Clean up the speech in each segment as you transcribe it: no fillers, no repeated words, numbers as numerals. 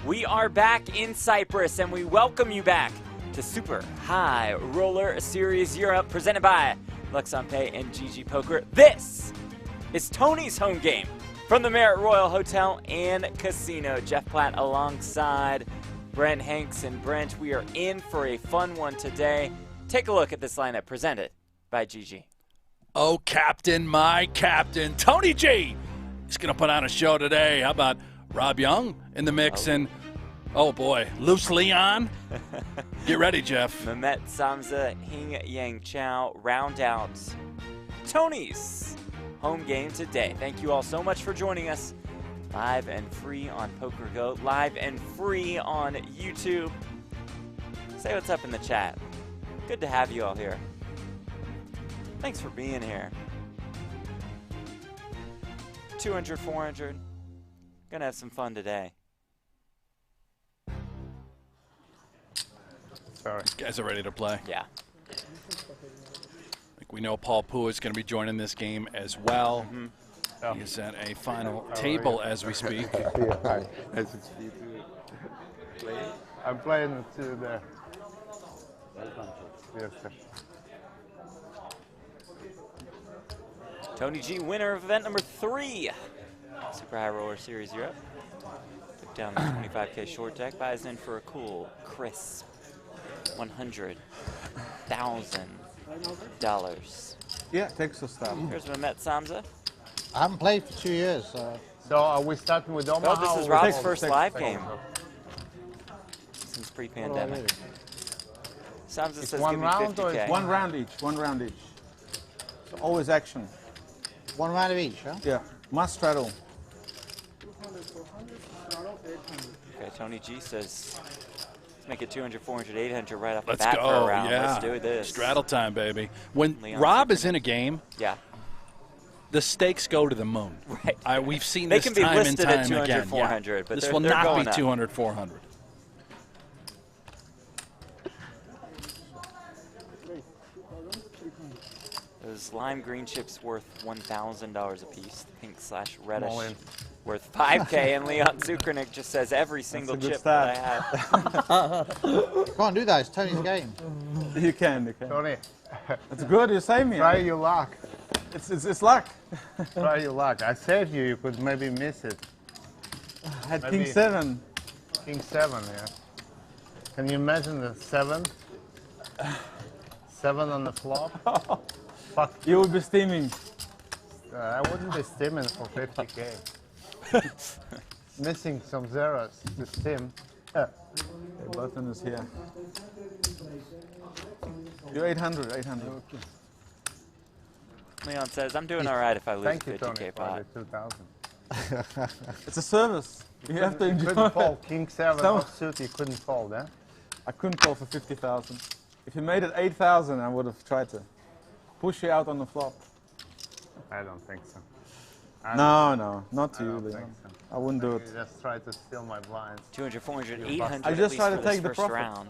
We are back in Cyprus, and we welcome you back to Super High Roller Series Europe, presented by Luxonpay and GG Poker. This is Tony's home game from the Marriott Royal Hotel and Casino. Jeff Platt alongside Brent Hanks. And Brent, we are in for a fun one today. Take a look at this lineup presented by GG. Oh, Captain, my Captain, Tony G. He's going to put on a show today. How about Rob Young in the mix? And, oh boy, Loose Leon. Get ready, Jeff. Mehmet Samza, Hing Yang Chow round out Tony's home game today. Thank you all so much for joining us live and free on Poker Go, live and free on YouTube. Say what's up in the chat. Good to have you all here. Thanks for being here. 200, 400. Gonna have some fun today. Sorry. These guys are ready to play. Yeah. I think we know Paul Pua is going to be joining this game as well. Mm-hmm. He's at a final table as we speak. Hi. I'm playing to the... Tony G, winner of event number 3. Super High Roller Series Europe. Took down the 25K short deck, buys in for a cool, crisp $100,000. Yeah, Texas style. Here's Mehmet Samza. I haven't played for 2 years. So are we starting with Omaha? Well, this is Rob's first live game since pre-pandemic. Really? Samza It's says one give me round or 50K. it's One round each, one round each. So always action. 1 round of each, huh? Yeah, must straddle. Okay, Tony G says, let's make it 200, 400, 800 right off the Let's bat go. for a round. Yeah. Let's do this. Straddle time, baby. When Leon's Rob looking is in a game, Yeah. the stakes go to the moon. Right. We've seen They this can be time and listed at time 200, again. 400, but this they're will not going be up. 200, 400. Those lime green chips worth $1,000 a piece. The pink / All in. reddish worth 5K. And Leon Zukernick just says every single a good chip that I have. You can't do that. It's Tony's game. You can. Tony, It's good, you saved me. try your luck. It's luck. Try your luck. I saved you. You could maybe miss it. I had Maybe. King 7. King 7, yeah. Can you imagine the 7? 7 on the flop? Fuck. You will be steaming. I wouldn't be steaming for 50K. Missing some zeros to steam. The button is here. You're 800, 800. Leon says, I'm doing all right if I lose Thank a you, Tony, 50K for pot. the 2,000. It's a service. You have to You enjoy couldn't it. fold. King 7 So- offsuit, you couldn't fold, eh? I couldn't call for 50,000. If you made it 8,000, I would have tried to push you out on the flop. I don't think so. No, not I to you, don't Leon. think so. I wouldn't do You it. just try to steal my blinds. 200, 400, You 800 I at just least try for to this take the first profit. round.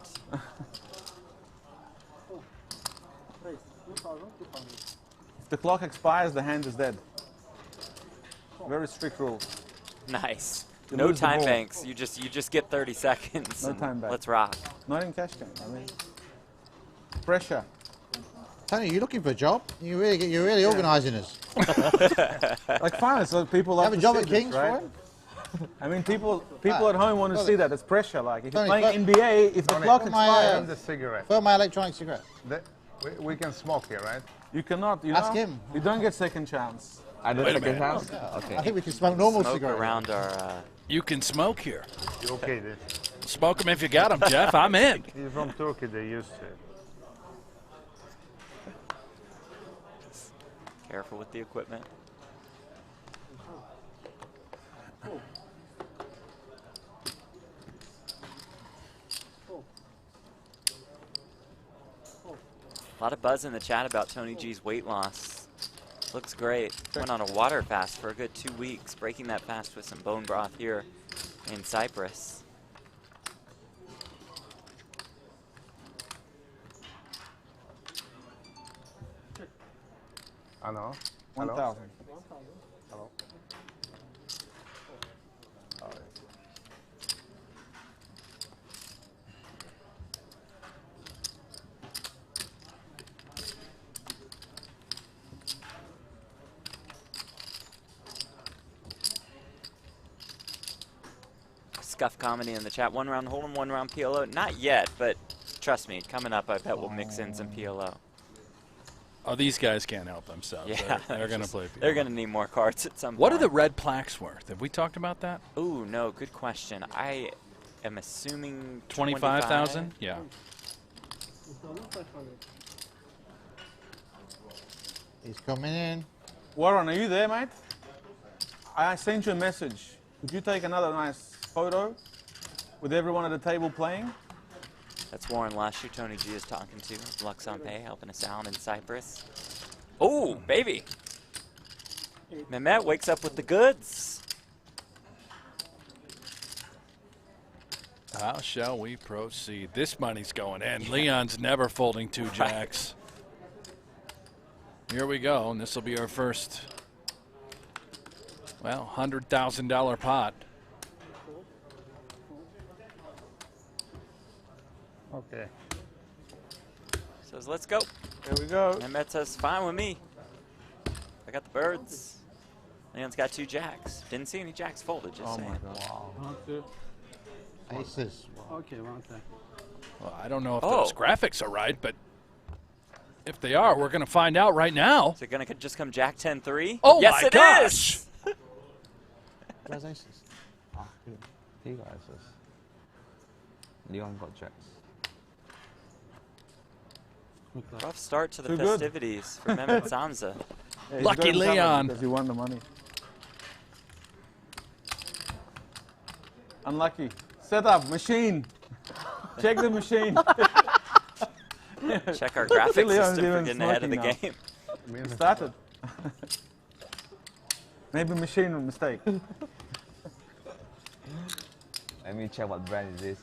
If the clock expires, the hand is dead. Very strict rules. Nice. You No lose the time ball. banks. You just get 30 seconds. No and time bank. Let's rock. Not in cash game. I mean, pressure. Tony, you looking for a job? You're really organising us. Like fine, so people You like have a to job see at this, Kings right? for him? I mean, people at home want to see that. It's pressure. Like if you're Tony, playing NBA, if the Tony, clock put my, expires, And the cigarette. Fill my electronic cigarette. We can smoke here, right? you cannot. You Ask know, him. you don't get second chance. I think we can smoke normal Smoke cigarettes. around our... You can smoke here. You okay, this? Smoke them if you got them, Jeff. I'm in. He's from Turkey, they used to it. Careful with the equipment. A lot of buzz in the chat about Tony G's weight loss. Looks great. Went on a water fast for a good 2 weeks, breaking that fast with some bone broth here in Cyprus. Hello? 1,000. Hello? Scuff Comedy in the chat. 1 round Hold'em, 1 round PLO. Not yet, but trust me, coming up, I bet we'll mix in some PLO. Oh, these guys can't help themselves. Yeah, they're going to play PLO. They're going to need more cards at some point. What are the red plaques worth? Have we talked about that? Ooh, no, good question. I am assuming 25,000? Yeah. He's coming in. Warren, are you there, mate? I sent you a message. Could you take another nice photo with everyone at the table playing? That's Warren Lush, who Tony G is talking to. Lux on Pay, helping us out in Cyprus. Oh, baby. Mehmet wakes up with the goods. How shall we proceed? This money's going in. Leon's never folding 2 jacks. Here we go, and this will be our first, well, $100,000 pot. Okay. Says, let's go. There we go. Mehmet says, fine with me. I got the birds. Leon's got 2 jacks. Didn't see any jacks folded, just saying. God. Aces. Okay, one thing. Well, I don't know if Oh. those graphics are right, but if they are, we're going to find out right now. Is it going to just come Jack 10-3? Oh, yes, my it gosh. is. Where's aces? He got aces. Leon got jacks. Rough start to the Too good. festivities for Mehmet Zamza. Yeah, he's Lucky got him covered Leon. because he won the money. Unlucky. Set up, machine. Check the machine. Check our graphic Leon's system for even getting ahead of the smoking game. He started. Maybe machine mistake. Let me check what brand is this.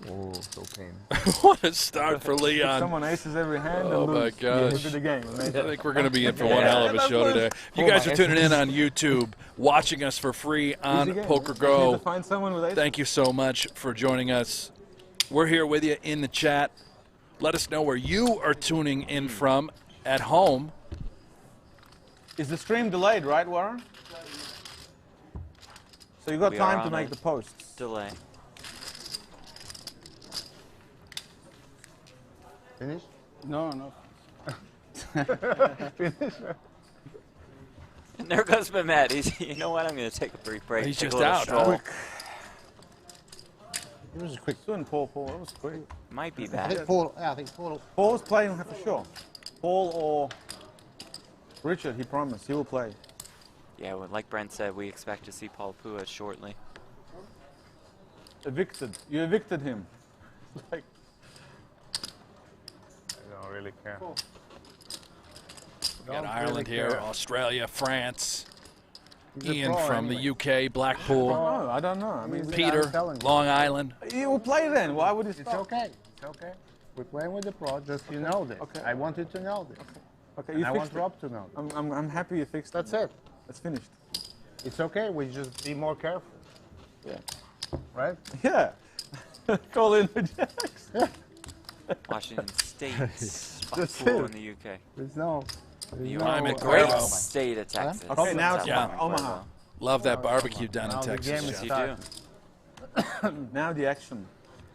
Oh, so pain. What a start for Leon. Someone aces every hand Oh and my lose. gosh. Look at the game. I Amazing. think we're going to be in for one hell of a show today. You guys are tuning in on YouTube, watching us for free on Easy game. Poker Just need Go. to find someone with aces. Thank you so much for joining us. We're here with you in the chat. Let us know where you are tuning in from at home. Is the stream delayed, right, Warren? So you got We time are to on make a the posts. Delay. Finish? No, no. And there goes Mehmet. He's, you know what? I'm going to take a brief break. He's take just a little out, huh? stroll. It was a quick. Soon, Paul. That was quick. Might be I back. think Paul. Yeah, I think Paul. Paul's playing for sure. Paul or Richard, he promised. He will play. Yeah, well, like Brent said, we expect to see Paul Pua shortly. Evicted. You evicted him. Like, I don't really care. We got Don't Ireland really here, care. Australia, France, He's a Ian pro from anyway. the UK, Blackpool, I don't know. I mean, He's- Peter, I'm telling you. Long Island. he will play then. Why would he It's stop? okay. It's okay. We're playing with the pro. Just you know this. Okay. I want you to know this. Okay, And you I fixed want Rob to know. This. I'm happy you fixed That's it. it. It's finished. It's okay. We just be more careful. Yeah. Right? Yeah. Call in the jacks. Washington State. That's Blackpool it. in the UK. There's no. The I'm only at great Cuervo. state of Texas. Okay, now it's Yeah. Omaha. Love that barbecue down in Now the Texas. game Yes, is you starting. do. Now the action.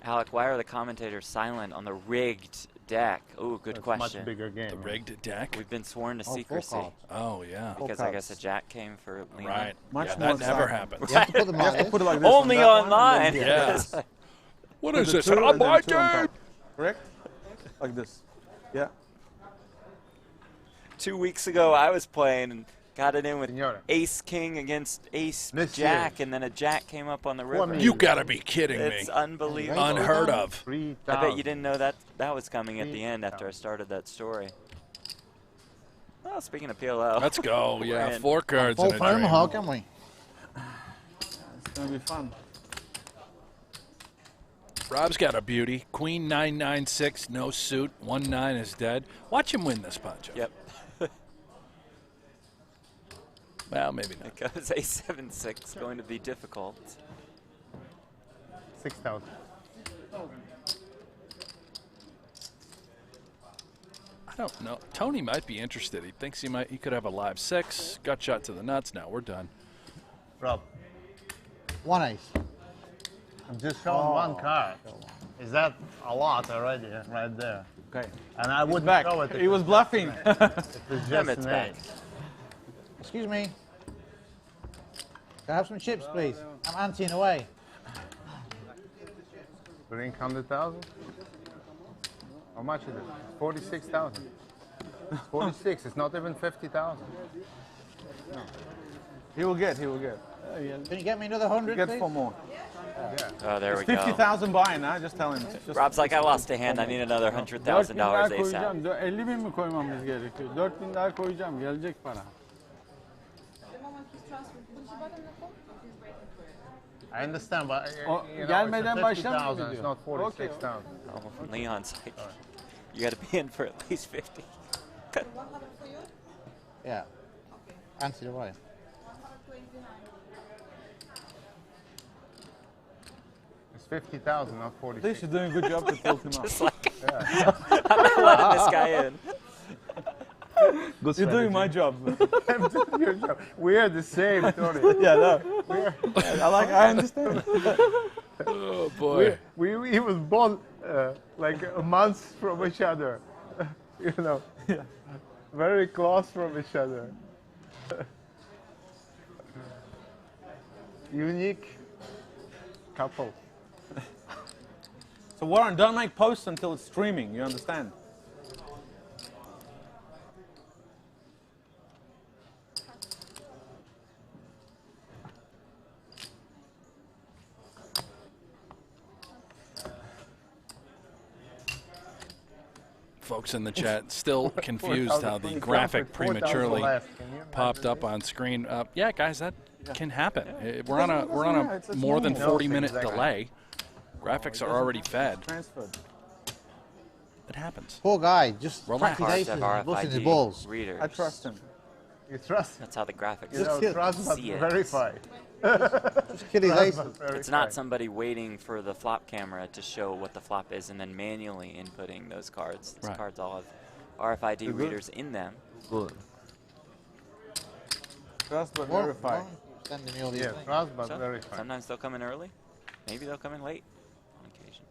Alec, why are the commentators silent on the rigged deck? Ooh, good It's question. Much bigger game. The rigged deck. We've been sworn to full secrecy cards. Oh, yeah. because I guess a jack came for Leon. Right. Much Yeah, more that never exciting. happens. You have to put them You have like to this. put it like this. Only on that one, and online. then- Yeah. What Put is the this? two An and then my two on game? top. Correct? Like this. Yeah. 2 weeks ago, I was playing and got it in with Signora. ace king against ace Monsieur. jack, and then a jack came up on the river. me. You gotta be kidding me. It's unbelievable. Unheard of. 3,000. I bet you didn't know that was coming at the end after I started that story. Well, speaking of PLO. Let's go. We're Yeah, in. 4 cards Full in a time, dream. how can we? It's going to be fun. Rob's got a beauty. Queen 996, no suit. 1-9 is dead. Watch him win this punch. Yep. Well, maybe not. It goes A7-6, going to be difficult. 6,000. I don't know. Tony might be interested. He thinks he could have a live 6. Gut shot to the nuts. Now we're done. Rob, 1 ace. I'm just showing one card. Is that a lot already right there? Okay. And I wouldn't Back. show it. He was bluffing. It was just Emmett's an back. ace. Excuse me. Can I have some chips, please? I'm anteing away. Drink 100,000? How much is it? 46,000. It's 46. It's not even 50,000. He will get. He will get. Can you get me another 100, Get please? 4 more. Oh, there we It's go. 50,000 buying now. Just tell him. It's just Rob's like, I lost a hand. I need another $100,000 ASAP. koyacağım. 50.000 mi koymamız gerekiyor? 4.000 daha koyacağım. Gelecek para. I understand, but O, you know, gelmeden it's başlamıyor 50,000. mu It's diyor? not 46,000. Oh, from Leon's like, you got to be in for at least 50. Yeah. Anteing away. It's 50,000, not At 46. least you're doing a good job to talk him up. Just like, I'm not letting this guy in. You're doing my job. I'm doing your job. We are the same, Tony. Yeah, no. I understand. Oh, boy. We was born like months from each other. You know, very close from each other. Unique couple. So Warren, don't make posts until it's streaming. You understand? Folks in the chat still confused how the 4,000 graphic 4,000 prematurely left. Can you popped imagine up on screen. Yeah, guys, that can happen. We're on It's a more than normal. 40-minute exactly. delay. Graphics are already fed. Transferred. It happens. Poor guy, just Relax. cracked his Cards aces have and busting his RFID balls. readers. I trust him. You trust? That's how the graphics You know, kill- trust but see it. verify. Just kill his Trust aces. but verify. It's not somebody waiting for the flop camera to show what the flop is and then manually inputting those cards. Those Right. cards all have RFID readers in them. Good. Trust but What? verify. Why sending me all these Yeah, things? trust but So, verify. sometimes they'll come in early. Maybe they'll come in late on occasion.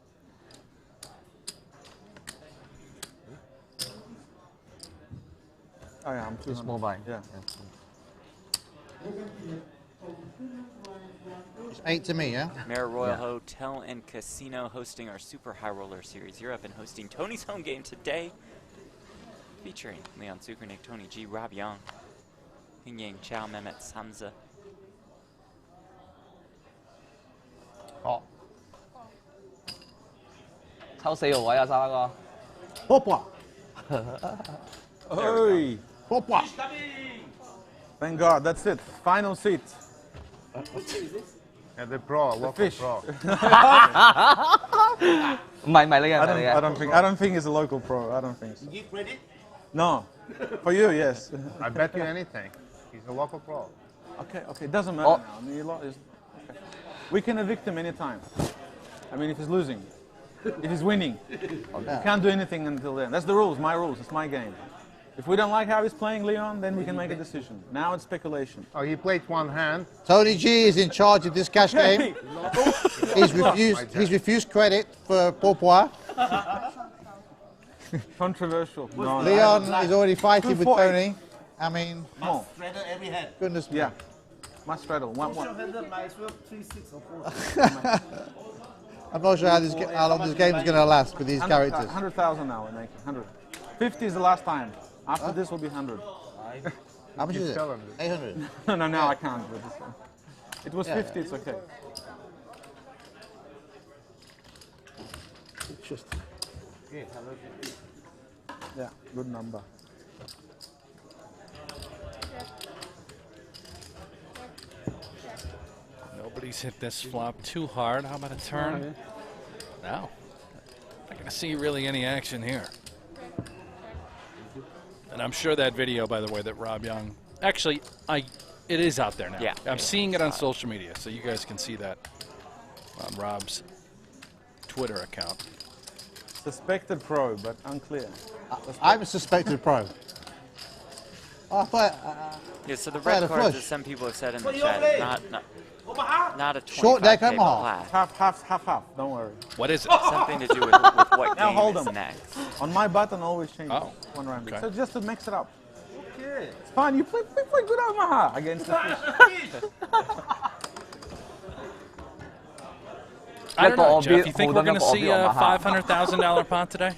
Oh yeah, I'm too It's more buying. Yeah. It's 8 to me, yeah? Mare Royal Hotel and Casino hosting our Super High Roller Series Europe and hosting Tony's home game today, featuring Leon Sukernick, Tony G, Rob Young, Hing Yang Chao, Mehmet Samza. Oh, 抽4個位啊，沙哥。 Popwa! Hey! Popwa! Thank God, that's it. Final seat. yeah, the pro, local fish. pro. 唔係你嘅，唔係你 I don't think he's a local pro. I don't think so. Give credit? No. For you, yes. I bet you anything. He's a local pro. Okay, doesn't matter Oh. now. I mean, okay. We can evict him anytime. I mean, if he's losing. If he's winning. You can't do anything until then. That's the rules, my rules. It's my game. If we don't like how he's playing Leon, then we can make a decision. Now it's speculation. Oh, he played one hand. Tony G is in charge of this cash game. He's refused credit for Popwa. Controversial. No, Leon is already fighting Good with point. Tony. I mean, No. goodness me. Yeah. Must straddle. One. I'm not sure how long this game is going to last with these characters. 100,000 now we're making. 100. 50 is the last time. After this will be 100. How much is it? Tell him this. 800. No, now I can't. With this one. It was Yeah, 50, it's okay. It's just Yeah, good number. Nobody's hit this flop too hard. How about a turn? No. Not going to see really any action here. And I'm sure that video, by the way, that Rob Young... Actually, it is out there now. Yeah. I'm seeing it on social media, so you guys can see that on Rob's Twitter account. Suspected pro, but unclear. I'm a suspected pro. Oh, I thought, Yeah, so the Yeah, red the cards, flush. as some people have said in the chat, not a 25K Short deck, I'm off. class. Half. Don't worry. What is it? Something to do with what Now game hold is them. next. On my button, always change Oh, one round. okay. So just to mix it up. Okay. It's fine. You play good Omaha against the fish. I don't know, Hold Jeff. on, You think hold we're on, going to hold see on, a Omaha. $500,000 pot today?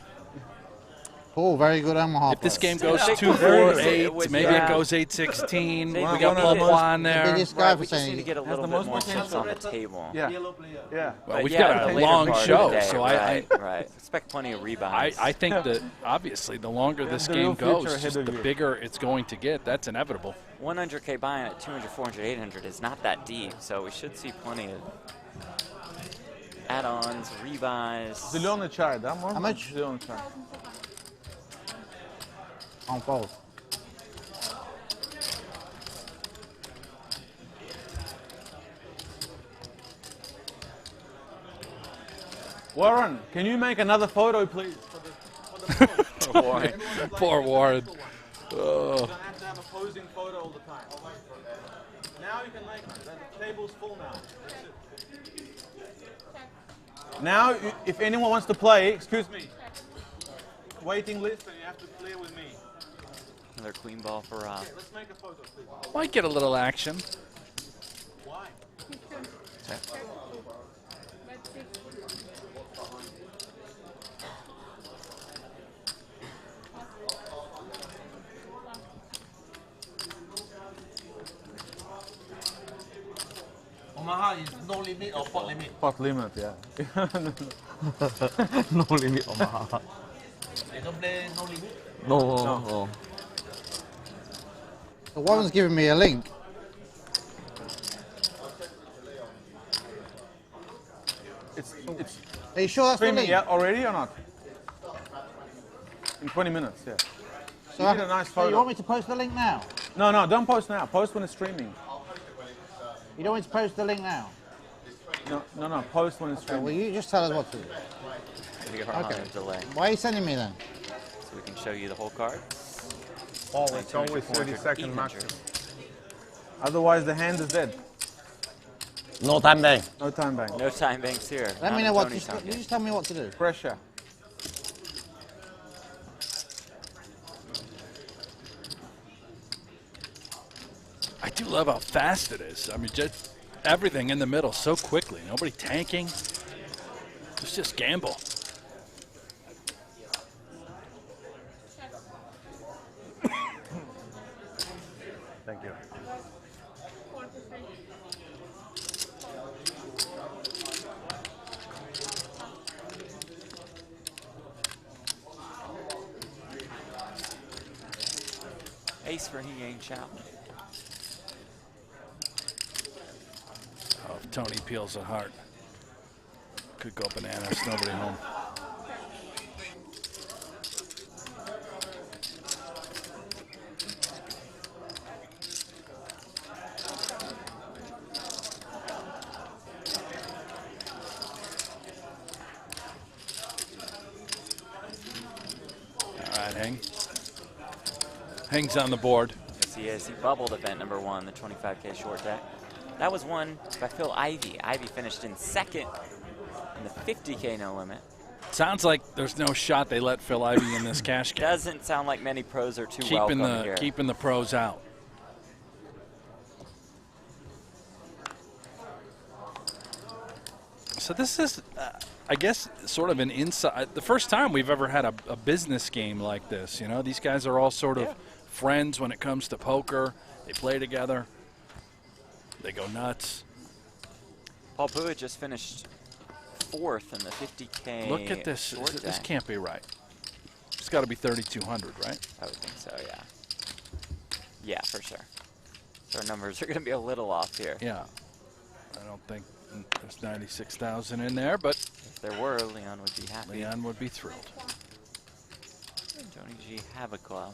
oh, very good Omaha. If this player. game goes Big 2-4, with 8, maybe it that. goes 8-16. We Maybe got we blah need blah in there. Biggest guy Right, for we just need saying to get a Has little the bit most more potential. chips on the table. Yeah. But Well, we've yeah, got the a later long part of show, the day, so right. Expect plenty of rebounds. I think that obviously the longer this the game real future goes, ahead just of the you. bigger it's going to get. That's inevitable. 100K buy-in at 200, 400, 800 is not that deep, so we should see plenty of add-ons, rebuys. Зеленый чай, да? How much? Зеленый чай. on both. Warren, can you make another photo, please? For the Warren. Poor Warren. You don't have to have a posing photo all the time. Now you can make it. The table's full now. Now, if anyone wants to play, excuse me, waiting list, and you have to clear with me. Another queen ball for Rob. Let's make a photo, please. Might get a little action. Why? Omaha is no limit or pot limit. Pot limit, yeah. No limit Omaha. They don't play no limit. No. The Warren's giving me a link. It's Are you sure that's the streaming link? yeah, already or not? In 20 minutes, yeah. So You did a nice so photo. you want me to post the link now? No, don't post now. Post when it's streaming. You don't want me to post the link now? No, post when it's Okay, well, streaming. you just tell us what to do. We are on a delay, Why are you sending me then? so we can show you the whole card. Always 30-second maximum. Otherwise, the hand is dead. No time bank. No time bank. No time banks here. Let me Not know in what Tony's home you game. just tell me what to do. Pressure. I do love how fast it is. I mean, just everything in the middle so quickly. Nobody tanking. Just gamble. Thank you. Ace for He Yang Chow. Oh, if Tony peels a heart. Could go bananas. Nobody home. All right, Heng. Heng's on the board. Yes, he is. He bubbled event number 1, the 25K short deck. That was won by Phil Ivey. Ivey finished in second in the 50K no limit. Sounds like there's no shot they let Phil Ivey in this cash game. Doesn't sound like many pros are too Keeping welcome here. the pros out. So this is, I guess, sort of an inside. The first time we've ever had a business game like this. You know, these guys are all sort of friends when it comes to poker. They play together. They go nuts. Paul Bua just finished 4th in the 50K. Look at this. short This deck. can't be right. It's got to be 3,200, right? I would think so, yeah. Yeah, for sure. So our numbers are going to be a little off here. Yeah. I don't think there's 96,000 in there, but If there were, Leon would be happy. Leon would be thrilled. Tony G have a club.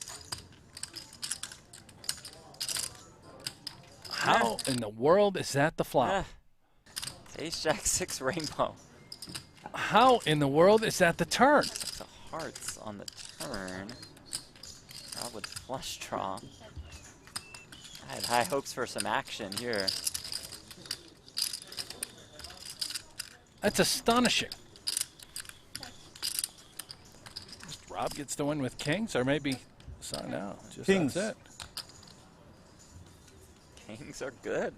How in the world is that the flop? Ace Jack 6 rainbow. How in the world is that the turn? So hearts on the turn. Rob with flush draw. I had high hopes for some action here. That's astonishing. Rob gets the win with kings, or maybe so no, just Kings. That's it. Kings are good.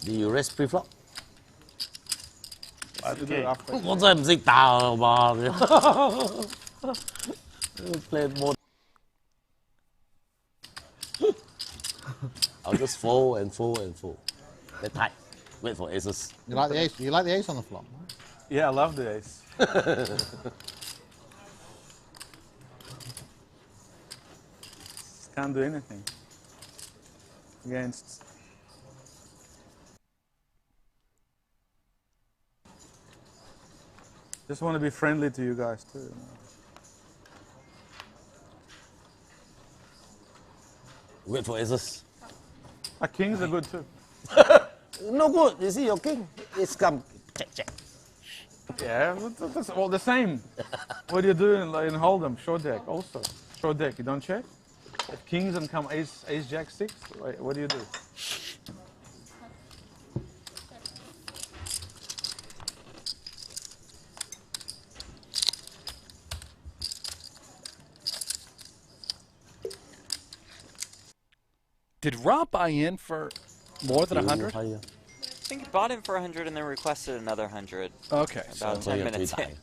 Do you rest pre-flop? I have to do it after. 我真係唔識打啊嘛！Play more. I'll just fold and fold and fold. They're tight. Wait for aces. You like the ace? You like the ace on the flop? Yeah, I love the ace. Can't do anything against. Just want to be friendly to you guys too. Wait for aces. Kings are good too. No good. You see your king. It's come. Check, check. Yeah, that's all the same. What do you do in hold'em? Short deck also. Short deck, you don't check? If kings and come ace jack 6, what do you do? Did Rob buy in for more than 100? Higher. I think he bought him for 100 and then requested another 100. Okay, About So 10 you're minutes three in. times.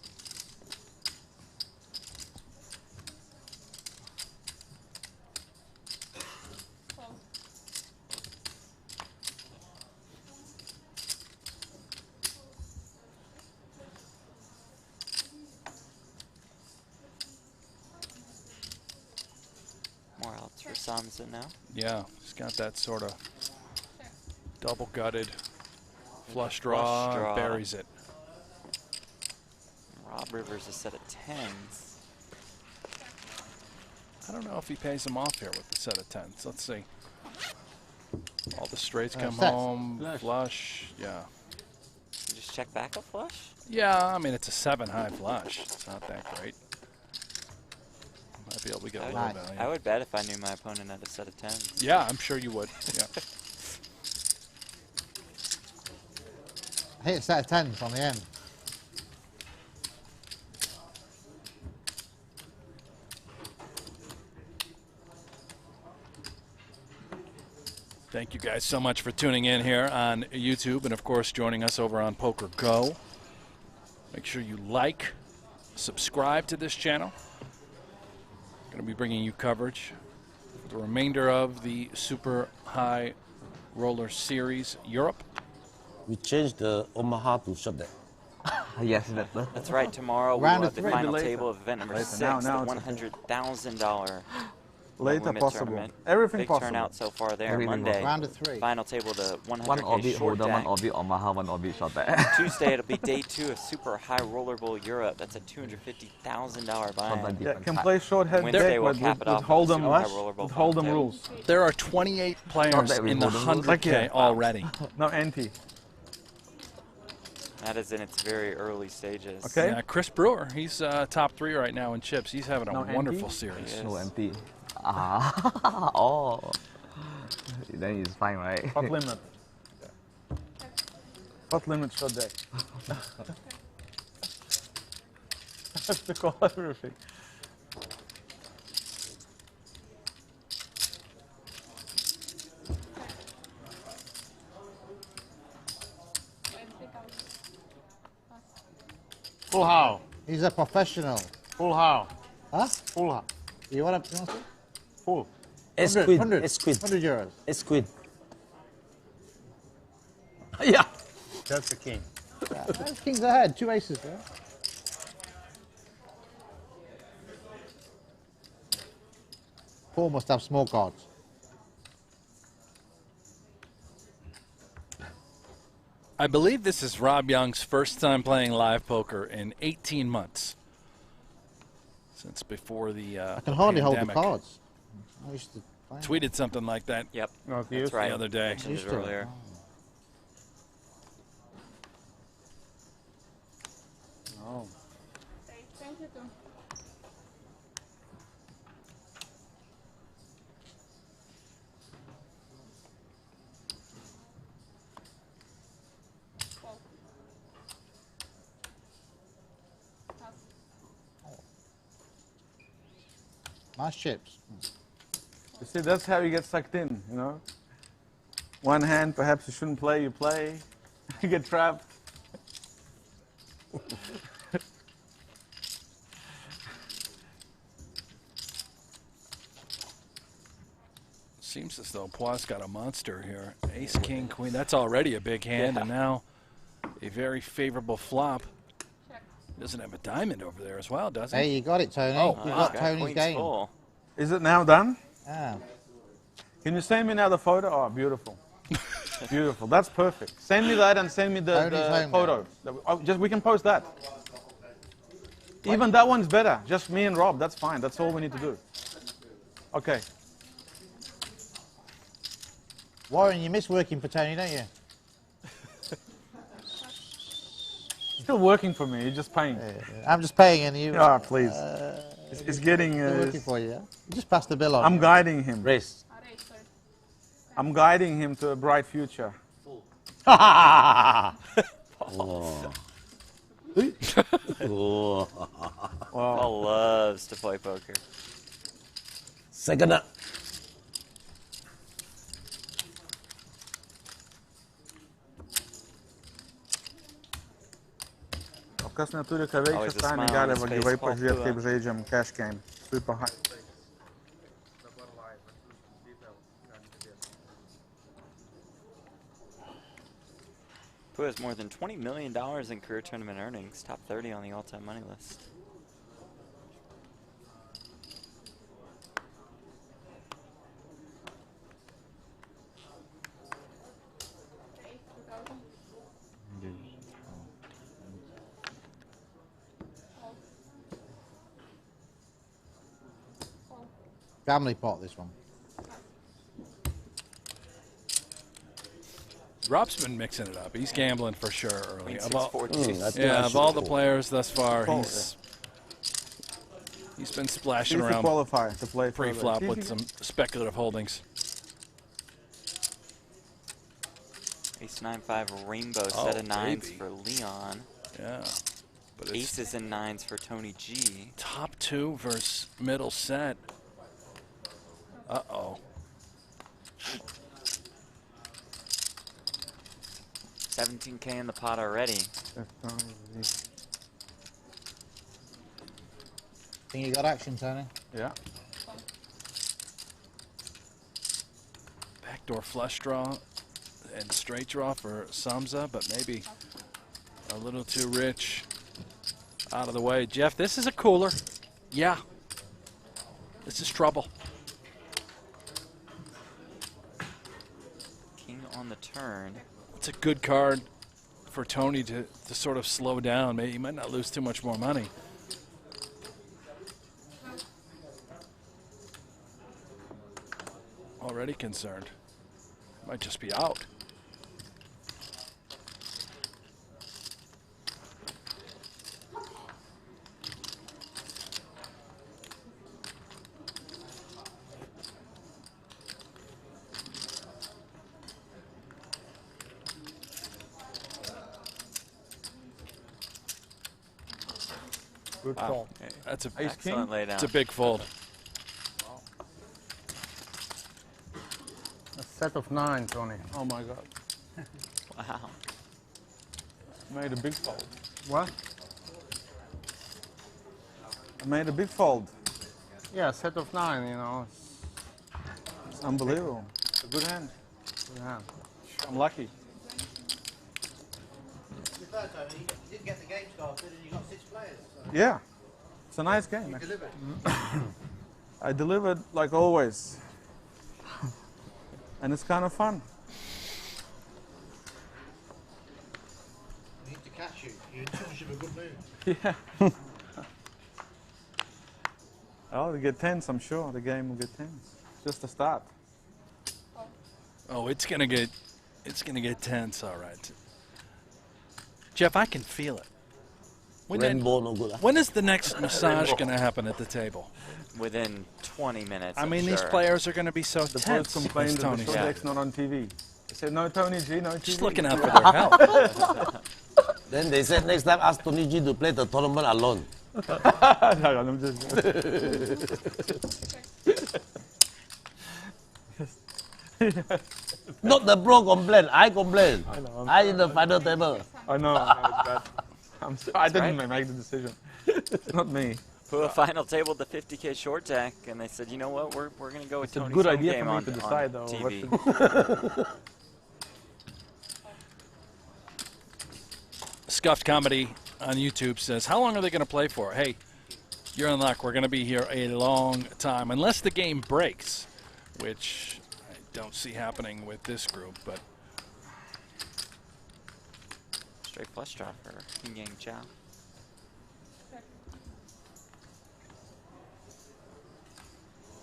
More outs for Samson now. yeah, he's got that sort of double gutted flush draw, draw. buries it. Rob Rivers a set of 10s. I don't know if he pays him off here with the set of 10s. Let's see. All the straights come Set. home, flush, yeah. You just check back a flush? Yeah, I mean, it's a 7 high flush. It's not that great. Might be able to get a little value. I would bet if I knew my opponent had a set of 10s. Yeah, I'm sure you would. Yeah. I hit a set of 10s on the end. Thank you guys so much for tuning in here on YouTube and, of course, joining us over on Poker Go. Make sure you like, subscribe to this channel. Going to be bringing you coverage for the remainder of the Super High Roller Series Europe. We changed the Omaha to shut deck. Yes, better. That's right. Tomorrow we Round will of have the three. final Later. table of event number Later. 6, Now the it's okay. $100,000 Later limit possible. tournament. Everything Big possible. turnout so far there. Everything Monday, Round of 3. final table, the 100K One orbit short holder, one deck. orbit Omaha, one orbit short deck. Tuesday it'll be day 2 of Super High Roller Bowl Europe. That's a $250,000 buy-in. Yeah, can play short head Wednesday deck we'll with cap it off hold'em, with the Super High Roller Bowl with hold'em final rules. There are 28 players that we in the wouldn't lose. 100K already. No anti. That is in its very early stages. Okay. Yeah, Chris Brewer, he's top 3 right now in chips. He's having a No wonderful NP? series. Yes. No empty. Ah, oh. Then it's fine, right? Hot limit. Hot limit short deck. I have to call everything. Full how? He's a professional. Full how? Huh? Full how? You want to see? Full. Ace 100, queen. 100, Ace queen. 100 euros. Ace queen. Yeah. That's the king. Yeah, that's kings ahead, 2 aces there. Paul must have small cards. I believe this is Rob Young's first time playing live poker in 18 months. Since before the I can hardly hold the pandemic. cards. I used to play. Tweeted something like that Yep. Not That's used. right. the other day. Mentioned Used it to. earlier. Oh. Thank you too. Nice chips. You see, that's how you get sucked in, you know? One hand, perhaps you shouldn't play, you play. You get trapped. Seems as though Poir's got a monster here. Ace, king, queen. That's already a big hand, and now a very favorable flop. Doesn't have a diamond over there as well, does he? Hey, you got it, Tony. Oh, you wow. got Tony's Queen's game. full. Is it now done? Yeah. Can you send me now the photo? Oh, beautiful. Beautiful. That's perfect. Send me that and send me the Tony's home photo. Just we can post that. Even that one's better. Just me and Rob. That's fine. That's all we need to do. Okay. Warren, you miss working for Tony, don't you? Still working for me. You're just paying. I'm just paying and you. Ah, please. It's getting. Still working for you. Yeah? You just pass the bill on. I'm guiding him. Race. I'm guiding him to a bright future. Oh. Paul loves to play poker. Second up. Kas neturi ką veikti, Always a tą smile on negali his gyvai face, Paul pažiūrėti, Pua. kaip žaidžiam cash game. Super high. Who has more than $20 million in career tournament earnings, top 30 on the all-time money list. Family pot, this one. Rob's been mixing it up. He's gambling for sure early. Queen Of six, all, four, deuce. of all the players thus far, he's been splashing Easy to around qualify to play for pre-flop the- with some speculative holdings. Ace 9-5 rainbow Oh, set of nines baby. for Leon. Yeah. But it's Aces and nines for Tony G. top two versus middle set. Uh-oh. 17K in the pot already. Think you got action, Tony? Yeah. Backdoor flush draw and straight draw for Samza, but maybe a little too rich. Out of the way. Jeff, this is a cooler. Yeah. This is trouble. King on the turn. It's a good card for Tony to sort of slow down. Maybe he might not lose too much more money. Already concerned. Might just be out. Good Wow. call. That's a Ace Excellent king? laydown. it's a big fold. A set of 9, Tony. Oh my God. Wow. Made a big fold. What? I made a big fold. Yeah, set of 9, you know. It's unbelievable. It's a good hand. Good hand. I'm lucky. To be fair, Tony, you did get the game started and you got 6 players. So Yeah. It's a nice game. you actually. delivered. I delivered like always. And it's kind of fun. We need to catch you. You're in too much of a good mood. Yeah. Oh, they get tens, I'm sure. The game will get tens. just the start. Oh, it's gonna get tense. All right, Jeff, I can feel it. Rainbow no good. When is the next massage gonna happen at the table? Within 20 minutes. I mean, I'm these sure. players are gonna be so The tense. boys complained that the Tony show said. deck's not on TV. They said, no, Tony G, no TV. Just looking out for their health. Then they said next time ask Tony G to play the tournament alone. No, I'm just... Not the pro complain, I complain. I in the final table. I know it's bad. I'm sorry, I didn't make the decision. It's not me. Put a final table the 50K short deck, and they said, you know what, we're going to go with It's a Tony's good home idea game for me on, to decide, on though. TV. Scuffed Comedy on YouTube says, how long are they going to play for? Hey, you're in luck. We're going to be here a long time, unless the game breaks, which I don't see happening with this group. But Straight flush draw for King Yang Chow.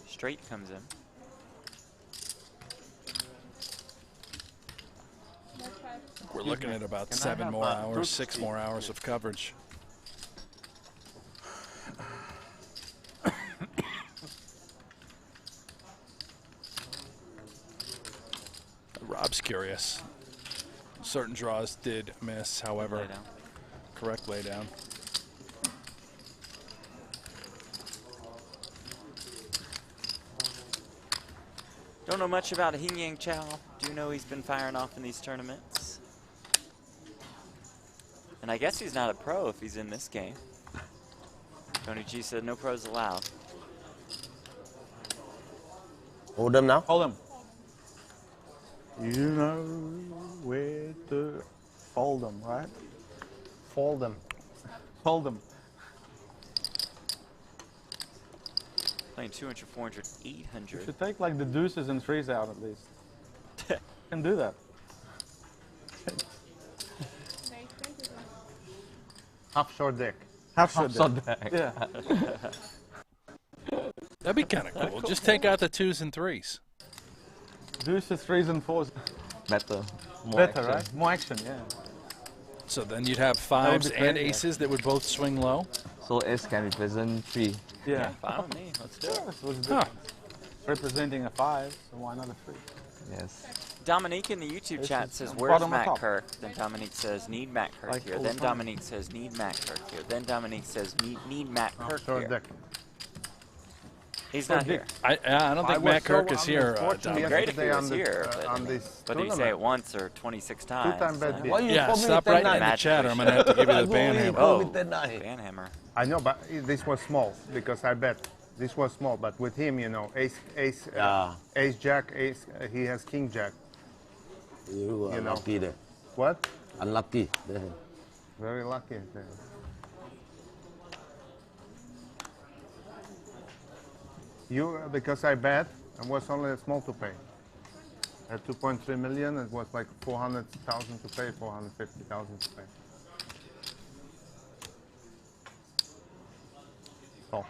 Straight comes in. we're looking at about 7 more hours, 6 more hours of coverage. Rob's curious. Certain draws did miss, however, Lay down. correct laydown. Don't know much about Hing Yang Chow. Do know he's been firing off in these tournaments. And I guess he's not a pro if he's in this game. Tony G said no pros allowed. Hold them now. Hold him. You know where to fold them, right? Fold them. Hold him. Playing 200, 400, 800. You should take like the deuces and threes out at least. You can do that. Half short deck. Half shot deck. Yeah. That'd be kind of cool. Just take out the 2s and 3s. Deuces, threes, and fours. Better. More Better, action. right? More action, yeah. So then you'd have would 5s be and crazy, aces that would both swing low. So ace can represent 3. Yeah. Fine with me. Let's do it. That's what's Huh. representing a 5, so why not a 3? Yes. Dominique in the YouTube This chat is says, on where's bottom or Matt top? Kirk? Then Dominique says, need Matt Kirk Like here. all Then the time. Dominique says, need Matt Kirk here. Then Dominique says, need Matt Kirk Short here. deck. He's not here. I don't think Matt Kirk is here, Dominic. Great if he yesterday was here, but I on mean, this whether you say it tournament. once or 26 times. Two-time bet uh, bid. Why you Yeah, call me stop 10-9? writing in the Magic chat or I'm going to have to give you the ban You hammer. call me Oh, 10-9. Banhammer. I know, but this was small because I bet. This was small, but with him, you know, ace, Yeah. ace, jack, ace. He has king, jack. You are You know. lucky there. What? Unlucky. Very lucky. You because I bet, and was only small to pay. At 2.3 million, it was like 400,000 to pay, 450,000 to pay. So.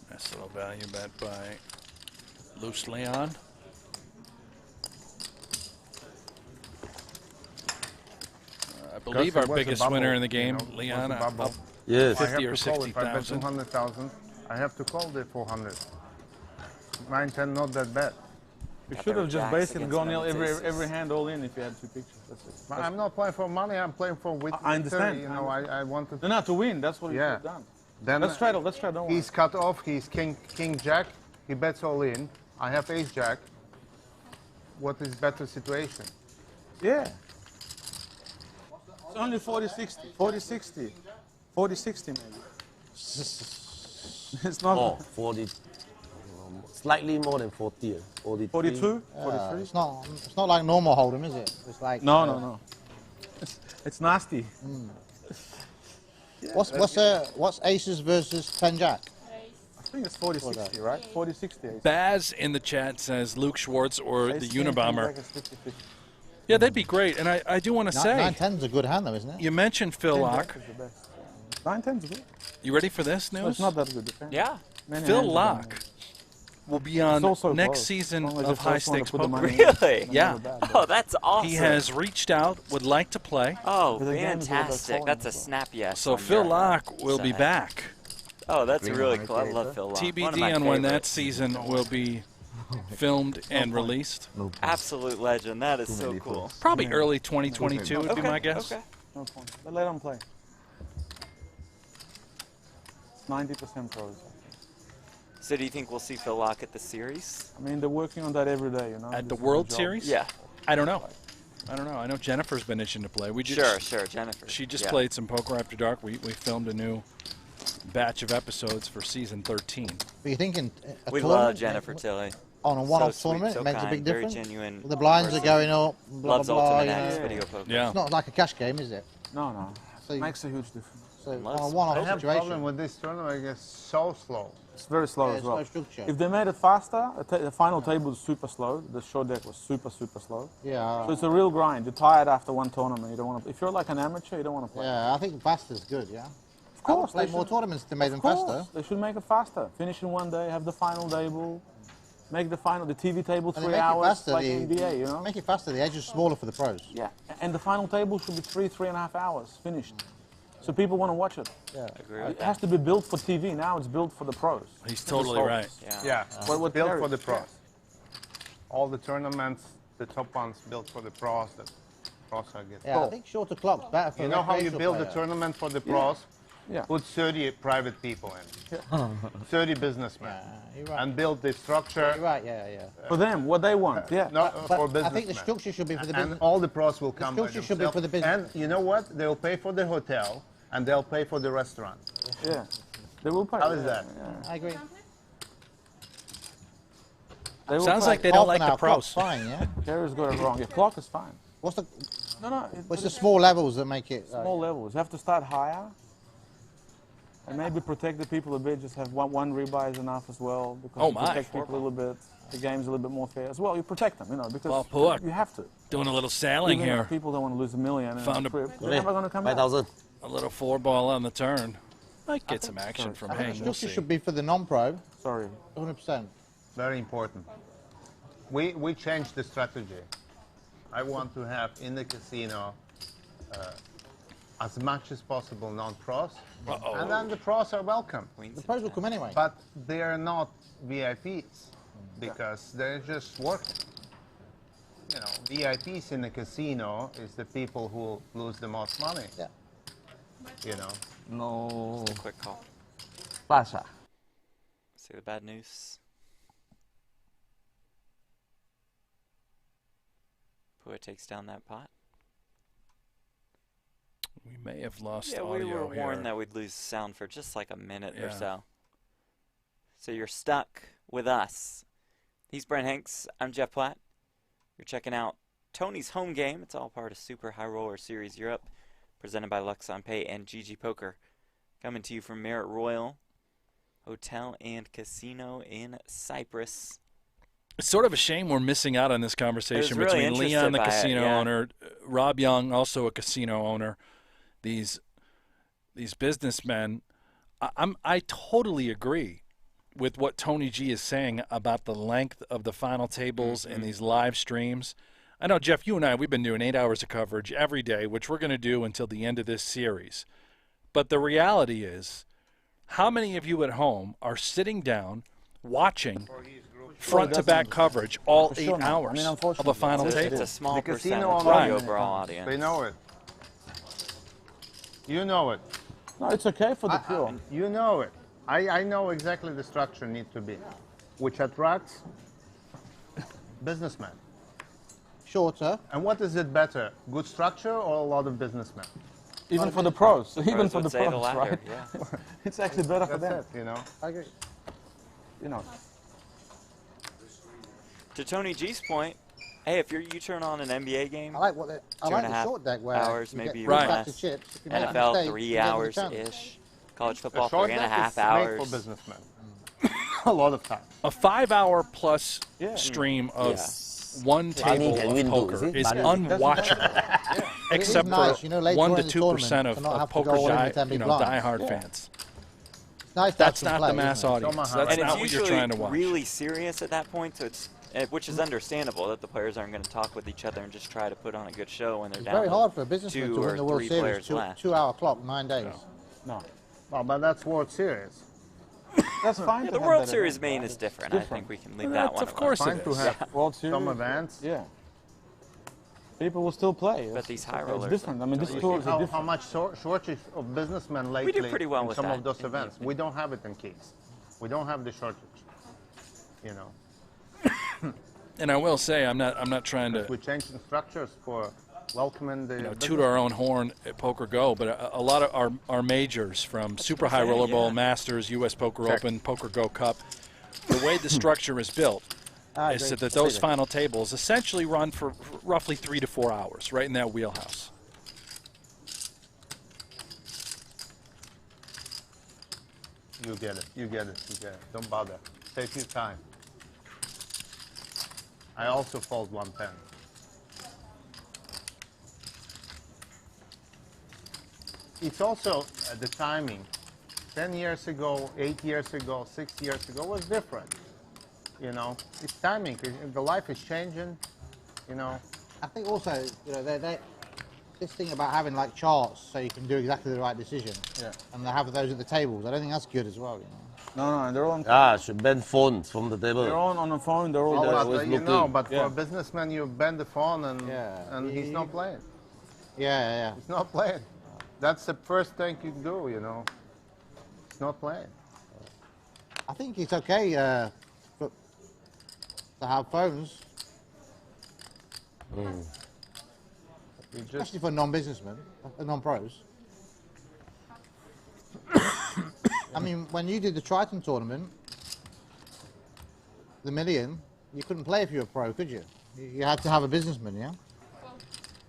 Nice little value bet by Loose Leon. I believe Because our it was a biggest bubble, winner in the you game, know, it was a Leon, bubble. up Yes. I 50 or have to call if I bet 60,000. 200,000. I have to call the 400. 9-10, not that bad. You Got should their have just jacks basically against gone them, it's aces. every hand all in if you had 2 pictures. That's it. But I'm not playing for money. I'm playing for wit. I understand. You know, I wanted. No, to win. That's what you Yeah. should have done. Then Let's try. Don't worry. he's cut off. He's king, jack. He bets all in. I have ace, jack. What is better situation? Yeah. It's only 40-60. 40-60. 40-60 maybe. It's not. Oh, 40. slightly more than 40. 43. 42, Yeah, 43. it's not like normal hold'em, is it? It's like No. It's nasty. What's aces versus 10 jack? I think it's 40-60, right? 40-60. Baz in the chat says Luke Schwartz or the Ace king, 10 Unabomber. jack is 50-50. Yeah, that'd be great. And I do want to say, 9-10's a good hand, though, isn't it? you mentioned Phil 10 Locke. jack is the best. 9-10 is good. You ready for this No, news? it's not that good. Depends. Yeah. Many Phil hands are Locke done. will be on It's also next close. season As long as of the High first one to Stakes put the Poker. money in. Really? Yeah. Oh, that's awesome. He has reached out, would like to play. Oh, But the game is all about fantastic. calling That's a as well. snap yes. So on Phil your Locke will be side. back. Oh, that's really cool. I love Phil Locke. One of TBD my on when that favorites. season will be filmed and released. Absolute legend. That is so cool. Probably early 2022 would be my guess. Okay. No point. But let them play. 90% pros. So do you think we'll see Phil Locke at the series? I mean, they're working on that every day, you know. At the This is World a job. Series? Yeah. I don't know. I know Jennifer's been itching to play. We just, Sure, Jennifer. She just Yeah. played some Poker After Dark. We filmed a new batch of episodes for season 13. But you're thinking a We tournament love Jennifer Tilley. on a one-off So sweet, tournament, so it makes a kind, big very difference. genuine The blinds person. are going up, blah, Loves blah, blah. Ultimate You X know. video poker. Yeah. It's not like a cash game, is it? No. So you- Makes a huge difference. So Unless- on a one-off I have a problem situation, with this tournament. I guess so slow. It's very slow yeah, as well. it's no structure. If they made it faster, the final table was super slow. The show deck was super slow. Yeah, So it's a real grind. You're tired after one tournament. You don't want to. If you're like an amateur, you don't want to play. yeah. I think faster's good. Yeah. Of course, Play they more should- tournaments to make them Of course, faster. they should make it faster. Finish in one day. Have the final table. Make the TV table And they 3 make it hours, faster. like the, NBA. You know. Make it faster. The edge is smaller for the pros. Yeah. And the final table should be 3.5 hours finished. So people want to watch it. Yeah. Agree with It has to be built for TV. Now it's built for the pros. He's totally right. Yeah. Yeah, What built Terry- for the pros. All the tournaments, the top ones built for the pros. The pros are getting. Yeah, I think shorter clock's better for You know how you recreational build a player. tournament for the pros? Yeah. Put 30 private people in, 30 businessmen, You're right. and build the structure. You're right. Yeah. For them, what they want. Yeah. Not But for I businessmen. think the structure should be for the And business. all the pros will come by structure should be themselves. for the business. And you know what? They'll pay for the hotel and they'll pay for the restaurant. Yeah. They will pay. How is that? Yeah. I agree. They will Sounds pay. like they don't Half like an the hour clock's pros. fine. Yeah. Terry's got it wrong. Your clock is fine. What's the No. what's the small levels that make it? Small levels. You have to start higher. And maybe protect the people a bit. Just have one rebuy is enough as well. Because Oh, you my. protect people a little bit. The game's a little bit more fair as well. You protect them, you know, because Well, Puak. you have to. Doing a little sailing Even if here. people don't want to lose $1 million. Found a- trip, they're never going to come back. 5,000. A little 4-ball on the turn. Might get some action from I think Hang. the We'll structure see. should be for the non-pro, Sorry. 100%. Very important. We changed the strategy. I want to have in the casino as much as possible non-pros, and then the pros are welcome. The pros will come anyway. But they are not VIPs because they're just working. You know, VIPs in the casino is the people who lose the most money. Yeah. You know. No. Quick call. Pasa. See the bad news. Pua takes down that pot. We may have lost Yeah, audio we were here. warned that we'd lose sound for just like a minute or Yeah. so. So you're stuck with us. He's Brent Hanks. I'm Jeff Platt. You're checking out Tony's Home Game. It's all part of Super High Roller Series Europe, presented by Lux on Pay and GG Poker. Coming to you from Marriott Royal Hotel and Casino in Cyprus. It's sort of a shame we're missing out on this conversation really between Leon, the interested by it, casino yeah. owner, Rob Young, also a casino owner. These businessmen. I totally agree with what Tony G is saying about the length of the final tables and these live streams. I know, Jeff, you and I, we've been doing 8 hours of coverage every day, which we're going to do until the end of this series. But the reality is, how many of you at home are sitting down watching front-to-back coverage all For 8 sure not. I hours mean, of a unfortunately, final It's table? a small The percentage casino of online, the overall audience. They know it. You know it. No, it's okay for the pure. You know it. I know exactly the structure needs to be, which attracts businessmen. Shorter. And what is it better, good structure or a lot of businessmen? Even for the pros. Even Pros for would the say the pros, latter, right? yeah. It's actually better for That's them. it, you know. I agree. You know. To Tony G's point, hey, if you turn on an NBA game, I like what they, I two like and a the half short deck where hours, you maybe get Right. even stacks of less. chips. If you make a NFL, mistake, 3 you get another hours chance. ish. College A football, short 3.5 deck is hours. made for businessmen. A lot of time. A 5-hour plus Yeah. stream of Yeah. one Barney table can of win too, poker see? is Barney. unwatchable, But it is except nice, for you know, later 1 on to in the 2% tournament of, to not have to poker go all in with 10 big blinds. diehard Yeah. fans. It's nice to have That's some not play, the mass isn't it? audience. Omaha. That's And not it's what you're usually trying to watch. really serious at that point, so it's which is understandable that the players aren't going to talk with each other and just try to put on a good show when they're It's down. very to hard for a businessman 2 to or win the World 3 Series. players left. 2-hour clock, 9 days. No. Well, but that's World Series. That's fine. Yeah, to the have World that Series event, main right? is different. It's I think we can leave Well, that that's- one. of course Fine it to is. have World Series. some events. Yeah. People will still play. But these high It's rollers different. I mean, this You tour see is how different. much shortage of businessmen lately pretty well in with some that of those in the events. evening. We don't have it in Keys. We don't have the shortage. You know, And I will say, I'm not trying to we're changing structures for welcoming the. toot our own horn at Poker Go, but a lot of our majors, from Super High Roller Bowl, yeah. Masters, U.S. Poker Check. Open, Poker Go Cup, the way the structure is built is so that those final tables essentially run for roughly 3 to 4 hours, right in that wheelhouse. You get it. You get it. You get it. Don't bother. Take your time. I also fold 110. It's also the timing. 10 years ago, 8 years ago, 6 years ago was different. You know, it's timing. The life is changing. You know, I think also, you know, this thing about having like charts so you can do exactly the right decision. Yeah. And they have those at the tables. I don't think that's good as well, you know. No, and they're on. Should ban phones from the They're table. on the phone. They're all. oh, they're but, always you know, looking. but for Yeah. a businessman, you bend the phone and Yeah. he's not playing. Yeah. He's not playing. That's the first thing you do, you know. He's not playing. I think it's okay to have phones, You just especially for non-businessmen, non-pros. I mean, when you did the Triton tournament, the million, you couldn't play if you were a pro, could you? You had to have a businessman, yeah?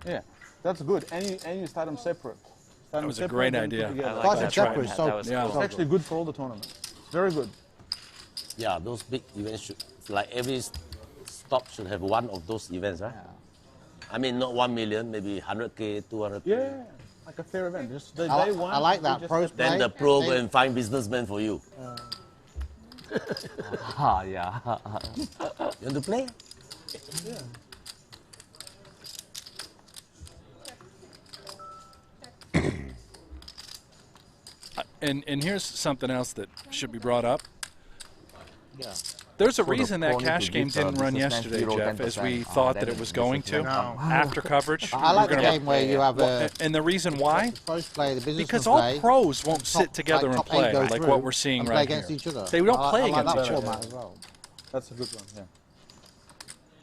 Yeah, that's good. And you start them separate. Start them was a separate, great then put idea. together. I like Triton that. separate is That so, was Yeah. It's cool. actually good for all the tournaments. It's very good. Yeah, those big events should, like every stop should have one of those events, right? I mean, not 1 million, maybe 100K, 200K. Yeah, like a fair event. Just the I, day one. I like you that. just Pros have- Then play, the pro they- go and find businessmen for you. Yeah. You want to play? And here's something else that should be brought up. Yeah. There's a the reason that pro need cash to game give, didn't run businessman yesterday, hero Jeff, as we 10%. thought Then that it the was going to. No. After coverage, I like we're the gonna- game where you have And the reason why? the pros play, the businessmen Because all play. pros won't sit top- together like and top eight play go like through what we're seeing and play right against here. each other. They don't I play like against that each other. format as well. That's a good one. Yeah.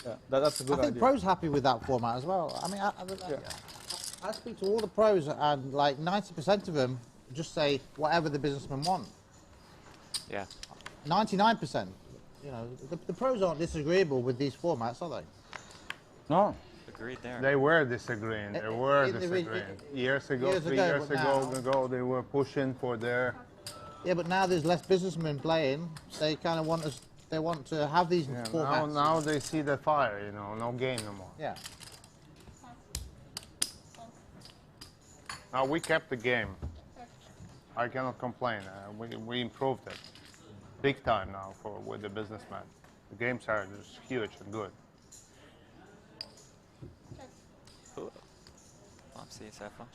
Yeah, that's a I good think idea. pros happy with that format as well. I mean, I speak to all the pros, and like 90% of them just say whatever the businessmen want. Yeah. 99%. You know, the pros aren't disagreeable with these formats, are they? No. Agreed there. They were disagreeing. They were disagreeing. Years ago, years 3 ago, years but ago, they were pushing for their. Yeah, but now there's less businessmen playing. They kind of want us. They want to have these Yeah, formats. now they see the fire. You know, no game no more. Yeah. Now we kept the game. I cannot complain. We improved it big time now with the businessman. The games are just huge and good. Flopsy, is that flush?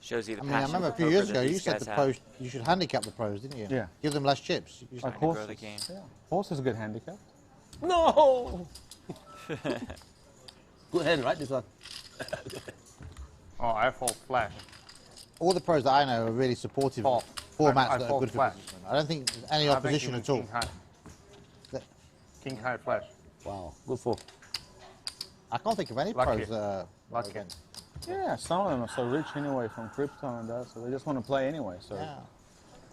Shows you the I mean, I passion remember a for few poker years that ago you these said guys the have. pros. You should handicap the pros, didn't you? Yeah. Give them less chips. You Like Trying to grow horses. the game. Yeah. Horse is a good handicap. No! Good hand, right, this one? Oh, I fold flash. all the pros that I know are really supportive of formats I that are fold good for flat. businessmen. I don't think there's any I think opposition you at all. King high. That- King high flash. Wow, good for. I can't think of any Lucky. pros that are Lucky. against. Yeah, some of them are so rich anyway from crypto and that, so they just want to play anyway. So Yeah.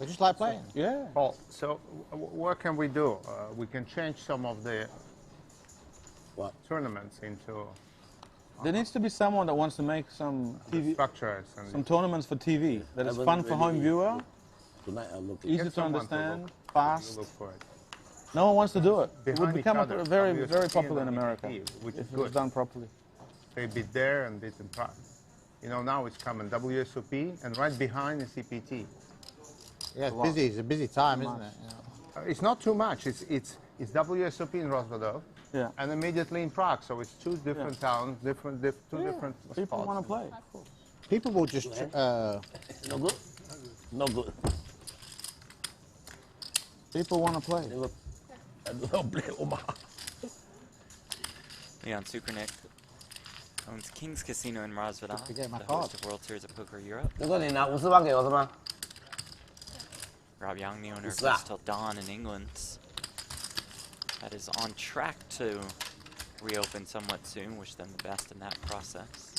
They just like playing. Yeah. Paul, so what can we do? We can change some of the What? tournaments into There needs to be someone that wants to make some TV, structures and some tournaments for TV that is fun for home viewer, Tonight I'm looking. easy Get to someone to understand, look. fast. look for it. No one wants to do it. It would Behind become each other, very, WSOP very popular in and America EPT, which if is it was good. done properly. They bid there and bid in Prague. You know, now it's coming WSOP, and right behind is EPT. Yeah, it's busy. It's a busy time, isn't it? It's not too much. It's WSOP in Rozvadov, Yeah. and immediately in Prague. So it's two different towns, two different People spots. want to play. People will just. No good? No good. People want to play. I don't play Omaha. Leon Sukernick owns King's Casino in Rozvadov, to get my the host card. of World Series of Poker Europe. 如果你拿50万给我是吗？ Rob Young, the owner of What's that? Best Till Dawn in England, that is on track to reopen somewhat soon. Wish them the best in that process.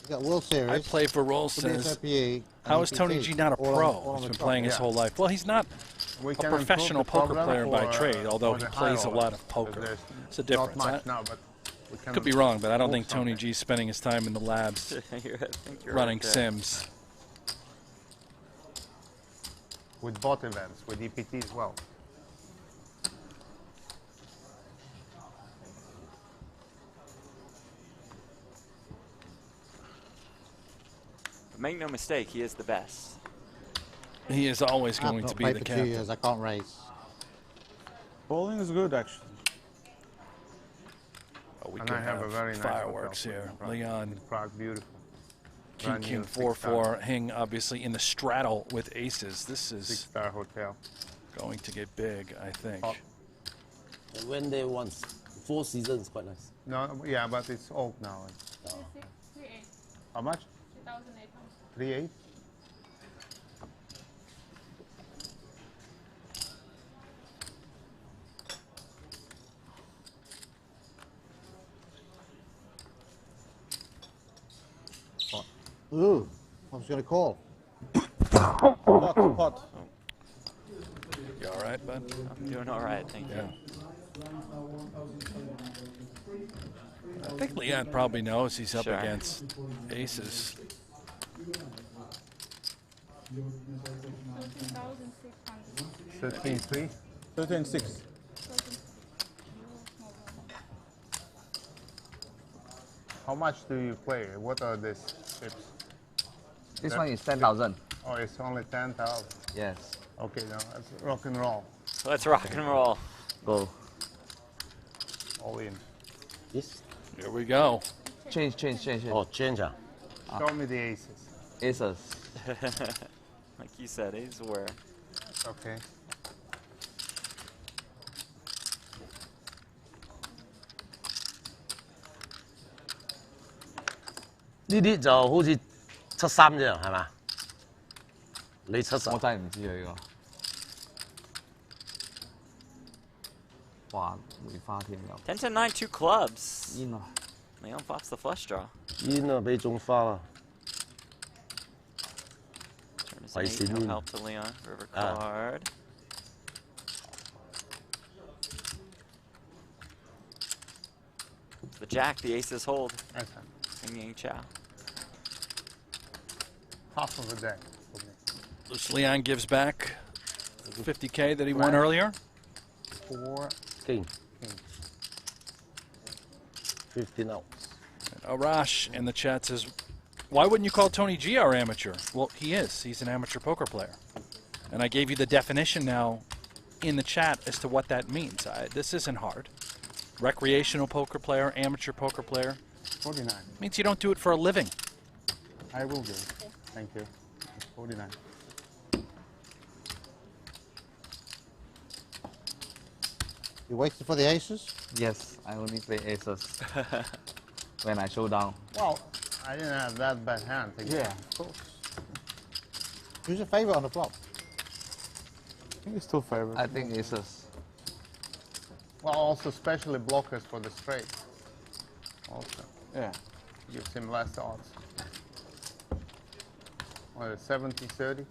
You got World Series. I play for Rolls says, WSOP, how is Tony G not a all on- pro? all on He's the been top. playing his Yeah. whole life. Well, he's not We a can improve professional the poker program player by for, trade, although for he the plays a high lot rollers, of poker. because It's a there's difference. Not much now, but we can Could be wrong, but I don't move think Tony something. G's spending his time in the labs I think you're running right there. sims. With bot events, with EPT as well. But make no mistake, he is the best. He is always I've going not to be played the for 2 captain. years. I can't race. Bowling is good, actually. Oh, we And could I have a very nice fireworks hotel here. in Prague. Leon, Prague, beautiful. King, Brand King, new 4-4, Hing obviously in the straddle with aces. This is Six-star hotel. going to get big, I think. Oh. When they won 4 seasons, quite nice. No, yeah, but it's old now. 3.8. How much? 3,800. 3.8? Ooh, I was going to call. Pot. You all right, bud? I'm doing all right, thank you. Yeah. I think Leon probably knows he's up Sure. against aces. 13,600. 13.3? 13-6. How much do you play? What are these tips? This one is 10,000. Oh, it's only 10,000. Yes. Okay, now that's rock and roll. Let's rock and roll. Go. All in. Yes? Here we go. Change. Oh, change. Show me the aces. Aces. Like you said, he's where. Okay. This 啲就好似73啫，係嘛？你70。我真係唔知佢呢個。哇，梅花添又。 10 to 9, 2 clubs. 煙啊！ Leon flops the flush draw. 煙啊，俾種花啦。 Turn is an 8, Spicy no moon. help to Leon. River Ah. card. The jack, the aces hold. Okay. Sing Yang Chow. Half of a deck for me. Luce Leon gives back the 50K that he won Right. earlier. 4. King. King. 15 out. Arash in the chat says, why wouldn't you call Tony G our amateur? Well, he is. He's an amateur poker player. And I gave you the definition now in the chat as to what that means. This isn't hard. Recreational poker player, amateur poker player. 49. Means you don't do it for a living. I will do it. Thank you. 49. You waiting for the aces? Yes, I only play aces when I show down. Well, I didn't have that bad hand. Yeah, of course. Who's your favourite on the flop? I think it's still favorite. I think aces. Well, also especially blockers for the straight. Also Yeah. gives him less odds. 70-30?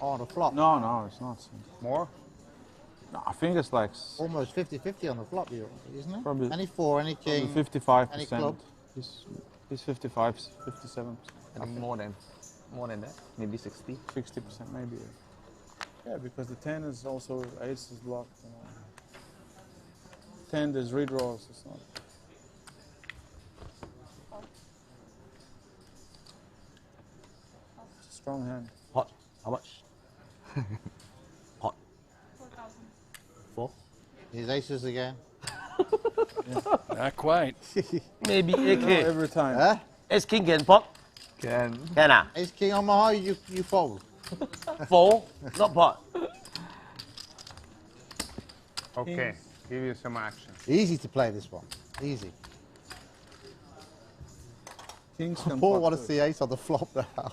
On the flop. No, no, it's not. More? No, I think it's like Almost 50-50 on the flop, isn't it? Probably- Any four, any king. 55%. Any club. He's 55, 57%. More than that, maybe 60. 60% maybe. Yeah, because the 10 is also ace is blocked. 10 there's redraws. It's not. It's a strong hand. Hot. How much? Hot. 4,000. 4? His aces again. Not quite. Maybe No, 8K. every time. Huh? Ace king can pot? Can. Can ah? Ace king on my high, you fold. 4? Not pot. Okay, give you some action. Easy to play this one. Easy. Kings can Paul pot want to too. see ace on the flop now.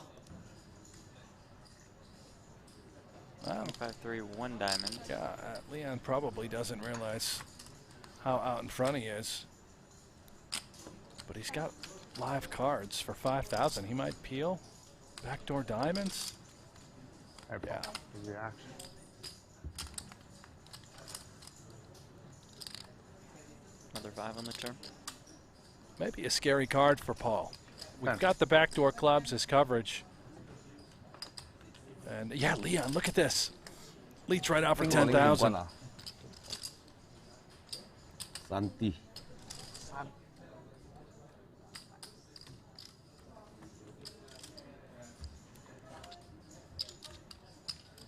Well, 5-3, 1 diamond. yeah, Leon probably doesn't realize how out in front he is. But he's got live cards for 5,000. He might peel. Backdoor diamonds. Hey, Paul, Yeah. give you action. Another 5 on the turn. Maybe a scary card for Paul. We've 10. got the backdoor clubs as coverage. And yeah, Leon, look at this. Leads right out for 10,000. Santi.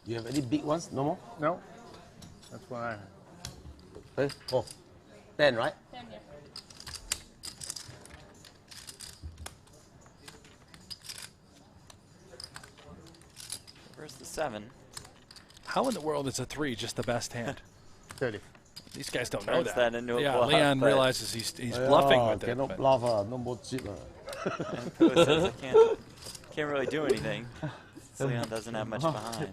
You have any big ones? No more? No, that's what I have. Hey, 4. 10, right? 10, yeah. Where's the 7? How in the world is a 3 just the best hand? 30. These guys don't know Turns that. that into a Yeah, bluff, Leon but- realizes he's bluffing with it. Cannot but- bluff, no more cheat. And Pua says I can't really do anything. Leon doesn't have much behind.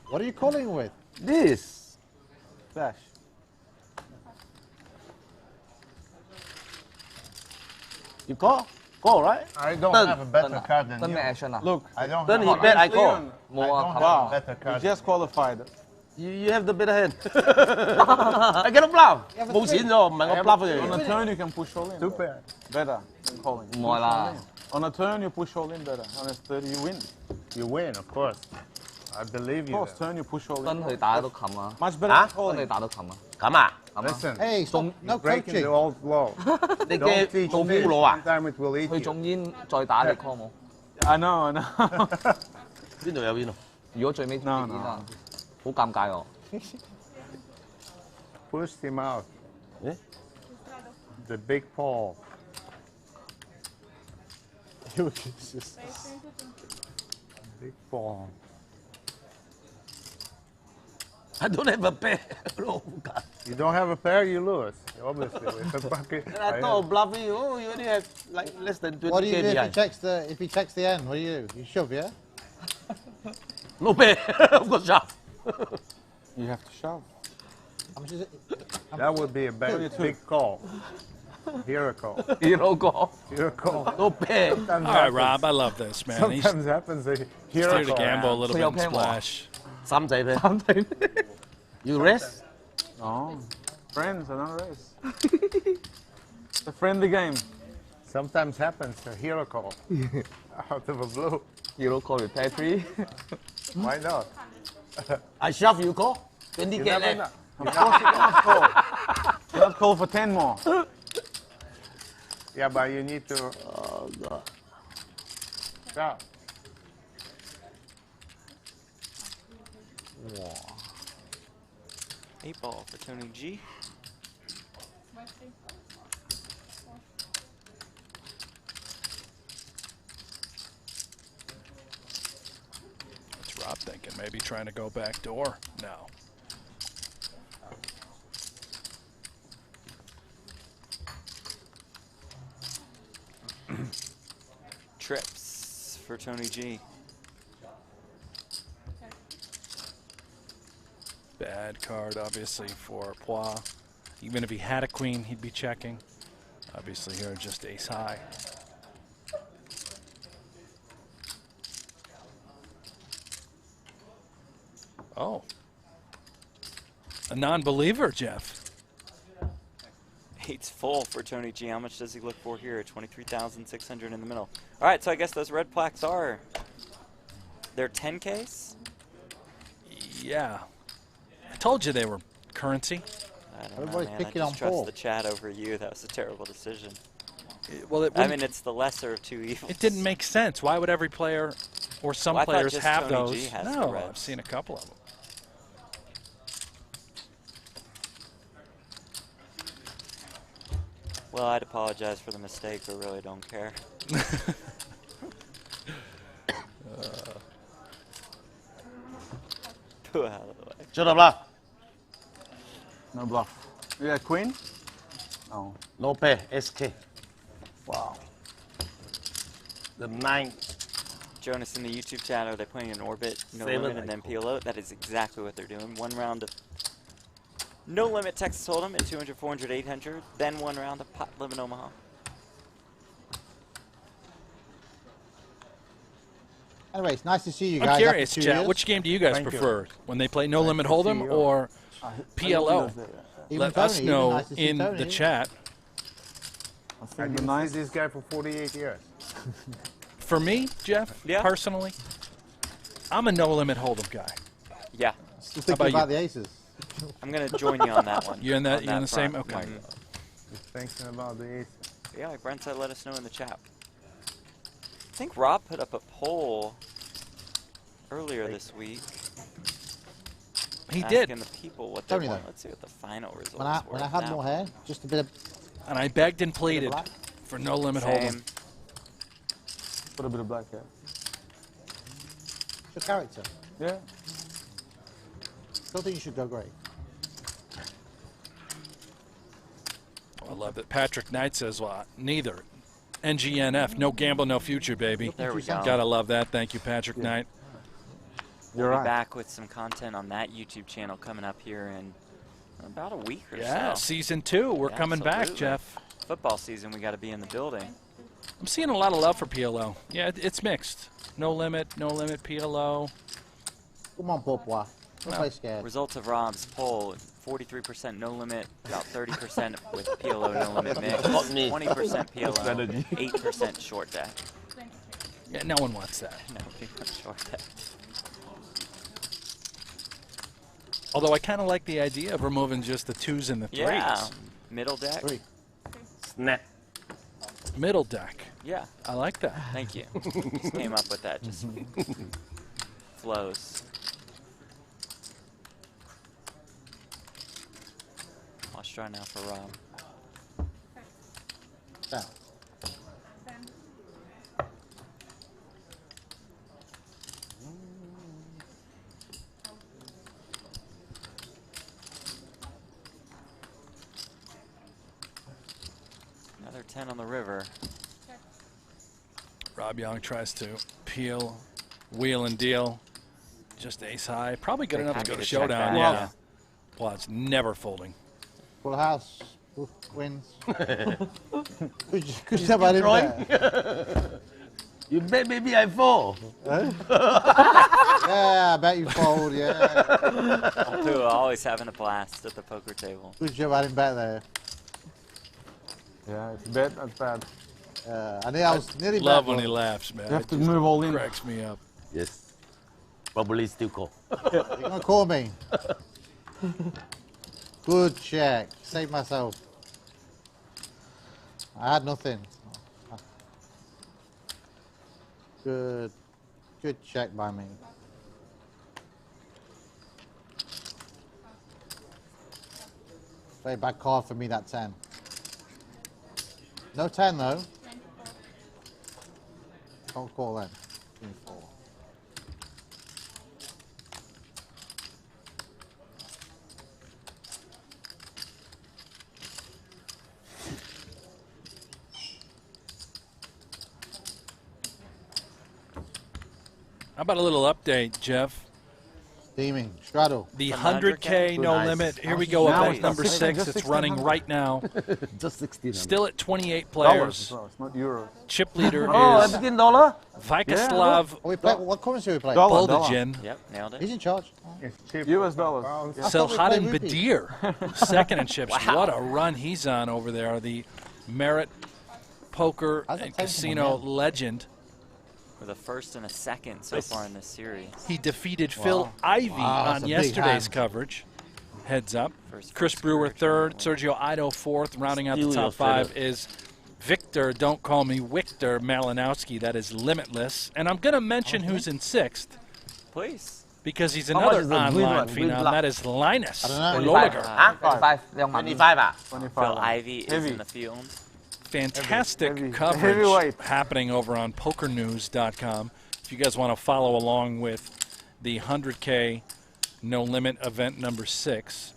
What are you calling with? This. Flash. You call? Call, right? I don't Turn. have a better card than Turn you. the action lah. Look, I don't Then have, he bet, I call. I More don't have Wow. a better you card. just qualified. You have the better hand. I cannot bluff.冇錢咗，唔係我 bluff On a 嘅。 turn you can push all in. Two pair. Better than calling. More lah. On a turn you push all in better. On a 30 you win. You win, of course. I believe Of you. course, turn you push all 跟 in. 佢打都冚啊， Much better Huh? than 跟你 calling. 打都冚啊，咁啊，冚啊， Listen, Hey, stop. No breaking coaching. the old law. 你 Don't 嘅 teach 做 this. 烏佬啊？ Sometime it will eat 去 you. 中煙再打你 call 冇？ I know, I know. 邊度有邊度？如果最尾 No, 跌 no. 啊，好尷尬喎。 Push him out. Eh? The big Paul. Big Paul. I don't have a pair. No, God. You don't have a pair, you lose. Obviously, with a bucket. And I thought of bluffing you. Oh, you only have like less than 20K What do you do if he behind. checks the end? What do you do? You shove, yeah? No pair. Of course, sharp. You have to shove. How much is it? That would be a big call. Hero call. Hero call. Hero call. No pair. Sometimes All right, happens. Rob, I love this, man. He's Sometimes happens a hero here to call. gamble a little bit and Play okay, splash. 三仔咩？You rest? Oh, friends, another race. It's a friendly game. Sometimes happens a hero call. Out of a blue. Hero call with pair 3. Why not? I shove, you call? 20K You never left. know. Of course you cannot call. You cannot call for 10 more. Yeah, but you need to. Oh, God. Yeah. 8 ball for Tony G. What's Rob thinking? Maybe trying to go back door? No. Trips for Tony G. Bad card, obviously, for Pois. Even if he had a queen, he'd be checking. Obviously here, just ace high. Oh. A non-believer, Jeff. 8's full for Tony G. How much does he look for here? 23,600 in the middle. All right, so I guess those red plaques are, they're 10Ks? Yeah. I told you they were currency. I don't Everybody's know, man. I picking on just trust Paul. the chat over you. That was a terrible decision. Well, it I wouldn't- mean, it's the lesser of two evils. It didn't make sense. Why would every player or some Well, I thought players just have Tony G those? has the No, reds. I've seen a couple of them. Well, I'd apologize for the mistake, but really don't care. Put out of the way. Show the bluff. No bluff. You got queen? Oh. No pair. SK. Wow. The 9. Jonas in the YouTube chat, are they playing an orbit, no Seven, limit, and then PLO? That is exactly what they're doing. One round of no limit Texas Hold'em at 200, 400, 800. Then one round of pot limit Omaha. Anyway, it's nice to see you I'm guys. curious, after 2 chat. years. Which game do you guys Thank you. prefer? When they play no limit hold'em you. or PLO? Even Let Tony, us even know nice to see in Tony. the chat. I I think the didn't see nice. this guy for 48 years. For me, Jeff, Yeah. personally, I'm a no limit hold'em guy. Yeah, Still How thinking about about the aces. I'm going to join you on that one. You're in that. on You're in the same. front. Okay. Mhm. Just thinking about the ace. Yeah, like Brent said, let us know in the chat. I think Rob put up a poll earlier this week. He did, Asking the people what they Tony, want. though. Let's see what the final results were. When I had now. more hair, just a bit of and I begged and pleaded black. for no limit hold'em. Same. Put a bit of black here. your character. Yeah. Still think you should go grey. I love that. Patrick Knight says, "Well, neither." NGNF, no gamble, no future, baby. There we go. Gotta love that. Thank you, Patrick Knight. You're We'll right. be back with some content on that YouTube channel coming up here in about a week or Yeah, so. season 2. We're coming back, Absolutely. Jeff. Football season, we got to be in the building. I'm seeing a lot of love for PLO. Yeah, it's mixed. No limit, PLO. Come on, Pourpois. Don't No. play scared. Results of Rob's poll: 43% no limit, about 30% with PLO no limit mix, Not me. 20% PLO, 8% short deck. Yeah, no one wants that. No, people short deck. Although I kind of like the idea of removing just the 2s and the 3s. Yeah, middle deck. Three. Snap. Middle deck. Yeah, I like that. thank you. Just came up with that. Just flows. I'll try now for Rob. Down. Another 10 on the river. Rob Young tries to peel, wheel and deal. Just ace high. Probably good enough to go to Happy check showdown. back, Yeah. Well, it's never folding. Full house. Wins. Good job, I didn't bet. You bet maybe I fall. Yeah, I bet you fold, yeah. Two always having a blast at the poker table. Good job, I didn't bet there. Yeah, it's bad, that's bad. I knew I was nearly Love bet, when but he laughs, man. You have It to just move all in. cracks me up. Yes. Probably still call. You're going to call me. Good check. Save myself. I had nothing. Good check by me. Very bad card for me, that 10. No 10 though. Don't call then. Give me 4. How about a little update, Jeff? Steaming. Straddle. The From 100K no Nice. limit. Here we go, Now event it's number 6. just It's running 1600. right now. Just 16. Still at 28 Dollars players. as well. It's not euros. Chip leader Oh, is everything dollar? Vyacheslav Oh, we play, what currency are we playing? Dollar. Boldajin. Yep, nailed it. He's in charge. It's cheap. US dollars. Pounds. I thought we played Selhadin rupees. Badir, second in chips. What a run he's on over there. The Merit Poker How's that and taken Casino him, legend. With a first and a second so far in this series. He defeated Phil Ivey Wow, that's on a big yesterday's hand. coverage. Heads up. First Chris first Brewer coverage, third, another Sergio Ido fourth. Rounding out the Steal top your 5 credit. is Victor, don't call me Victor Malinowski. That is Limitless. And I'm going to mention who's in 6th Please. because he's How much another is the green online one? Green phenom. block? That is Linus I don't know. Loliger. Huh? 25 两万 25 ah? 25. Phil Ivey is Heavy. in the field. Fantastic Heavy- coverage heavyweight. happening over on pokernews.com. If you guys want to follow along with the 100K No Limit event number 6,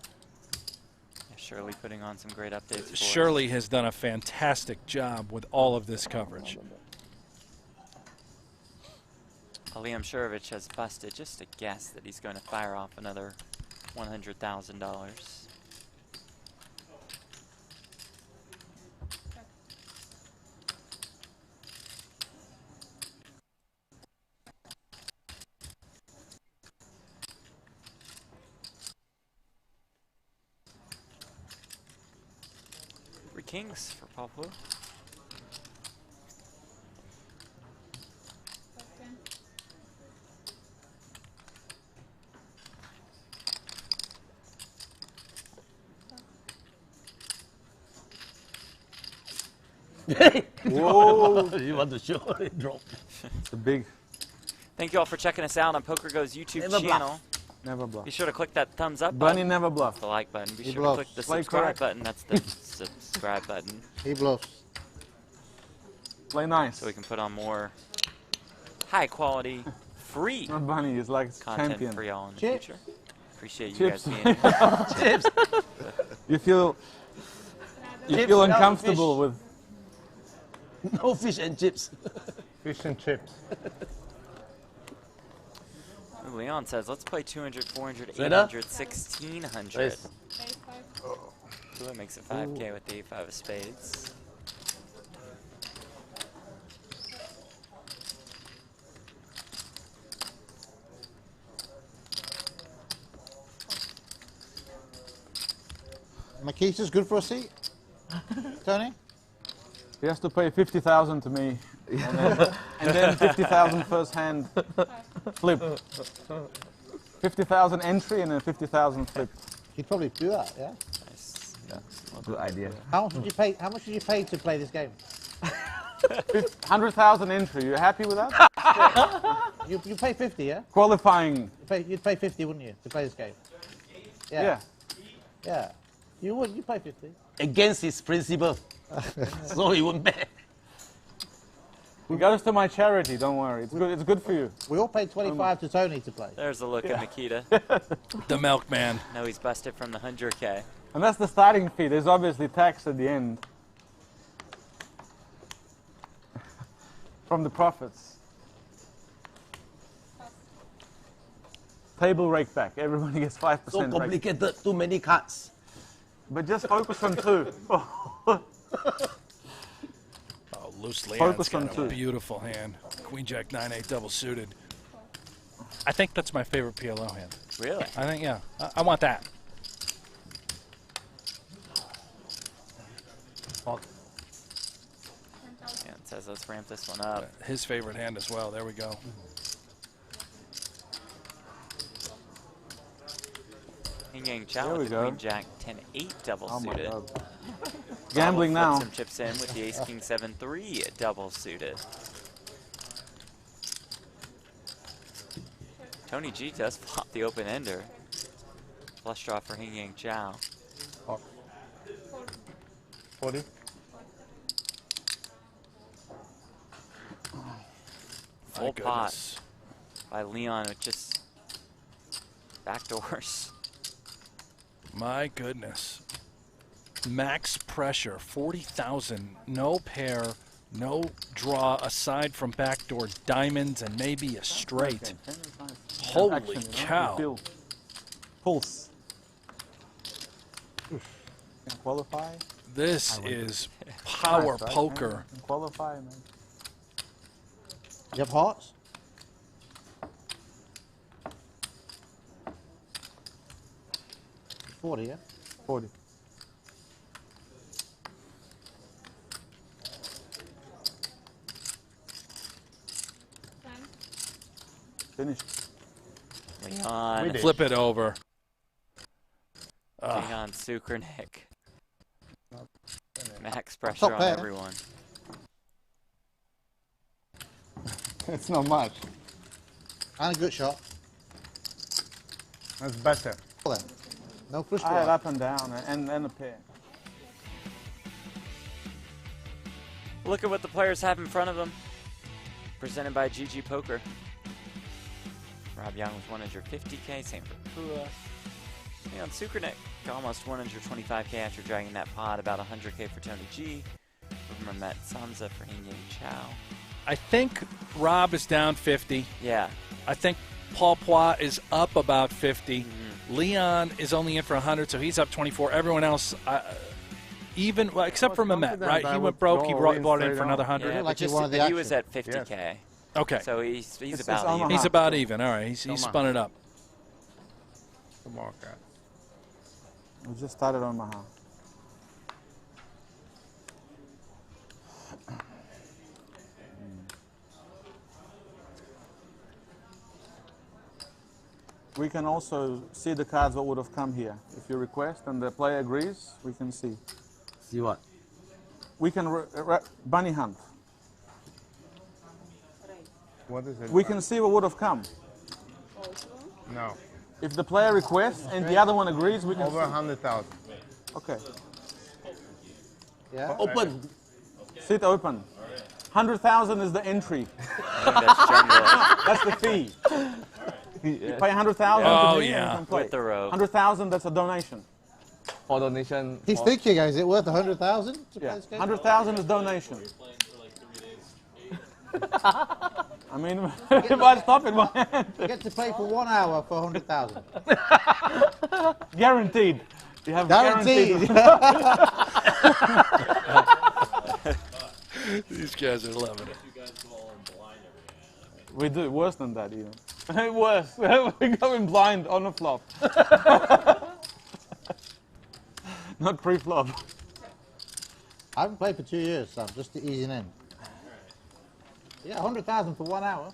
Shirley putting on some great updates for us. Shirley has done a fantastic job with all of this coverage. Liam Shurovich has busted just a guess that he's going to fire off another $100,000. Three kings for Papu. Whoa. You want to show it drop? It's a big. Thank you all for checking us out on Poker Go's YouTube Never bluff. channel. Never bluff. Be sure to click that thumbs up Bunny button. never That's bluff. the like button. Be He sure bluffs. to click the Play subscribe correct. button. That's the subscribe button. He bluffs. Play nice. So we can put on more high quality, free Not Bunny, it's like content champion. for y'all in the Chips. future. Appreciate you Chips. guys being here. You feel Chips feel without uncomfortable fish. with. No fish and chips. Fish and chips. Leon says, let's play 200, 400, Say that? 800, 1600. Yes. Ooh, it makes it 5K with the 5 of spades. Makita's good for a seat. Tony? He has to pay 50,000 to me, and then 50,000 first hand flip. 50,000 entry and then 50,000 flip. You'd probably do that, yeah? Nice. Good idea. How much would you pay? How much would you pay to play this game? 100,000 entry. You happy with that? You pay 50, yeah? Qualifying. You'd pay 50, wouldn't you, to play this game? Yeah. Yeah. You would. You pay 50. Against his principle. So he won't bet. It goes to my charity. Don't worry. It's good. It's good for you. We all paid 25 to Tony to play. There's a look at Makita. The Milkman. Now he's busted from the 100K. And that's the starting fee. There's obviously tax at the end from the profits. Table rake back. Everybody gets 5% So rake. complicated, too many cards. But just focus on 2. Oh, loose Leon's Focus on got a 2. beautiful hand. Queen Jack 9-8 double suited. I think that's my favorite PLO hand. Really? I think, yeah. I want that. Yeah, it says let's ramp this one up. His favorite hand as well. There we go. Yin Yang Chow There we with the go. Queen Jack 10-8 double Oh my suited. God. Bobble Gambling flips now. some chips in with the Ace King 7-3 double suited. Tony G does flop the open ender. Flush draw for Yin Yang Chow. 40. Full My pot goodness. by Leon with just backdoors. My goodness. Max pressure, 40,000. No pair, no draw aside from backdoor diamonds and maybe a straight. Holy action, you know? You cow. feel pulse. Can qualify. This is power Nice, right? poker. Can qualify, man. You have hearts? $40, yeah? 40. Finished. Leon, Flip it over. Leon Sukernick. Max pressure Top on pair. everyone. It's not much. And a good shot. That's better. Well then, no flush I had draw. up and down and a pair. Look at what the players have in front of them. Presented by GG Poker. Rob Young with 150K, same for Pua. Leon Sukernick, almost 125K after dragging that pod, about 100K for Tony G. Mehmet Samza for Yin Chow. I think Rob is down 50. Yeah. I think Paul Poit is up about 50. Leon is only in for 100, so he's up 24. Everyone else, even, well, except for Mehmet, confident right? I He would went broke. He go brought in in straight for another on. 100. Yeah, like but he just wanted the he was action. at 50K. Okay. So he's It's about on the even. He's half. about even. All right. He's spun it up. Some more cards. We just started on Maha. We can also see the cards that would have come here. If you request and the player agrees, we can see. See what? We can bunny hunt. What is it? We can see what would have come. No. If the player requests and the other one agrees, we can Over 100,000. Okay. Yeah? Open. Sit open. 100,000 is the entry. I think that's jungle. That's the fee. You pay 100,000 Oh, to me yeah. and you can play. With the rope. 100,000, that's a donation. For donation. He's thinking, is it worth 100,000 to play Yeah. this game? 100,000 is donation. I mean, if I stop in my hand, You get to play for 1 hour for 100,000. guaranteed. You have Guaranteed. These guys are loving it. We do worse than that even. Worse. We go in blind on the flop. Not pre-flop. I haven't played for 2 years, so I'm just easing in. Yeah, 100,000 for 1 hour.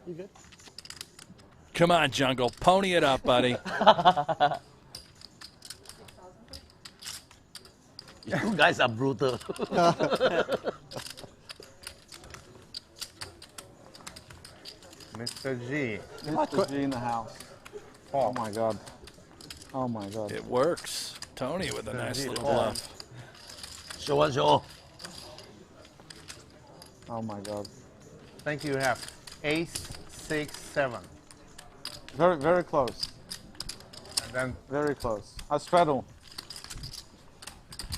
You good? Come on, Jungle. Pony it up, buddy. You guys are brutal. Mr. G. Mr. G in the house. Oh my god. Oh my god. It works. Tony with a nice little bluff. Show one, show. Oh my god. Thank you. You have ace, 6, 7. Very, very close. And then Very close. I straddle.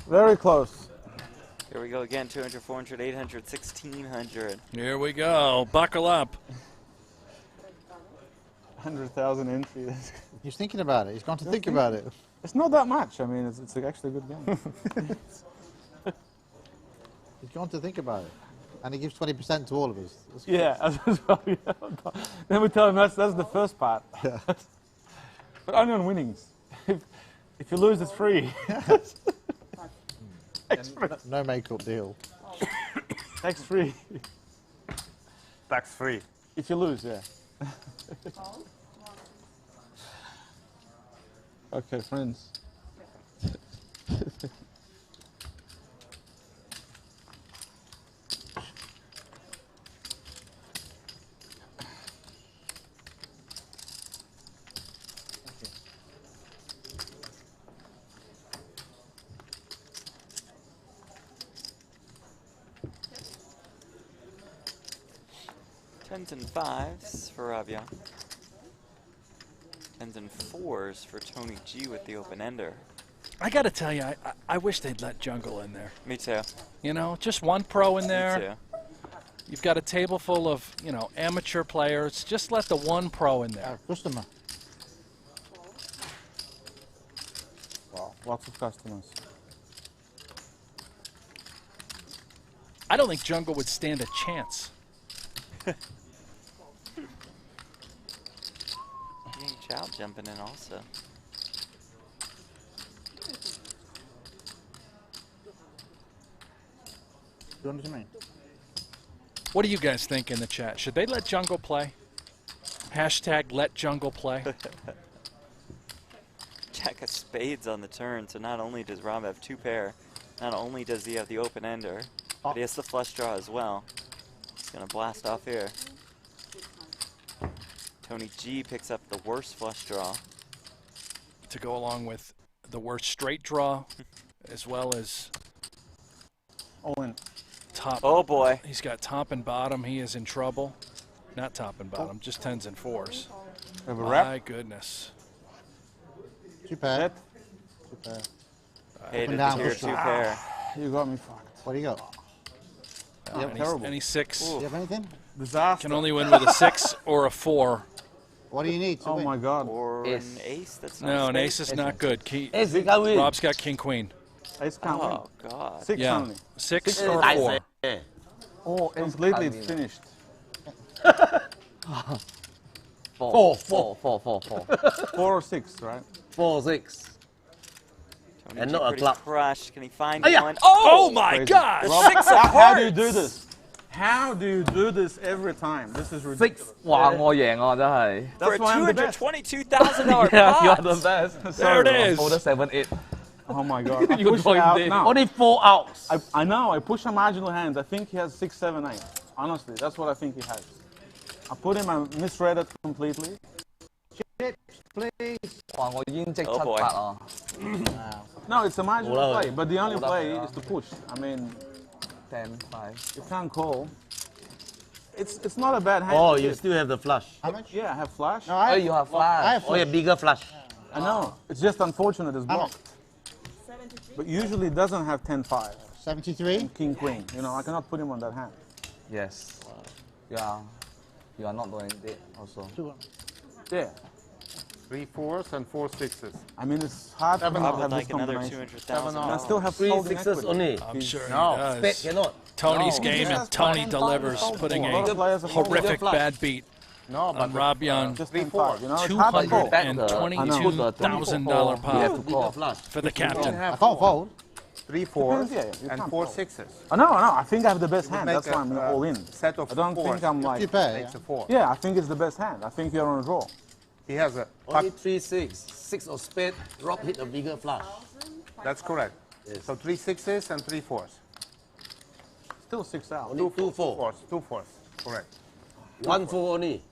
Very close. Here we go again. 200, 400, 800, 1,600. Here we go. Buckle up. 100,000 entry. He's thinking about it. He's gone to think about it. It's not that much. I mean, it's actually a good game. He's gone to think about it. And he gives 20% to all of us. That's good. Yeah, as well. Yeah. Then we tell him that's the first part. Yeah. But only on winnings. If you lose, it's free. No makeup deal. Tax free. tax free. If you lose, yeah. Okay, friends. Tens and fives for Rob Young. Tens and fours for Tony G with the open ender. I got to tell you, I wish they'd let Jungle in there. Me too. You know, just one pro in Me there. too. You've got a table full of, you know, amateur players. Just let the one pro in there. Customer. Wow, lots of customers. I don't think Jungle would stand a chance. Chow jumping in also. You understand me? What do you guys think in the chat? Should they let Jungle play? Hashtag let Jungle play. Jack of spades on the turn, so not only does Rob have 2 pair, not only does he have the open ender, but he has the flush draw as well. He's gonna blast off here. Tony G picks up the worst flush draw. To go along with the worst straight draw, as well as All in. top. Oh boy. He's got top and bottom. He is in trouble. Not top and bottom, just 10s and 4s. Have a wrap. My goodness. 2 pair. Bet. 2 pair. Paid and at down the tier push. 2 pair. You got me fucked. What do you got? Any 6. Do you have anything? Disaster. Can only win with a 6 or a 4. What do you need to Oh win? my God. Or Ace. an ace, that's not No, a an spade. ace is not good. Ace, you can't win. Rob's got king queen. Ace can't win. Oh god. 6 Yeah, only. 6 or Nice, 4. eh? Oh, completely can't win. finished. 4. 4 or 6, right? 4, 6. Tony And G not a pretty club. crushed. Can he find Aya. one? Oh my Crazy. God! The 6 of How do you hearts! do this? How do you do this every time? This is ridiculous. 6，哇！我贏啊，真係。 For a That's why I'm the best. $222,000 Yeah, you are pot. the best. There it is. Hold 7, 8. Oh my God. I You push it joined out in. now. Only 4 outs. I know. I push a marginal hand. I think he has 6, 7, 8. Honestly, that's what I think he has. I put him. I misread it completely. Chips, please. 哇！我已經積 Oh boy. 7、8啊。 No, it's a marginal Wow. play, but the only Hold up, play yeah. is to push. I mean, 10, 5. you can't call. It's not a bad hand. Oh, to you hit. still have the flush. How much? Yeah, I have flash. No, Oh, you have I flash. have Oh, yeah, bigger flush. I know. It's just unfortunate it's How blocked. much? But usually it doesn't have 10-5. 73. King Queen. You know, I cannot put him on that hand. Yes. You are not doing it also. Yeah. 3 4s and 4 6s. I mean, it's hard to Rob have would this like another combination. Seven And I off. still have 3 folding 6s equity. only. I'm sure No, he Spade does. cannot. Tony's No. game, He and has Tony 10, delivers, 5, putting A lot of a players have folded horrific flush. bad beat No, but on Rob Young. Just 3 10-5. You know, it's $222,000 hard to call. pot Yeah, to Bigger call. flush. for the you captain. have I can't fold. 3 4s Yeah, you and can't 4 fold. 6s. Oh, no, I think I have the best hand. Make That's why I'm all in. Set of I don't fours. think I'm like. 2 pair. Makes a 4. Yeah, I think it's the best hand. I think you're on a draw. He has a. Only 3 6. 6 of spade. Rob hit a bigger flush. That's correct. Yes. So 3 6s and 3 4s. Still 6 out. Only 2 4. 4s. 2 4s. Correct. 1 4 only.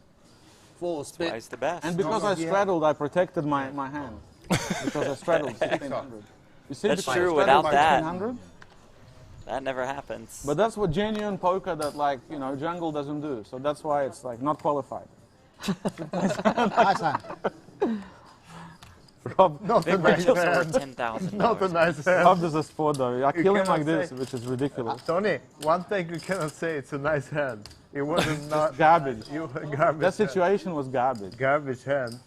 4 spade. Why's the best? And because I straddled, I protected my hand. Because I straddled 1600. You see, That's because I true, straddled without by that. 1600. That never happens. But that's what genuine poker that, like, you know, jungle doesn't do. So that's why it's like not qualified. Nice hand. Rob, Not a Big nice Rachel's over hand. $10,000. Not a nice hand. Rob does a sport though. I kill him cannot like this, say- which is ridiculous. Tony, one thing you cannot say, it's a nice hand. It wasn't not Garbage. You garbage. That hand. situation was garbage. Garbage hand.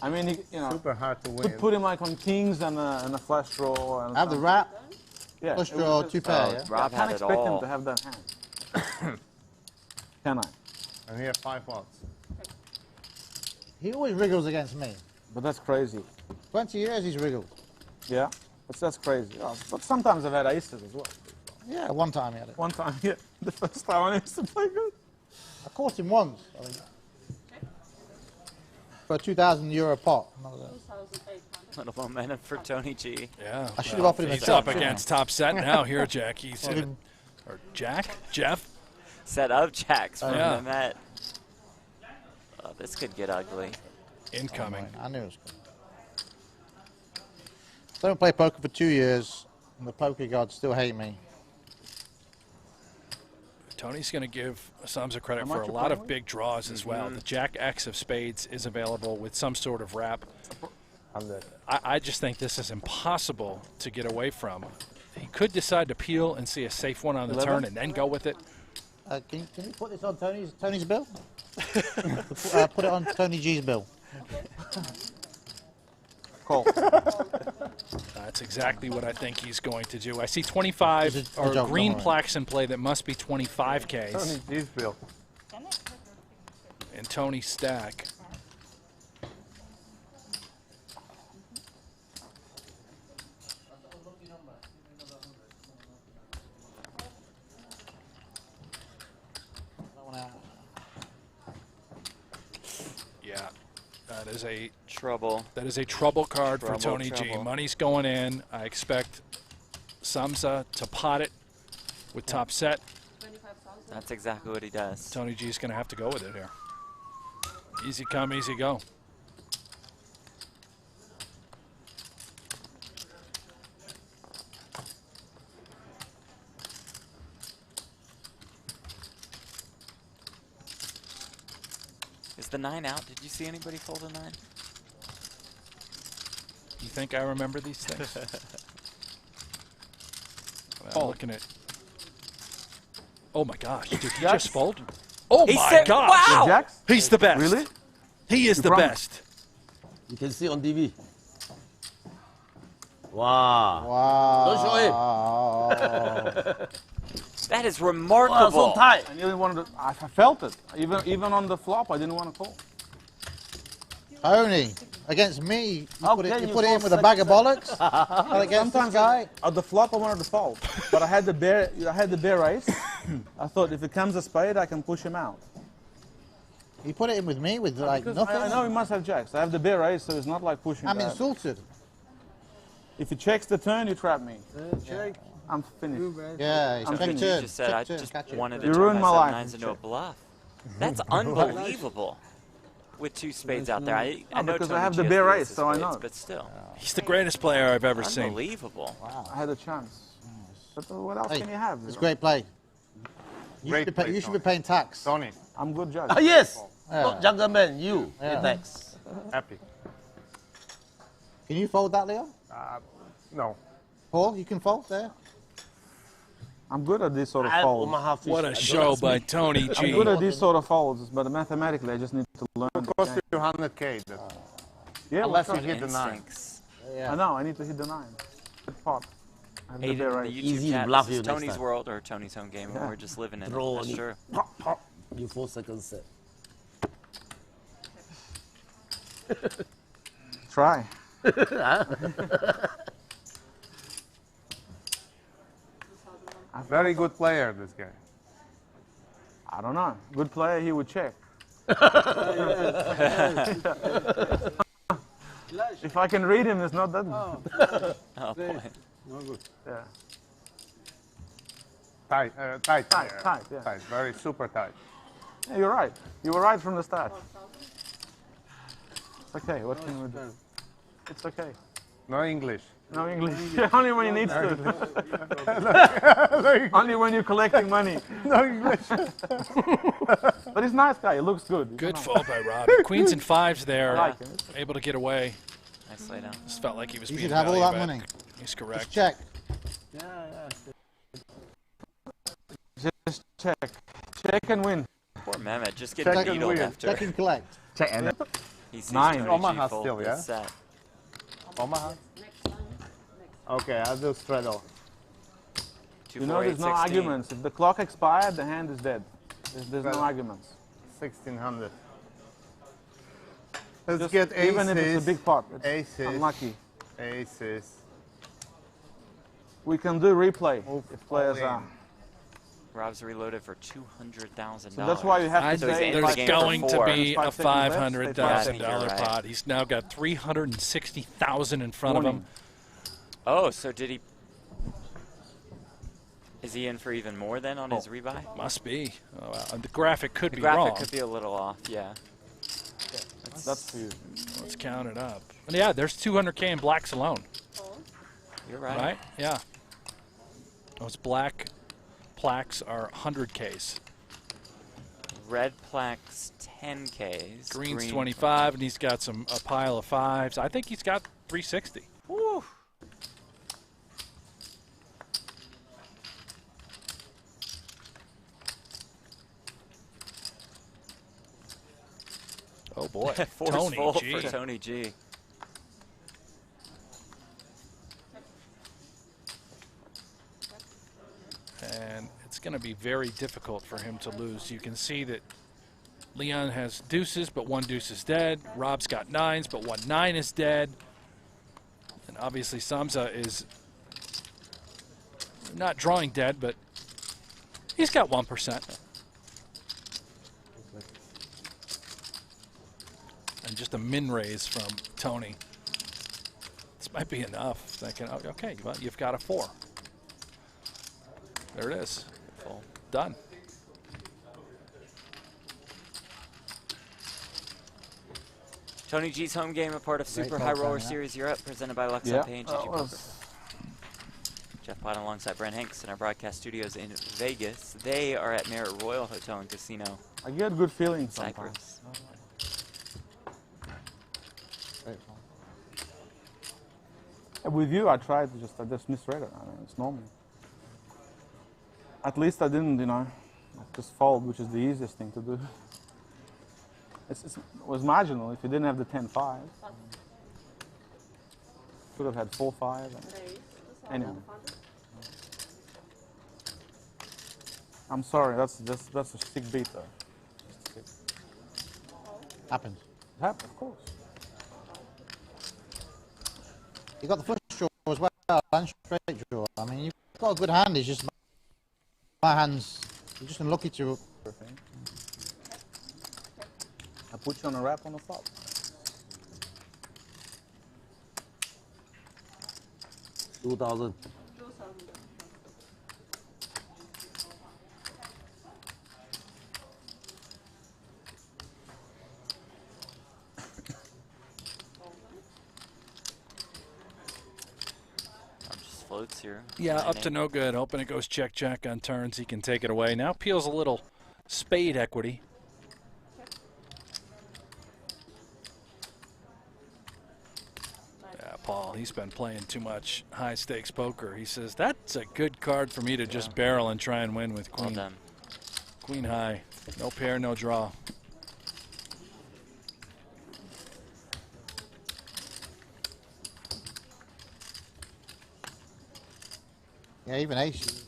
I mean, he, you know, Super hard to win. put him like on kings and a flash draw. And I have the something. wrap. Yeah, Flush it was draw, just- 2 pair. Oh, Yeah? Rob I can't had it expect him all. to have that hand. Can I? And here 5 outs. He always wriggles against me. But that's crazy. 20 years he's wriggled. Yeah, that's crazy. Oh, but sometimes I've had aces as well. Yeah, one time he had it. One time, yeah, the first time I used to play good. I caught him once. I think. For a €2,000 pot. None of that. 2,800. Little momentum for Tony G. Yeah. I should have offered him a He's top, up shouldn't I? against top set now. Here, Jack. He's in, or Jack? Jeff? Set of jacks from Yeah. Mehmet. Oh, this could get ugly. Incoming. I knew it was coming. I don't play poker for 2 years, and the poker gods still hate me. Tony's going to give Samsa credit How for much a you lot playing of big draws as well. The Jack X of spades is available with some sort of wrap. I just think this is impossible to get away from. He could decide to peel and see a safe one on the 11? turn and then go with it. Can you put this on Tony's bill? Put it on Tony G's bill. Call. That's exactly what I think he's going to do. I see 25 or joke, green don't worry. plaques in play that must be 25Ks Tony G's bill. in Tony's stack. Yeah, that is a Trouble. That is a trouble card for Trouble, Tony G. trouble. Money's going in. I expect Samsa to pot it with top set. 25,000. That's exactly what he does. Tony G is going to have to go with it here. Easy come, easy go. Is the 9 out? Did you see anybody fold a 9? You think I remember these things? I'm looking at. Oh my gosh! Did he just fold? Oh He my said- gosh! wow! Jacks? He's the best. Really? He is You the promise? best. You can see on TV. Wow. Wow. Don't show it. That is Wow, remarkable. so tight. I nearly wanted to. I felt it. Even on the flop, I didn't want to call. Tony, against me, you How put can it, you you put it call in with a bag of bollocks. Sometimes And against this guy, At the flop, I wanted to fold, but I had the bare ace. I thought if it comes a spade, I can push him out. you put it in with me with like Because nothing. I know he must have jacks. I have the bare ace, so it's not like pushing. I'm back. insulted. If he checks the turn, you trap me. Check. I'm finished. Yeah, it's I'm check finished. You turn. just said check I turn, just catch it. wanted to You turn ruined my my 7 life. 9s into a bluff. That's unbelievable. With 2 spades out there, I know because I Tony have G the has bare ace ace, of so I spades, know. But still, He's the greatest player I've ever seen. unbelievable. I had a chance. But what else Hey, can you have? It's great play. Great play, You should be Tony. paying tax. Tony, I'm good judge. Ah, yes. Yeah. Not gentleman, you. Yeah. Next. happy. Can you fold that, Leo? No. Paul, you can fold there. I'm good at this sort of I had folds. Omaha fish. What I a don't show ask by me. Tony I'm G. good at these sort of folds, but mathematically, I just need to learn. It the costs game. you 100K. Yeah, Unless what's you up? hit the 9. Instincts. I know. I need to hit the 9. Good pot. I have the Aiden bare in the ace. YouTube Easy chat, bluff this is you next Tony's time. world or Tony's home game, and Yeah. we're just living in it. Throw That's on it. true. Pop, pop. You 4 seconds set. Try. Very good player, this guy. I don't know. Good player, he would check. If I can read him, it's not that. Oh boy. No good. Yeah. Tight, Tight, yeah. tight, very super tight. Yeah, you're right. You were right from the start. It's okay. What can we do? It's okay. No English. No English. Only when you need to. Only when you're collecting money. No English. But he's a nice guy. He looks good. He's Good nice. fold by Robbie. Queens and 5s there. I like him. Able to get away. Nice lay down. Just felt like he was You being should have all value that bet. money. He's correct. Just check. Just check. Check and win. Poor Mehmet, just Check getting and needled win. after Check and collect. he sees 9. Tony G Omaha fold still, this yeah? set. Omaha? Okay, I'll do straddle. 2, You 4, know, 8, there's no 16. arguments. If the clock expired, the hand is dead. There's no arguments. 1600. Let's Just get aces. even if it's a big pot. It's Aces. unlucky. Aces. We can do replay Move if players all in. are. Rob's reloaded for $200,000. So that's why you have I to So he's say in the there's game going for to 4. be a 5 seconds left, $500,000 you're right. pot. He's now got $360,000 in front of him. Oh, so did he? Is he in for even more then on his rebuy? Must be. Oh, wow. The graphic could The be graphic wrong. could be a little off, yeah. That's for you. Let's count it up. And yeah, there's 200K in blacks alone, You're right. right? Yeah. Those black plaques are 100Ks. Red plaques 10Ks. Green's green 25, and he's got a pile of 5s. I think he's got 360. Woo. boy. Force Tony fold G. for Tony G. And it's going to be very difficult for him to lose. You can see that Leon has deuces, but one deuce is dead. Rob's got nines, but one nine is dead. And obviously Samsa is not drawing dead, but he's got 1%. And just a min raise from Tony. This might be enough. Thinking, okay, well, you've got a 4. There it is. Full. Done. Tony G's home game, a part of Super High Roller Series Europe, presented by Lux on Pay and GG Poker. Jeff Potton alongside Brent Hanks in our broadcast studios in Vegas. They are at Marriott Royal Hotel and Casino, I get good feelings sometimes. Cyprus. With you, I tried to just misread it. I mean, it's normal. At least I didn't, just fold, which is the easiest thing to do. It was marginal if you didn't have the 10-5. Could have had 4-5. Anyway. I'm sorry, that's a sick beat though. Happens. It happened, of course. You got the flush draw as well and straight draw. I mean, you've got a good hand. It's just my hands. You're just unlucky to. I put you on a wrap on the flop. $2,000. Just floats here. Yeah, up to no good. Hoping it goes check on turns. He can take it away. Now peels a little spade equity. Yeah, Paul, he's been playing too much high stakes poker. He says that's a good card for me to just barrel and try and win with queen. Well done. Queen high. No pair, no draw. Yeah, even ace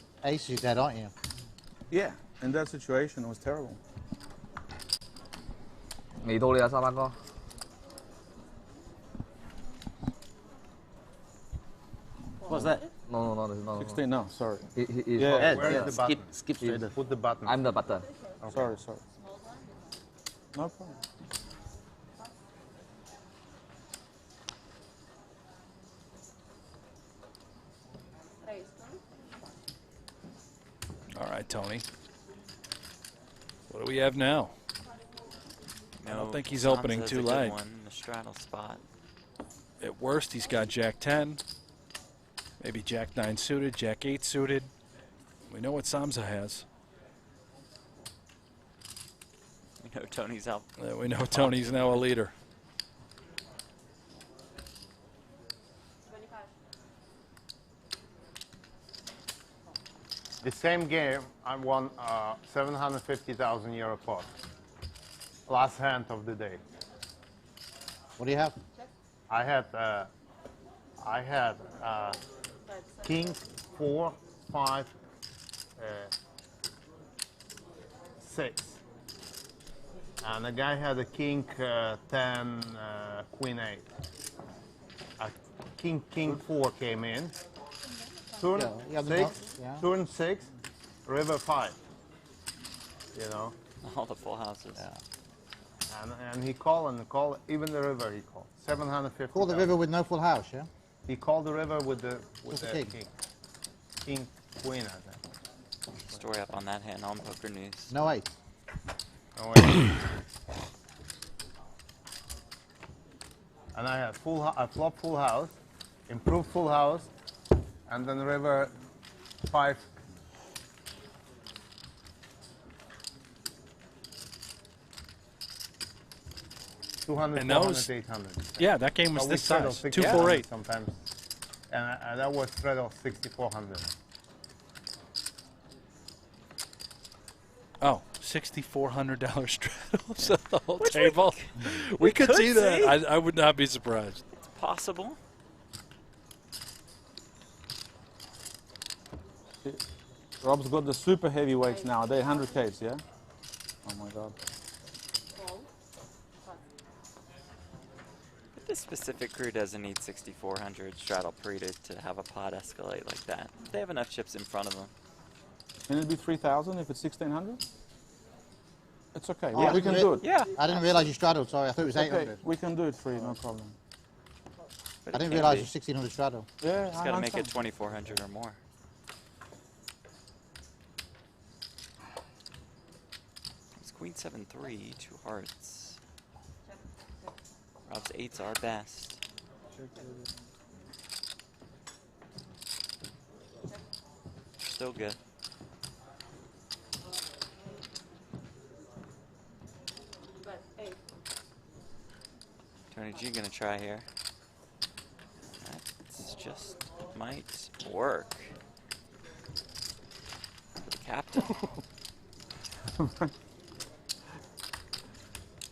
is dead, aren't you? Yeah, in that situation, it was terrible. 未到你啊，沙巴哥。 What's that? No. 16, no, sorry. Yeah, Where is the button? skip straight. Put the button. I'm the button. Sorry. No problem. All right, Tony. What do we have now? I don't think he's opening Samsa's too a good late. one, the straddle spot. At worst, he's got Jack 10, maybe Jack 9 suited, Jack 8 suited. We know what Samsa has. We know Tony's out. We know Tony's now a leader. The same game, I won 750,000 euro pot. Last hand of the day. What do you have? I had king 4, 5, 6, and the guy had a king 10, queen 8. King 4 came in. Turn Yeah, 6, yeah. turn 6, river 5. You know, All the full houses. and he called and called. Even the river he called. 750. Call the river with no full house, yeah? He called the river with the king. King, queen, I think. Story up on that hand on Poker News. No 8. Oh, wait. And I had I flop full house, improved full house, and then river 5. $200, And those- $400, $800. Yeah, that game was So we this straddle size, 6,400 248. sometimes, and that was straddle 6,400. Oh, $6,400 straddles at the whole table. We could see that. I would not be surprised. It's possible. Rob's got the super heavyweights now. They're 100Ks, yeah? Oh my God. But this specific crew doesn't need 6,400 straddle pre to have a pot escalate like that. They have enough chips in front of them. Can it be 3,000 if it's 1,600? It's okay. Oh, we can do it. Yeah. I didn't realise you straddled, sorry. I thought it was Okay, 800. we can do it free, no problem. But I it didn't can realise be. it was 1,600 straddle. Yeah, It's got to make it 2,400 or more. It's Queen 7-3, 2 hearts. Rob's 8s are best. Still good. Tony G gonna try here. That's just might work. For the captain.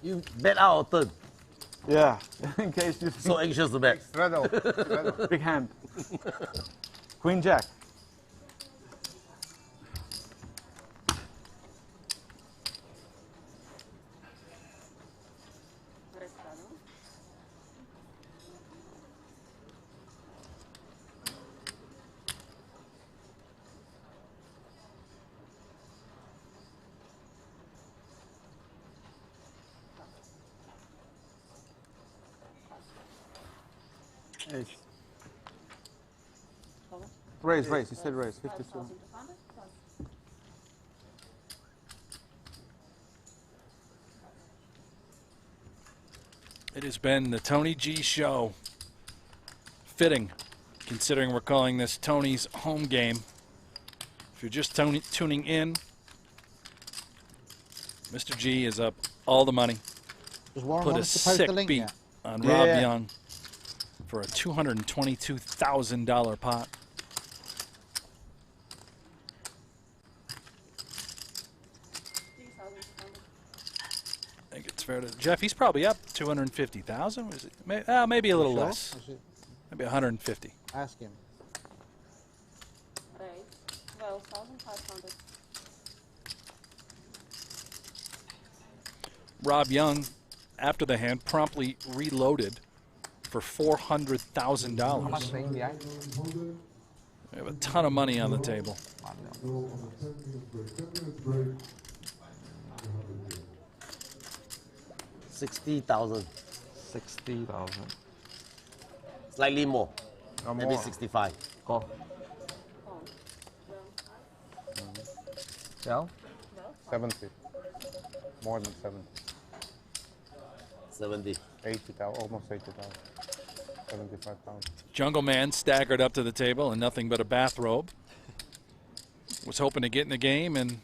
You bet out or turn. Yeah, in case you So anxious to bet. Straddle. Straddle. big hand. Queen Jack. Raise, raise. He said raise. 52. It has been the Tony G Show. Fitting, considering we're calling this Tony's home game. If you're just tuning in, Mr. G is up all the money. Does Warren Put want a us to post the sick link beat yet? on Rob Young for a $222,000 pot. I think it's fair to Jeff. He's probably up 250,000. Was it? Maybe a little Sure? less. Is it- Maybe 150. Ask him. 12,500. Rob Young, after the hand, promptly reloaded for $400,000. We have a ton of money on the table. 60,000. 60,000. Slightly more. No Maybe more. 65. Call. Yeah? 70. More than 70. 70. 80,000. Almost 80,000. 75,000. Jungle Man staggered up to the table in nothing but a bathrobe. Was hoping to get in the game and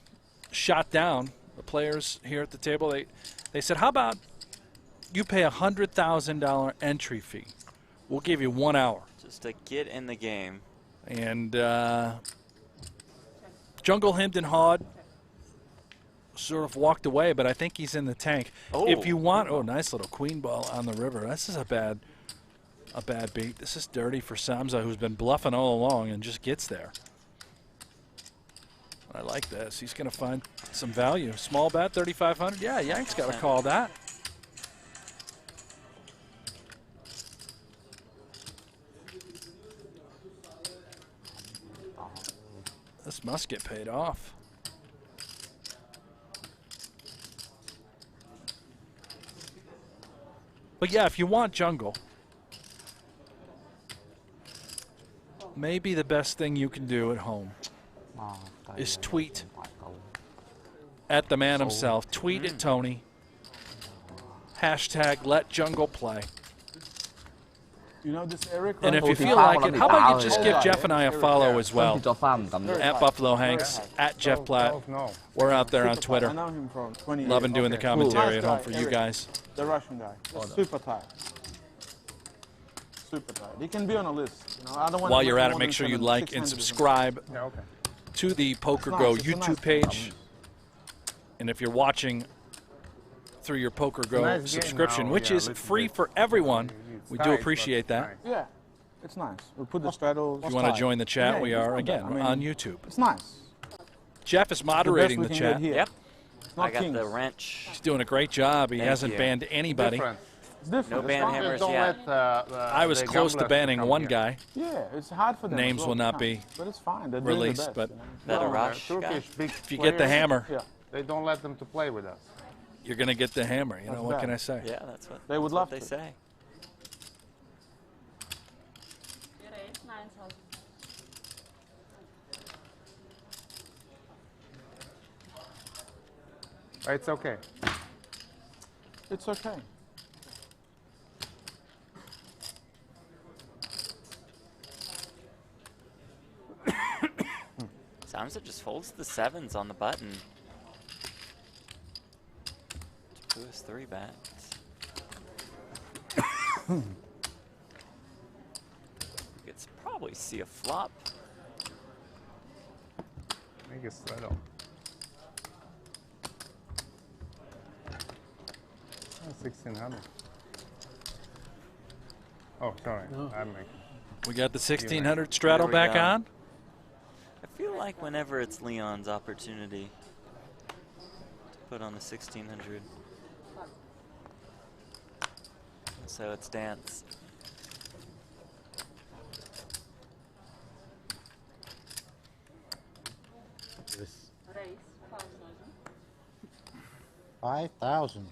shot down the players here at the table. They said, how about you pay a $100,000 entry fee? We'll give you 1 hour. Just to get in the game. And Jungle hemmed and hawed, sort of walked away, but I think he's in the tank. Oh. If you want, nice little queen ball on the river. This is a bad beat. This is dirty for Samza, who's been bluffing all along and just gets there. I like this. He's going to find some value. Small bet, 3,500. Yeah, Yank's got to call that. This must get paid off. But yeah, if you want Jungle, maybe the best thing you can do at home is tweet at the man himself. Tweet at Tony. Hashtag let Jungle play. You know this Eric? And if you Right? feel like it, how about you just give Jeff and I a follow as well? At Buffalo Hanks, at Jeff Platt. No. We're out there on Super Twitter. tight. I know him from 20 years. Loving doing the commentary Nice at home guy, for you Eric. guys. The Russian guy. Super tight. Super tight. He can be on a list. You know, I don't want While to you're make at it, more make than sure you 700, like and 600. subscribe Yeah, okay. to the Poker It's Go nice, it's a YouTube nice page. And if you're watching through your Poker Go nice game subscription, now, which yeah, is little free bit. for everyone, It's we tight, do but appreciate it's that. nice. Yeah, it's nice. We put the straddles. If you want to join the chat, Yeah, we it's are, not again, bad. I mean, on YouTube. It's nice. Jeff is moderating the we can chat. get here. Yep. It's not I got kings. the wrench. He's doing a great job. He Thank hasn't you. banned anybody. Different. It's different. No It's ban fine. hammers Don't yet. let, I was the close to gamblers banning come one here. guy. Yeah, it's hard for them. Names as well will not to be come. But it's fine. They're doing released, the but best, That a No, rush guy? Turkish big if you get the players, hammer, Yeah, they don't let them to play with us. you're going to get the hammer. You know, That's what bad. can I say? Yeah, that's what They would that's love what they to. say. It is 9,000. It's okay. it's okay. Samsa just folds the 7s on the button. To boost 3 bets. We could probably see a flop. Make a straddle. 1600. Oh, sorry. I'm making. We got the 1600 straddle There we back go. on. I feel like whenever it's Leon's opportunity to put on the 1600. So it's dance. This. Raise 5,000. 5,000.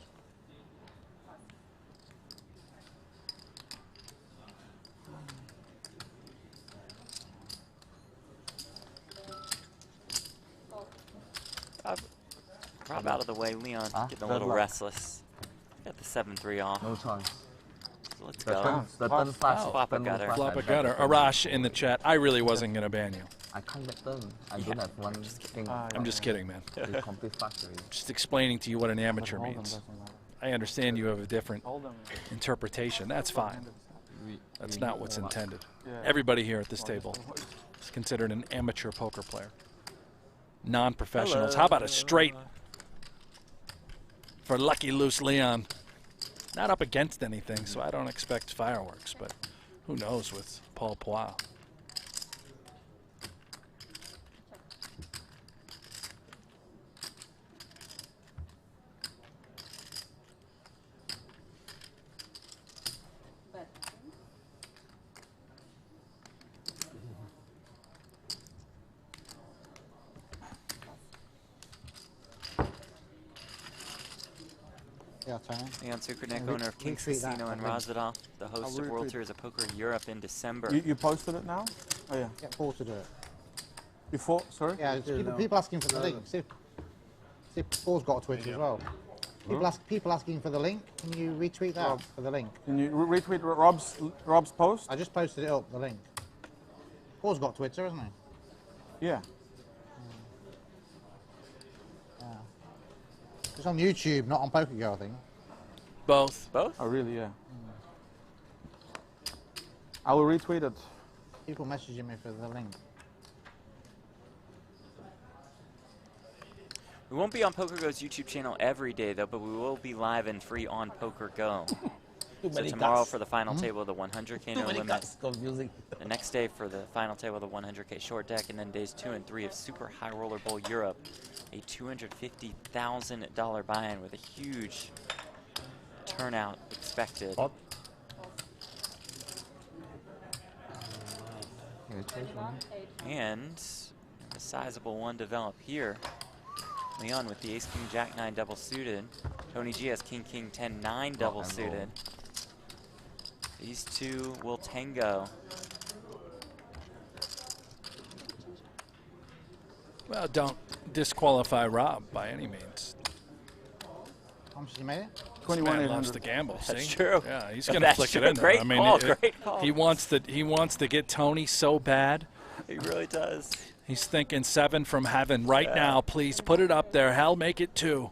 Rob out of the way, Leon. Huh? Getting a Good little luck. restless. Got the 7-3 off. No chance. So let's The go. turn, the turn flash. Flop a turn gutter. flash, Flop I a gutter. bet the turn. Arash in the chat. I really wasn't going to ban you. I can't get turn. I don't have one king. I'm just kidding, man. It's complete factory. Just explaining to you what an amateur Hold them means. doesn't matter. I understand you have a different Hold them. interpretation. That's fine. That's not what's intended. Yeah. Everybody here at this table is considered an amateur poker player. Non-professionals. How about a straight for lucky loose Leon? Not up against anything, so I don't expect fireworks, but who knows with Paul Pois. Bet. Yeah, Tony. Leon Sukernick, Re- owner of King's retweet that, Casino in I think. Rosendorf, the host of World Series of Poker Europe in December. You posted it now? Oh yeah. Get Paul to do it. Before, sorry? Yeah, it's people asking for the link. See if Paul's got a Twitter as well. People asking for the link. Can you retweet that for the link? Can you retweet Rob's post? I just posted it up, the link. Paul's got Twitter, hasn't he? Yeah. It's on YouTube, not on PokerGo, I think. Both. Both? Oh really? Yeah. I will retweet it. People messaging me for the link. We won't be on PokerGo's YouTube channel every day, though, but we will be live and free on PokerGo. So many tomorrow cuts. for the final table of the 100K Too no many limit. cuts. Confusing. The next day for the final table of the 100K short deck, and then days 2 and 3 of Super High Roller Bowl Europe, a $250,000 buy-in with a huge turnout expected. Pot. And a sizable one develop here. Leon with the Ace King Jack 9 double suited. Tony G has King King 10 9 double suited. These two will tango. Well, don't disqualify Rob by any means. How much did you made it? This man loves to gamble. That's see? true. Yeah, he's That's going to flick true. it in there. Great I mean, call, great call. He wants to get Tony so bad. He really does. He's thinking 7 from heaven right now. Please put it up there. Hell, make it 2.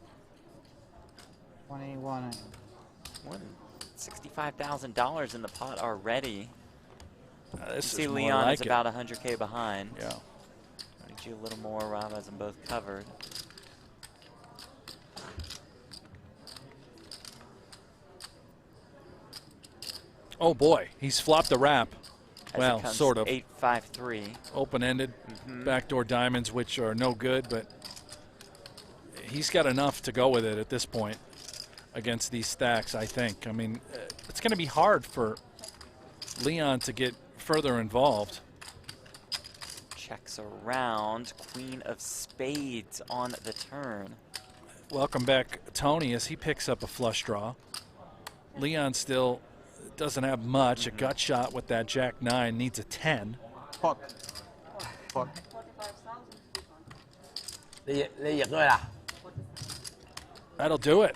21. More than $65,000 in the pot already. You This see is more Leon like is it. about 100K behind. Yeah. Tony G a little more. Rob has them both covered. Oh boy, he's flopped the wrap. As Well, it comes sort of. 8-5-3. Open-ended backdoor diamonds, which are no good, but he's got enough to go with it at this point against these stacks, I think. I mean, it's going to be hard for Leon to get further involved. Checks around. Queen of spades on the turn. Welcome back, Tony, as he picks up a flush draw. Leon still doesn't have much. A gut shot with that Jack-9, needs a 10. Pot. Pot. 你入咗去啦？ That'll do it.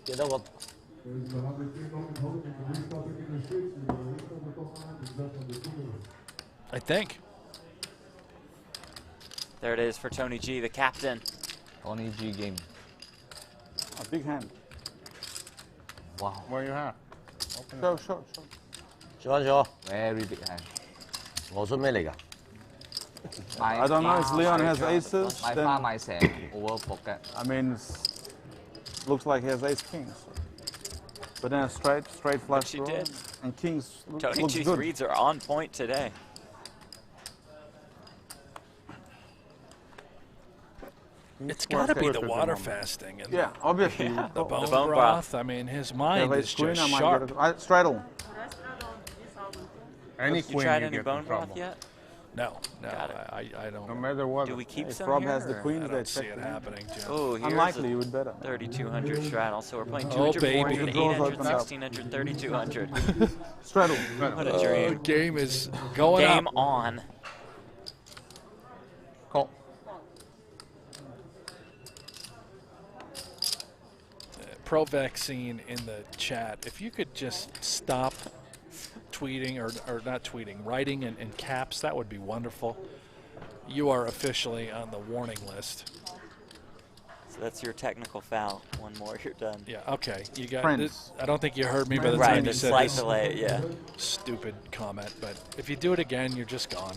幾多個？ I think. There it is for Tony G, the captain. Tony G game. A big hand. Wow. What do you have? Show, show, show. 坐坐， Very big hand. 我出咩嚟㗎？ I don't know if Leon has aces. My Then, far, my set over pocket. I mean, looks like he has ace kings. But then a straight flush she draw. did. And kings Tony looks G's good. reads are on point today. It's got to be the water fasting and Yeah, obviously. you Yeah. would the call. bone, bone broth. I mean, his Yeah, mind if is ace queen, just I might sharp. get it. Straddle. Any You queen, tried you any get bone in broth trouble. yet? No, Got it. I don't. No matter what. Do we keep If some Rob here? has the or- queens, I they don't see check. it happening, Jim. Oh, here's Unlikely, a you would bet it. 3,200 straddle. So we're playing Oh, 200, baby. 400, The draws 800, opened up. 1,600, 3,200. Straddle. What a dream. Game is going Game up. on. Call. Pro Vaccine in the chat. If you could just stop tweeting or not tweeting, writing in caps, that would be wonderful. You are officially on the warning list. So that's your technical foul. One more, you're done. Yeah, okay. You got Friends. this. I don't think you heard me by the Right, time the you said slight this delay, yeah. stupid comment, but if you do it again, you're just gone.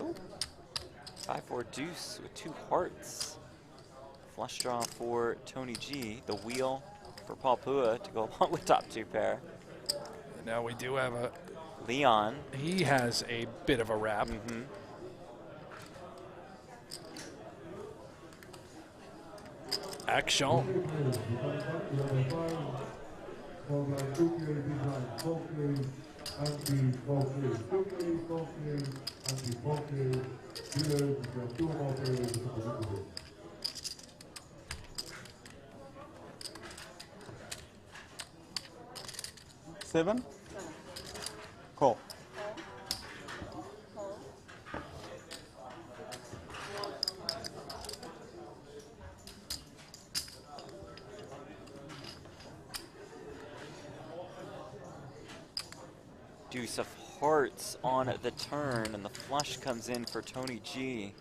Ooh. 5-4 deuce with 2 hearts. Flush draw for Tony G. The wheel for Paul Pua to go along with top 2 pair. Now we do have a. Leon. He has a bit of a wrap. Action. Seven. Call. Deuce of hearts on the turn, and the flush comes in for Tony G.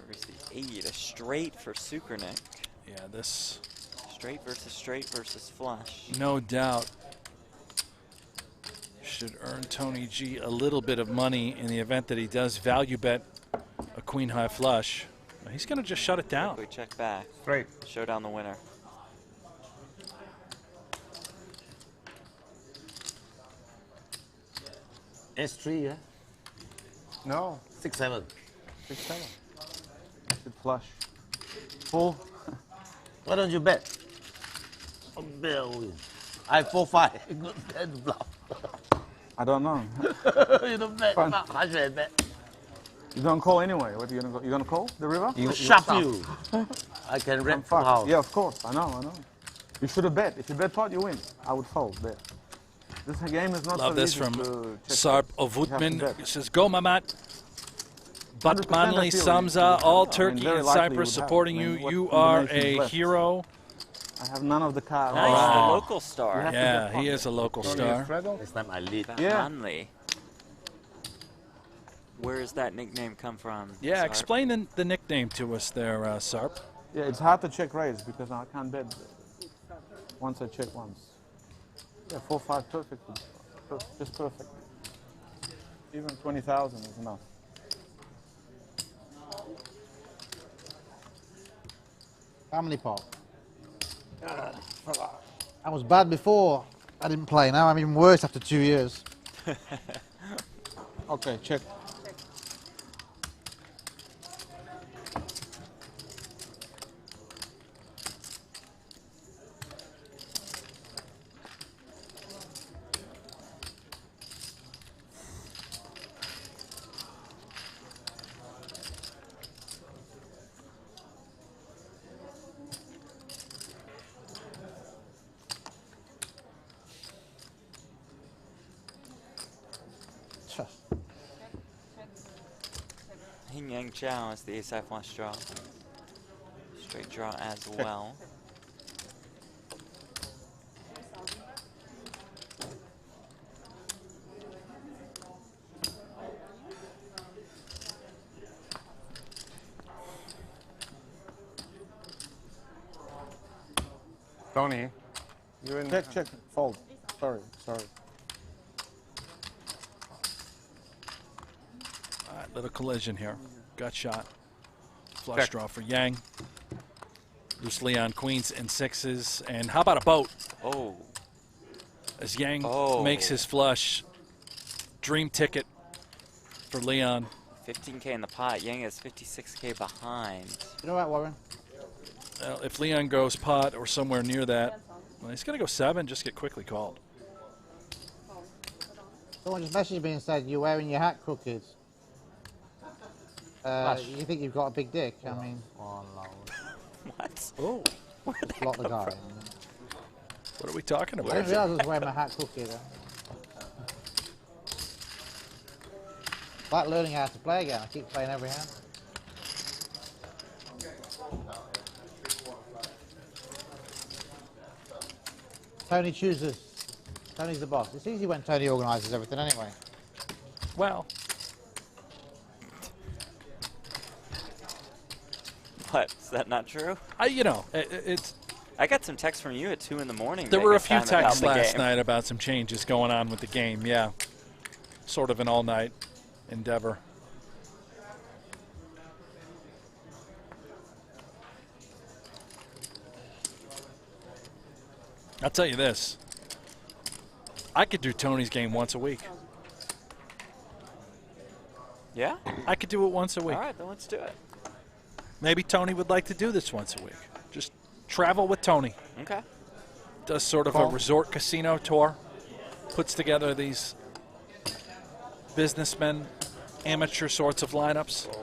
Where's the 8? A straight for Sukernick. Yeah, this Straight versus flush. no doubt should earn Tony G a little bit of money in the event that he does value bet a queen high flush. He's going to just shut it down. We check back. Straight. Showdown the winner. S3, yeah? No. 6-7. 6-7. Good flush. Full. Why don't you bet? Oh, Bill. I 4-5. Good bet, bluff. I don't know. You don't bet. Fine. How should I bet? You don't call anyway. What are you gonna go? You gonna call the river? Shove you. I can I'm rent full fucked. house. Yeah, of course. I know. You should have bet. If you bet pot, you win. I would fold there. This game is not Love so this easy from to check Sarp out. You have to Ovutman. bet. He says, "Go, Mamat." 100% I Batmanli feel Samza, you- all I mean, Turkey very and likely Cyprus you would have. supporting I mean, you. what You are combinations a left? hero. I have none of the cards. Nice, Wow. the local star. have to Yeah, bet he pot. is a local Tony star. Straddle? Next time I lead. Yeah. Manley. Where does that nickname come from? Yeah, Sarp? explain the nickname to us there, Sarp. Yeah, it's hard to check raise because I can't bet once I check once. Yeah, 4-5 perfect. Just perfect. Even 20,000 is enough. Family pot. I was bad before I didn't play. Now I'm even worse after 2 years. Okay, check. Hing Yang Chow is the ace-high flush draw. Straight draw as well. Tony, you're in. Check, fold. Sorry. All right, little collision here. Gut shot. Flush Check. draw for Yang. Loose Leon, queens and sixes. And how about a boat? Oh. As Yang Oh. makes his flush. Dream ticket for Leon. 15K in the pot. Yang is 56K behind. You know what, Warren? Well, if Leon goes pot or somewhere near that, well, he's going to go 7, just get quickly called. Someone just messaged me and said, you're wearing your hat crooked. You think you've got a big dick? I mean, What? Oh, block the guy. what are we talking I about? didn't realize I was wearing my hat crooked. It's like learning how to play again. I keep playing every hand. Tony chooses. Tony's the boss. It's easy when Tony organises everything anyway. Well, What? Is that not true? it's. I got some texts from you at 2 in the morning. There were a Vegas few time about texts the last game. night about some changes going on with the game. Yeah, sort of an all-night endeavor. I'll tell you this. I could do Tony's game once a week. Yeah? I could do it once a week. All right, then let's do it. Maybe Tony would like to do this once a week. Just travel with Tony. Okay. Does sort of a resort casino tour. Puts together these businessmen, amateur sorts of lineups.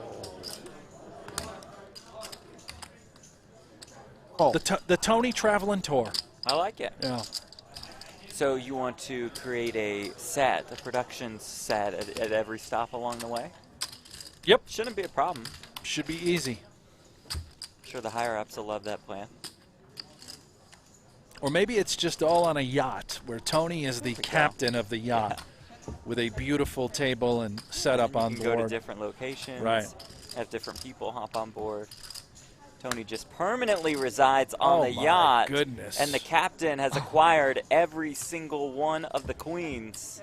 The Tony traveling tour. I like it. Yeah. So you want to create a set, a production set at every stop along the way? Yep. Shouldn't be a problem. Should be easy. I'm sure the higher-ups will love that plan. Or maybe it's just all on a yacht where Tony is the captain of the yacht with a beautiful table and setup on You can board. go to different locations. Right. Have different people hop on board. Tony just permanently resides on the my yacht. goodness. And the captain has acquired every single one of the queens.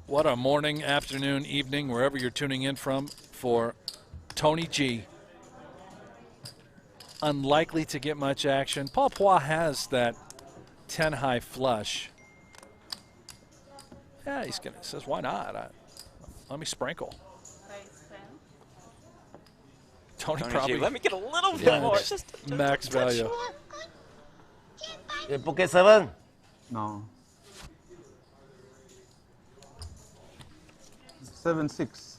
What a morning, afternoon, evening, wherever you're tuning in from, for Tony G. Unlikely to get much action. Paul Poix has that 10 high flush. Yeah, he says, why not? Let me sprinkle. Tony probably. G, let me get a little bit more. Just max value. Pocket 7? No. 7-6.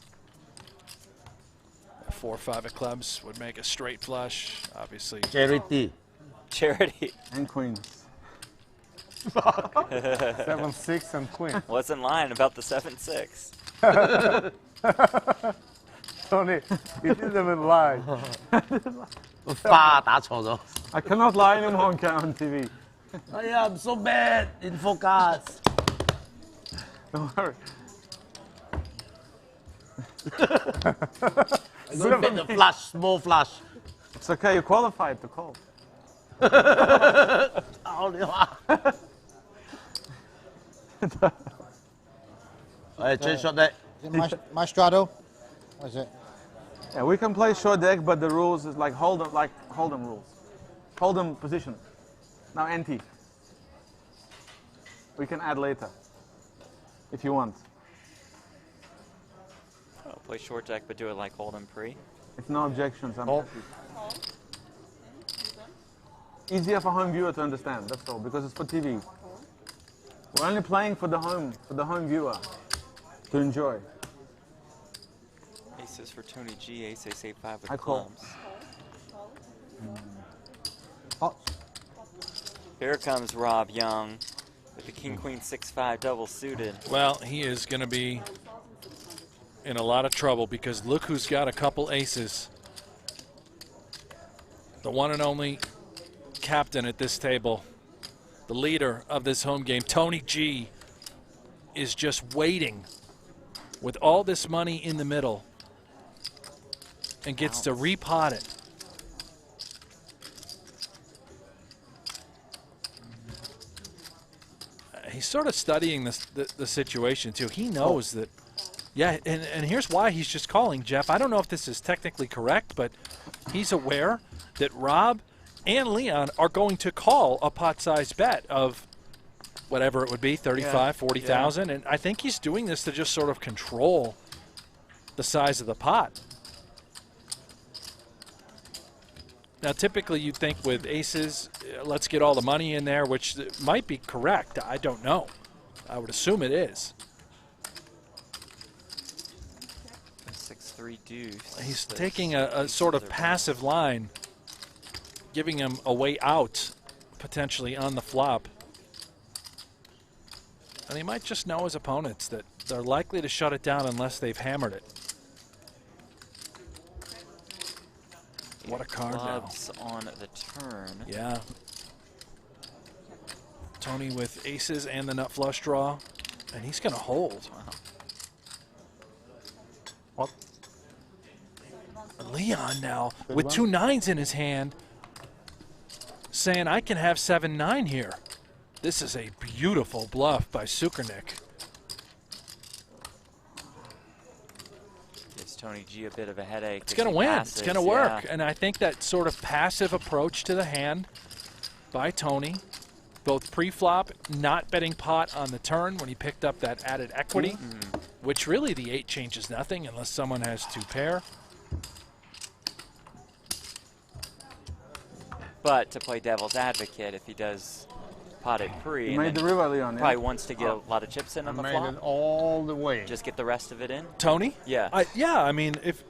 4-5 of clubs would make a straight flush, obviously. Charity. Charity. And queens. 7-6 and queen. Wasn't lying about the 7-6. Tony, you didn't even lie. 花打錯咗。 I cannot lie anymore on TV. Oh yeah, I'm so bad in focus. Don't worry. I'm going to bet the flush, small flush. It's okay, you qualified to call. Alright, change shot deck. Is it my straddle? What is it? Yeah, we can play short deck, but the rules is like hold 'em rules. Hold 'em position. Now ante. We can add later, if you want. Oh, play short deck, but do it like hold 'em pre. If no objections, I'm Call. happy. Easier for home viewer to understand, that's all, because it's for TV. We're only playing for the home viewer to enjoy. Aces for Tony G. Ace, ace, 8-5 with I call. clubs. Pots. Here comes Rob Young with the king, queen, 6-5 double suited. Well, he is going to be in a lot of trouble because look who's got a couple aces. The one and only captain at this table, the leader of this home game, Tony G, is just waiting with all this money in the middle and gets to repot it. He's sort of studying the situation too. He knows that, yeah, and here's why he's just calling, Jeff. I don't know if this is technically correct, but he's aware that Rob and Leon are going to call a pot-sized bet of whatever it would be, 35, 40,000, and I think he's doing this to just sort of control the size of the pot. Now, typically you'd think with aces, let's get all the money in there, which might be correct. I don't know. I would assume it is. 6-3 deuce. He's taking a sort of passive line, giving him a way out, potentially on the flop. And he might just know his opponents that they're likely to shut it down unless they've hammered it. What a card now. Clubs on the turn. Yeah. Tony with aces and the nut flush draw, and he's going to hold. What? Leon now with 2 9s in his hand, saying I can have 7-9 here. This is a beautiful bluff by Sukernick. Gives Tony G a bit of a headache. It's going to win. It's going to work. And I think that sort of passive approach to the hand by Tony, both pre-flop, not betting pot on the turn when he picked up that added equity, which really the 8 changes nothing unless someone has 2 pair. But to play devil's advocate, if he does pot it pre, You made the river, Leon. probably wants to get a lot of chips in on the Made flop. it all the way. Just get the rest of it in. Tony? Yeah. I mean, if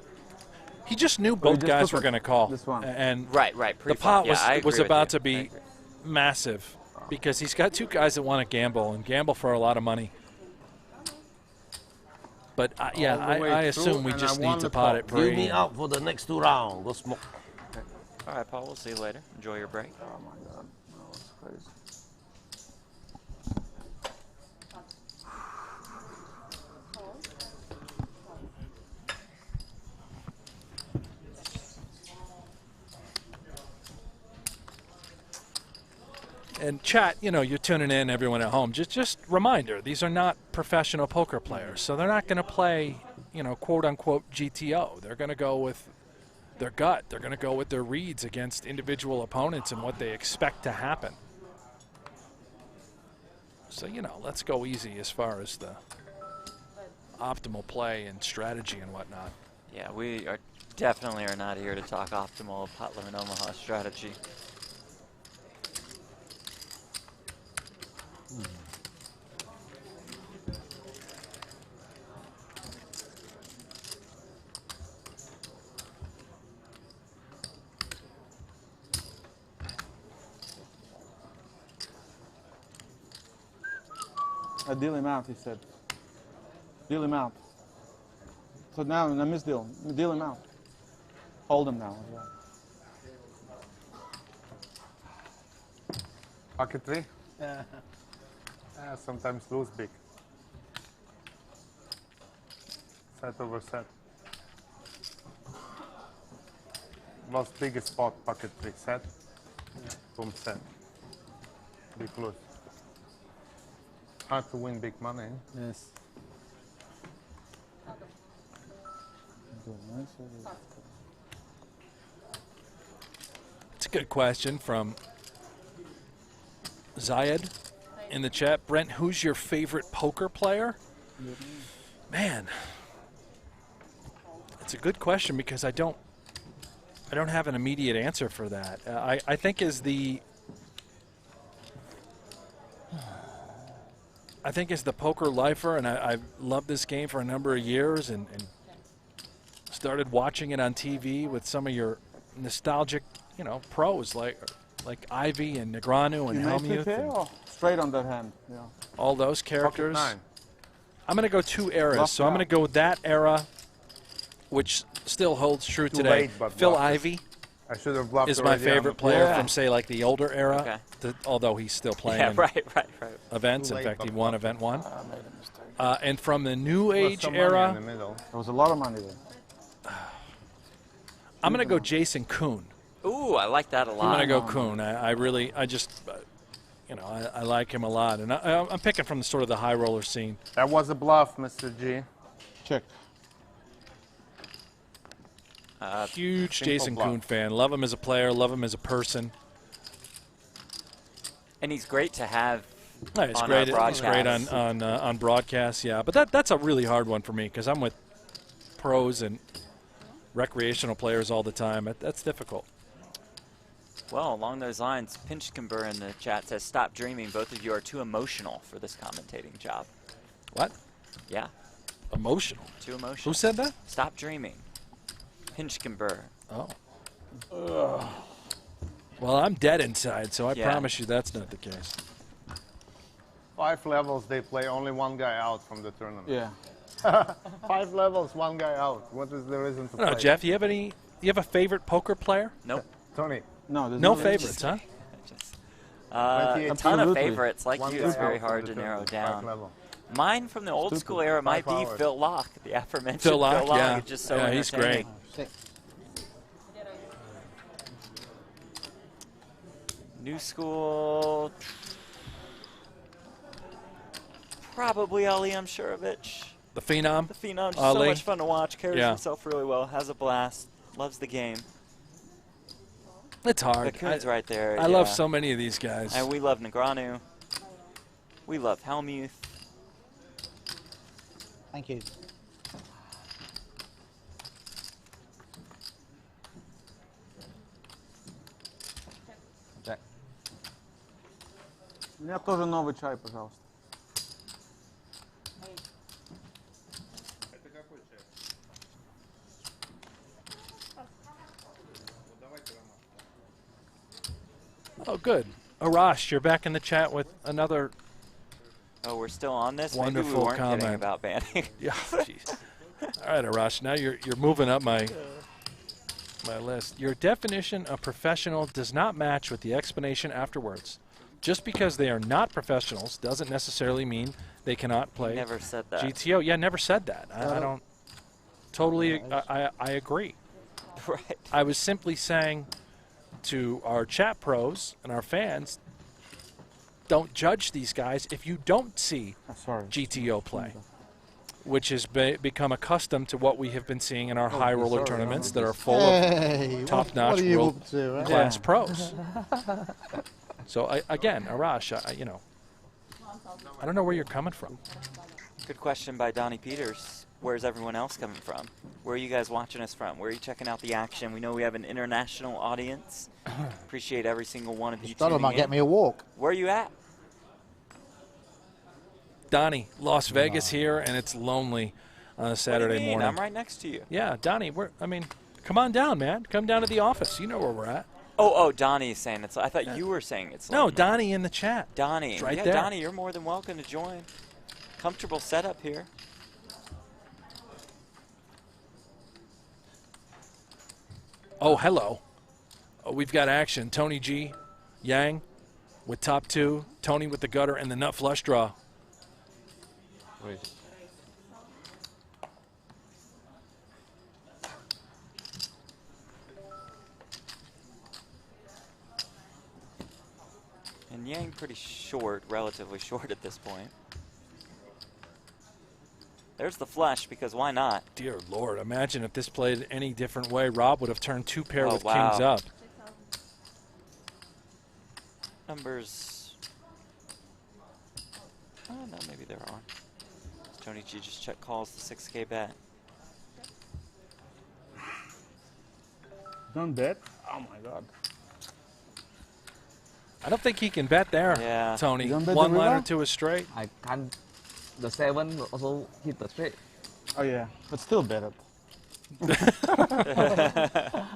he just knew Well, he both just guys took were it. going to call. This one. And Right. the Pre-flop. pot Yeah, I was agree with about you. to be massive because he's got 2 guys that want to gamble for a lot of money. But yeah, All the way I through, assume we and just I need won to the pot call. it View pre. me out for the next 2 rounds. Go smoke. All right, Paul. We'll see you later. Enjoy your break. Oh my God, that was crazy. And chat, you know, you're tuning in, everyone at home. Just reminder, these are not professional poker players, so they're not going to play, you know, quote unquote GTO. They're going to go with their gut. They're going to go with their reads against individual opponents and what they expect to happen. So, you know, let's go easy as far as the optimal play and strategy and whatnot. Yeah, we are definitely are not here to talk optimal pot limit Omaha strategy. Deal him out, he said. Deal him out. So now, in a misdeal, deal him out. Hold him now as well. Pocket 3? Sometimes lose big. Set over set. Most biggest spot, pocket 3 set. Boom set. Be close. Hard to win big money. Yes. It's a good question from Zayed in the chat. Brent, who's your favorite poker player? Man, it's a good question because I don't have an immediate answer for that. I think as the poker lifer, and I've loved this game for a number of years, and started watching it on TV with some of your nostalgic, pros like Ivy and Negreanu and You may Helmuth, prepare or straight on that hand. Yeah. all those characters. Pocket 9. I'm going to go 2 eras, Bluff so I'm going to go with that era, which still holds true Too today. late, but Phil bluffed. Ivy I should have bluffed is my already on favorite the player Yeah. from, say, like the older era, Okay. although he's still playing Yeah, in right. events. Too In late, fact, he but won bluffed. event 1. I made a mistake. And from the New Plus Age some money in the era, middle. There was a lot of money there. I'm going to go Jason Kuhn. Ooh, I like that a I'm lot. going to go Kuhn. I like him a lot. And I'm picking from the sort of the high roller scene. That was a bluff, Mr. G. Check. Huge simple Jason bluff. Kuhn fan. Love him as a player. Love him as a person. And he's great to have Yeah, it's on great. our It's great broadcasts. on broadcast. Yeah, but that's a really hard one for me because I'm with pros and recreational players all the time. That's difficult. Well, along those lines, Pinchkember in the chat says, "Stop dreaming. Both of you are too emotional for this commentating job." What? Yeah, Emotional. too emotional. Who said that? Stop dreaming. Pinchkember. Oh. Well, I'm dead inside, so I Yeah. promise you that's not the case. 5 levels, they play only one guy out from the tournament. Yeah. 5 levels, one guy out. What is the reason to I don't know, play? Jeff, you have a favorite poker player? Nope. Tony, No, there's No no favorites, huh? Just, a 28. ton of Absolutely. favorites. Like one you, guy it's very out from hard the to narrow tournament, 5 down. level. Mine from the old school era might 5 be hours. Phil Locke, the aforementioned Phil Locke, yeah. It's just so Yeah, he's great. entertaining. 6. New school, probably Ali Amshurovich. The Phenom? The Phenom, just so Ali. much fun to watch. Carries Yeah. himself really well. Has a blast. Loves the game. It's hard. The Kuhn's right there. I love yeah. so many of these guys. And we love Negreanu. We love Helmuth. Thank you. Check. Мне тоже новый чай, пожалуйста. Oh, good. Arash, you're back in the chat with another. Oh, we're still on this? Maybe Wonderful we weren't kidding comment. about banning. Yeah, jeez. All right, Arash, now you're moving up my list. Your definition of professional does not match with the explanation afterwards. Just because they are not professionals doesn't necessarily mean they cannot play Never said that. GTO. Yeah, never said that. I don't totally. I agree. Right. I was simply saying to our chat pros and our fans, don't judge these guys if you don't see Sorry. GTO play, which has become accustomed to what we have been seeing in our high roller sorry, tournaments I'm that are full of Hey, top-notch what are you world up to, eh? class pros. So again, Arash, I don't know where you're coming from. Good question by Donnie Peters. Where's everyone else coming from? Where are you guys watching us from? Where are you checking out the action? We know we have an international audience. Appreciate every single one of you Thought it tuning might in. get me a walk. Where are you at? Donnie, Las Vegas here, and it's lonely on a What do Saturday you mean? morning. I'm right next to you. Yeah, Donnie, come on down, man. Come down to the office. You know where we're at. Oh, Donnie is saying it's. I thought you were saying it's. No, lonely. Donnie in the chat. Donnie. It's right yeah, there. Donnie, you're more than welcome to join. Comfortable setup here. Oh, hello. Oh, we've got action. Tony G, Yang with top 2, Tony with the gutter, and the nut flush draw. Wait. And Yang pretty short, relatively short at this point. There's the flush, because why not? Dear Lord, imagine if this played any different way. Rob would have turned 2 pair with wow. kings up. Numbers. Oh, no, maybe they're on. Tony G just check calls the 6K bet. Don't bet. Oh my God. I don't think he can bet there, Yeah. Tony. You don't bet the One liner river? to a straight. I can't. The 7 also hit the straight. Oh yeah, but still bet it.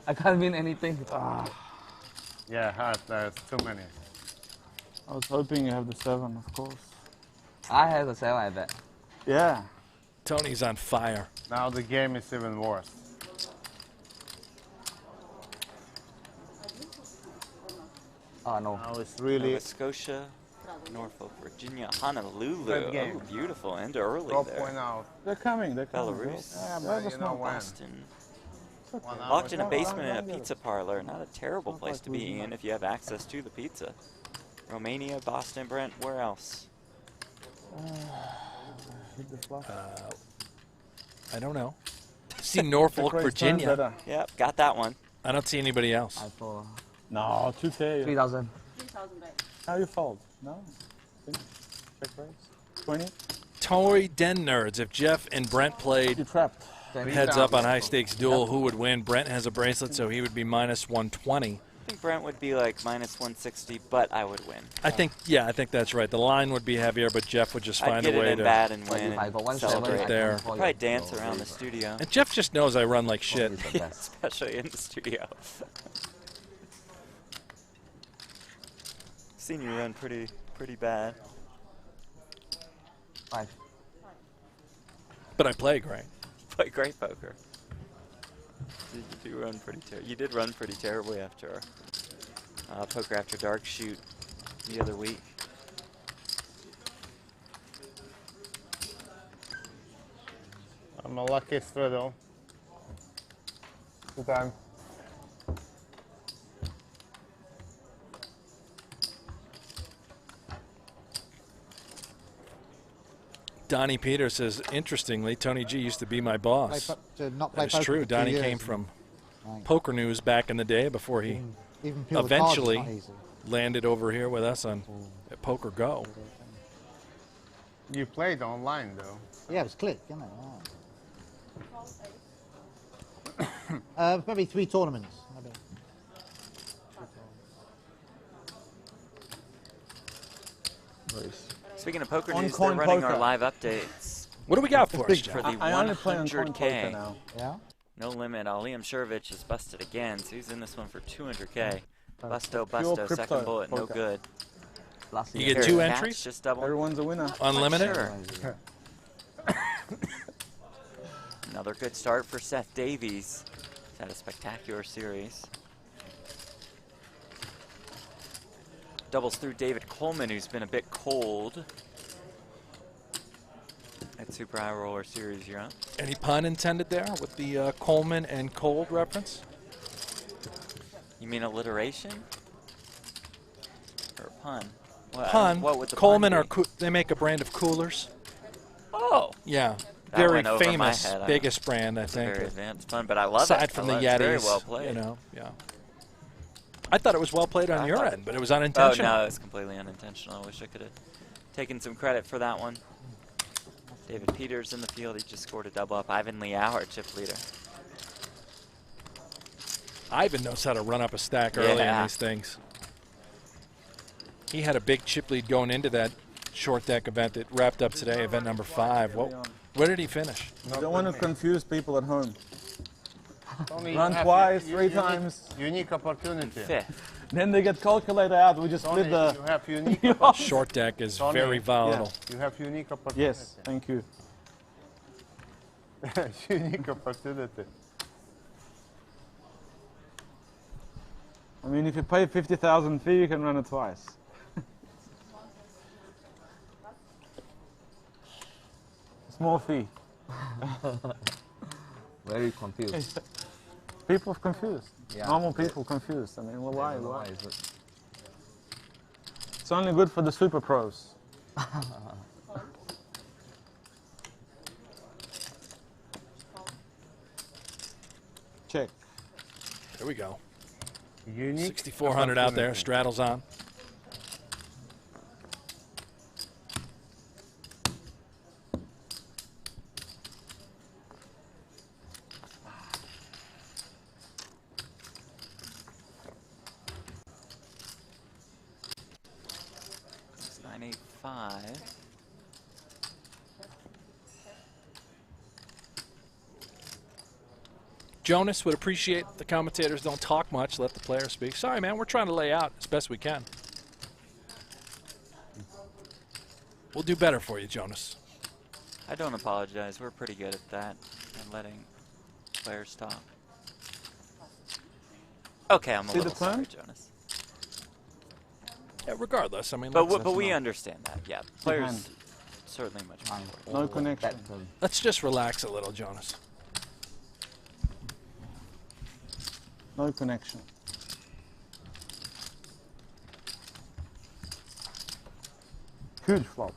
I can't win anything. Yeah, hard. There's too many. I was hoping you have the 7, of course. I have the 7, I bet. Yeah. Tony's on fire. Now the game is even worse. Oh no. Now it's really Nova Scotia, Norfolk, Virginia, Honolulu. Good game. Oh, beautiful. End early go there. point out. They're coming. They're coming. Belarus. Yeah, Yeah, but that's you know not when. Boston. 1 hour. Locked in a No, basement in a don't get pizza it. parlor. Not a terrible Not place like to be losing in money. if you have access to the pizza. Romania, Boston, Brent, where else? Hit the flop. I don't know. See Norfolk, Great Virginia. turn, better. Yep, got that one. I don't see anybody else. I for No, 2K. 3,000. 3,000 back. How you fold? No? Check raise. 20? Tory Den Nerds. If Jeff and Brent You played trapped. heads up on high stakes duel, who would win? Brent has a bracelet, so he would be minus 120. I think Brent would be like minus 160, but I would win. I think that's right. The line would be heavier, but Jeff would just I'd find get a it way in to. bad and But win if I got and 1 7, celebrate. I there. can call Probably you. dance So, around the studio, And Jeff just knows I run like shit. is the best. especially in the studio. Seen you run pretty bad. 5. But I play great. Play great poker. You do run pretty You did run pretty terribly after our Poker After Dark shoot the other week. I'm a lucky straddle. Good time. Donnie Peter says, interestingly, Tony G used to be my boss. To not play That is poker true. for 2 Donnie years. came from Right. Poker News back in the day before he Even peel the cards is eventually not easy. landed over here with us on at Poker Go. You played online though. Yeah, it was click, isn't it? Maybe 3 tournaments. Maybe. Speaking of Poker On News, they're coin running poker. our live updates What do we got for us, for Jeff? the I only play on coin poker 100K. now. Yeah. No limit. Liam Shervich is busted again, so he's in this one for 200K. Busto, Pure busto, crypto second bullet, no poker. good. Last You year. get 2 Catch, entries? Just double. Everyone's a winner. Unlimited? Sure. Another good start for Seth Davies. He's had a spectacular series. Doubles through David Coleman, who's been a bit cold at Super High Roller Series Europe. Any pun intended there with the Coleman and Cold reference? You mean alliteration? Or a pun? What, Pun. What would the Coleman pun are be? they make a brand of coolers. Oh! Yeah, That very went over my famous, head. I biggest brand I It's a think. very advanced pun, but I love it. Aside from I the love Yetis, it. Very well played. you know, yeah. I thought it was well played on I your thought- end, but it was Oh, unintentional. no, it's completely unintentional. I wish I could have taken some credit for that one. David Peters in the field. He just scored a double up. Ivan Liao, our chip leader. Ivan knows how to run up a stack early in Yeah. these things. He had a big chip lead going into that short deck event that wrapped up today, event number 5. Where did he finish? You don't want to confuse people at home. Only you Run have twice, u- 3 unique- times. Unique opportunity. Fifth. Then they get calculator out. We just Tony, split the. you have unique opportunity. Short deck is Tony, very volatile. You have unique opportunity. Yes, thank you. Unique opportunity. I mean, if you pay 50,000 fee, you can run it twice. Small fee. Very confused. People confused. Yeah. Normal people confused. I mean, well, why? I don't know Why? is it? It's only good for the super pros. Check. There we go. Unique. 6,400 out there. Straddle's on. It's 985. Jonas would appreciate the commentators don't talk much, let the players speak. Sorry, man, we're trying to lay out as best we can. We'll do better for you, Jonas. I don't apologize. We're pretty good at that and letting players talk. Okay, I'm a See the little sorry, plan? Jonas. Yeah, regardless, I mean, But let's, we understand that. Yeah, players certainly much more important. No connection. let's just relax a little, Jonas. No connection. Huge flop.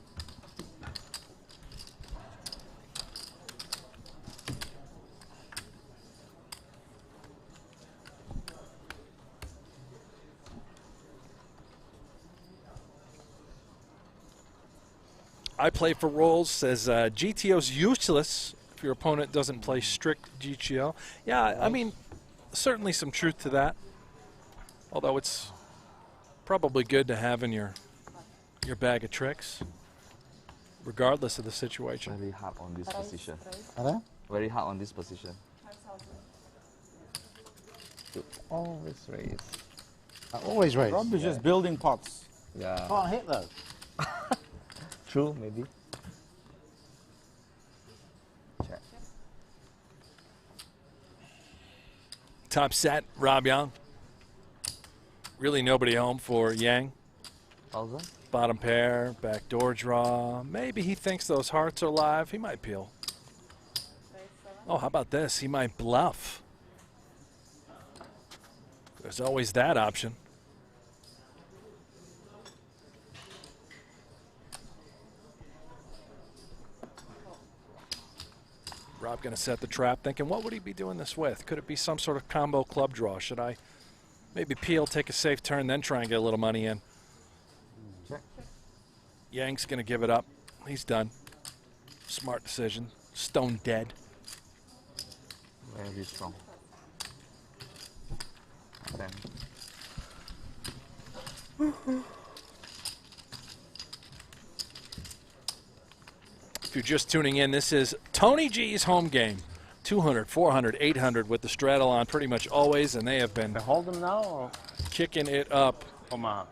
I play for rolls, says GTO's useless if your opponent doesn't play strict GTO. Yeah, I mean, certainly some truth to that. Although it's probably good to have in your bag of tricks, regardless of the situation. Very hard on this position. Hello? Very hard on this position. Always raise. Always raise. Rob is just building pots. Yeah. Can't hit though. True, maybe. Check. Top set, Rob Young. Really nobody home for Yang. 1,000. Bottom pair, backdoor draw. Maybe he thinks those hearts are live. He might peel. Oh, how about this? He might bluff. There's always that option. Rob going to set the trap, thinking, what would he be doing this with? Could it be some sort of combo club draw? Should I maybe peel, take a safe turn, then try and get a little money in? Check. Yang's going to give it up. He's done. Smart decision. Stone dead. Very strong. Then. If you're just tuning in, this is Tony G's home game. 200, 400, 800 with the straddle on pretty much always, and they have been Hold them now or kicking it up Omaha?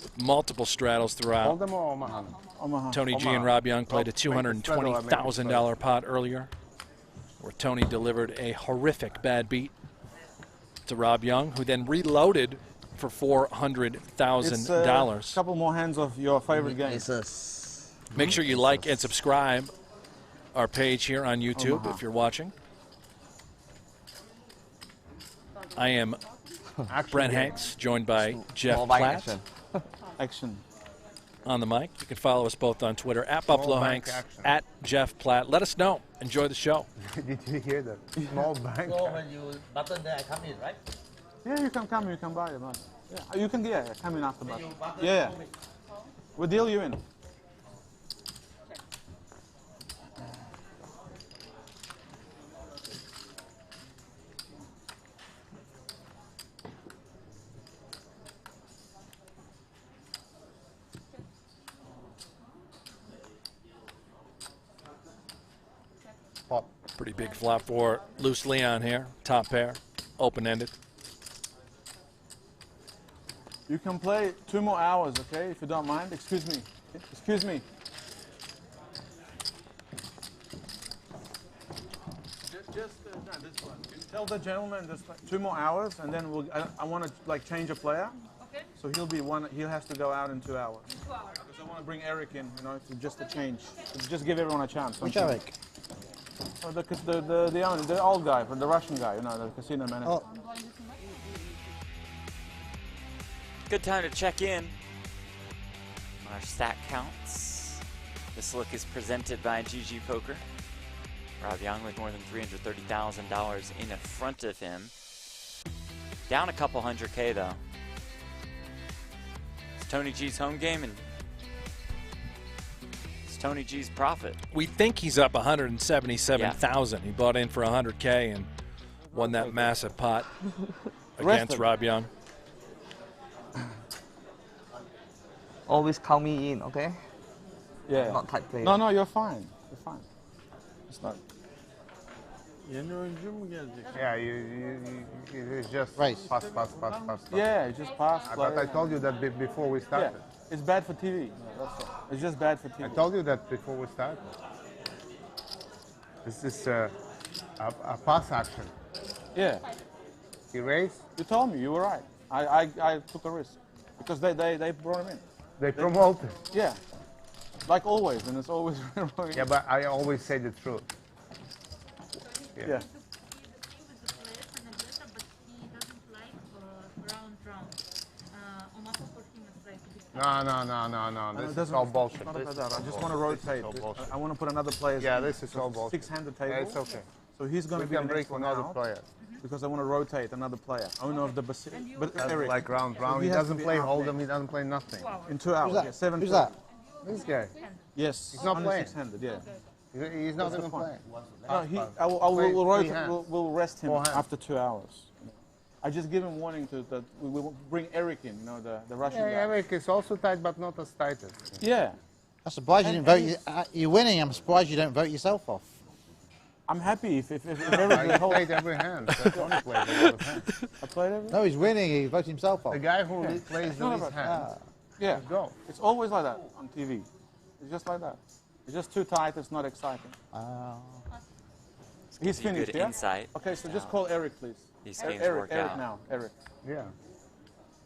with multiple straddles Hold throughout. them or Omaha? Omaha. Tony G and Omaha. Rob Young played a Oh, make the straddle, I make the $220,000 pot earlier, where Tony delivered a horrific bad beat to Rob Young, who then reloaded for It's $400,000. a couple more hands of your favorite game. Aces. Make sure you like and subscribe our page here on YouTube if you're watching. I am Brent Hanks, joined by Jeff Small buying Platt action. Action. on the mic. You can follow us both on Twitter, at Buffalo bank Hanks, action. at Jeff Platt. Let us know. Enjoy the show. Did you hear that? Small bank. So when you button there, I come in, right? Yeah, you can come. You can buy it. Man. Yeah, you can. Yeah, come in after that. You button Yeah. for me. We'll deal you in. Pop. Pretty big flop for Loose Leon here. Top pair, open-ended. You can play 2 more hours, okay, if you don't mind. Excuse me. Excuse me. Tell the gentleman just like 2 more hours, and then we'll. I want to like change a player. Okay. So he'll be one. He has to go out in 2 hours. 2 hours. Because I want to bring Eric in, you know, to just a change. To just give everyone a chance. Which Eric? Oh, the owner, the old guy, the Russian guy, you know, the casino manager. Oh, Good time to check in. Our stat counts. This look is presented by GG Poker. Rob Young with more than $330,000 in front of him. Down a couple hundred K though. It's Tony G's home game and it's Tony G's profit. We think he's up 177,000. He bought in for 100K and won that massive pot against Rob Young. Always count me in, okay? Yeah. Not tight play. No, you're fine. You're fine. It's not. Yeni oyuncu mu gelecek? Yeah, it's just Race. pass. Yeah, just pass. But I told you that before we Yeah, started. it's bad for TV. That's all. It's just bad for TV. I told you that before we started. This is a pass action. Yeah, He raised, you told me. You were right. I took a risk because they brought him in. they promoted. Yeah, like always, and it's always. Yeah, but I always say the truth. Yeah. No. This is all bullshit. I just want to rotate. I want to put another player. Yeah, this is all bullshit. Six-handed table. Yeah, it's okay. So he's going We to be can the break next one another out player. because I want to rotate another player. Owner of the but That's Eric like round. he He has to doesn't be play out hold'em. He doesn't play nothing. in 2 hours. Who's that? Yeah, 7. Who's that? This guy, Yes, He's not only playing. six-handed. Yeah. he's not That's the even point. playing. No, I Play will free rotate. hands. We'll rest him 4 hands. after 2 hours. I just give him warning that we will bring Eric in. You know the Russian Yeah, guy. Eric is also tight, but not as tight as. Yeah. I'm surprised you didn't vote. You're winning. I'm surprised you don't vote yourself off. I'm happy if I Eric played every hand. Tony played a lot of hands. I played every. No, he's winning. He voted himself off. The guy who plays the No, least but- hands, Yeah. go. It's always like that on TV. It's just like that. It's just too tight. It's not exciting. He's Give you finished, good yeah? insight. Okay, so just call Eric, please. These games Eric, work Eric out. now. Eric. Yeah.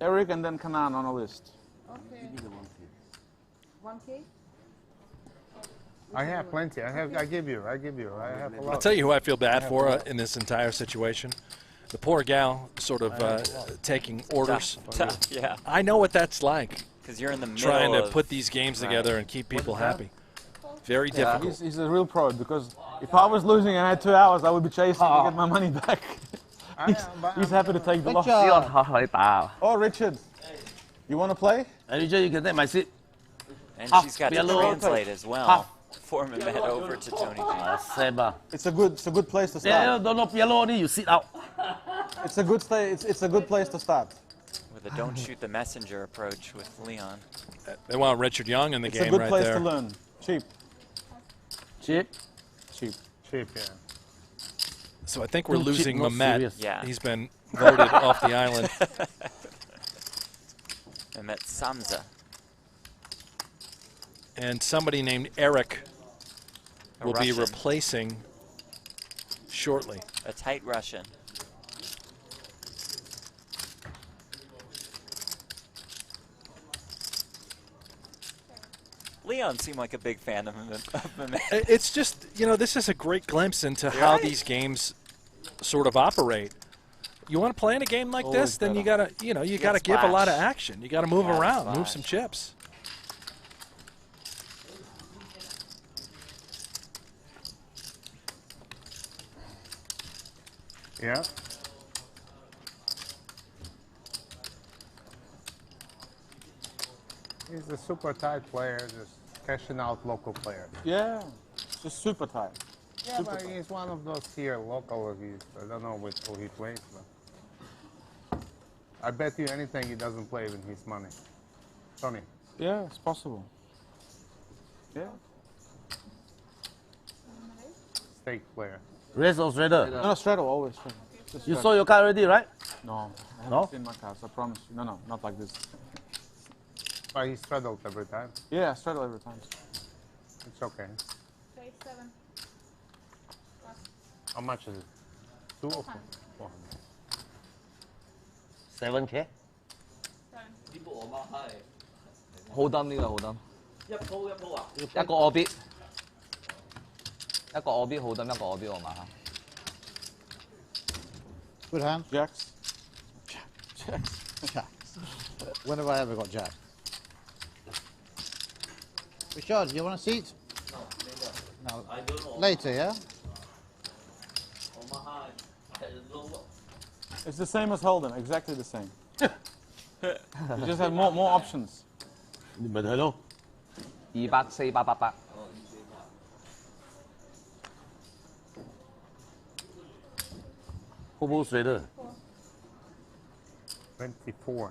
Eric and then Kanan on a list. Okay. 1K? I have plenty. I give you. I have a lot. I'll tell you who I feel bad for in this entire situation. The poor gal sort of taking orders. Tough, yeah. I know what that's like, Because you're in the middle trying to of- put these games together and keep people happy. Very Yeah, difficult. he's a real pro because if I was losing and I had 2 hours, I would be chasing to get my money back. He's happy to take the loss. Oh, Richard, you want to play? Richard, you can take my seat. And Half she's got to yellow. translate as well. Half. Form Mehmet over to Tony G. Seba. It's a good place to Yeah, start. don't know yellow only. You sit out. It's a good It's a good place to start. With a don't shoot the messenger approach with Leon. They want Richard Young in the It's game a good right place there. to learn. Cheap. Cheap. Cheap. Cheap, yeah. So I think we're Too cheap, losing not Mehmet. serious. Yeah. He's been voted off the island. Mehmet Samza. And somebody named Eric A will be Russian. replacing shortly. A tight Russian. Leon seemed like a big fan of Mehmet. It's just, this is a great glimpse into how these games sort of operate. You want to play in a game like this, then you gotta, you gotta give a lot of action. You gotta move around, move some chips. Yeah. He's a super tight player, just cashing out local players. Yeah. Just super tight. Yeah, Super but tight. he's one of those here local. I don't know with who he plays, but I bet you anything he doesn't play with his money. Tony. Yeah, it's possible. Yeah. Stake player. Raise or shredder? No, straddle always. Just You straddle. saw your card already, right? No, I haven't No? seen my cards. I promise you. No, not like this. But he straddled every time. Yeah, straddle every time. It's okay. Okay, 7. How much is it? 2 or 4? 7K? 好擔呢個好擔。一個我必，一個我必好擔，一個我必我買下。 Good hand. Jacks. Jacks. When have I ever got jack? Richard, do you want a seat? No. Later, yeah? It's the same as Hold'em, exactly the same. You just have more options. 你咪睇咯。 200、400、800。 好唔好水咧？ 24.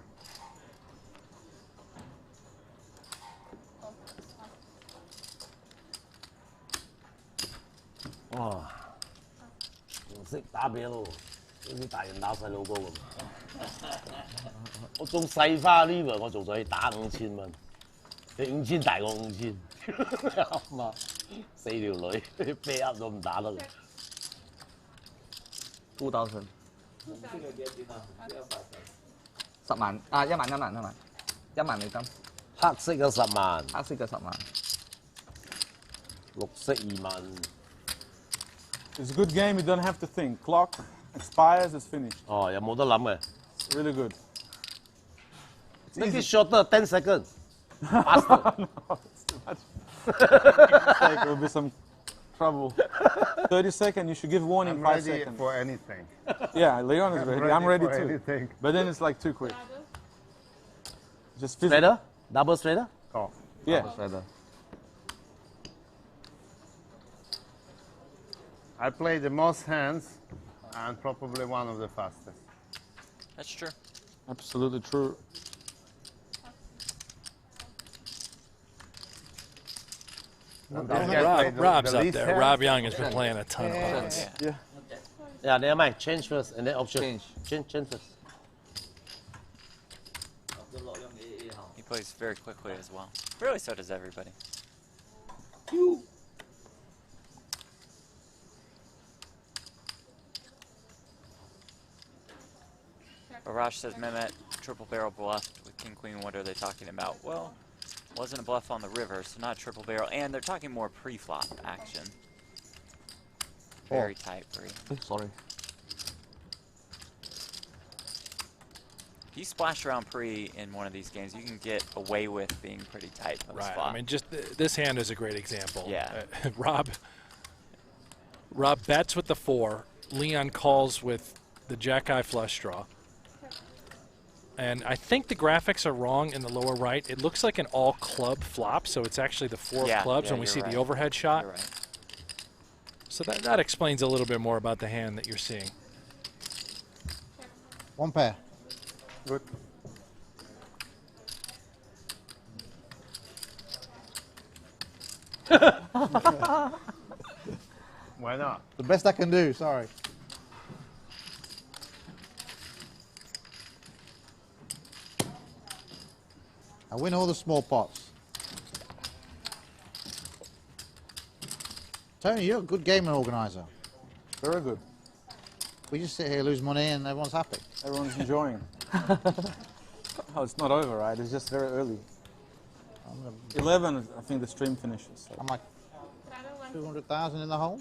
Wow. 唔識打比咯，好似大人打細路哥咁。我中細花呢輪我仲可以打5000蚊，你5000大過5000，啱啊！4條女啤噏都唔打得。2000。10萬啊，1萬，1萬美金。黑色嘅10萬，黑色嘅10萬。綠色2萬。 It's a good game. You don't have to think. Clock expires, it's finished. 哦，又冇得諗嘅。 It's really good. Make it shorter, 10 seconds. Faster. No, it's too much. Like, there will be some trouble. 30 seconds, you should give warning. I'm 5 ready seconds. for anything. Yeah, Leon is ready. I'm ready for too. anything. But then it's like too quick. Just Straighter? Double straighter? Oh. Yeah. I play the most hands and probably one of the fastest. That's true. Absolutely true. Rob's up there. Rob Young has been playing a ton of pots. Yeah. Yeah, never mind. Change first and then option. Change first. He plays very quickly as well. Really, so does everybody. Barash says Mehmet triple barrel bluffed with king queen. What are they talking about? Well, wasn't a bluff on the river, so not triple barrel, and they're talking more pre-flop action. Very tight pre. Sorry. If you splash around pre in one of these games, you can get away with being pretty tight post Right. flop. I mean, just this hand is a great example. Yeah. Rob bets with the 4. Leon calls with the jack-eye flush draw. And I think the graphics are wrong in the lower right. It looks like an all-club flop, so it's actually the 4 of clubs when we see the overhead shot. You're right. So that explains a little bit more about the hand that you're seeing. One pair. Good. Why not? The best I can do, sorry. I win all the small pots. Tony, you're a good game organizer. Very good. We just sit here, lose money, and everyone's happy. Everyone's enjoying. Oh, it's not over, right? It's just very early. 11, I think the stream finishes. So. I'm like 200,000 in the hole.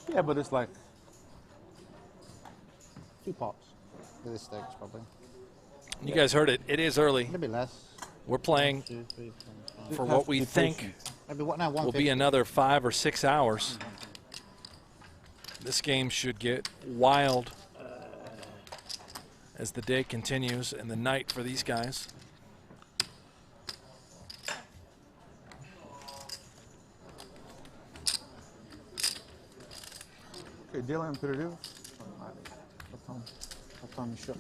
Yeah, but it's like 2 pots with this stakes, probably. You guys heard it. It is early. Maybe less. We're playing 2, 3, 4, 5. for what we think Maybe what now? will 150. be another 5 or 6 hours. This game should get wild as the day continues and the night for these guys. Okay, делаем перерыв. Потом еще.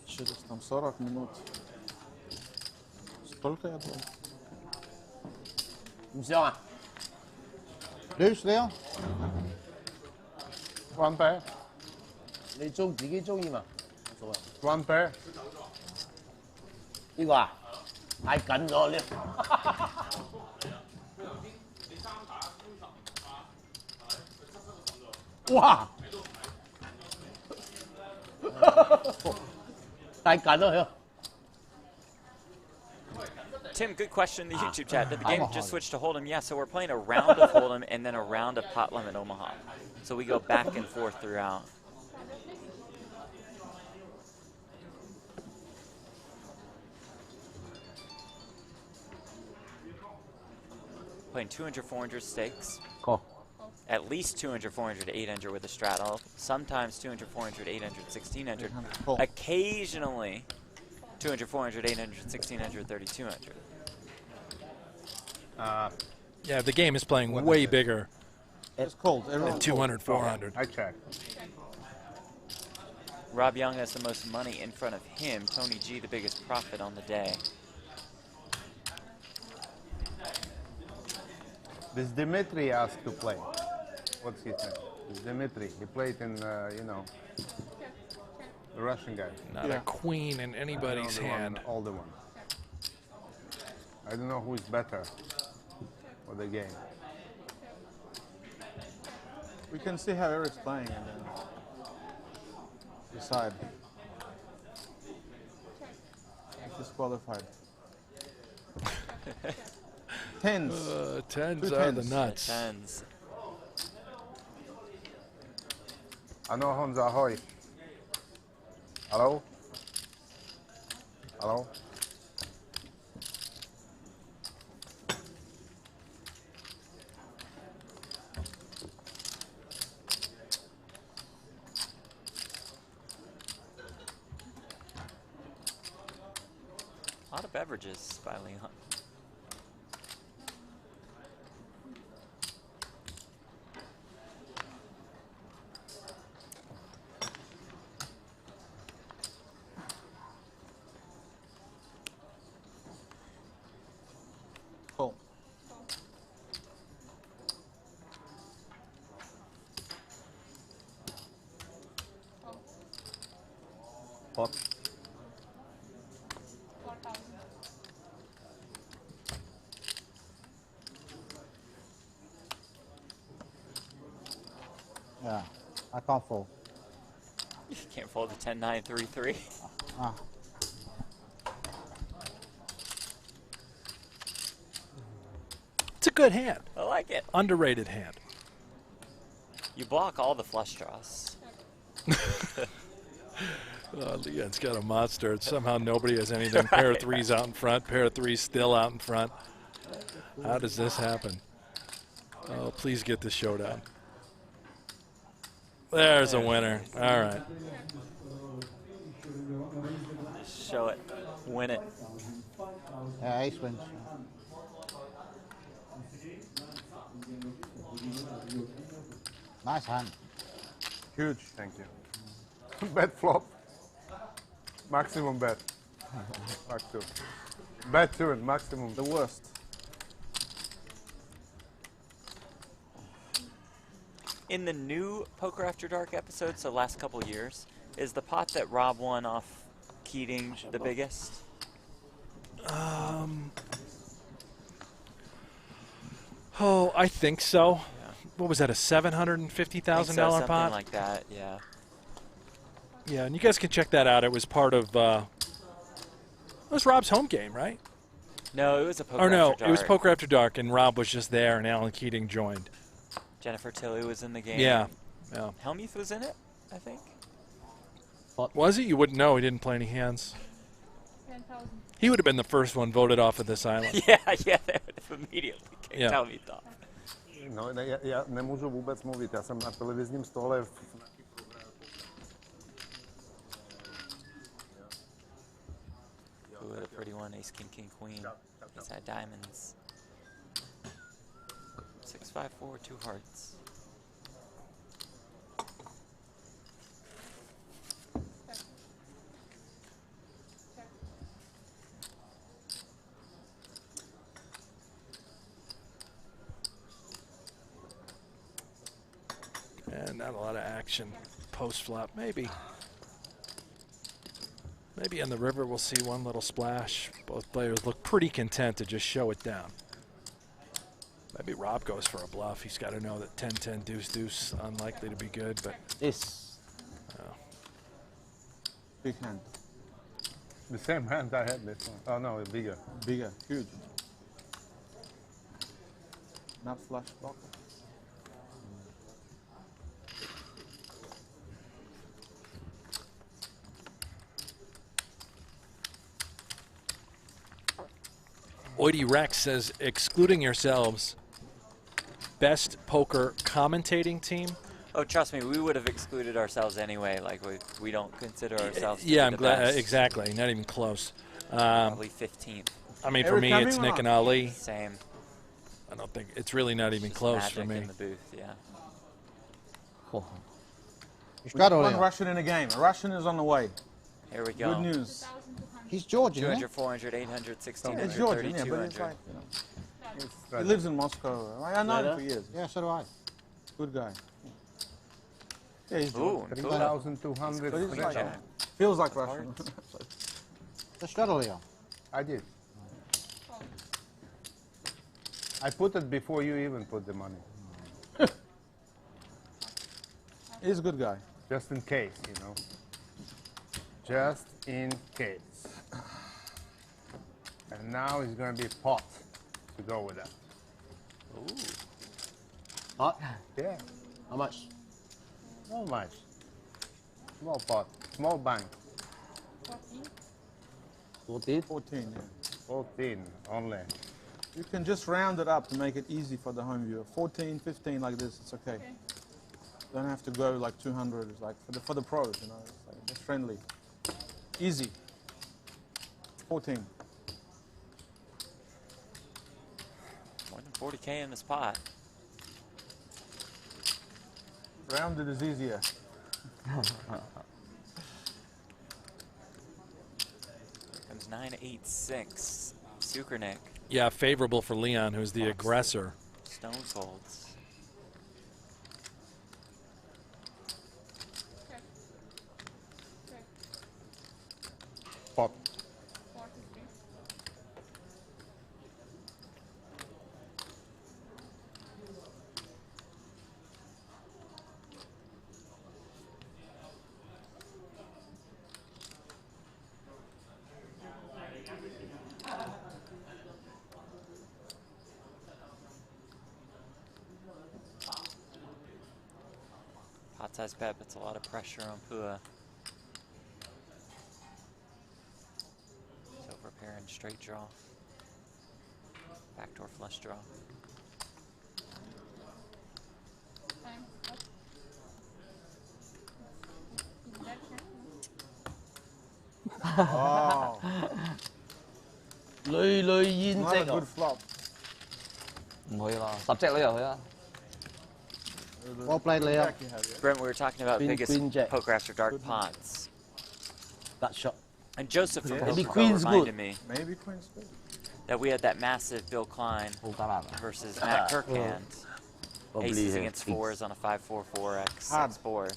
Через там 40 минут. Столько, я думаю. 唔想啊？ Deuce, Leon? One pair. 你自己中意嘛？冇所謂。 One pair. 呢個啊，太緊咗呢。哇！太緊咯佢。 Tim, good question in the YouTube chat. Did the game just switch to Hold'em? Yeah, so we're playing a round of Hold'em and then a round of Pot Limit Omaha. So we go back and forth throughout. playing 200, 400 stakes. Call. At least 200, 400, 800 with a straddle. Sometimes 200, 400, 800, 1600. Call. Occasionally 200, 400, 800, 1600, 3200. Yeah, the game is playing way bigger It's cold. than Everyone's 200, 400. I check. Rob Young has the most money in front of him. Tony G, the biggest profit on the day. This Dimitri asked to play. What's his name? This Dimitri. He played in, you know, the Russian guy. Not a queen in anybody's The hand. older one. I don't know who is better for the game. We can see how Eric's playing and then decide. Disqualified. Tens. Tens Two are the tens. nuts. Tens. Ano, Honza, ahoy. Hello? Hello? A lot of beverages by Leon. Cool. Pot. Yeah, I can't fall. You can't fold the 10-9-3-3. Ah, It's a good hand. I like it. Underrated hand. You block all the flush draws. Leon's got a monster. It's somehow nobody has anything. Pair of threes out in front. Pair of threes still out in front. How does this happen? Oh, please get the showdown. There's a winner. All right. Show it. Win it. yeah, ace wins. Nice hand. Huge. Thank you. Bet flop. Maximum bet. Max two. Bet turn, maximum. The worst. In the new Poker After Dark episodes, so last couple years, is the pot that Rob won off Keating the biggest? Oh, I think so. What was that, a $750,000 Something pot? like that, yeah. Yeah, and you guys can check that out. It was part of, it was Rob's home game, right? No, it was a Poker Or no, After it was Dark. Poker After Dark, and Rob was just there, and Alan Keating joined. Jennifer Tilly was in the game. Yeah, yeah. Helmuth was in it, I think. Was he? You wouldn't know. He didn't play any hands. 10,000. He would have been the first one voted off of this island. Yeah, they would have immediately kicked Yeah. Helmuth off. No, já nemůžu vůbec mluvit, já jsem na televizním stole v Ooh, what a pretty one. Ace, king, king, queen. Ace high diamonds. 6, 5, 4, 2 hearts. And not a lot of action post flop. Maybe. Maybe on the river we'll see one little splash. Both players look pretty content to just show it down. Maybe Rob goes for a bluff. He's got to know that 10-10 deuce-deuce unlikely to be good, but Ace. Big hand. the same hand I had this one. Oh no, bigger. Bigger. Huge. Not flush block. Oidy Rex says, excluding yourselves, best poker commentating team. Oh, trust me, we would have excluded ourselves anyway. Like we don't consider ourselves. To Yeah, be I'm the glad. best. Exactly, not even close. Probably 15th. I mean, for Eric me, Cumming it's or Nick not? and Ali. Same. I don't think it's really not even Just close magic for me. in the booth. Yeah. Oh. You straddle One Leon. Russian in a game. A Russian is on the way. Here we go. Good news. He's Georgian, isn't he? 200, 400, 800, 1600, It's Georgian, yeah, 3200. but it's like, you know, he lives in Moscow. I know him for years. Yeah, so do I. Good guy. Yeah, he's Ooh, Georgian. cool. 3,200. But he's like, Yeah. feels like Russian. The straddle Leon. I did. I put it before you even put the money, He's a good guy. just in case, you know. Just in case. And now it's going to be pot to go with that. Hot? Yeah, How much? not much. Small pot, small bank. 14? 14, yeah. 14 only. You can just round it up to make it easy for the home viewer. 14, 15 like this, it's okay. Don't have to go like 200. It's like for the pros, you know. It's like just friendly, easy. 14. More than 40K in this pot. Rounded is easier. Comes 986. Sukernick. Yeah, favorable for Leon, who's the aggressor. Stone folds. Pot. Pot size bet puts a lot of pressure on Pua. So preparing straight draw. Backdoor flush draw. Oh, Lưỡi yên not a tĩnh. good flop. 唔去啦，10隻你又去啊？ Well played, Leo. Jack you have, yeah? Brent, we were talking about Queen- biggest queen jack. poker after dark pots. That shot. And Joseph from Yeah. Poker Maybe Pro queen's reminded good. me Maybe Queen's good. that we had that massive Bill Klein 好得難啊！ versus Matt Kirkhand. Probably Aces have against kings. fours on a 5-4-4x Hard. 6-4.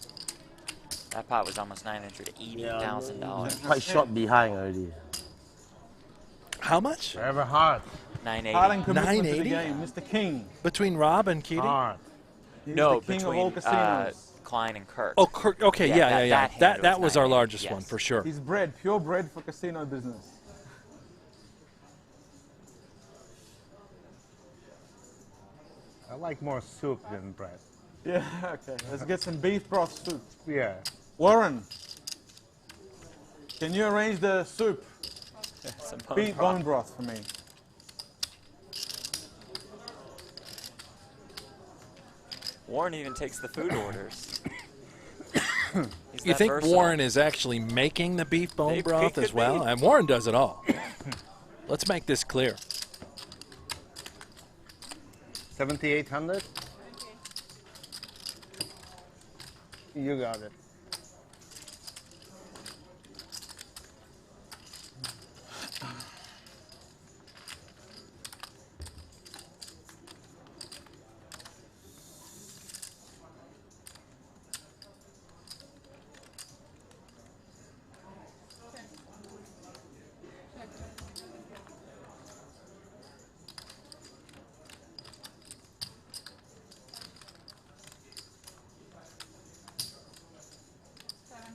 That pot was almost $980,000. Quite short behind already. How much? Ever hard. Hard 980. and commitment to the 980? game. Mr. King. Between Rob and Keating? Hard. He's No, the king between of all casinos. Klein and Kirk. Oh, Kirk. Okay, Yeah, yeah, that- yeah, yeah. that That hand that was was our 980, largest yes. one for sure. He's bred, pure bred for casino business. I like more soup than bread. Yeah, okay. Let's get some beef broth soup. Yeah. Warren, can you arrange the soup? Some Beef broth. bone broth for me. Warren even takes the food orders. He's You that think versatile. Warren is actually making the beef bone Maybe broth he as could well? be. And Warren does it all. Let's make this clear. 7,800? You got it.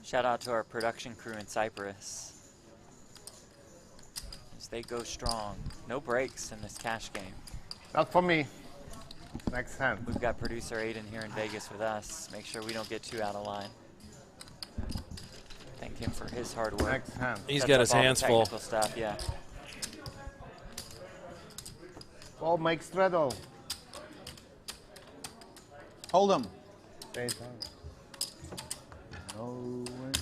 Shout out to our production crew in Cyprus. As they go strong. No breaks in this cash game. Not for me. Next hand. We've got producer Aiden here in Vegas with us. Make sure we don't get too out of line. Thank him for his hard work. Next hand. He's Sets got up his all the hands full. technical stuff, yeah. Ball makes straddle. Hold them. Stay down. No win.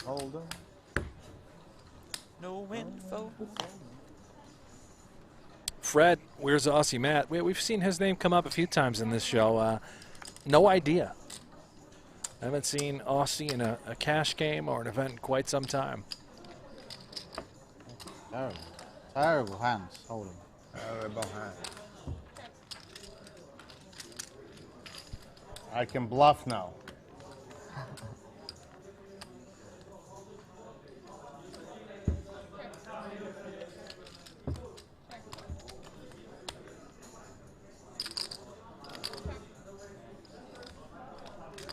Hold them. No info. Fred, where's Aussie Matt? We've seen his name come up a few times in this show. No idea. I haven't seen Aussie in a cash game or an event in quite some time. Terrible. Terrible hands. Hold them. Terrible hand. I can bluff now.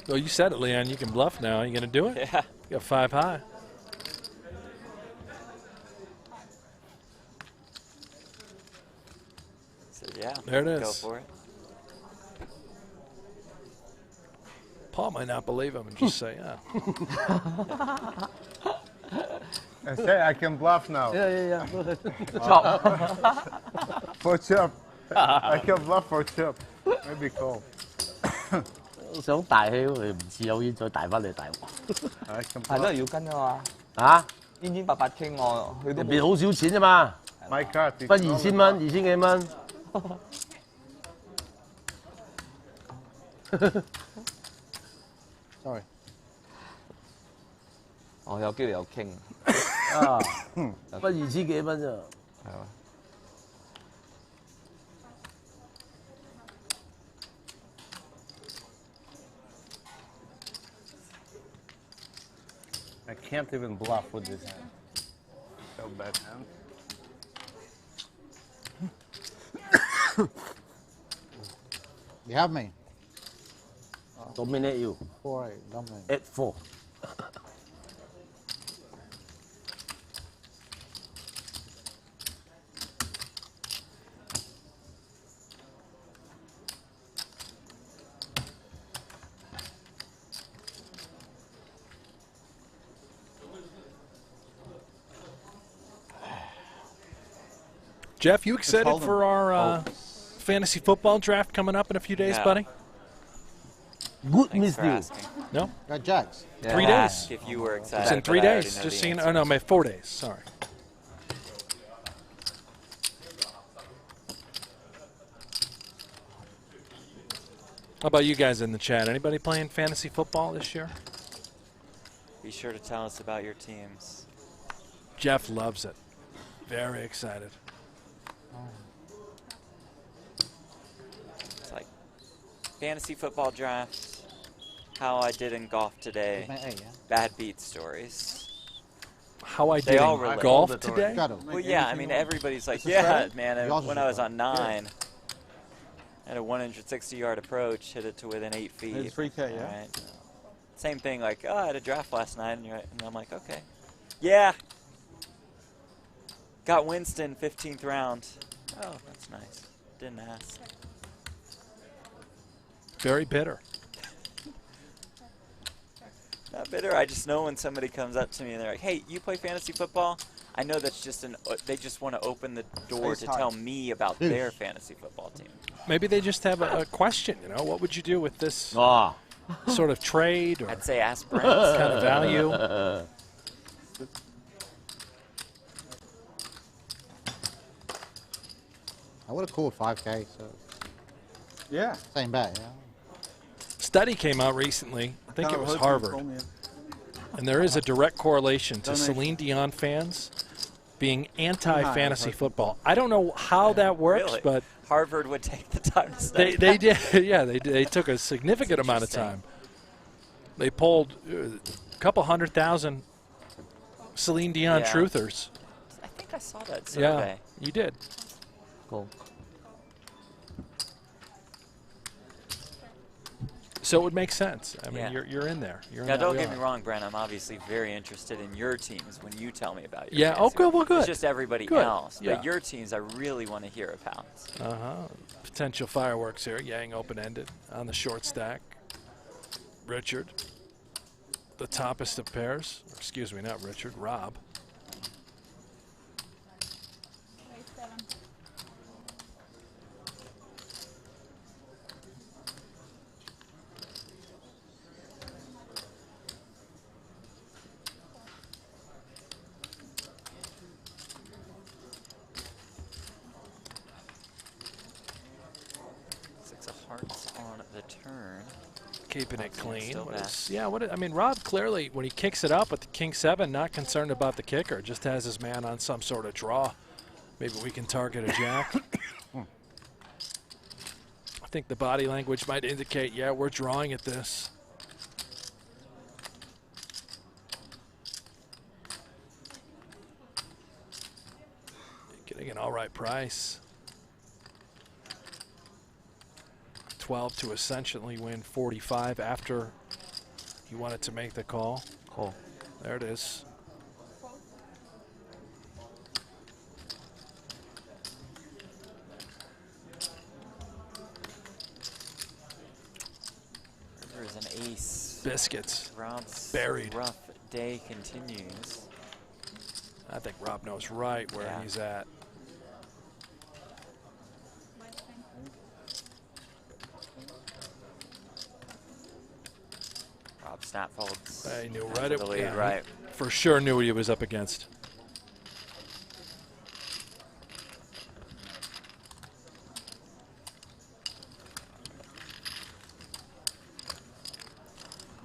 Well, you said it, Leon. You can bluff now. Are you going to do it? Yeah. You got 5 high. So yeah. There it is. Go for it. Paul might not believe him and just say, yeah. I say I can bluff now. Yeah. Go ahead. Chop. For chip. I can bluff for chip. Maybe call. 想大氣佢唔似有煙再大翻嚟大鑊。 I can 係都係 bluff. 要跟㗎嘛，嚇，煙煙白白傾我，佢都入邊好少錢啫嘛， My card. 不2000蚊，2000幾蚊。Sorry. 我有機會有傾，啊，不2000幾蚊啫。係嘛？ I can't even bluff with this hand. So bad hand. You have me. Dominate you. 4-8. Dominate. 8-4. Jeff, you excited hold 'em. for our fantasy football draft coming up in a few days, Yeah. buddy? Good Thanks miss for you. asking. No? Got jacks. 3 Ask days. if you were excited. It's in 3 but I already days. know Just the seeing. answer. Oh, no, my 4 days. Sorry. How about you guys in the chat? Anybody playing fantasy football this year? Be sure to tell us about your teams. Jeff loves it. Very excited. It's like fantasy football drafts, how I did in golf today, Mate, hey, yeah. bad beat stories. How I They did all in relate. golf today? Got 'em. Well, yeah, I mean, everybody's like, This is yeah, Fred? man, Yours when is I was Fred. on 9, I had a 160-yard approach, hit it to within 8 feet. It's 3K, yeah? All right. Same thing, like, oh, I had a draft last night, and I'm like, okay. Yeah. Got Winston 15th round. Oh, that's nice. Didn't ask. Very bitter. Not bitter. I just know when somebody comes up to me and they're like, hey, you play fantasy football? I know that's just they just want to open the door to tell me about their fantasy football team. Maybe they just have a question, you know? What would you do with this Oh. sort of trade or I'd say ask Brent. kind of value? I would have called 5K, so Yeah. same bet, yeah. Study came out recently. I think it was Harvard. And there is a direct correlation to Donation. Celine Dion fans being anti-fantasy football. I don't know how that works, Really? but Harvard would take the time to study they that. did. Yeah, they took a significant amount of interesting. time. They polled a couple 100,000 Celine Dion Yeah. truthers. I think I saw that survey. Yeah, you did. Cool. So it would make sense. I mean, Yeah. you're in there. You're in Now, that don't get me wheelhouse. wrong, Brent. I'm obviously very interested in your teams when you tell me about your Yeah, fantasy okay, well, football. good. It's just everybody Good, else. yeah. But your teams, I really want to hear about. Potential fireworks here. Yang open-ended on the short stack. Richard, the toppest of pairs. Or excuse me, not Richard. Rob. turn. Keeping it clean. Still What back. is- yeah, I mean, Rob clearly, when he kicks it up with the king 7, not concerned about the kicker, just has his man on some sort of draw. Maybe we can target a jack. I think the body language might indicate, yeah, we're drawing at this. Getting an all right price. 12 to essentially win 45 after he wanted to make the call. Call. There it is. River is an ace. Biscuits. Rob's Buried. rough day continues. I think Rob knows right where Yeah. he's at. Rob snap folds. He knew After right the it. lead, Yeah, right. For sure knew what he was up against.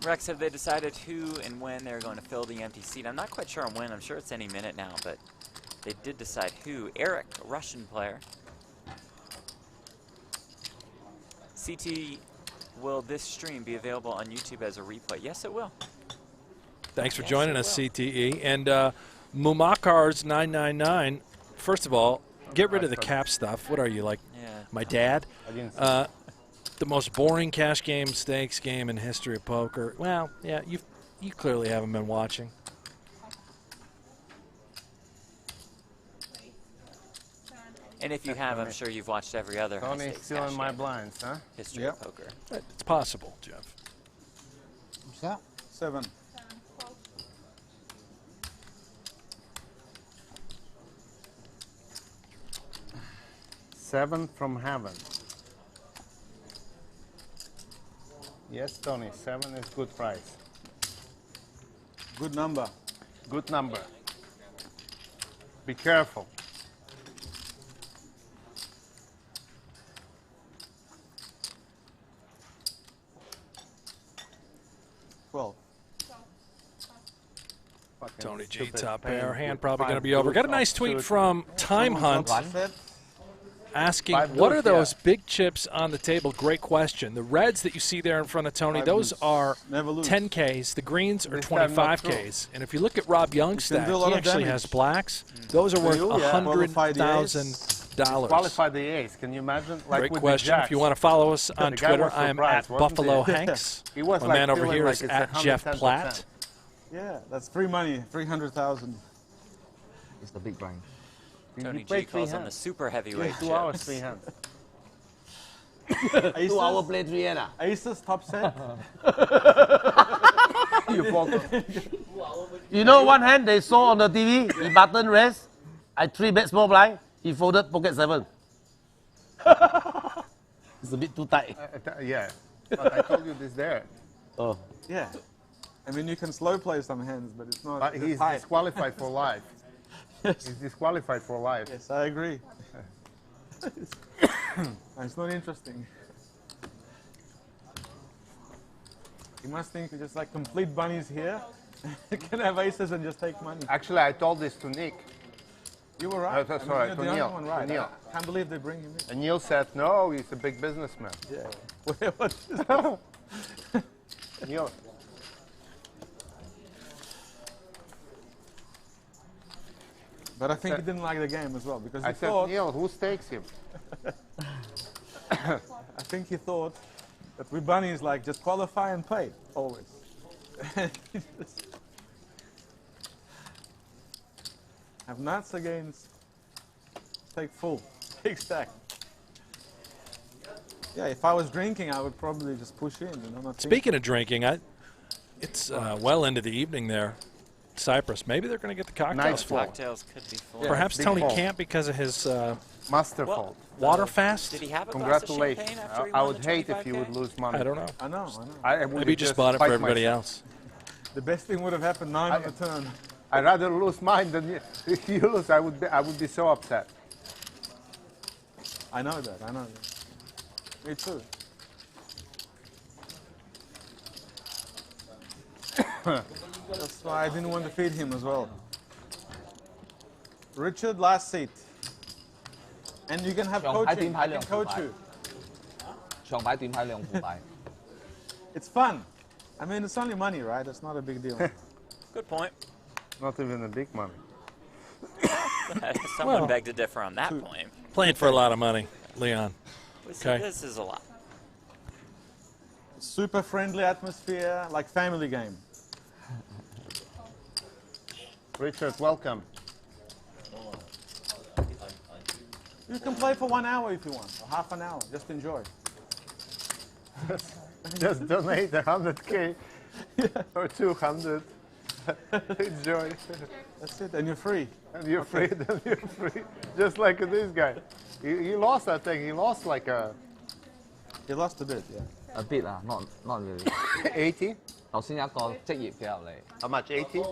Rex, have they decided who and when they're going to fill the empty seat? I'm not quite sure on when. I'm sure it's any minute now, but they did decide who. Eric, a Russian player. CT, will this stream be available on YouTube as a replay? Yes, it will. Thanks for Yes, joining it us, will. CTE. And Mumakars999, first of all, get rid of the cap stuff. What are you, like Yeah. my dad? I didn't see The most boring cash game, stakes game in history of poker. Well, yeah, you clearly haven't been watching. And if you have, I'm sure you've watched every other Tony's high-stakes still cash in my game blinds, huh? history Yep. of poker. It's possible, Jeff. What's that? 7. Seven from heaven. Yes, Tony, 7 is good price. Good number. Good number. Be careful. Well, Fucking Tony G, stupid top pain pair. Hand with probably going to 5 be over. Got a deuce nice off tweet suit. from Time Hunt asking, 5 what are deuce, yeah. those big chips on the table? Great question. The reds that you see there in front of Tony, 5 those deuce. are Never lose. 10Ks. The greens are This time not 25Ks. And if you look at Rob Young's You can stack, do a lot he of actually damage. has blacks. Those are worth you? Yeah. $100,000. Qualify the ace. Can you imagine? Like Great with question. The If you want to follow us on the guy Twitter, was I am surprised, at wasn't Buffalo he? Hanks. He was My like man over feeling here like is it's at Jeff 110%. Platt. yeah, that's free money. 300,000. It's the big blind. Tony You play G calls 3 on the hands. super heavyweight 2 hours, chips. 3 hands. Aces? 2 hour play 3 hand. Aces, top set. You fold. You know one hand they saw on the TV, he button raise, I 3-bet small blind, he folded pocket 7. It's a bit too tight. Yeah. But I told you this there. Oh. Yeah. I mean, you can slow play some hands, but it's not. But it's he's tight. disqualified for life. Yes. He's disqualified for life. Yes, I agree. It's not interesting. You must think just like complete bunnies here. Can have aces and just take money. Actually, I told this to Nick. You were right. That's I mean, right, you're to the only Neil, one to right. Neil. I can't believe they bring him in. And Neil said, no, he's a big businessman. Yeah. What is this? Neil. But I think he didn't like the game as well because he I said, thought. Neil, who stakes him? I think he thought that with bunnies like just qualify and pay always. Have nuts against take full, take stack. Yeah, if I was drinking, I would probably just push in. You know, not think. Speaking of drinking, it's well into the evening there. Cyprus. Maybe they're going to get the cocktails Nice full. Cocktails could be full. Perhaps big Tony full. can't because of his Masterful. water fast. Did he have a glass of Congratulations. champagne after he I won would the hate if you 25K? would lose money. I don't know. I know. I would Maybe he just bought it for fight everybody myself. else. The best thing would have happened 9 on the turn. I'd rather lose mine than you. If you lose, I would be so upset. I know that. I know that. Me too. That's why I didn't want to feed him as well. Richard, last seat. And you can have coaching. I can coach you. 長牌短牌兩副牌。 It's fun. I mean, it's only money, right? It's not a big deal. Good point. Not even a big money. Someone begged to differ on that point. Playing for a lot of money, Leon. Okay. This is a lot. Super friendly atmosphere, like family game. Richard, welcome. You can play for 1 hour if you want, or half an hour. Just enjoy. Just donate 100K or 200. Enjoy. That's it, and you're free. And you're free, then you're free. Just like this guy. He lost that thing. He lost like a... He lost a bit, yeah. A bit not really. 80? 頭先有一個職業嘅入嚟。 How much? 80?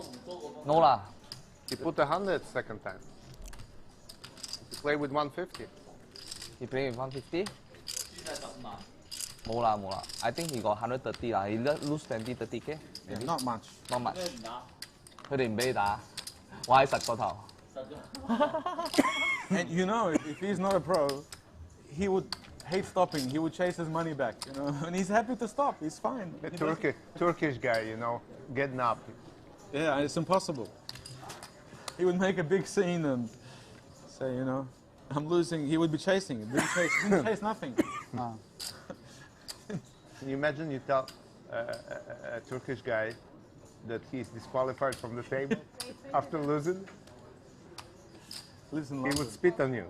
No 啦。 He put 100 second time. He played with 150. He played with 150? 冇啦冇啦。I think he got 130啦。He lose 20-30K. Yeah, not much. Not much. 佢哋唔俾你打，我係實個頭。 And you know, if he's not a pro, he would hate stopping. He would chase his money back, you know. And he's happy to stop. He's fine. The Turkish guy, you know, getting up. Yeah, it's impossible. He would make a big scene and say, you know, I'm losing. He would be chasing. Didn't chase nothing. Can you imagine you tell a Turkish guy that he's disqualified from the table after losing? Listen, he would spit on you.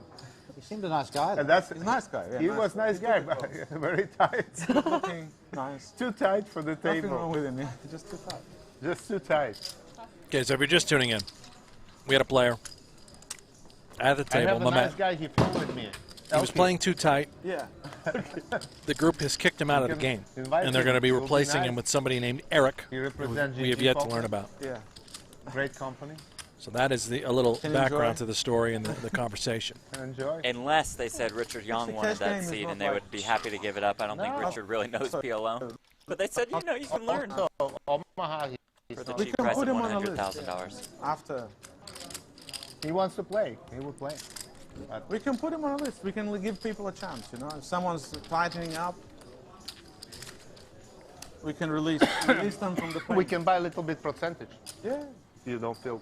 He seemed a nice guy. And that's he's a nice guy. Yeah, he was nice guy, but very tight. Looking nice. Too tight for the table. Nothing wrong with him. Yeah. Just too tight. Just too tight. Okay, so if you're just tuning in, we had a player at the I table. have a nice guy. He flew with me. He was playing too tight. Yeah. The group has kicked him out of the game, and they're going to be replacing him with somebody named Eric, He who represents we have GG yet to Poker. learn about. Yeah. Great company. So that is a little Can you background enjoy? to the story and the conversation. Enjoy. Unless they said Richard Young wanted cash that game is seat not and they like- would be happy to give it up. I don't think No. Richard really knows PLO. But they said, you know, you can learn So, Omaha, for the We cheap can price put of him on the list. $100,000. After. he wants to play. He will play. We can put him on a list. We can give people a chance, you know. If someone's tightening up, we can release them from the plane. We can buy a little bit percentage. Yeah, If you don't feel.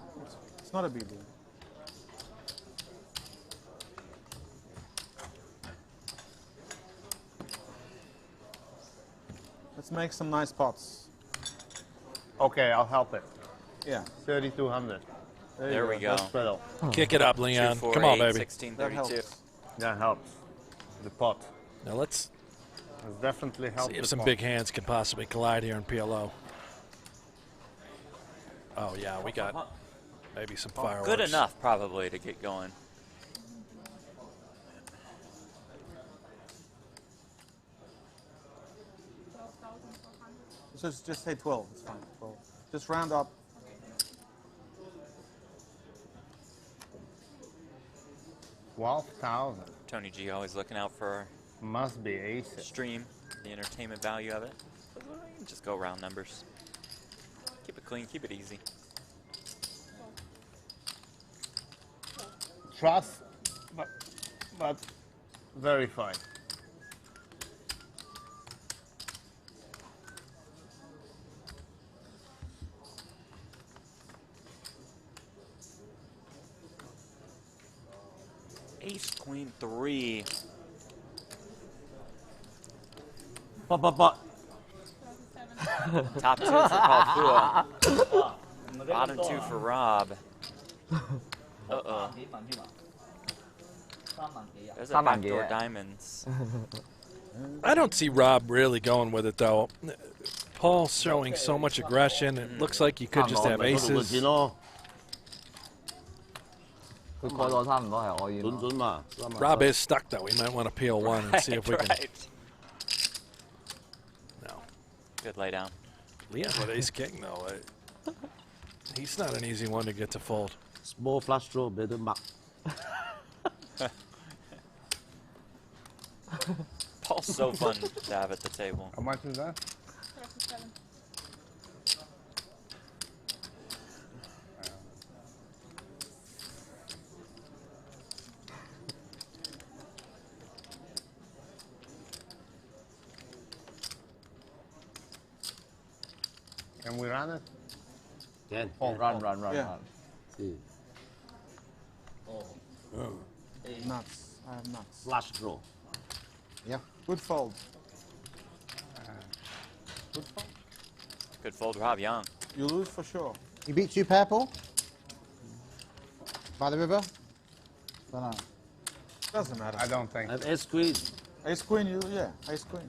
it's not a big deal. Let's make some nice pots. Okay, I'll help it. Yeah. 3,200. There we go. That's better. Kick it up, Leon. 2, 4, Come on, 8, baby. 16, That 32. helps. That helps. The pot. Now let's Has definitely helped. see if the some pot. big hands can possibly collide here in PLO. Oh, yeah, we got maybe some fireworks. Good enough, probably, to get going. Just say 12. It's fine. 12. Just round up. $12,000. Tony G always looking out for Must be ace. stream, the entertainment value of it. Just go round numbers. Keep it clean, keep it easy. Trust, but verify. Ace, queen, 3. Pot. Top 2 for Paul Pua. Bottom 2 for Rob. Uh-oh. There's a 3萬幾 backdoor 啊 diamonds. I don't see Rob really going with it, though. Paul's showing so much aggression. It looks like he could just have aces. 錢咯，佢過咗差唔多係我要。準嘛。 Rob is stuck, though. We might want to peel one and see if we can. Right. No. Good lay down. Leon with ace king, though. He's not an easy one to get to fold. Small flush draw, better mark. Paul's so fun to have at the table. How much is that? 37. Can we run it? Can. Run. Yeah. See. Nuts. I have nuts. Flush draw. Yeah. Good fold. Good fold, Rob Young. You lose for sure. He beats you, purple? By the river? Don't know. Doesn't matter. I don't think. And ace queen. Ace queen, yeah, ace queen.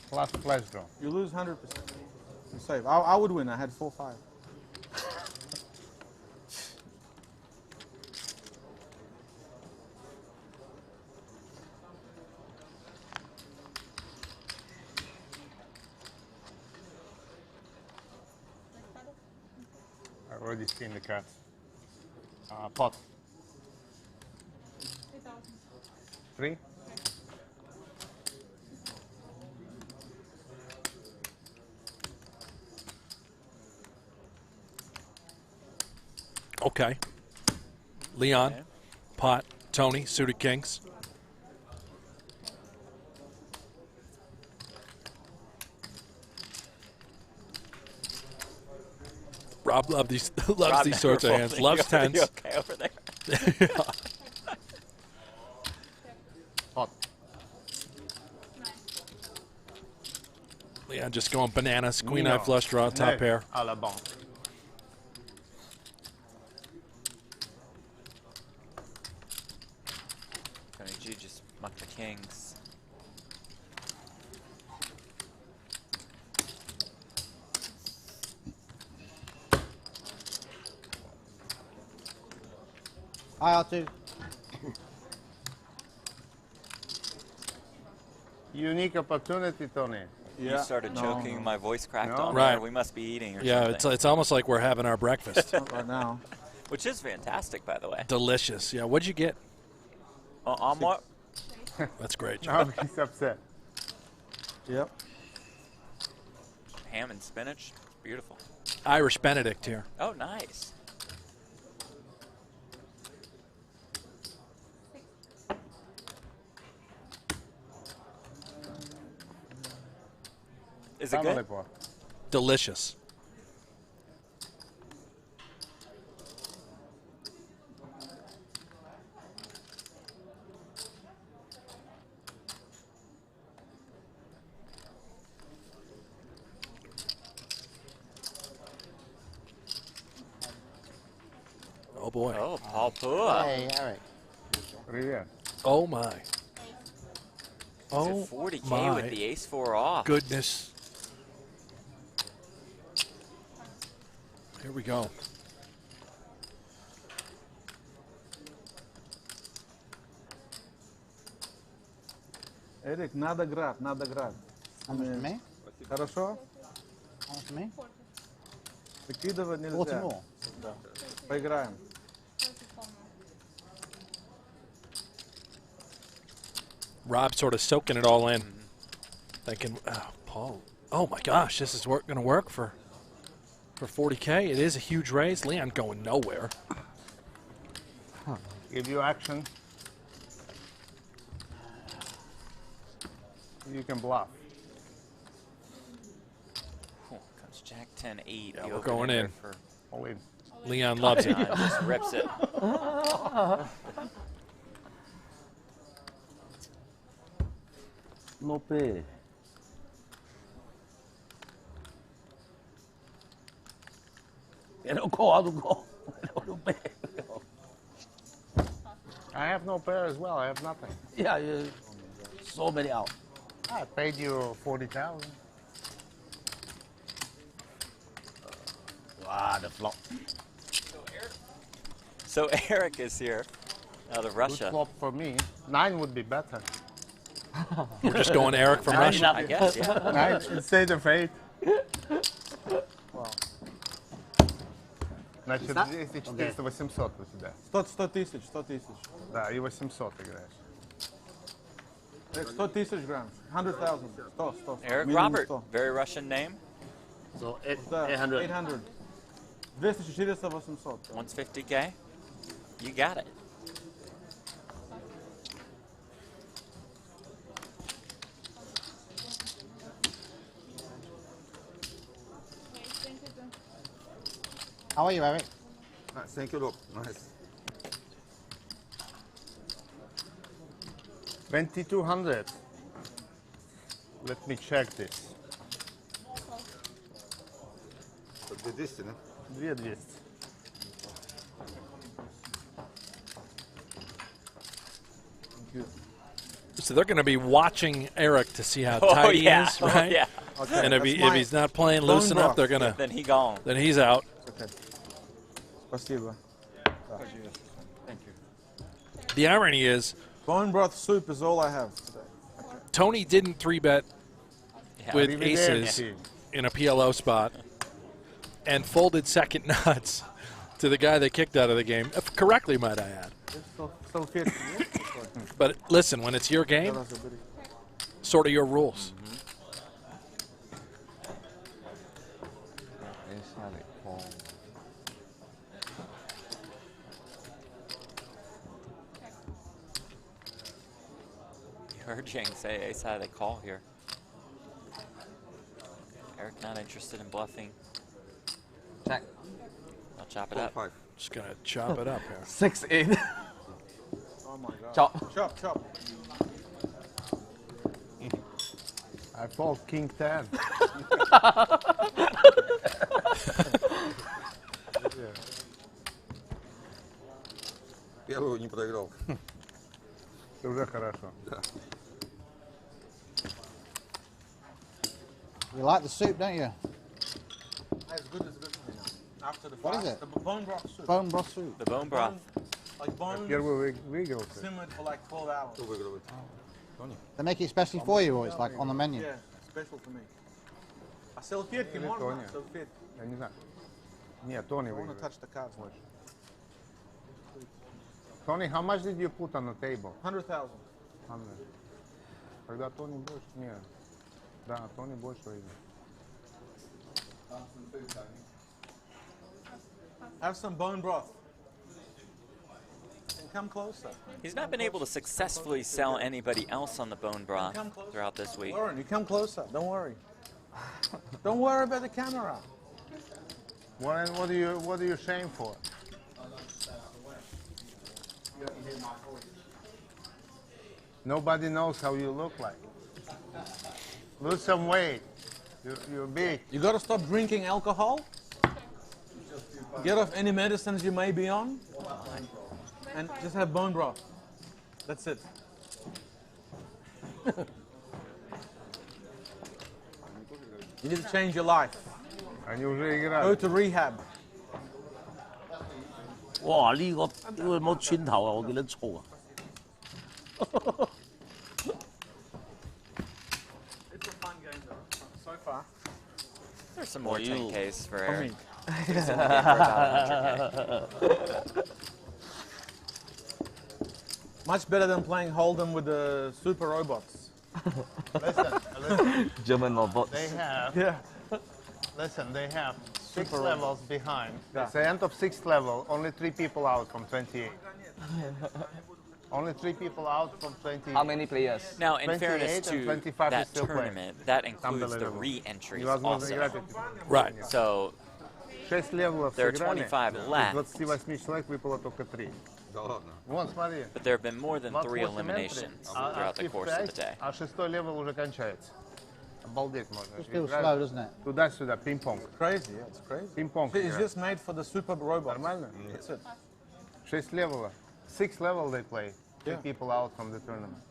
Plus flash draw. You lose 100%. You save. I would win. I had 4-5. I've already seen the cards. Pot. 3. Okay. Leon, Okay. pot, Tony, suited kings. Rob loves these Rob these sorts of never hands. folding. Loves You tens. okay over there? Pot. Leon just going bananas. Queen eye No. flush draw, top Neuf pair. à la banque. Tony G just mucked the kings. IR2. Unique opportunity, Tony. You started choking, my voice cracked No. on Right. there. We must be eating or Yeah, something. it's almost like we're having our breakfast. Not right now. Which is fantastic, by the way. Delicious. Yeah, what'd you get? Omelet? That's great. Now he's upset. Yep. Ham and spinach. Beautiful. Irish Benedict here. Oh, nice. Is it good? Pot. Delicious. Oh boy. Oh, Paul Pua. Hey, Eric. Привет. Oh my. He's Oh at 40K my with the ace-4 off. goodness. Here we go. Эрик, надо град, надо град. How much to me? Хорошо? How much to me? Выкидывать 40 нельзя. more. Да. Поиграем. Rob sort of soaking it all in. Thinking, oh, Paul. Oh my gosh, this is going to work for 40K. It is a huge raise. Leon going nowhere. Give you action. You can bluff. Cool. Comes Jack 10-8. Yeah, You we're open going there in. For All in. Leon loves it. just rips it. No pay. They don't go out to go. They don't pay. I have no pair as well. I have nothing. Yeah, so many out. I paid you 40,000. Wow, the flop. So Eric is here out of Good Russia. flop for me. 9 would be better. We're just going Eric from Russia. I guess, yeah. 9 instead of 8. Значит, здесь 400-800 у тебя. 100 тысяч, 100 тысяч. Да, и 800 играешь. 100 тысяч грамм. 100,000. 100. Eric Minimum Robert, 100. very Russian name. So Да, 800. 800. 200, 400, 800. Wants 50K. You got it. How are you, Eric? Nice, thank you, look. Nice. 2200. Let me check this. 200, ne? 2200. So they're going to be watching Eric to see how tight he is, right? Oh, yeah. Okay, And if he's not playing loose bone enough, broth. they're going to. Then he gone. Then he's out. Okay. Спасибо. The irony is, Bone broth soup is all I have today. Tony didn't 3-bet with Arrivederci. aces in a PLO spot and folded second nuts to the guy they kicked out of the game, correctly, might I add. So fit. But listen, when it's your game, sort of your rules. You heard Jing say ace high they call here. Eric not interested in bluffing. Check. I'll chop it up. 5. Just going to chop it up here. 6-8. Oh my God. Chop. Chop, chop. I fold king 10. Первую не проиграл. Это уже хорошо. You like the soup, don't you? It's good for me now. After the What is fast, it? the bone broth soup. Bone broth soup. The bone broth. Like bones Первый выиграл. simmered for like 12 hours. Кто выигрывает? They make it especially for you, or it's like on the menu? Yeah, special for me. А салфетки Или можно? Тоня. Салфетки. Я не знаю. Нет, Тони I want to выиграл. touch the cards. Tony, how much did you put on the table? 100,000. 100. Тогда Тони больше. Нет. Да, Тони больше выиграл. Have some bone broth. And come closer. He's not been able to successfully sell anybody else on the bone broth throughout this week. Lauren, you come closer. Don't worry. Don't worry about the camera. What are you ashamed for? Nobody knows how you look like. Lose some weight. You're big. You got to stop drinking alcohol. Get off any medicines you may be on. And just have bone broth. That's it. You need to change your life. Они уже Go играют. to rehab. 哇！呢個有冇穿頭啊？我記得粗啊！ It's a fun game though, so far. There's some more you. 10Ks for For Eric. me. There's some more game for about 100K. Much better than playing Hold'em with the super robots. Listen, German robots. they have. Yeah. Listen, they have 6 Super levels behind. Yeah. It's the end of 6th level. Only 3 people out from 28. Only 3 people out from 28. How many players? Now, in 28 fairness and to 25 is that still playing. tournament, that includes the Unbelievable. re-entries Невозможно also. играть. Right. So 6 левелов There are сыграли. 25 Из left. 28 человек выпало только 3. Да ладно. Вон, смотри. but there have been more than 3 28 eliminations entry. throughout the course of the day. А 6-й левел уже кончается. Обалдеть можно. Just feels Играть slow, doesn't it? Туда-сюда, пинг-понг. Crazy, yeah, it's crazy. Пинг-понг. It's играть. just made for the super robots. Нормально? That's it. 6 левела. 6 level they play. 3 Yeah. people out from the tournament.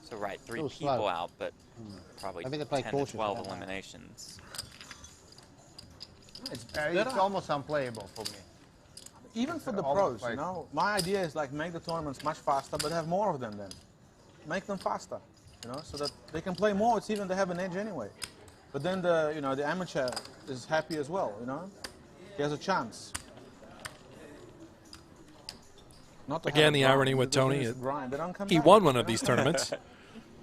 So right, 3 Feels people slow. out, but probably Maybe they play 10 to cautious, 12 don't they? eliminations. It's almost unplayable for me. Even for the Almost pros, like- you know, my idea is like make the tournaments much faster, but have more of them then. Make them faster, you know, so that they can play more. It's even they have an edge anyway. But then the the amateur is happy as well, you know. He has a chance. Not to have Again, a the grind, irony with because Tony, when it's grind, they don't come he back, won one you of know? these tournaments a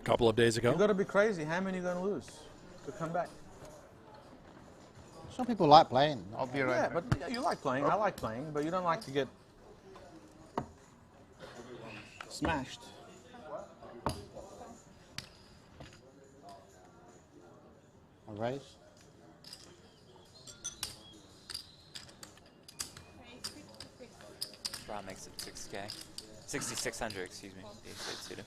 couple of days You got ago. to be crazy. How many are you going to lose to come back? Some people like playing. I'll be right Yeah, back. but you like playing. I like playing, but you don't like to get smashed. A raise. Rob makes it 6K. 6,600, excuse me. Ace 8 suited.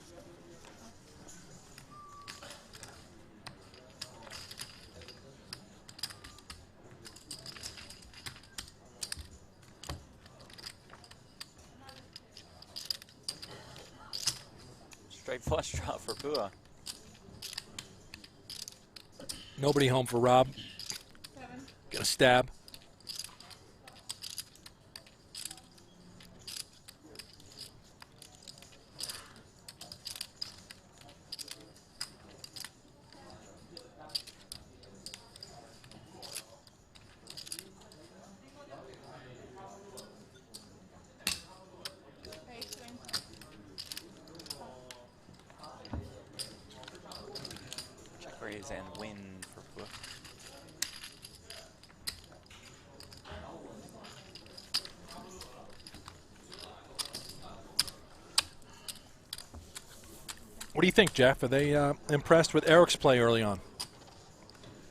Straight flush draw for Pua. Nobody home for Rob. Get a stab. Check raise and win for Pua. What do you think, Jeff? Are they impressed with Eric's play early on?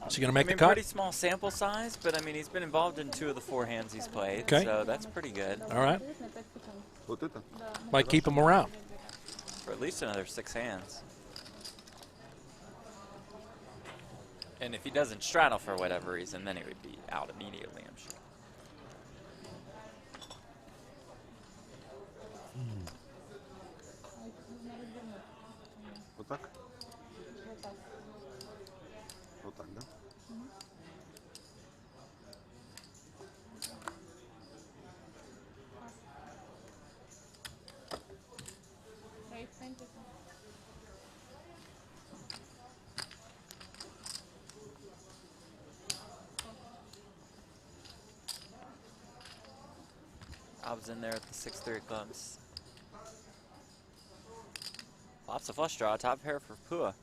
Is he going to make the cut? Pretty small sample size, but I mean, he's been involved in 2 of the 4 hands he's played, Okay. so that's pretty good. All right. Вот это? Might keep him around. For at least another 6 hands. And if he doesn't straddle for whatever reason, then he would be out immediately, I'm sure. Вот так? Вот так, да? I was in there at the 6-3 clubs. Lots of flush draw, top pair for Pua.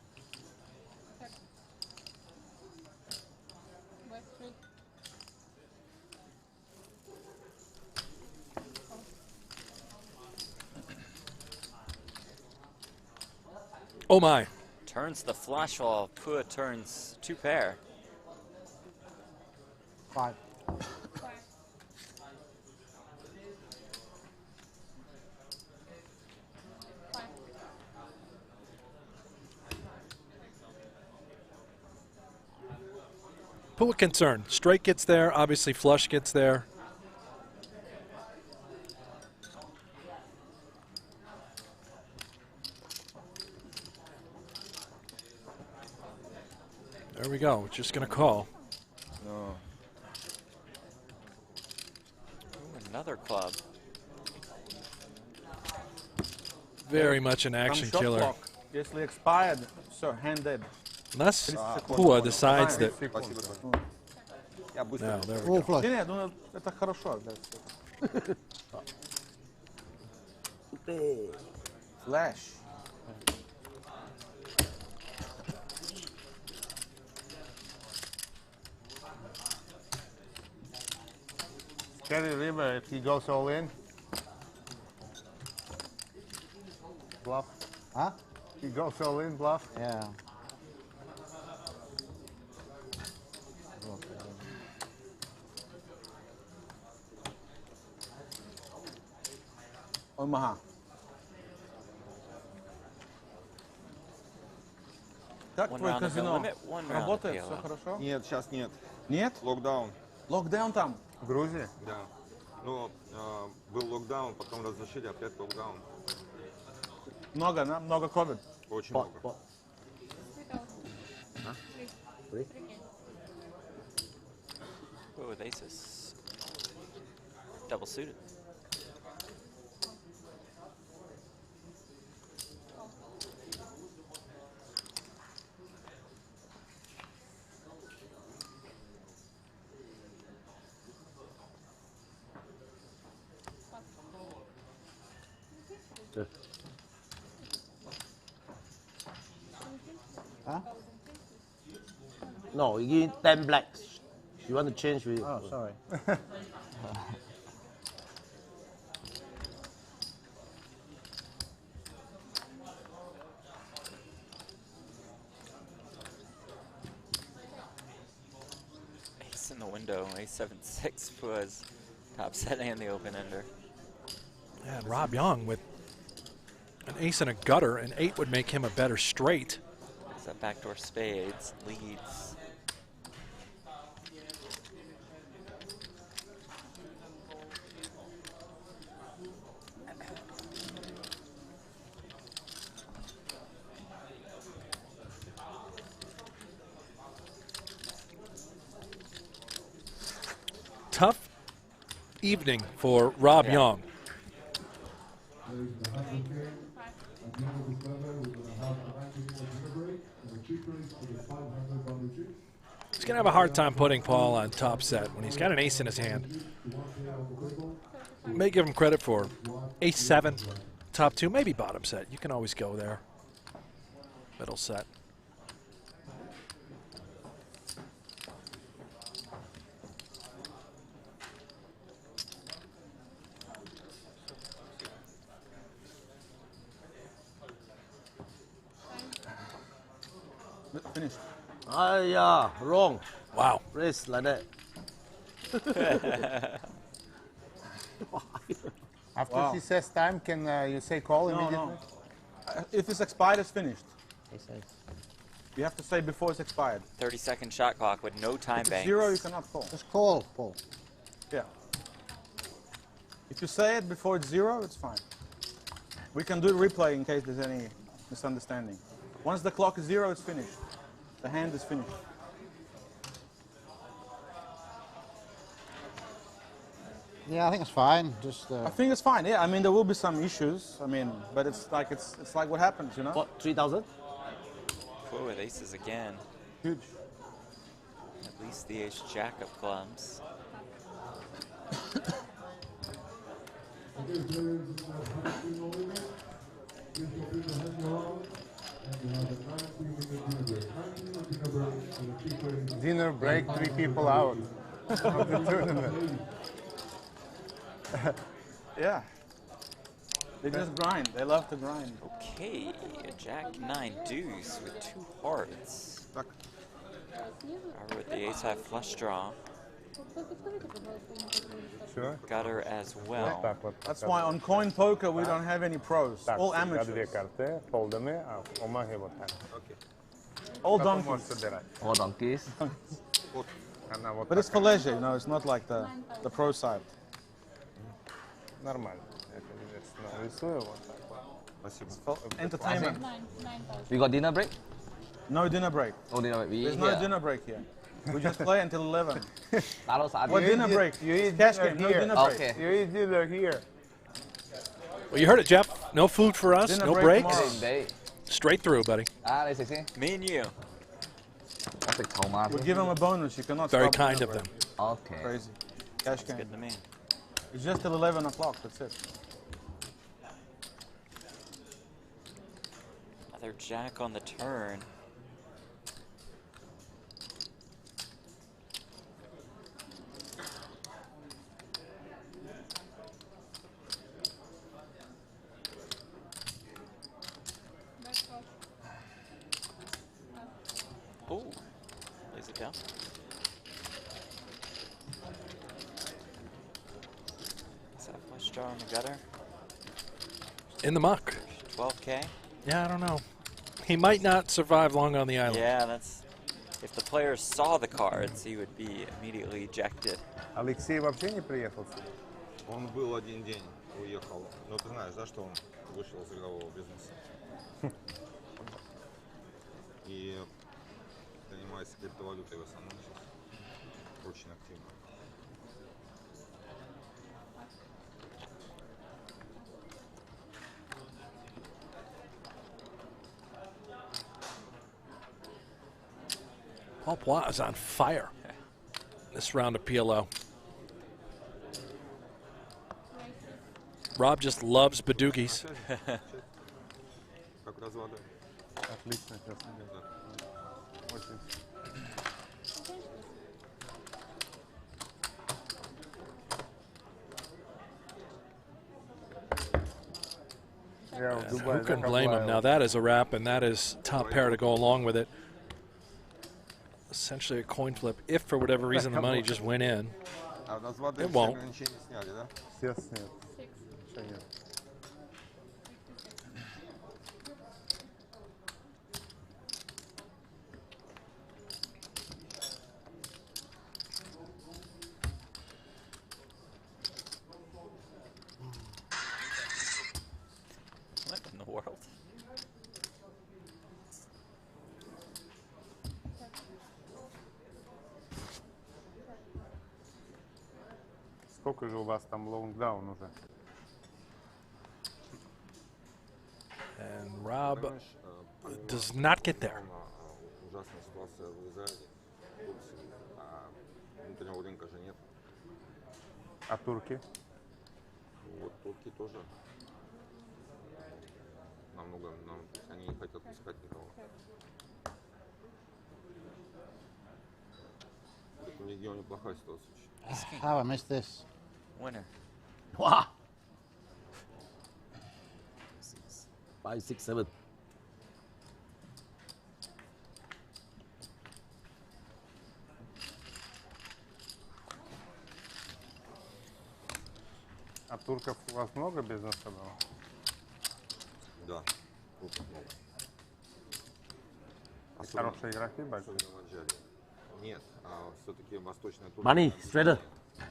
Oh my. Turns the flush while Pua turns 2 pair. 5. Pua can turn. Straight gets there. Obviously, flush gets there. There we go. Just going to call. No. Ooh, another club. Very much an action Shot killer. clock. Basically expired, so hand dead. Unless Pua decides that. Спасибо. Я быстро. No, there we All go. flush. Не, ну это хорошо. Flash. Scary River, if he goes all in. Bluff. Huh? He goes all in, bluff. Yeah. Omaha. Как One твое round of the казино? limit, one round of Работает? PLO. Все хорошо? Нет, сейчас нет. Нет? Локдаун. Локдаун там? В Грузии? Да. Ну, был локдаун, потом разрешили, опять локдаун. Много, да? Много ковид. Очень много. Pua with aces. Double suited. Huh? No, you give 10 blacks. You want to change with. Oh, sorry. Ace in the window, ace 7-6 Pua's top set and the open ender. And Rob Young with an ace and a gutter, and 8 would make him a better straight. It's that backdoor spades leads. Tough evening for Rob Young. He's going to have a hard time putting Paul on top set when he's got an ace in his hand. May give him credit for ace 7, top 2, maybe bottom set. You can always go there. Middle set. Finished. Yeah, wrong. Wow. Raise like that. After he says time, can you say call immediately? No. If it's expired, it's finished. You have to say before it's expired. 30-second shot clock with no time If it's banks. 0, you cannot call. Just call, Paul. Yeah. If you say it before it's 0, it's fine. We can do a replay in case there's any misunderstanding. Once the clock is 0, it's finished. The hand is finished. Yeah, I think it's fine. Just I think it's fine. Yeah, I mean there will be some issues. I mean, but it's like what happens, you know. What, 3,000? Oh, with aces again. Huge. At least the ace jack of clubs. Dinner break, 3 people out of the tournament. Yeah. They just grind. They love to grind. Okay, a jack 9 deuce with 2 hearts. Robert with the ace high flush draw. Sure. Gutter as well. That's why on coin poker we don't have any pros. All amateurs. All donkeys. All donkeys. But it's for leisure, you know. It's not like the pro side. Нормально. Рисую вот так вот. For entertainment. We got dinner break? No dinner break. Oh, dinner break. We There's eat no here. dinner break here. We just play until 11. Lalo sa What atin. dinner break? You eat Cash dinner game, no here. dinner break. Okay. You eat dinner here. Well, you heard it, Jeff. No food for us, Dinner no break breaks. tomorrow. Day. Straight through, buddy. Ah, this is it. Me and you. That's like Thomas. We give them a bonus. You cannot Very stop kind dinner of them. break. Okay. Crazy. Cash That's game. good to me. It's just till 11 o'clock. That's it. Another jack on the turn. Oh, lays it down. Is that flush draw on the gutter? In the muck. 12K? Yeah, I don't know. He might not survive long on the island. Yeah, that's... If the player saw the cards, he would be immediately ejected. Алексей вообще не приехал сюда? Он был 1 день, уехал. Но ты знаешь, да, что он вышел из игрового бизнеса. И занимается криптовалютой в основном сейчас. Очень активно. Paul Poit is on fire this round of PLO. Rob just loves badoogies. Как разлада. Отлично, сейчас. Очень. Yeah, And who can blame him? Now that is a wrap, and that is top pair to go along with it. Essentially a coin flip. If for whatever reason the money just went in, А разлада It все won't. ограничения сняли, да? Все снят. Конечно, нет. What in the world? Сколько же у вас там лонгдаун уже? And Rob does not get there. Ужасная ситуация в Израиле, в Турции, а внутреннего рынка же нет. А турки? Вот турки тоже намного, то есть они не хотят пускать никого. В этом регионе плохая ситуация. How I missed this. Winner. Wow. 5, 6, 7. А турков у вас много бизнеса было? Да, турков много. Хорошие игроки большие? Особенно в Аджаре. Нет, а все-таки восточная Турция. Money, straightaway.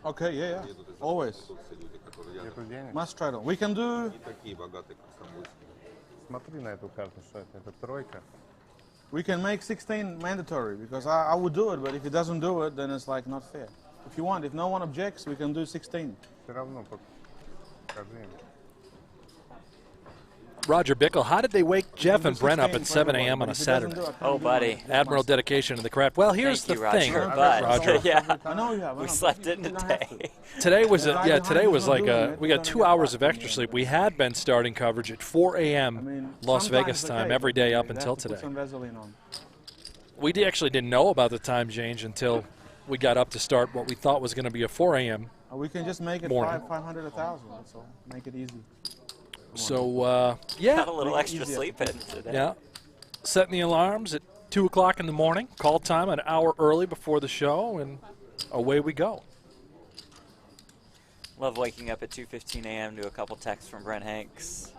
Okay, yeah, yeah. Едут из Always. Турции люди, которые рядом. Нету денег? Must straddle. We can do. Не такие богатые, как стамбульские. Смотри на эту карту, что это? Это тройка. We can make 16 mandatory because I would do it, but if he doesn't do it, then it's like not fair. If you want, if no one objects, we can do 16. Все равно покажи им. Roger Bickle, how did they wake Jeff and Brent up at 7 a.m. on a Saturday? Oh, buddy. Admiral dedication to the craft. Well, here's Thank the you, thing, Roger. But, Roger. yeah, I know you have. we slept in today. Today was today was like we got 2 hours of extra sleep. We had been starting coverage at 4 a.m. Las Vegas time every day up until today. We actually didn't know about the time change until we got up to start what we thought was going to be a 4 a.m. We can just make it morning. 500, 1,000. That's all. Make it easy. So yeah, Got a little extra sleep in today. yeah. Setting the alarms at 2 o'clock in the morning. Call time an hour early before the show, and away we go. Love waking up at 2:15 a.m. to a couple texts from Brent Hanks.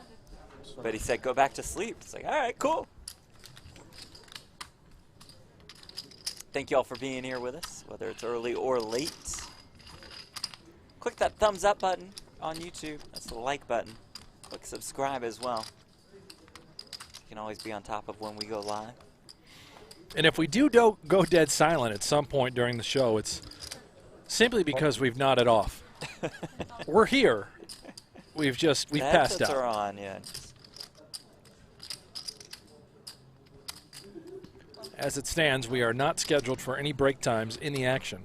But he said, go back to sleep. It's like, all right, cool. Thank you all for being here with us, whether it's early or late. Click that thumbs up button on YouTube. That's the like button. Click subscribe as well. You can always be on top of when we go live. And if we do go dead silent at some point during the show, it's simply because we've nodded off. We're here. We've passed out. Are on, yeah. As it stands, we are not scheduled for any break times in the action.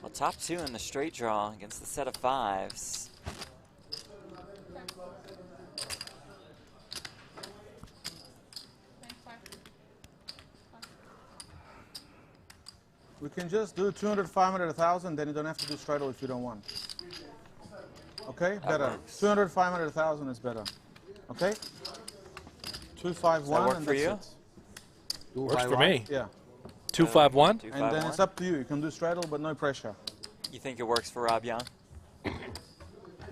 Well, top two in the straight draw against the set of fives. We can just do 200, 500, 1,000, then you don't have to do straddle if you don't want. Okay? Better. 200, 500, 1,000 is better. Okay? 2, 5, 1, work and for that's you? it. Works for me. Yeah. 251. And then it's up to you. You can do straddle, but no pressure. You think it works for Rob Young?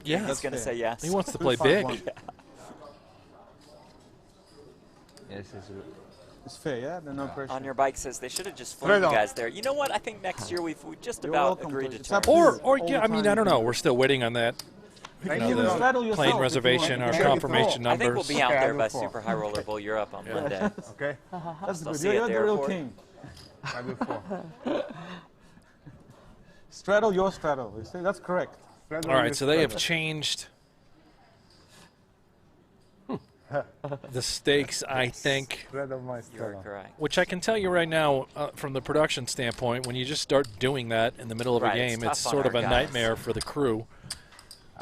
Yeah, He's going to say yes. he wants to play 2, 5, big. 1. Yes, it's good. It's fair, yeah? Then no pressure. On your bike says they should have just flown you guys there. You know what? I think next year we just You're about welcome, agreed please. to It's turn. up to you. Or All yeah, the I mean, time I don't you know. can We're still waiting on that. You can straddle yourself Plane if you reservation, want. our Okay. confirmation I think we'll numbers. be out Okay, there I'll by do 4. Super High Roller Bowl Europe on Monday. Okay? That's I'll good. see you You're at the the real airport. king. I do 4. Straddle your straddle. You see, that's correct. Straddle All right, with so they have straddle. changed the stakes, I think, Straddle my You're straddle. correct. which I can tell you right now from the production standpoint, when you just start doing that in the middle of a Right, it's game, tough it's on sort of our a guys. nightmare for the crew.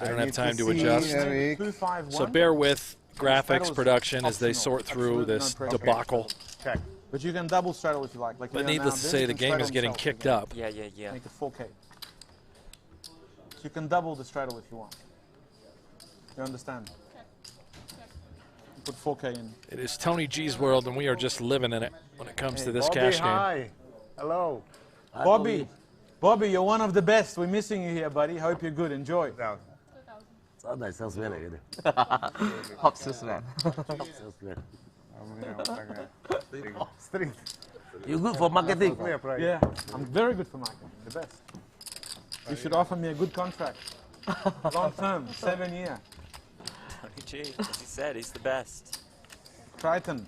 They don't have time to adjust. 2, 5, 1. So bear with Straddle graphics is production as they optional. sort through Absolutely this no pressure. debacle. Check. But you can double straddle if you like. But we are needless now to doing, say, you the can game straddle is getting himself kicked again. up. Yeah. Make it 4K. So you can double the straddle if you want. You understand? Put 4K in. It is Tony G's world, and we are just living in it when it comes to this Bobby, cash game. hi. Hello. Bobby, Bobby, you're one of the best. We're missing you here, buddy. Hope you're good. Enjoy. Sao này salesman này cái Hot salesman. salesman. Street. You good for marketing? Yeah, I'm very good for marketing. The best. You should offer me a good contract. Long term, 7 year. Tony G, as he said, he's the best. Triton.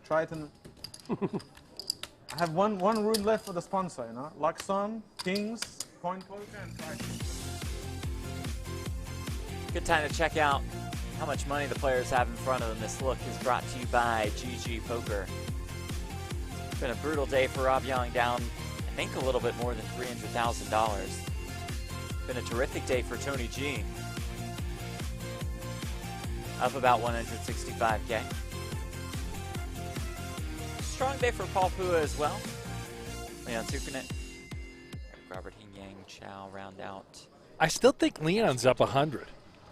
Triton. I have one rule left for the sponsor, you know. Luxon, Kings, Point Poker, and Triton. Good time to check out how much money the players have in front of them. This look is brought to you by GG Poker. It's been a brutal day for Rob Young, down, I think, a little bit more than $300,000. Been a terrific day for Tony G. Up about 165K. Strong day for Paul Pua as well. Leon Sukunet. Robert Hing Yang Chow round out. I still think Leon's up 100.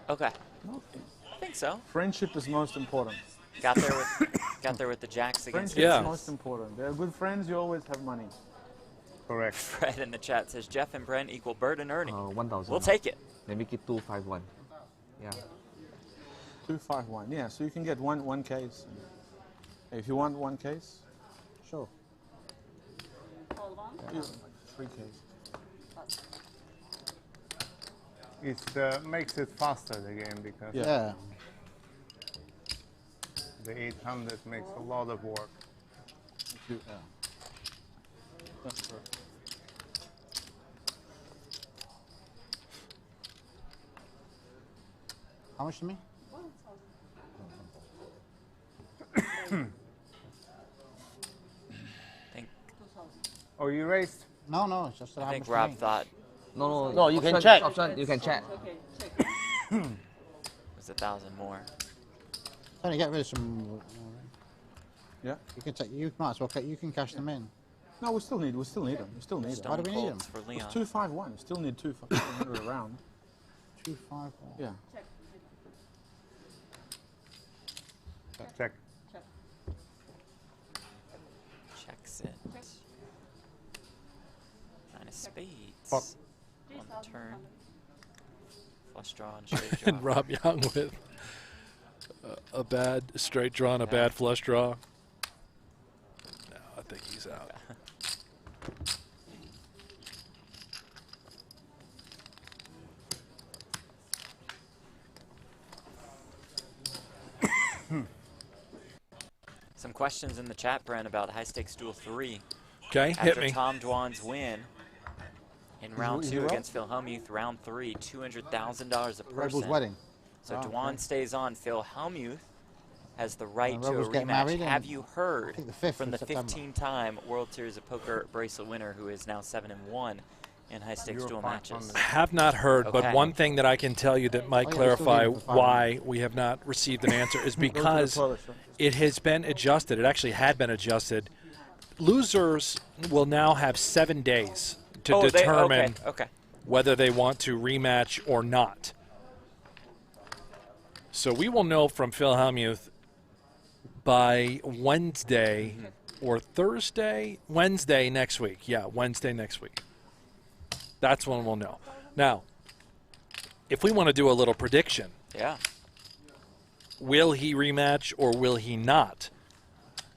Okay. I think so. Friendship is most important. Got there with the jacks against Friendship is most important. They're good friends, you always have money. Correct. Fred in the chat says Jeff and Brent equal Bert and Ernie. 1,000. We'll take it. Let me get 251. Yeah. 251. Yeah, so you can get one case. If you want one case, sure. Yeah, 3 cases. It makes it faster, the game, because the 800 makes a lot of work. That's perfect. How much to me? Oh, you raised? No, it's just that I think Rob thought No, you can check. You can check. it was 1,000 more. Trying to get rid of some. Yeah. You can take. You might as well. You can cash them in. No, we still need them. We still need them. Why do we need them? For Leon. It's 251. We still need 200 around. 251. Yeah. Check. Checks it. 9 of spades. Fuck. On the turn. Flush draw and straight draw. And Rob Young with a bad straight draw and a bad flush draw. No, I think he's out. Some questions in the chat, Brent, about high stakes duel 3. Okay, After hit me. Tom Dwan's win in round he 2 up? against Phil Hellmuth, round 3, $200,000 a Rebel's person. wedding. So Oh, Dwan okay. stays on. Phil Hellmuth has the right to a Rebel's getting rematch. married Have in, you heard I think the 5th from of the September. 15-time World Series of Poker bracelet winner, who is now 7-1 in high stakes duel matches? I have not heard, Okay. but one thing that I can tell you that might Oh, yeah, we still clarify need it for why we have not received an answer is because it has been adjusted. It actually had been adjusted. Losers will now have 7 days to determine whether they want to rematch or not. So we will know from Phil Hellmuth by Wednesday or Thursday, Wednesday next week. Yeah, Wednesday next week. That's when we'll know. Now, if we want to do a little prediction, will he rematch or will he not?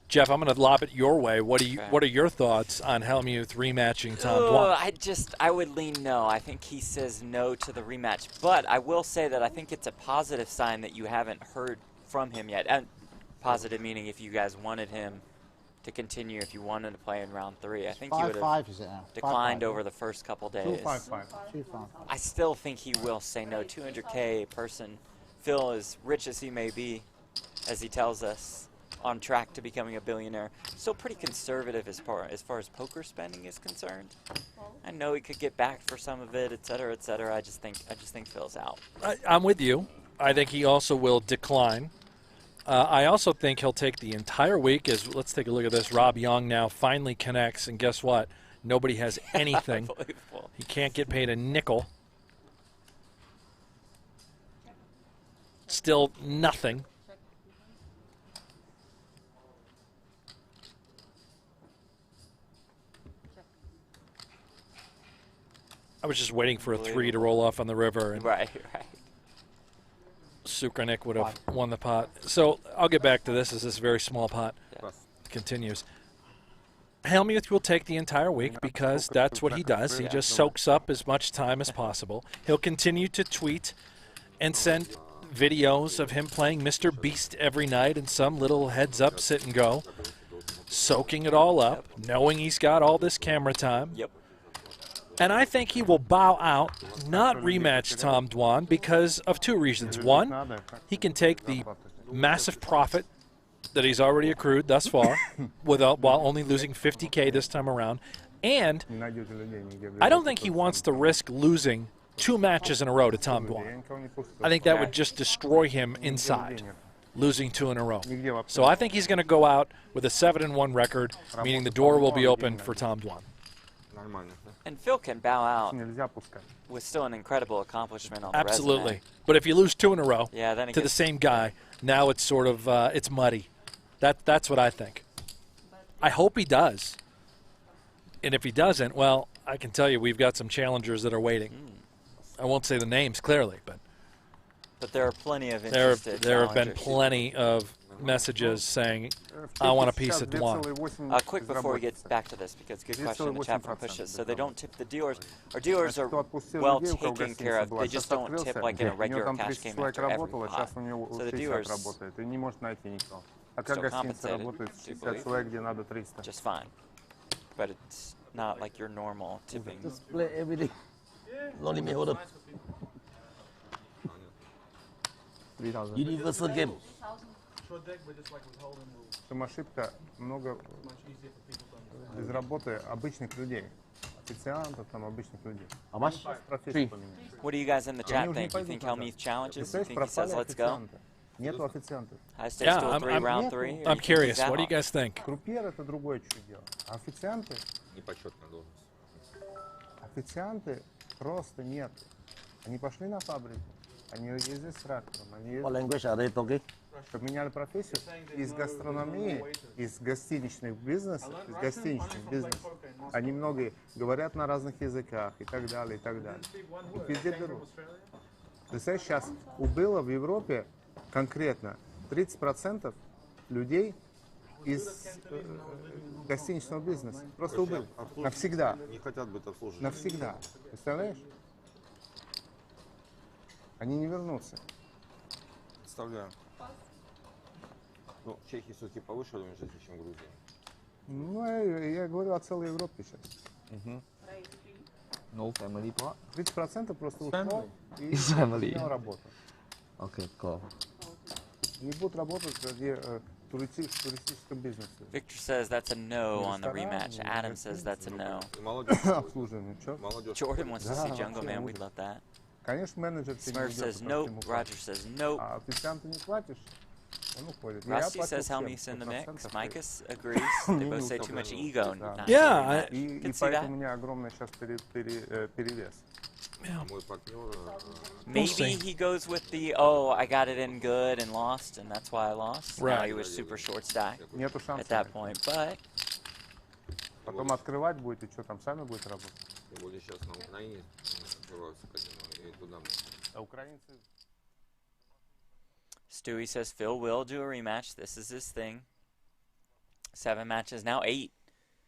Jeff, I'm going to lob it your way. What are your thoughts on Hellmuth rematching Tom Dwan? I would lean no. I think he says no to the rematch. But I will say that I think it's a positive sign that you haven't heard from him yet. And positive meaning if you guys wanted him to continue, if you wanted to play in round 3. I think he would have declined over the first couple days. 255. I still think he will say no. 200K person. Phil, as rich as he may be, as he tells us, on track to becoming a billionaire. Still pretty conservative as far as poker spending is concerned. I know he could get back for some of it, et cetera, et cetera. I just think Phil's out. I'm with you. I think he also will decline. I also think he'll take the entire week. Let's take a look at this. Rob Young now finally connects, and guess what? Nobody has anything. He can't get paid a nickel. Still nothing. I was just waiting for a 3 to roll off on the river, and Right. Sukranik would have won the pot. So I'll get back to this as this very small pot continues. Hellmuth will take the entire week because that's what he does. He just soaks up as much time as possible. He'll continue to tweet and send videos of him playing Mr. Beast every night and some little heads-up sit and go, soaking it all up, knowing he's got all this camera time. Yep. And I think he will bow out, not rematch Tom Dwan because of 2 reasons. One, he can take the massive profit that he's already accrued thus far while only losing $50K this time around. And I don't think he wants to risk losing 2 matches in a row to Tom Dwan. I think that would just destroy him inside, losing 2 in a row. So I think he's going to go out with a 7-1 record, meaning the door will be open for Tom Dwan. And Phil can bow out with still an incredible accomplishment on the Absolutely. resume. But if you lose 2 in a row then to the same guy, now it's sort of it's muddy. That's what I think. I hope he does. And if he doesn't, well, I can tell you we've got some challengers that are waiting. I won't say the names clearly, but there are plenty of interested there have been challengers. plenty of messages saying, I want a piece of Dwan. Quick before we get back to this, because good question in the chat from Pushes. So they don't tip the dealers. Our dealers are well taken care of. They just don't tip like in a regular cash game after every pot. So the dealers still compensated just fine. But it's not like your normal tipping. Just play everything. Only me hold up. 3,000. Universal game. В чем ошибка? Много без работы обычных людей. Официантов, там, обычных людей. How much? Профессию поменяли. What do you guys in the chat think? You think Hellmuth challenges? You think he says, let's go? Нету официантов. High stakes duel 3, round 3? I'm curious. What do you guys think? Крупьер это другое чуть дело. А официанты? Непочетная должность. Официанты просто нет. Они пошли на фабрику. Они ездили с трактором. Они What language are they talking? поменяли профессию из гастрономии, из гостиничных бизнесов, из гостиничных бизнесов. Они многие говорят на разных языках и так далее, и так далее. Их везде берут. Представляешь, сейчас убыло в Европе конкретно 30% людей из гостиничного бизнеса. Просто убыло. Навсегда. Не хотят быть обслужены. Навсегда. Представляешь? Они не вернутся. Представляю. Ну, Чехия все-таки повыше уровень жизни, чем Грузия. Ну, я говорю о целой Европе сейчас. No family pot? 30% просто ушло и It's family. поменял работу. Okay, cool. Не будут работать в туристическом бизнесе. Victor says that's a no on the rematch. Adam says that's a no. Обслуживание, чё? Jordan wants to see Jungle Man. We'd love that. Конечно, менеджер тебе Smurf не says идёт, nope. потому что ему Roger says nope. А официанту не платишь, он уходит. Rusty says Hellmuth's in the mix. Micus agrees. They both say too much ego. Not Yeah, И Could see that. поэтому у меня огромный сейчас перевес. А мой партнер... Maybe he goes with the, oh, I got it in good and lost, and that's why I lost. Now Right. he was super short stack Нету at шансов. that point. But Потом открывать будете, что там сами будете работать. Тем более сейчас на Украине открываются казино, и туда мы. А украинцы... Stewie says Phil will do a rematch. This is his thing. 7 matches, now 8.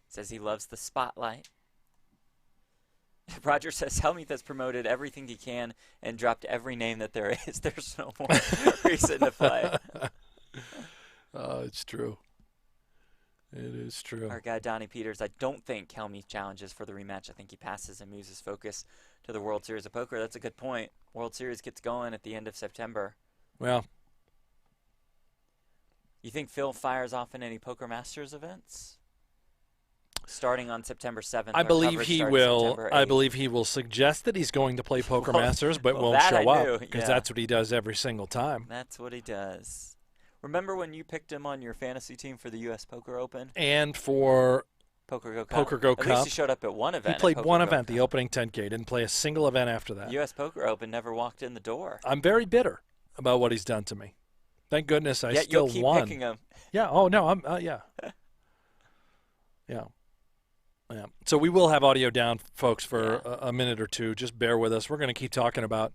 Says he loves the spotlight. Roger says Hellmuth has promoted everything he can and dropped every name that there is. There's no more reason to play. Oh, it's true. It is true. Our guy Donnie Peters, I don't think Hellmuth challenges for the rematch. I think he passes and moves his focus to the World Series of Poker. That's a good point. World Series gets going at the end of September. Well, You think Phil fires off in any Poker Masters events? Starting on September 7th. I our believe coverage he starts will. September I 8th. believe he will suggest that he's going to play Poker Well, Masters, but well, won't that show I knew, up because yeah. that's what he does every single time. That's what he does. Remember when you picked him on your fantasy team for the U.S. Poker Open? And for Poker Go Cup. Poker Go At Cup, least he showed up at one event. he at played Poker one Go event, Cup. the opening 10K. Didn't play a single event after that. U.S. Poker Open never walked in the door. I'm very bitter about what he's done to me. Thank goodness I Yet still you'll keep won. picking him. Yeah. Oh no. I'm. Yeah. Yeah. Yeah. So we will have audio down, folks, for a minute or two. Just bear with us. We're going to keep talking about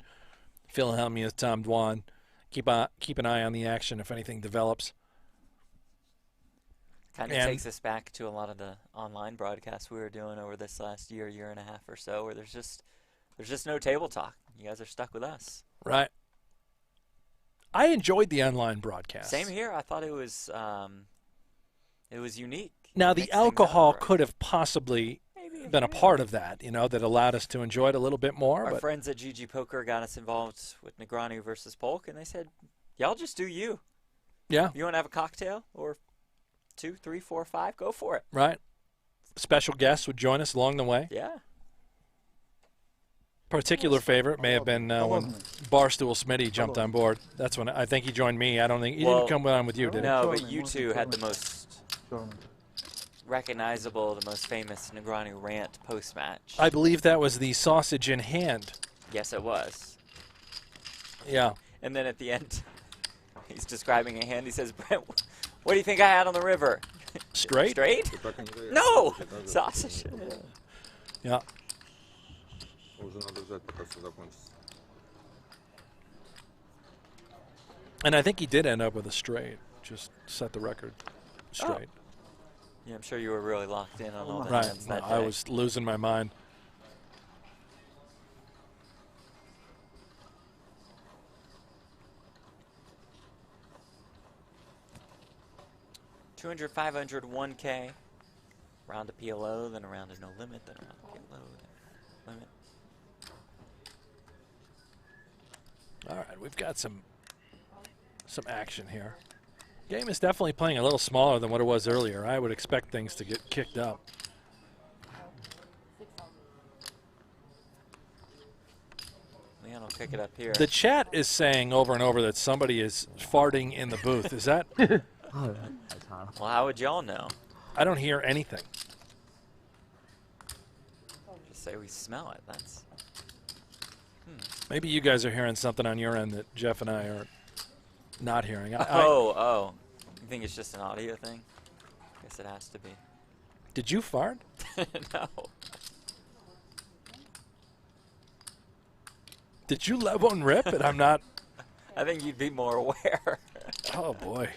Philhelmia's Tom Dwan. Keep an eye on the action if anything develops. Kind of takes us back to a lot of the online broadcasts we were doing over this last year and a half or so, where there's just no table talk. You guys are stuck with us. Right. I enjoyed the online broadcast. Same here. I thought it was unique. Now, the alcohol could have possibly been a part of that, you know, that allowed us to enjoy it a little bit more. Our friends at GG Poker got us involved with Negreanu versus Polk, and they said, y'all just do you. Yeah. If you want to have a cocktail or 2, 3, 4, 5, go for it. Right. Special guests would join us along the way. Yeah. Particular favorite may have been when Barstool Smitty jumped on board. That's when I think he joined me. I don't think he didn't come on with you, did he? No, but you two had the most recognizable, the most famous Negreanu rant post-match. I believe that was the sausage in hand. Yes, it was. Yeah. And then at the end, he's describing a hand. He says, Brent, what do you think I had on the river? Straight? Straight? No! Sausage. Yeah. And I think he did end up with a straight. Just set the record straight. Oh. Yeah, I'm sure you were really locked in on all the right. hands that I day. was losing my mind. $200, $500, $1K. Round of PLO, then a round of no limit, then a round of PLO, then limit. All right, we've got some action here. Game is definitely playing a little smaller than what it was earlier. I would expect things to get kicked up. Leon will kick it up here. The chat is saying over and over that somebody is farting in the booth. Is that? Well, how would y'all know? I don't hear anything. Just say we smell it. That's. Maybe you guys are hearing something on your end that Jeff and I are not hearing. Oh. You think it's just an audio thing? Guess it has to be. Did you fart? No. Did you let one rip and I'm not? I think you'd be more aware. Oh, boy.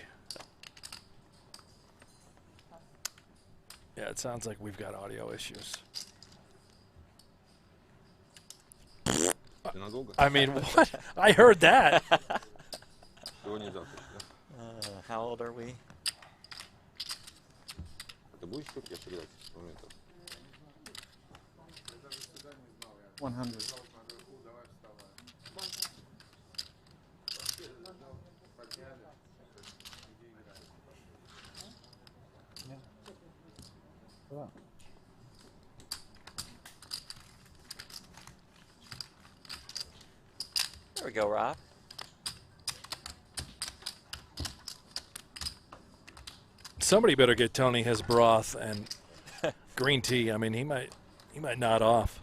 Yeah, it sounds like we've got audio issues. I mean, what? I heard that. How old are we? 100. There we go, Rob. Somebody better get Tony his broth and green tea. I mean, he might nod off.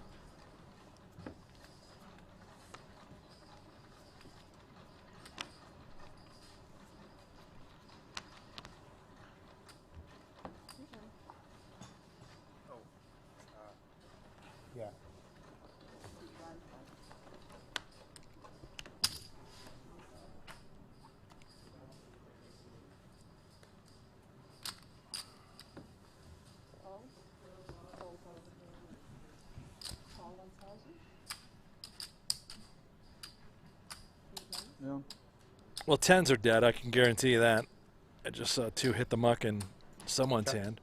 Yeah. Yeah. Well, 10s are dead. I can guarantee you that. I just saw 2 hit the muck in someone's hand.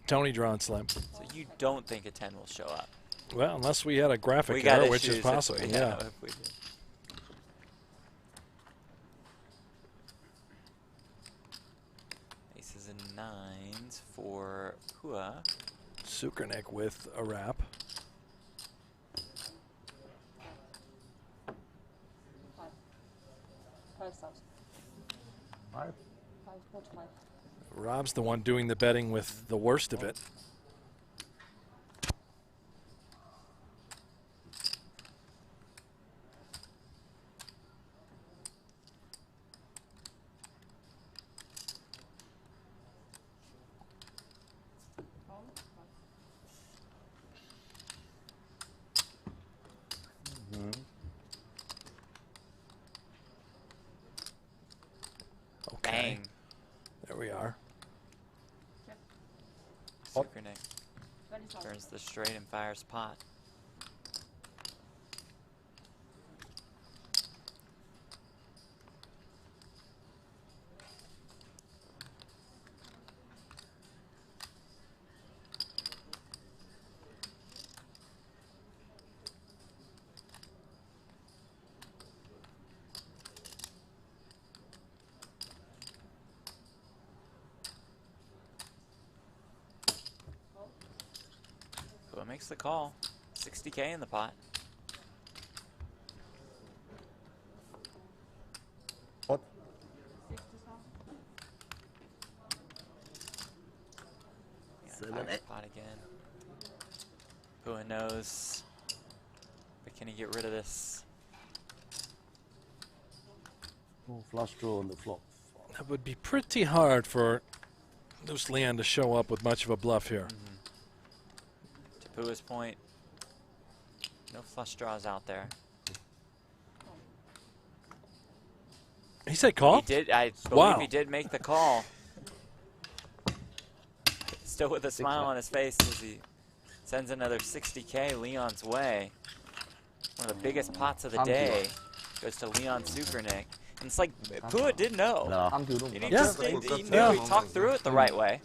Tony drawing slim. So you don't think a 10 will show up? Well, unless we had a graphic got error, which is issues possible. if we, Yeah. if we did. Aces and 9s for Hua. Sukernick with a wrap. Five. Rob's the one doing the betting with the worst of it. Nick. Turns the straight and fires pot. Makes the call. 60K in the pot. What? Fires pot again. Pua knows. But can he get rid of this? Oh, flush draw on the flop. That would be pretty hard for Loose Leon to show up with much of a bluff here. To Pua's point, no flush draws out there. He said call? He did. I believe he did make the call. Still with a smile on his face as he sends another 60K Leon's way. One of the biggest pots of the day goes to Leon Supernick. And it's like Pua did know. He knew. He talked through it the right way.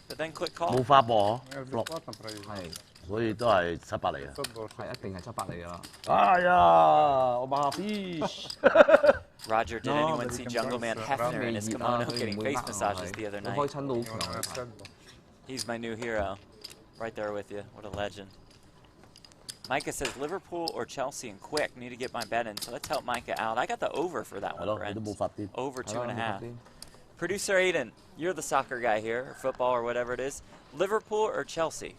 But then click call. 冇花波，落，所以都係700嚟嘅。係一定係700嚟㗎啦。哎呀，我馬 fish。 Roger, did anyone see Jungle Man Hefner in his kimono getting face massages the other night? He's my new hero. Right there with you. What a legend. Micah says Liverpool or Chelsea and quick. Need to get my bet in. So let's help Micah out. I got the over for that one, Brent. Over 2.5. Producer Aiden, you're the soccer guy here, or football or whatever it is. Liverpool or Chelsea?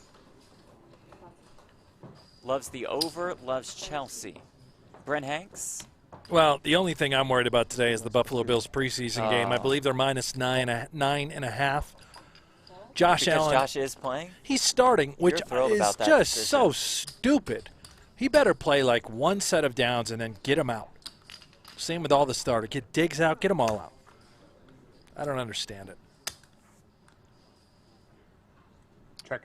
Loves the over, loves Chelsea. Brent Hanks? Well, the only thing I'm worried about today is the Buffalo Bills preseason game. I believe they're minus 9.5. Josh Allen. Josh is playing? He's starting, which is just so stupid. He better play like one set of downs and then get him out. Same with all the starters. Get Diggs out, get them all out. I don't understand it. Check.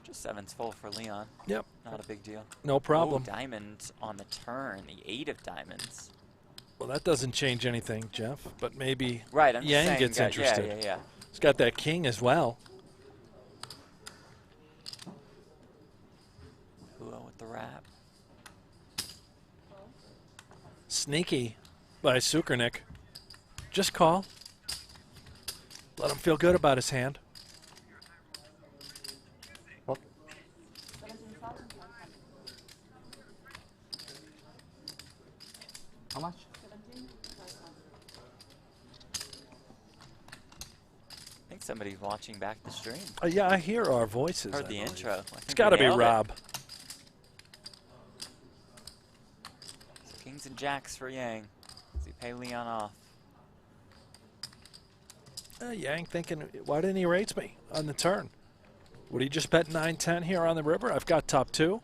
Just 7's full for Leon. Yep. Not a big deal. No problem. Oh, diamonds on the turn. The 8 of diamonds. Well, that doesn't change anything, Jeff, but maybe right, I'm Yang saying, gets interested. Yeah. He's got that king as well. Pua with the wrap. Sneaky by Sukernick. Just call. Let him feel good about his hand. How much? I think somebody's watching back the stream. Yeah, I hear our voices. Heard the intro. It's got to be Rob. So Kings and Jacks for Yang. Does he pay Leon off? Yang thinking, why didn't he raise me on the turn? Would he just bet 9-10 here on the river? I've got top 2.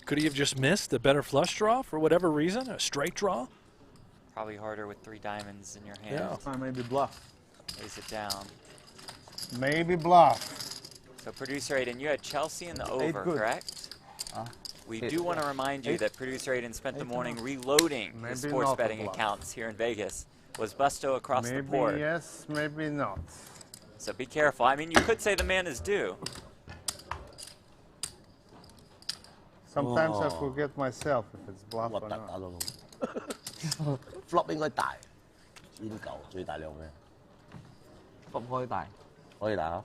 Could he have just missed a better flush draw for whatever reason? A straight draw? Probably harder with 3 diamonds in your hand. Yeah. Maybe bluff. Lays it down. Maybe bluff. So Producer Aiden, you had Chelsea in the over, correct? We do want to remind you that Producer Aiden spent the morning reloading his sports betting accounts here in Vegas. Was Busto across the board? Maybe yes, maybe not. So be careful. I mean, you could say the man is due. Sometimes I forget myself if it's bluff or not. flop 應該大，千九最大量嘅。flop 可以大，可以大嚇，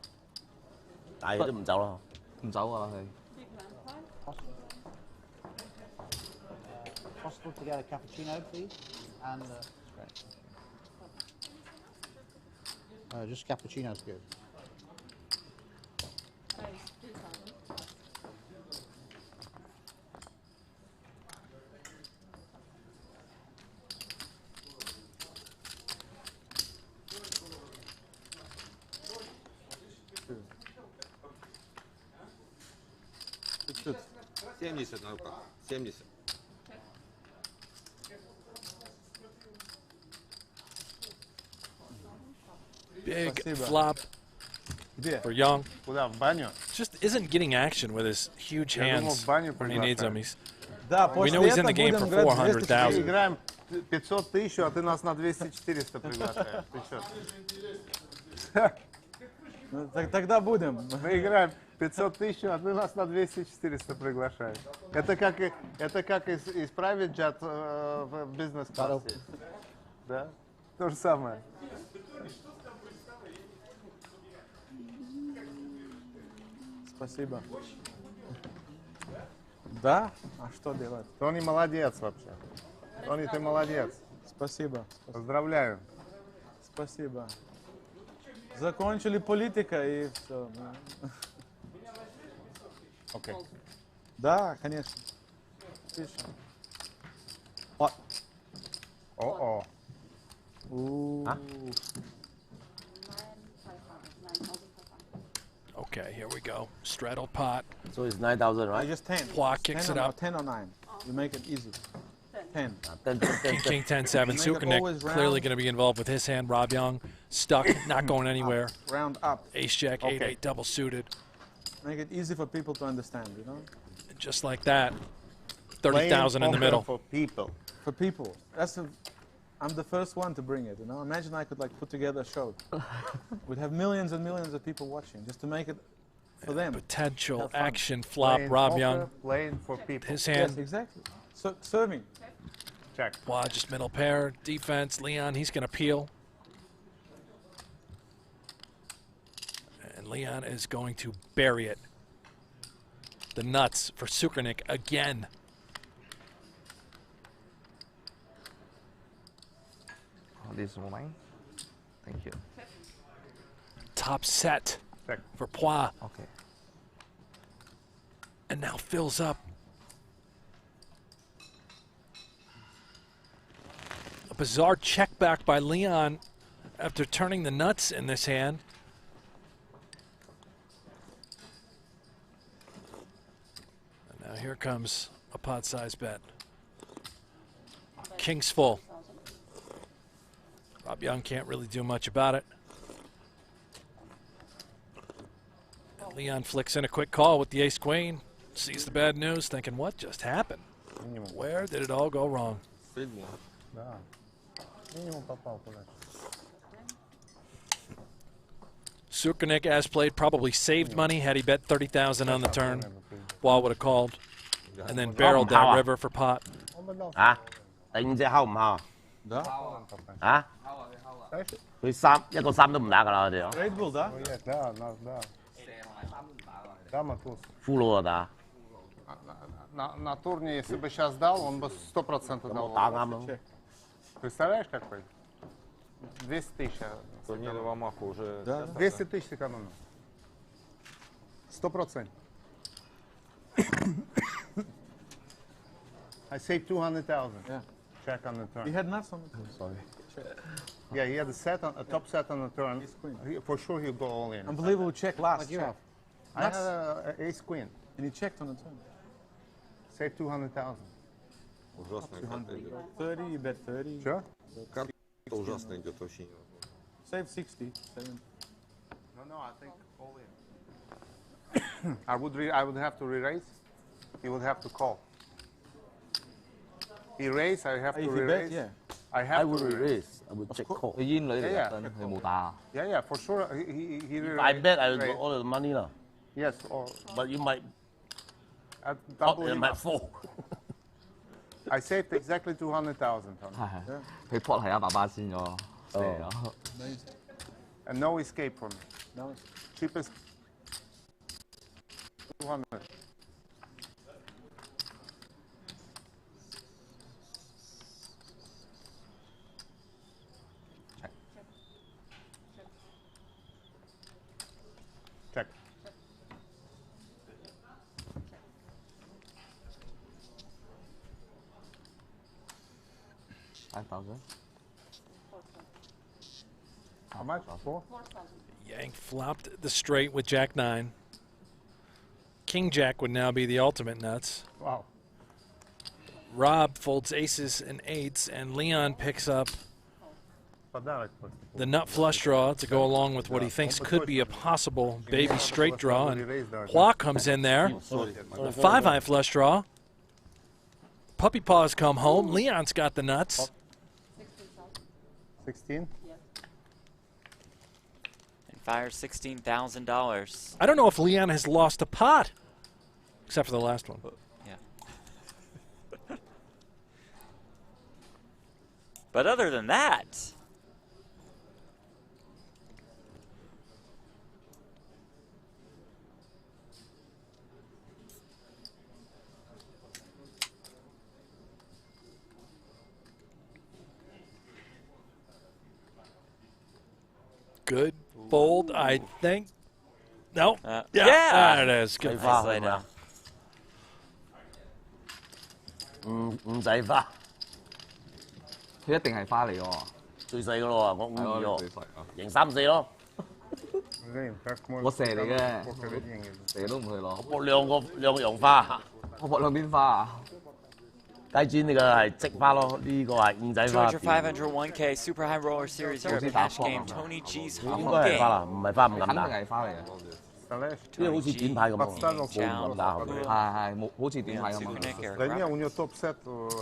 大都唔走啦。唔走㗎啦佢。Possible to get a cappuccino, please? And just cappuccino's good. Тут 70 на руках. 70. Big Спасибо. flop Где? for Young. Куда? В баню? Just isn't getting action with his huge Я думал, hands в баню when he needs them. приглашают. Да, We после know he's in этого the game for будем играть 400,000. Мы играем 500 тысяч, а ты нас на 200-400 приглашаешь. Ты чё? Ну, тогда будем. Мы играем 500 тысяч, а ты нас на 200-400 приглашаешь. Это как из private jet в бизнес-классе. Да? То же самое. Спасибо. Да? А что делать? Тони молодец вообще. Тони, ты молодец. Спасибо. Поздравляю. Спасибо. Закончили политика и все. Окей. Да, конечно. Пишем. О-о. Okay, here we go. Straddle pot. So it's 9,000, I right? just 10. Pua kicks 10 it or, up. 10 or 9. You make it easy. 10. 10, 10, 10, King 10. 10-7. Make it Sukanik always round. clearly going to be involved with his hand. Rob Young stuck, not going anywhere. Round up. Ace jack, 8-8 double suited. Make it easy for people to understand, you know? And just like that, 30,000 in the middle. For people. For people. I'm the first one to bring it, you know? Imagine I could like put together a show. We'd have millions and millions of people watching just to make it for them. Potential action flop. Playing Rob poker, Young, Playing for people. his Yes, hand. exactly. So, serving. Check. Wow, just middle pair. Defense. Leon, he's going to peel. And Leon is going to bury it. The nuts for Sukernik again. This one. Thank you. Top set Check. for Poix. Okay. And now fills up. A bizarre check back by Leon after turning the nuts in this hand. And now here comes a pot-sized bet. King's full. Rob Young can't really do much about it. And Leon flicks in a quick call with the ace-queen. Sees the bad news, thinking, what just happened? Where did it all go wrong? Да. Минимум попал куда. Sukernik, as played, probably saved money had he bet 30,000 on the turn. Wall would have called, and then barreled down river for pot. Hả? Định sẽ hao唔hao à? Да. Hả?佢三一個三都唔打㗎啦，我哋哦。 Red Bull, да? Да, да. Дама туз. Фулова да. На турне, если бы сейчас дал, он бы 100% дал. Представляешь, какой? 200 тысяч. Турнир в Амаху уже... Да. 200 тысяч сэкономил. 100%. I saved 200,000. Yeah. Check on the He turn. had nuts on the turn. Sorry. Yeah, he had a top set on the turn. For sure he'll go all in. Unbelievable check last. What you check. have? I had an ace queen. And he checked on the turn. Saved 200,000. Ужасно. 30, you bet 30. Sure? Карта ужасно идет вообще. Save 60, 70. No, I think all in. I would have to re-raise. He would have to call. He raised, I have to If you re-raise. bet, yeah. I have I to would re-raise. raise. I would check call. 佢煙女嚟 Yeah, 㗎， yeah. 你冇打啊？ Yeah, for sure. He re-raised. I bet I will Raise. got all the money lah. Yes, or But you might at up double and him might up. fall. I saved exactly 200,000. Tony. 係佢 pot 係100巴先咗，射咗。 And no escape from it. No. Cheapest 200. Check. How much? 4? Yank flopped the straight with Jack 9. King Jack would now be the ultimate nuts. Wow. Rob folds aces and eights, and Leon picks up the nut flush draw to go along with what he thinks could be a possible baby straight draw. And Hua comes in there. The 5-high flush draw. Puppy paws come home. Leon's got the nuts. 16? And fires $16,000. I don't know if Leon has lost a pot, except for the last one. Yeah. But other than that, good fold, I think. No. yeah. There it is. Good. Nice lay down. 五仔花，佢一定係花嚟喎。最細個咯喎，我係咯，五二最細啊！喎，贏3-4咯。我射嚟嘅，射都唔去攞。我博兩個洋花，我博兩邊花啊！雞磚呢個係積花咯，呢個係五仔花。 200, 500, 1K Super High Roller Series Europe Cash Game. Tony G's 應 home 該係花 game. 啦，唔係花唔敢打。肯定係花嚟嘅。呢個好似短牌咁喎，冇咁打後邊。係冇好似短牌咁啊。 Да не, у него топ-сет,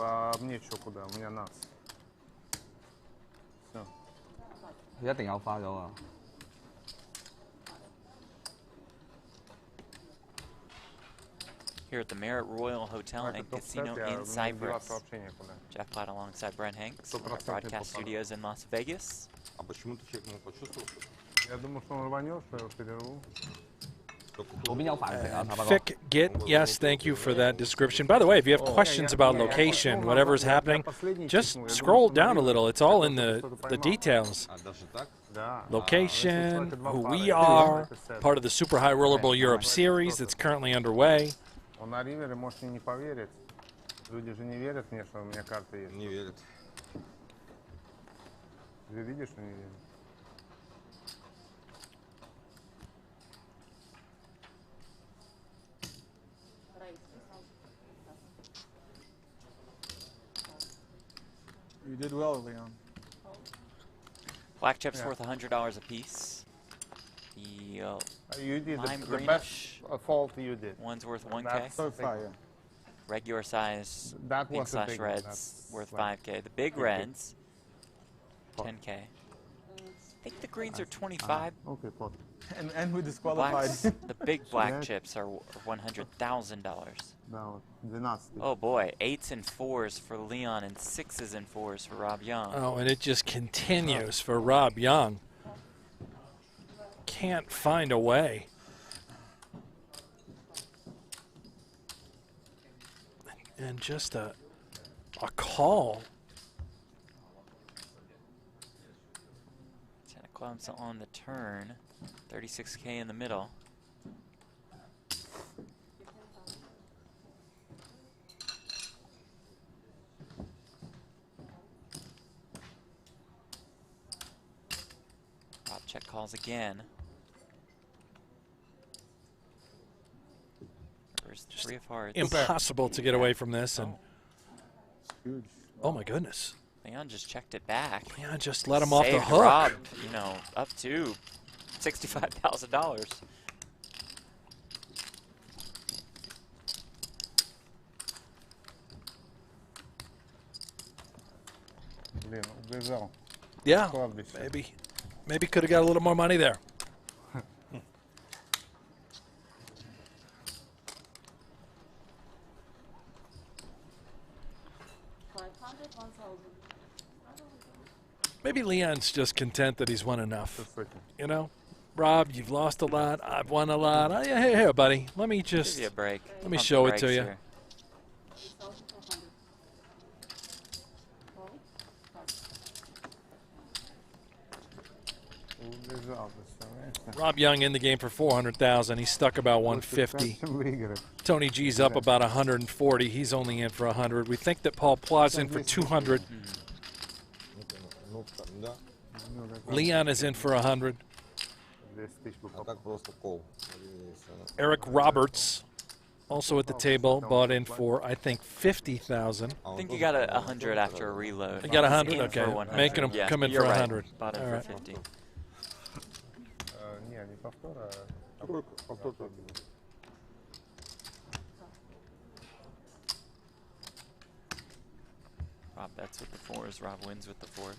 а мне что куда? У меня нас. 佢一定有花咗啊！ Here at the Marriott Royal Hotel and Casino in Cyprus. Jeff Platt alongside Brent Hanks. From our broadcast studios in Las Vegas. А почему ты чекнул? Почувствовал? Я думаю, что он рванет, что я перерву. 嗰邊有飯食啊，差不多。 Fick, Git, yes, thank you for that description. By the way, if you have questions about location, whatever is happening, just scroll down a little. It's all in the details. А даже так? Location, who we are, part of the Super High Rollerball Europe series that's currently underway. Он на ривере, может, и не поверит. Люди же не верят мне, что у меня карта есть. Не верят. Ты видишь, что не верят? You did well, Leon. Black chips worth $100 a piece. The You did lime the greenish best fault you did. one's worth 1K. That's So far, yeah. Regular size That pink was a slash big one. reds That's worth like 5K. The big reds, 10K. I think the greens are 25. Okay, pot. And we disqualified. Blacks, the big black that- chips are $100,000. Да, вот, 12. Oh boy, 8s and 4s for Leon and 6s and 4s for Rob Young. Oh, and it just continues for Rob Young. Can't find a way. And just a call. 10 of clubs on the turn, 36K in the middle. Rob check calls again. There's 3 of hearts. Impossible to get away from this. And oh my goodness. Leon just checked it back. Leon just let him off the Saved hook. Rob, you know, up to $65,000. Блин, убежал. Yeah, Кладбище. maybe could have got a little more money there. Maybe Leon's just content that he's won enough. You know, Rob, you've lost a lot. I've won a lot. Hey, here, buddy. Let me just Give you a break. let me Pump show the it to brakes you. here. Убежал, представляешь? Rob Young in the game for 400,000. He's stuck about 150. Выиграть. Tony G's up about 140. He's only in for 100. We think that Paul Pla's in for 200. Ну, да. Leon is in for 100. 200 тысяч бы А так просто кол. Eric Roberts also at the table, bought in for, I think, 50,000. I think you got a 100 after a reload. I got 100? He's in Okay. for 100. Making him Yeah, come in you're for right. 100. Bought in All for right. 50. Не, не повтор, а повтор. Rob bets with the fours. Rob wins with the fours.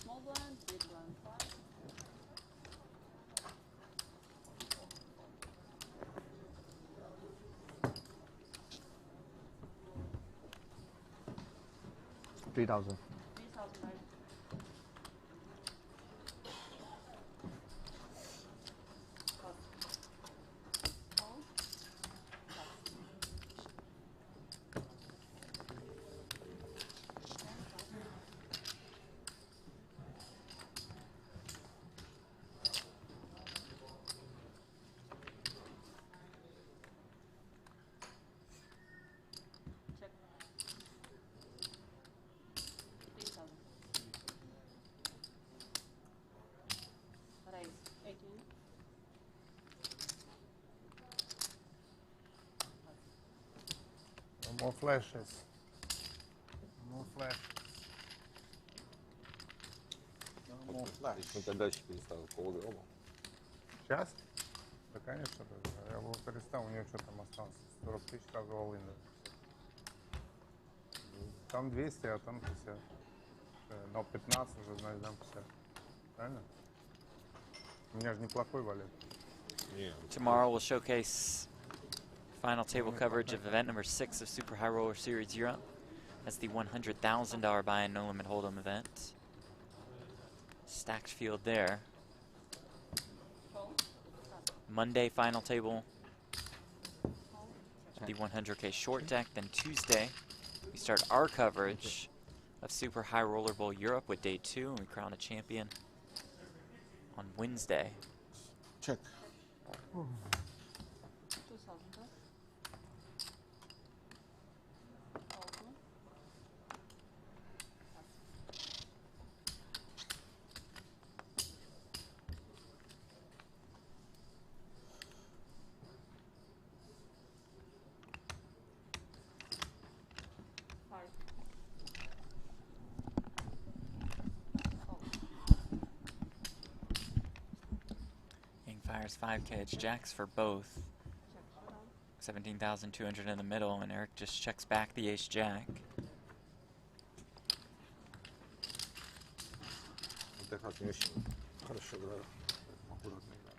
Small blind, big blind, 5. $3,000. 3,000, right? Check. 3,000. Raise 18. More flashes. More flashes. More flash. Почему-то дальше переставил полгода. Сейчас? Да, конечно. Я его перестал, у него что там осталось? 40 тысяч, как all in. Там 200, а там 50. Но 15 уже, значит, дам 50. Правильно? У меня же неплохой валет. Tomorrow we'll showcase final table coverage of event number 6 of Super High Roller Series Europe. That's the $100,000 buy-in no limit hold'em event. Stacked field there. Monday final table. The 100K short deck. Then Tuesday we start our coverage of Super High Roller Bowl Europe with day 2, and we crown a champion on Wednesday. Check. 2,000, huh? Also. Yang fires 5K. It's jacks for both. 17,200 in the middle, and Eric just checks back the ace jack. Вот как не очень хорошо играю. Аккуратно играю.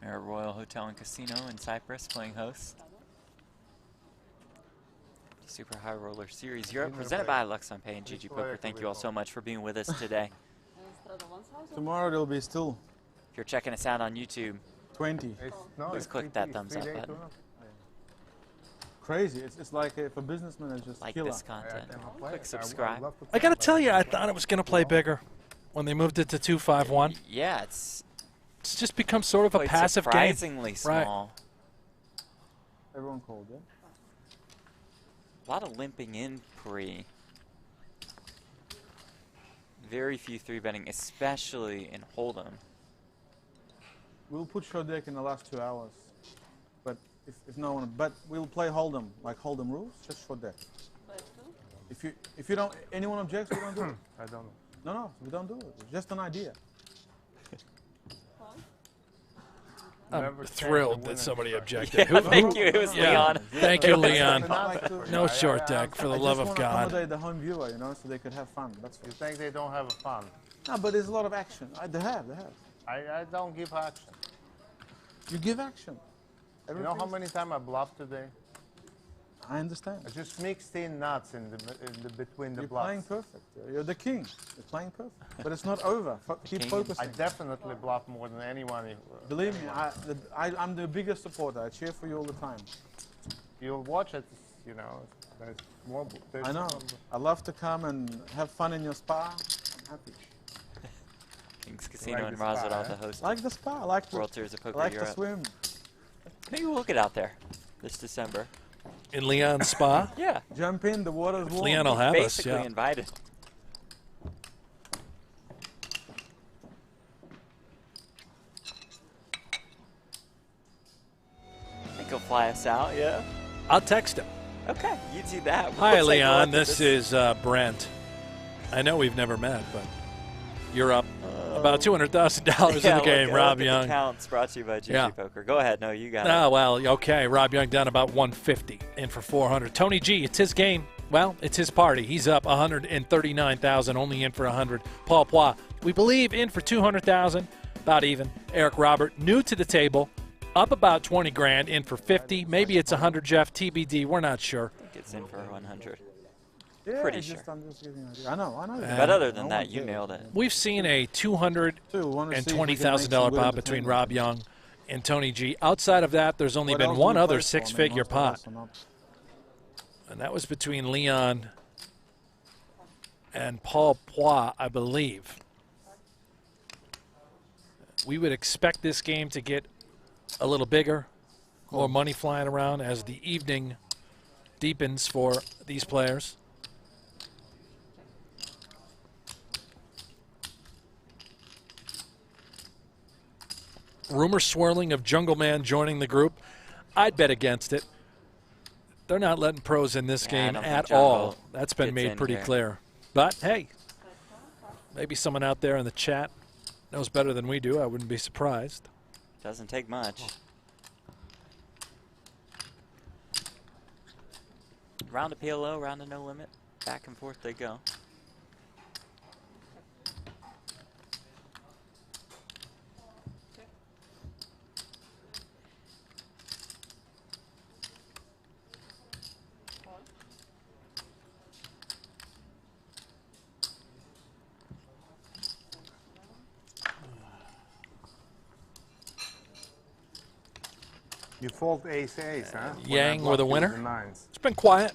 We're at Royal Hotel and Casino in Cyprus playing host. Super High Roller Series Europe, presented by Lux on Pay and GG Poker. Thank you all so much for being with us today. Tomorrow there'll be still If you're checking us out on YouTube, 20. please click that thumbs up button. Crazy. It's like for businessmen, it's just Like killer. this content. Click subscribe. I got to tell you, I thought it was going to play bigger when they moved it to 251. Yeah, it's just become sort of a played passive game. surprisingly Right. small. Everyone called, yeah? A lot of limping in pre. Very few 3-betting, especially in Hold'em. We'll put show deck in the last 2 hours. But if no one, but we'll play Hold'em, like Hold'em rules, just show deck. If you don't, anyone objects, we don't do it. I don't know. No, we don't do it. It's just an idea. I'm thrilled that somebody objected. Yeah, thank you. It was Leon. Thank you, Leon. Like No short deck, for the love of I just want God. to accommodate the home viewer, you know, so they could have fun. That's You think they don't have fun? No, but there's a lot of action. They have. I don't give action. You give action. You know how many times I bluffed today? I understand. I just mixed in nuts in the between the You're bluffs. playing perfect. You're the king. You're playing perfect. But it's not over. Keep focusing. I definitely bluff more than anyone. Believe me, I'm the biggest supporter. I cheer for you all the time. You'll watch it, you know. There's more. I know. I love to come and have fun in your spa. I'm happy. Kings Casino Like and the spa, Roswell, eh? the host. Like the spa. I like World Series of Poker I like Europe. to swim. Maybe we'll get out there this December. In Leon Spa. Yeah. Jump in. The water's warm. Leon will have us, Basically yeah. invited. I think he'll fly us out, yeah? I'll text him. Okay, you do that. Hi, We'll take a Leon. look at This is Brent. I know we've never met, but you're up about $200,000 in the game, Rob look at Young. the counts brought to you by GG Yeah. Poker. Go ahead. No, you got it. Oh, well, okay. Rob Young down about 150, in for 400. Tony G, it's his game. Well, it's his party. He's up 139,000, only in for 100. Paul Poix, we believe, in for 200,000, about even. Eric Robert, new to the table, up about 20 grand, in for 50. Maybe it's 100, Jeff. TBD, we're not sure. I think it's in for 100. Yeah, Pretty I'm just sure. giving you an idea. I know. But other than that, you nailed it. We've seen a $220,000 pot between Rob Young and Tony G. Outside of that, there's only been one other six-figure pot, and that was between Leon and Paul Poix, I believe. We would expect this game to get a little bigger, more money flying around as the evening deepens for these players. Rumor swirling of Jungle Man joining the group. I'd bet against it. They're not letting pros in this game at all. That's been made pretty clear. But, hey, maybe someone out there in the chat knows better than we do. I wouldn't be surprised. Doesn't take much. Round of PLO, round of no limit. Back and forth they go. You fold ace-ace, huh? Yang with a winner. Nines. It's been quiet.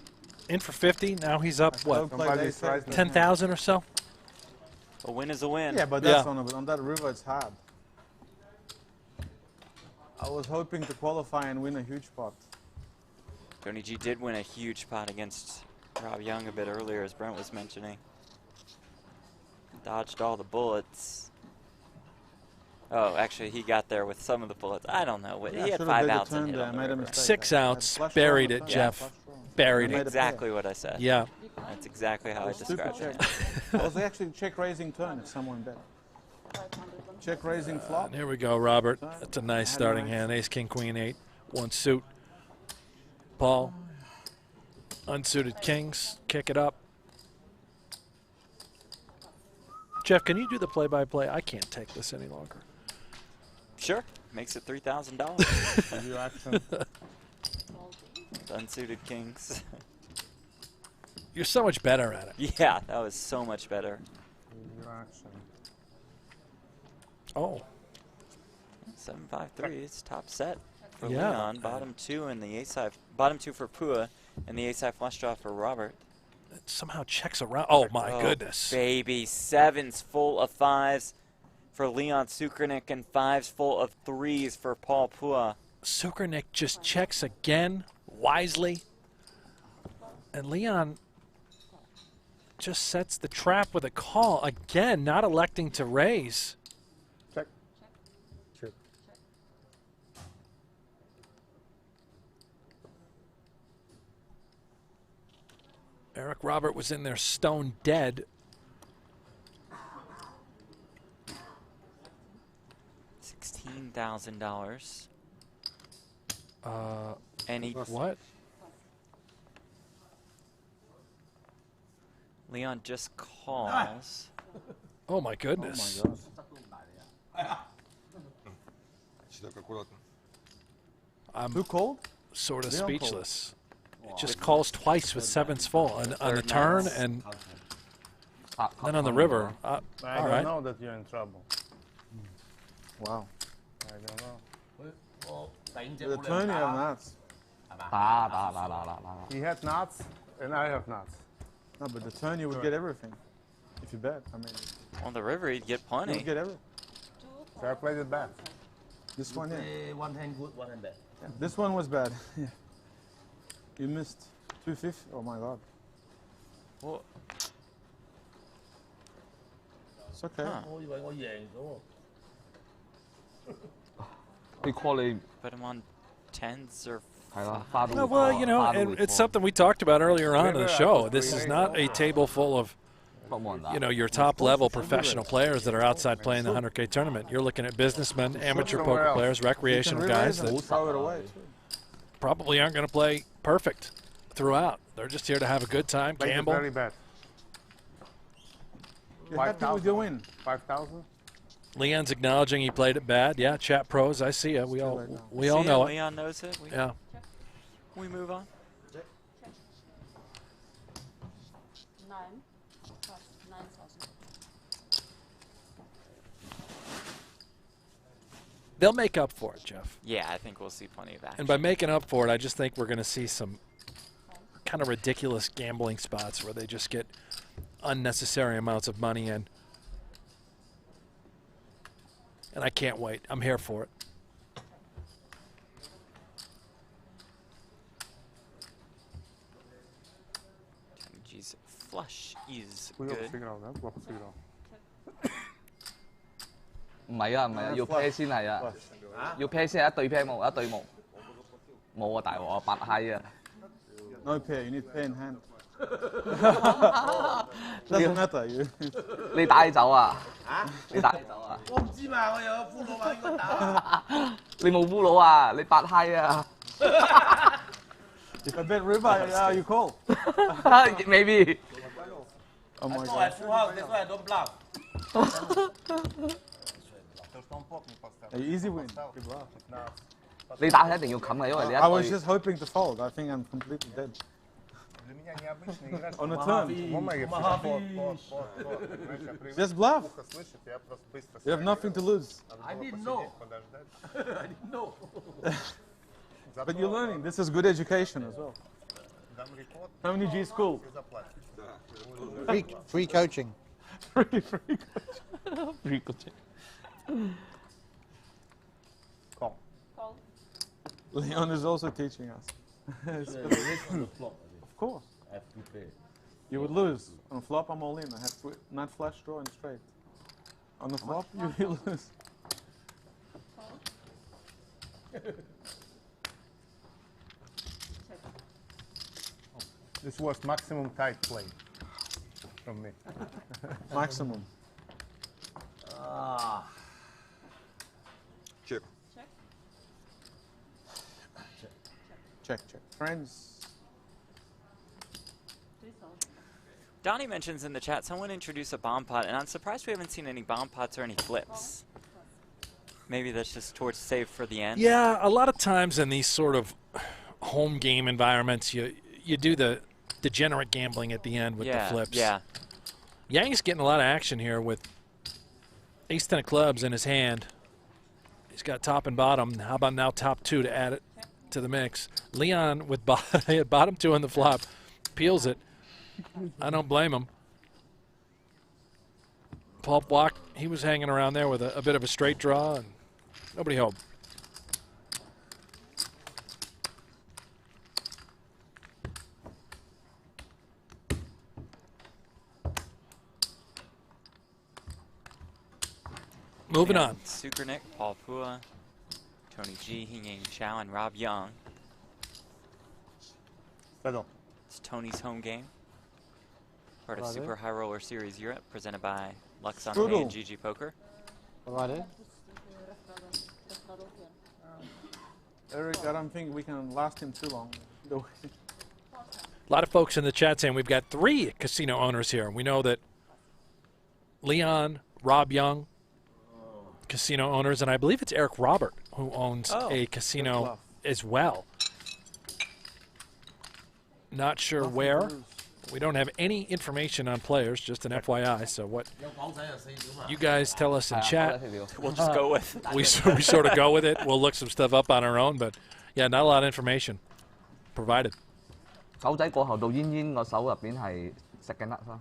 In for 50. Now he's up, what, Somebody's right. 10,000 or so? A win is a win. Yeah, but that's on that river, it's hard. I was hoping to qualify and win a huge pot. Tony G did win a huge pot against Rob Young a bit earlier, as Brent was mentioning. Dodged all the bullets. Oh, actually, he got there with some of the bullets. I don't know. Yeah, he had 5 outs and hit on the river. 6 outs, buried it, Jeff. Buried it. Exactly what I said. Yeah. That's exactly how I described it. It was actually check raising turn if someone bet. Check raising flop. Here we go, Robert. That's a nice starting hand. Ace, king, queen, 8. One suit. Paul. Unsuited kings. Kick it up. Jeff, can you do the play-by-play? I can't take this any longer. Sure. Makes it $3,000. Unsuited kings. You're so much better at it. Yeah, that was so much better. Oh. 7-5-3. It's top set for Yeah. Leon. Bottom 2 and the ace high. Bottom 2 for Pua, and the ace high flush draw for Robert. It somehow checks around. Oh my goodness. Baby, 7s full of 5s for Leon Sukernick and 5s full of 3s for Paul Pua. Sukernick just checks again, wisely. And Leon just sets the trap with a call. Again, not electing to raise. Check. Check. Eric Robert was in there stone dead. $16,000. And he What? Leon just calls. Oh my goodness. I'm Who called? sort of Leon called. speechless. It just calls twice with sevens full on the turn and then on the river. I all don't right. know that you're in trouble. Wow. I don't know. The turn you have nuts. He had nuts, and I have nuts. No, but the turn you would get everything. If you bet, I mean. On the river, you'd get You plenty. would get everything. So I played it bad. This one, yeah. One hand good, one hand bad. This one was bad. Yeah. You missed 250. Oh my god. Well, It's okay. Huh. They call it. put him on tens or No, well, you know, and it's something we talked about earlier on in the show. This is not a table full of, you know, your top-level professional players that are outside playing the 100K tournament. You're looking at businessmen, amateur poker players, recreational guys that throw it away. probably aren't going to play perfect throughout. They're just here to have a good time, Played it gamble. very bad. You're happy with your win. 5,000? Leon's acknowledging he played it bad. Yeah, chat pros, I see it. We all know it. Leon knows it. Yeah. We move on. 9 plus 9,000. They'll make up for it, Jeff. Yeah, I think we'll see plenty of action. And by making up for it, I just think we're going to see some kind of ridiculous gambling spots where they just get unnecessary amounts of money in. And I can't wait. I'm here for it. Geez, flush is We will good. figure out that. We'll figure out. 唔係啊，唔係啊，要 pair 先係啊，要 pair 先係一對 pair 冇，一對冇，冇啊大鑊啊，白閪啊！ No pair, you need pair in hand. Doesn't matter. You. 你帶走啊？你帶走啊？我唔知嘛，我有俘虜嘛，應該打。你冇俘虜啊？你白閪啊 If I bet river, you call. ？Maybe。 Oh my I god. full house, that's why I don't bluff. Easy win. 你打係一定要冚嘅，因為你一 I was 對 just hoping to fold. I think I'm completely dead. Для меня необычно играть. On a turn. Just bluff. You have nothing to lose. I didn't know. I didn't know. But you're learning. This is good education as well. How many G school? Free coaching. Free. free coaching。 Call. Call. Leon is also teaching us. Of course. I have to pay. You would lose. On flop, I'm all in. I have nut flush, draw, and straight. On the flop, you lose. This was maximum tight play from me. Maximum. Check. Check. Check. Friends. 3,000. Donnie mentions in the chat someone introduced a bomb pot, and I'm surprised we haven't seen any bomb pots or any flips. Maybe that's just towards save for the end. Yeah, a lot of times in these sort of home game environments, you do the degenerate gambling at the end with the flips. Yeah. Yang's getting a lot of action here with ace-10 of clubs in his hand. He's got top and bottom. How about now top two to add it to the mix? Leon with bottom two on the flop peels it. I don't blame him. Paul Block, he was hanging around there with a bit of a straight draw, and nobody home. Moving on. Suker Nick, Paul Pua, Tony G, Hing Chao, and Rob Young. Settle. It's Tony's home game. Part of Right Super High Roller Series Europe, presented by Lux on Strudel. and GG Poker. What do I do? Eric, I don't think we can last him too long. A lot of folks in the chat saying we've got 3 casino owners here. We know that Leon, Rob Young, casino owners, and I believe it's Eric Robert who owns a casino bluff. as well. Not sure where. We don't have any information on players, just an FYI. So what you guys tell us in chat, We'll just go with. we sort of go with it. We'll look some stuff up on our own, but yeah, not a lot of information provided. 狗仔過後到煙煙個手入邊係食緊粒咯。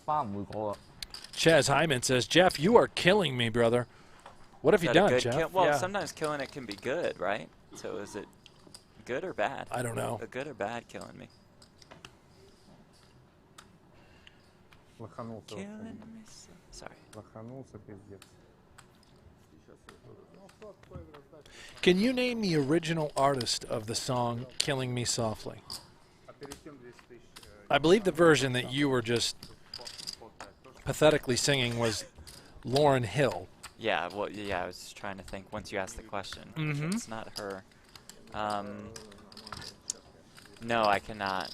花唔會過啊。 Chaz Hyman says, Jeff, you are killing me, brother. What have you Is that a done, good Jeff? kill? Well, Yeah. sometimes killing it can be good, right? So is it good or bad? I don't know. A good or bad killing me? Лоханулся. Killing me. Sorry. Лоханулся, пиздец. Can you name the original artist of the song Killing Me Softly? I believe the version that you were just pathetically singing was Lauryn Hill. Yeah, well, yeah, I was just trying to think once you asked the question. Mhm. It's not her. No, I cannot.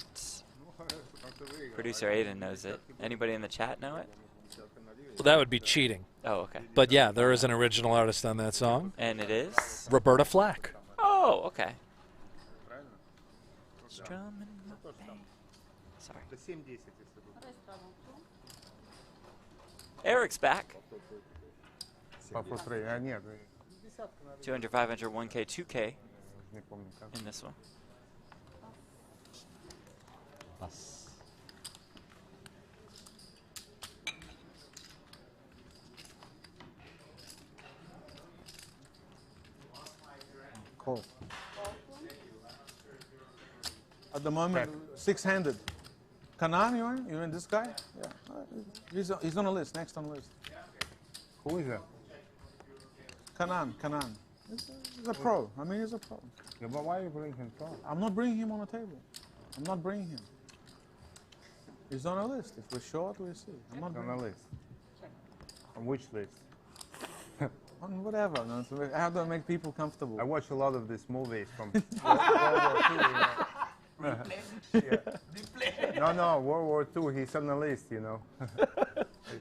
Producer Aiden knows it. Anybody in the chat know it? Well, that would be cheating. Oh, okay. But yeah, there is an original artist on that song. And it is? Roberta Flack. Oh, okay. Strumming my bass. Sorry. Eric's back. 200, 500, 1K, 2K in this one. Cool. At the moment, six-handed. Kanan, you in this guy? Yeah. He's on the list, next on the list. Who is that? Kanan. He's a pro. I mean, he's a pro. Yeah, but why are you bringing him pro? I'm not bringing him on the table. I'm not bringing him. He's on a list. If we're short, we'll see. I'm not on a list. On which list? On whatever. No, so I have to make people comfortable. I watch a lot of these movies from World War II. No, World War II. He's on the list, you know.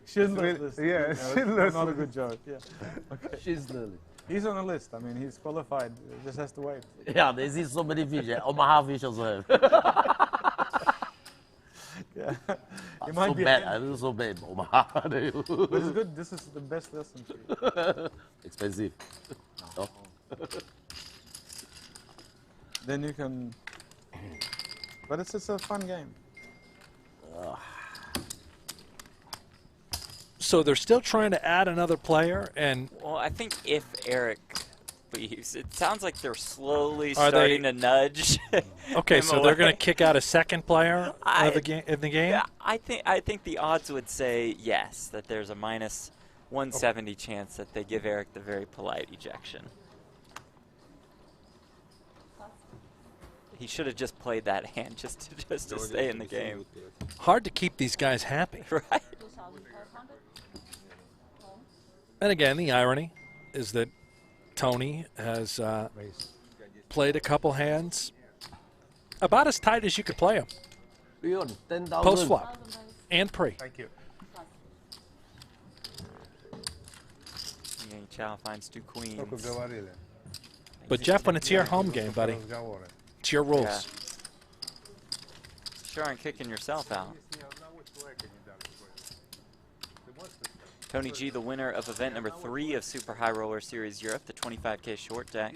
Schindler's List. Yeah, No, Schindler's not a List. good joke. Yeah. Okay. Schindler's List. He's on the list. I mean, he's qualified. He just has to wait. Yeah, they see so many fish. Omaha fish also have. Yeah. It So bad. I do so bad. Omaha. But it's good. This is the best lesson for you. Expensive. No. Then you can. But it's a fun game. So they're still trying to add another player, and Well, I think if Eric leaves, it sounds like they're slowly Are starting they- to nudge. okay, him so they're going away. to kick out a second player I- of the in the game. Yeah, I think the odds would say yes, that there's a minus 170 chance that they give Eric the very polite ejection. He should have just played that hand just to stay in the game. Hard to keep these guys happy. Right. And again, the irony is that Tony has played a couple hands about as tight as you could play them. Beyond 10,000. Post flop and pre. Thank you. Yang Chao finds two queens. Только говорили. But Jeff, when it's your home game, buddy, Разговоры. it's your rules. Yeah. Sure aren't kicking yourself out. Tony G, the winner of event number 3 of Super High Roller Series Europe, the 25K short deck.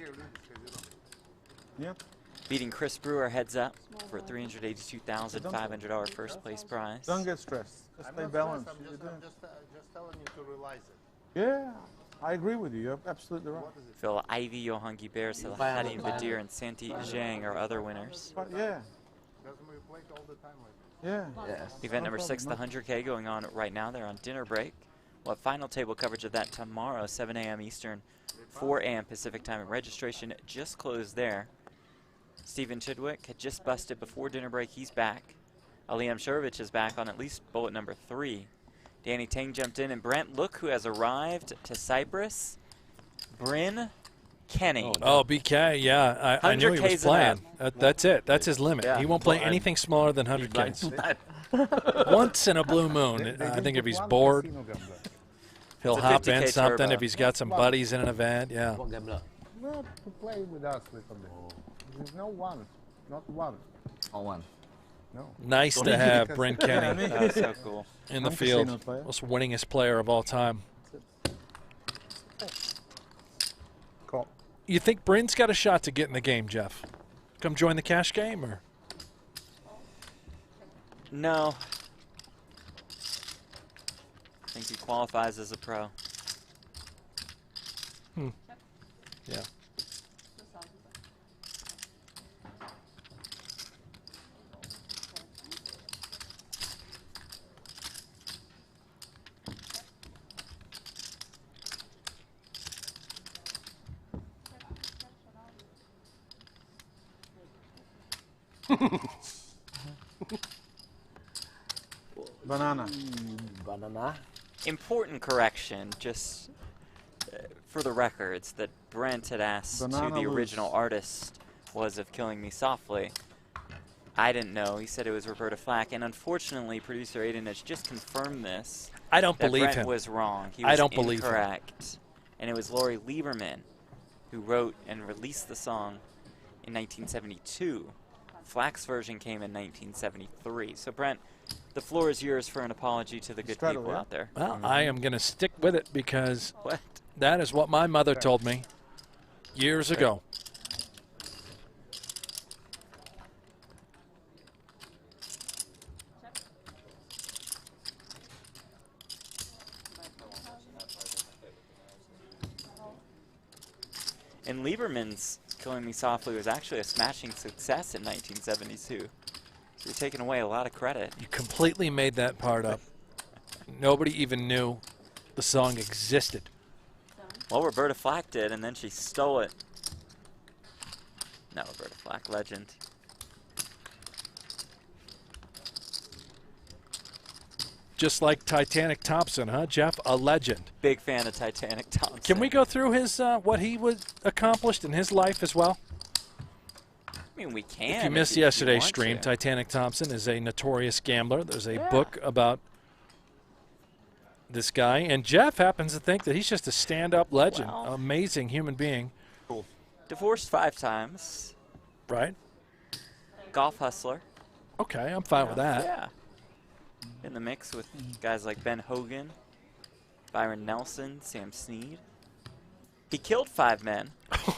Yep. Beating Chris Brewer heads up for a $382,500 first place prize. Don't get stressed. Just I'm stay not balanced. stressed, I'm just telling you to realize it. Yeah, I agree with you. You're absolutely right. Phil Ivy, Johan Guibert, Selahattin Badir, and Santi Zhang are other winners. But yeah, Doesn't we play all the time like yeah. Yes. Event number No 6, the problem, 100K, going on right now. They're on dinner break. We'll have final table coverage of that tomorrow, 7 a.m. Eastern, 4 a.m. Pacific time. And registration just closed there. Stephen Chidwick had just busted before dinner break. He's back. Aliam Shurovich is back on at least bullet number 3. Danny Tang jumped in. And Brent, look who has arrived to Cyprus. Bryn Kenny. Oh, BK, yeah. I knew he 100Ks was playing. and That's it. That's his limit. Yeah. He won't play anything smaller than 100Ks. Once in a blue moon. I think if he's bored, he'll It's a hop 50K in something. turbo. If he's got some buddies in an event, yeah. What gambler? Well, to play with us a little bit. There's no one, not one. All one. No. Nice to have Bryn Kenny That's so cool. in the field. Most winningest player of all time. Cool. You think Bryn's got a shot to get in the game, Jeff? Come join the cash game, or? No. I think he qualifies as a pro. Yeah. Banana. Banana. Important correction, just for the records, that Brent had asked Banana who the loose. original artist was of Killing Me Softly. I didn't know. He said it was Roberta Flack, and unfortunately, producer Aiden has just confirmed this. I don't that believe Brent him. was wrong. He I was don't believe him. incorrect. And it was Lori Lieberman who wrote and released the song in 1972. Flack's version came in 1973. So, Brent, the floor is yours for an apology to the good Straddle, people yeah? out there. Well, I am going to stick with it because What? that is what my mother told me years ago. And Lieberman's Killing Me Softly was actually a smashing success in 1972. So you're taking away a lot of credit. You completely made that part up. Nobody even knew the song existed. Well, Roberta Flack did, and then she stole it. No, Roberta Flack, legend. Just like Titanic Thompson, huh, Jeff? A legend. Big fan of Titanic Thompson. Can we go through his what he was accomplished in his life as well? I mean, we can. If you missed yesterday's want stream, to. Titanic Thompson is a notorious gambler. There's a book about this guy, and Jeff happens to think that he's just a stand-up legend, Well. amazing human being. Divorced 5 times. Right? Golf hustler. Okay, I'm fine with that. Yeah. In the mix with guys like Ben Hogan, Byron Nelson, Sam Snead. He killed 5 men.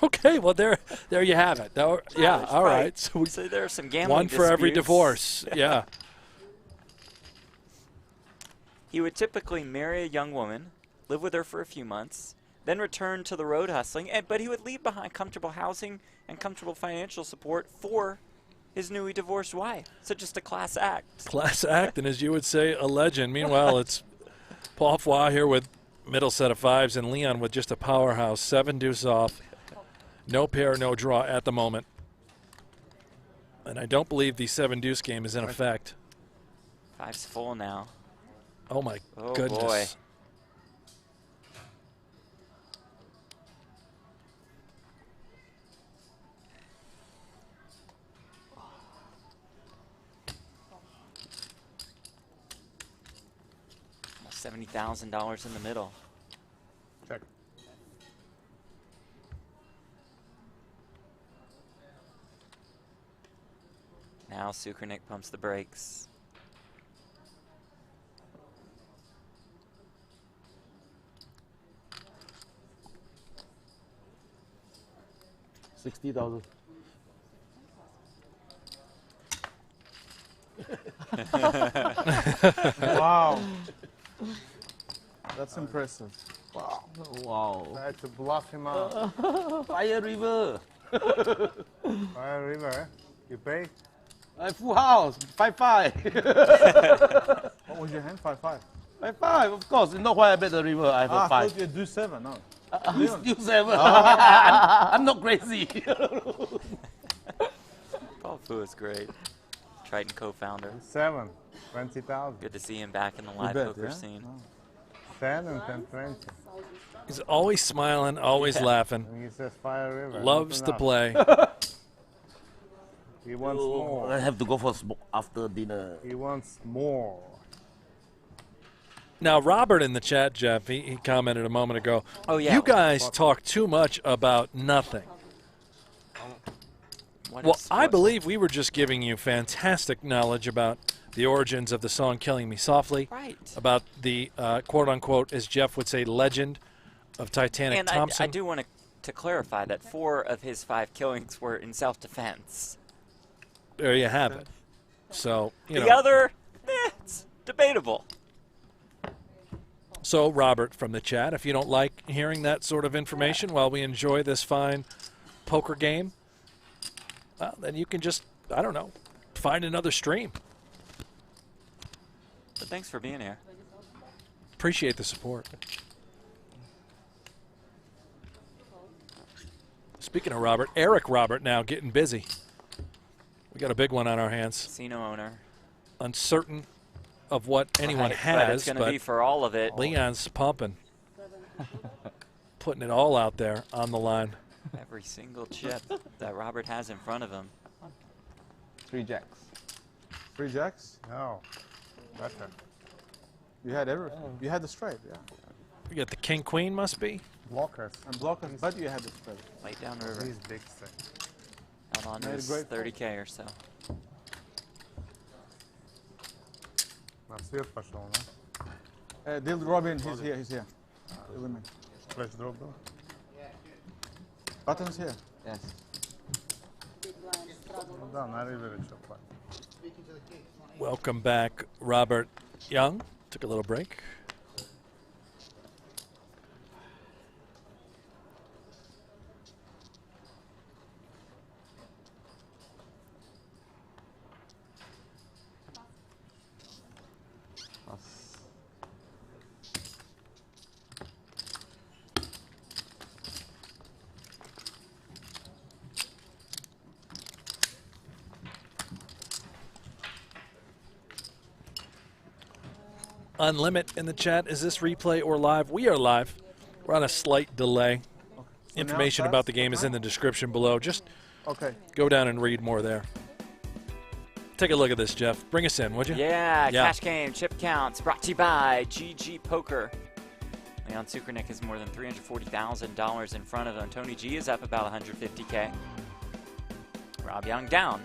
Okay, well there you have it. Yeah, all right. So, So there are some gambling one for every disputes. divorce. Yeah. He would typically marry a young woman, live with her for a few months, then return to the road hustling, but he would leave behind comfortable housing and comfortable financial support for his newly divorced wife. So just a class act. Class act, and as you would say, a legend. Meanwhile, it's Paul Foy here with middle set of 5s, and Leon with just a powerhouse. 7 deuce off. No pair, no draw at the moment. And I don't believe the 7 deuce game is in effect. 5's full now. Oh, my Oh, goodness. boy. $70,000 in the middle. Check. Now Sukernick pumps the brakes. $60,000. Wow. That's impressive. Wow. Try to bluff him out. Fire River. Fire River, eh? You pay? Full house. 5-5. What was your hand? 5-5. 5-5, of course. You know why I bet the river? I have I a 5. thought you do 7. No. Still 7. I'm not crazy. Paul Fu is great. Triton co-founder. 7, 20,000. Good to see him back in the live bet, poker yeah? scene. 10 and 10, 20. He's always smiling, always laughing. And he says Fire River. Loves not to enough. play. He wants more. I have to go for smoke after dinner. He wants more. Now, Robert in the chat, Jeff, he commented a moment ago. Oh, yeah. You guys talk too much about nothing. Well, I believe we were just giving you fantastic knowledge about the origins of the song Killing Me Softly. Right. About the quote-unquote, as Jeff would say, legend of Titanic and Thompson. I do want to clarify that 4 of his 5 killings were in self-defense. There you have it. So, you know. The other, it's debatable. So, Robert from the chat, if you don't like hearing that sort of information while we enjoy this fine poker game, well, then you can just, I don't know, find another stream. But thanks for being here. Appreciate the support. Speaking of Robert, Eric Robert now getting busy. We got a big one on our hands. Casino owner. Uncertain of what anyone Right, has, but it's going to be for all of it. Leon's pumping. Putting it all out there on the line. Every single chip that Robert has in front of him. 3 jacks. 3 jacks? No. Better. You had everything. You had the straight, yeah. We got the king queen, must be. Blockers. And blockers, but you had the straight. Late down river. These big things. Held on to Made a his great 30K or so. На свет пошел, да? Deal Robin, he's here, he's here. Deal with me. Flash drop был? Buttons here. Yes. Ну да, на ривере что платить. Welcome back, Robert Young. Took a little break. Unlimit in the chat. Is this replay or live? We are live. We're on a slight delay. So Information about the game is in the description below. Just go down and read more there. Take a look at this, Jeff. Bring us in, would you? Yeah, cash game, chip counts, brought to you by GG Poker. Leon Sukernick has more than $340,000 in front of him. Tony G is up about 150K. Rob Young down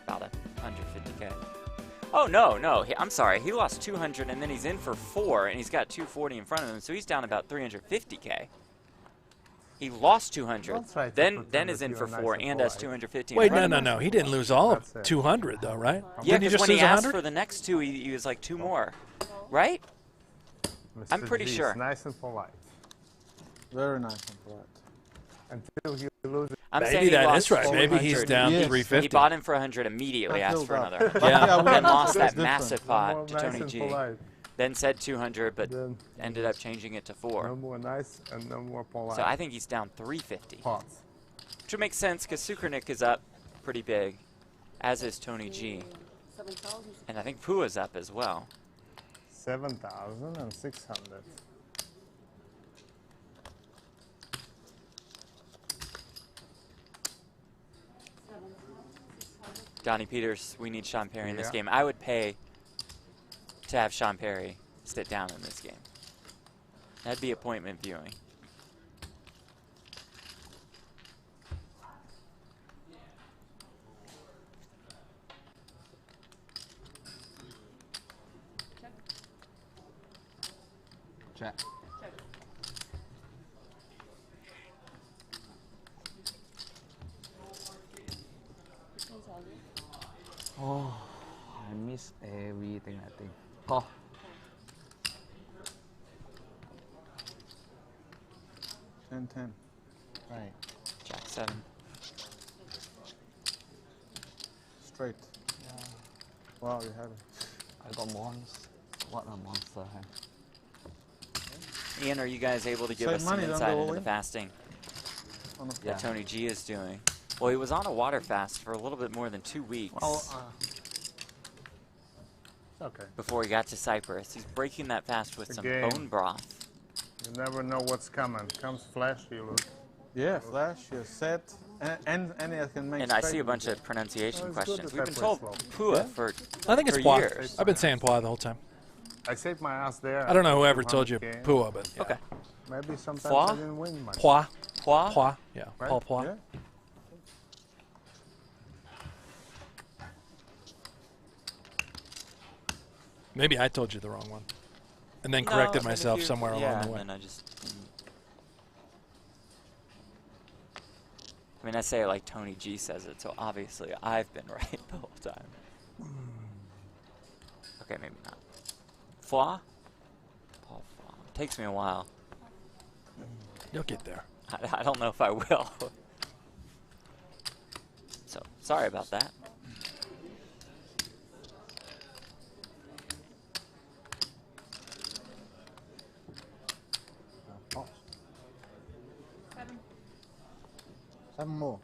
about 150K. Oh, no, I'm sorry. He lost 200, and then he's in for 4, and he's got 240 in front of him, so he's down about 350K. He lost 200, then is in for 4, and has 250. Wait, no. He didn't lose all of 200, though, right? Yeah, Didn't he because just when he lose asked 100? for the next 2, he was like 2 more, right? I'm pretty G is sure. Nice and polite. Very nice and polite. Until he loses. I'm saying Maybe he that lost is right. Maybe he's 400. down He 350. bought him for 100 immediately, asked for another. Yeah. And lost that That's massive No pot more to nice Tony and G. polite. Then said 200, but Then ended up changing it to 4. no more nice and no more polite. So I think he's down 350. Pots. Which would make sense because Sukernick is up pretty big, as is Tony G. And I think Pua's up as well. 7,600. Donnie Peters, we need Sean Perry in this Yeah. game. I would pay to have Sean Perry sit down in this game. That'd be appointment viewing. Check. Oh, I miss everything, I think. Oh. Ten. Right. Jack 7. Straight. Wow, you have it. I got monster. What a monster. Ian, are you guys able to give Save us some money, don't insight go into the away. fasting On the that Tony G is doing? Well, he was on a water fast for a little bit more than 2 weeks Okay. before he got to Cyprus. He's breaking that fast with The some game. bone broth. You never know what's coming. Comes flash, you lose. Yeah, flash, you're set, and I can make And I straight see a with bunch it. of pronunciation Oh, it's good questions. that We've I been play told slow. Pua Yeah. for I think it's for Pua. years. I've been saying Pua the whole time. I saved my ass there. I don't know whoever told you 200K. Pua, but yeah. Okay. Maybe sometimes Foie? I didn't win much. Pua. Pua? Pua. Yeah. Right? Paul Pua. Yeah. Maybe I told you the wrong one, and then No, corrected I mean, if myself you- somewhere yeah, along the way. And I just. I mean, I say it like Tony G says it, so obviously I've been right the whole time. Okay, maybe not. Foie? Paul Foie. Takes me a while. You'll get there. I don't know if I will. So, sorry about that. Pots. 7 more.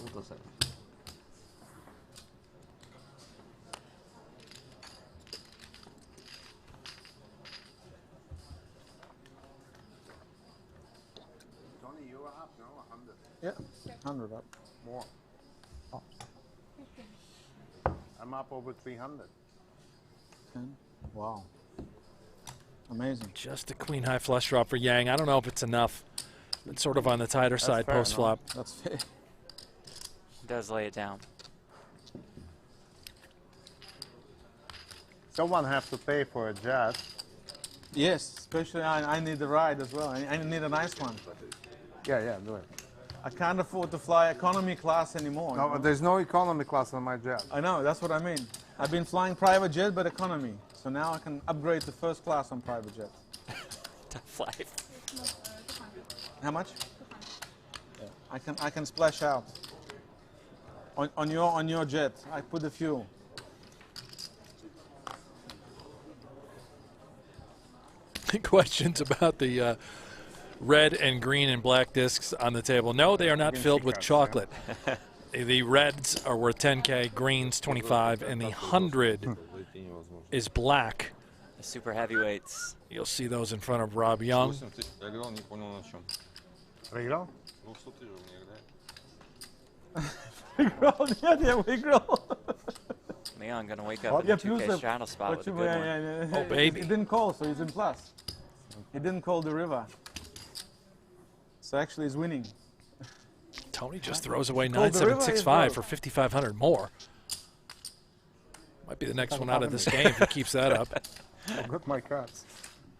We'll go 7. Tony, you were up, no? 100. Yeah, 100 up. More. I'm up over 300. 10. Wow. Amazing. Just a queen high flush draw for Yang. I don't know if it's enough. It's sort of on the tighter side fair, post flop. That's fair. He does lay it down. Someone have to pay for a jet. Yes, especially I need the ride as well. I need a nice one. Yeah, do it. I can't afford to fly economy class anymore. No, you know? there's no economy class on my jet. I know, that's what I mean. I've been flying private jet, but economy. So now I can upgrade to first class on private jet. Tough life. How much? Yeah. I can splash out. On your jet, I put the fuel. Questions about the red and green and black discs on the table. No, they are not filled with chocolate. The reds are worth 10K, greens 25, and the 100 is black. The super heavyweights. You'll see those in front of Rob Young. Я играл, не понял на чем. Проиграл? 200 тысяч у меня играет. Нет, я выиграл. Leon gonna wake up in a 2K straddle spot with a good one. Oh, baby. He didn't call, so he's in plus. He didn't call the river. So actually he's winning. Tony just throws away Called the river, 9765 he's for 5,500 more. Might be the next one out of this game if he keeps that up. I got my cards.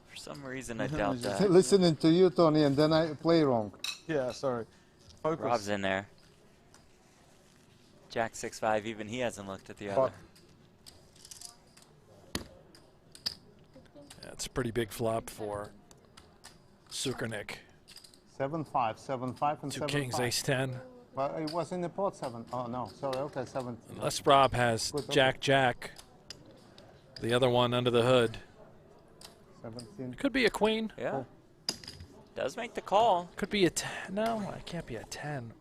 For some reason, I doubt that. Listening to you, Tony, and then I play wrong. Yeah, sorry. Focus. Rob's in there. Jack 6-5, even he hasn't looked at the Pot. other. Yeah, it's a pretty big flop for Sukernik. 7-5, 7-5, and 2 7-5. kings, ace-10. Well, it was in the pot 7. Oh no, sorry. Okay, 7. Unless Rob has Good, okay. Jack-Jack. The other one under the hood. 17. Could be a queen. Yeah. Does make the call. Could be a 10. No, it can't be a 10.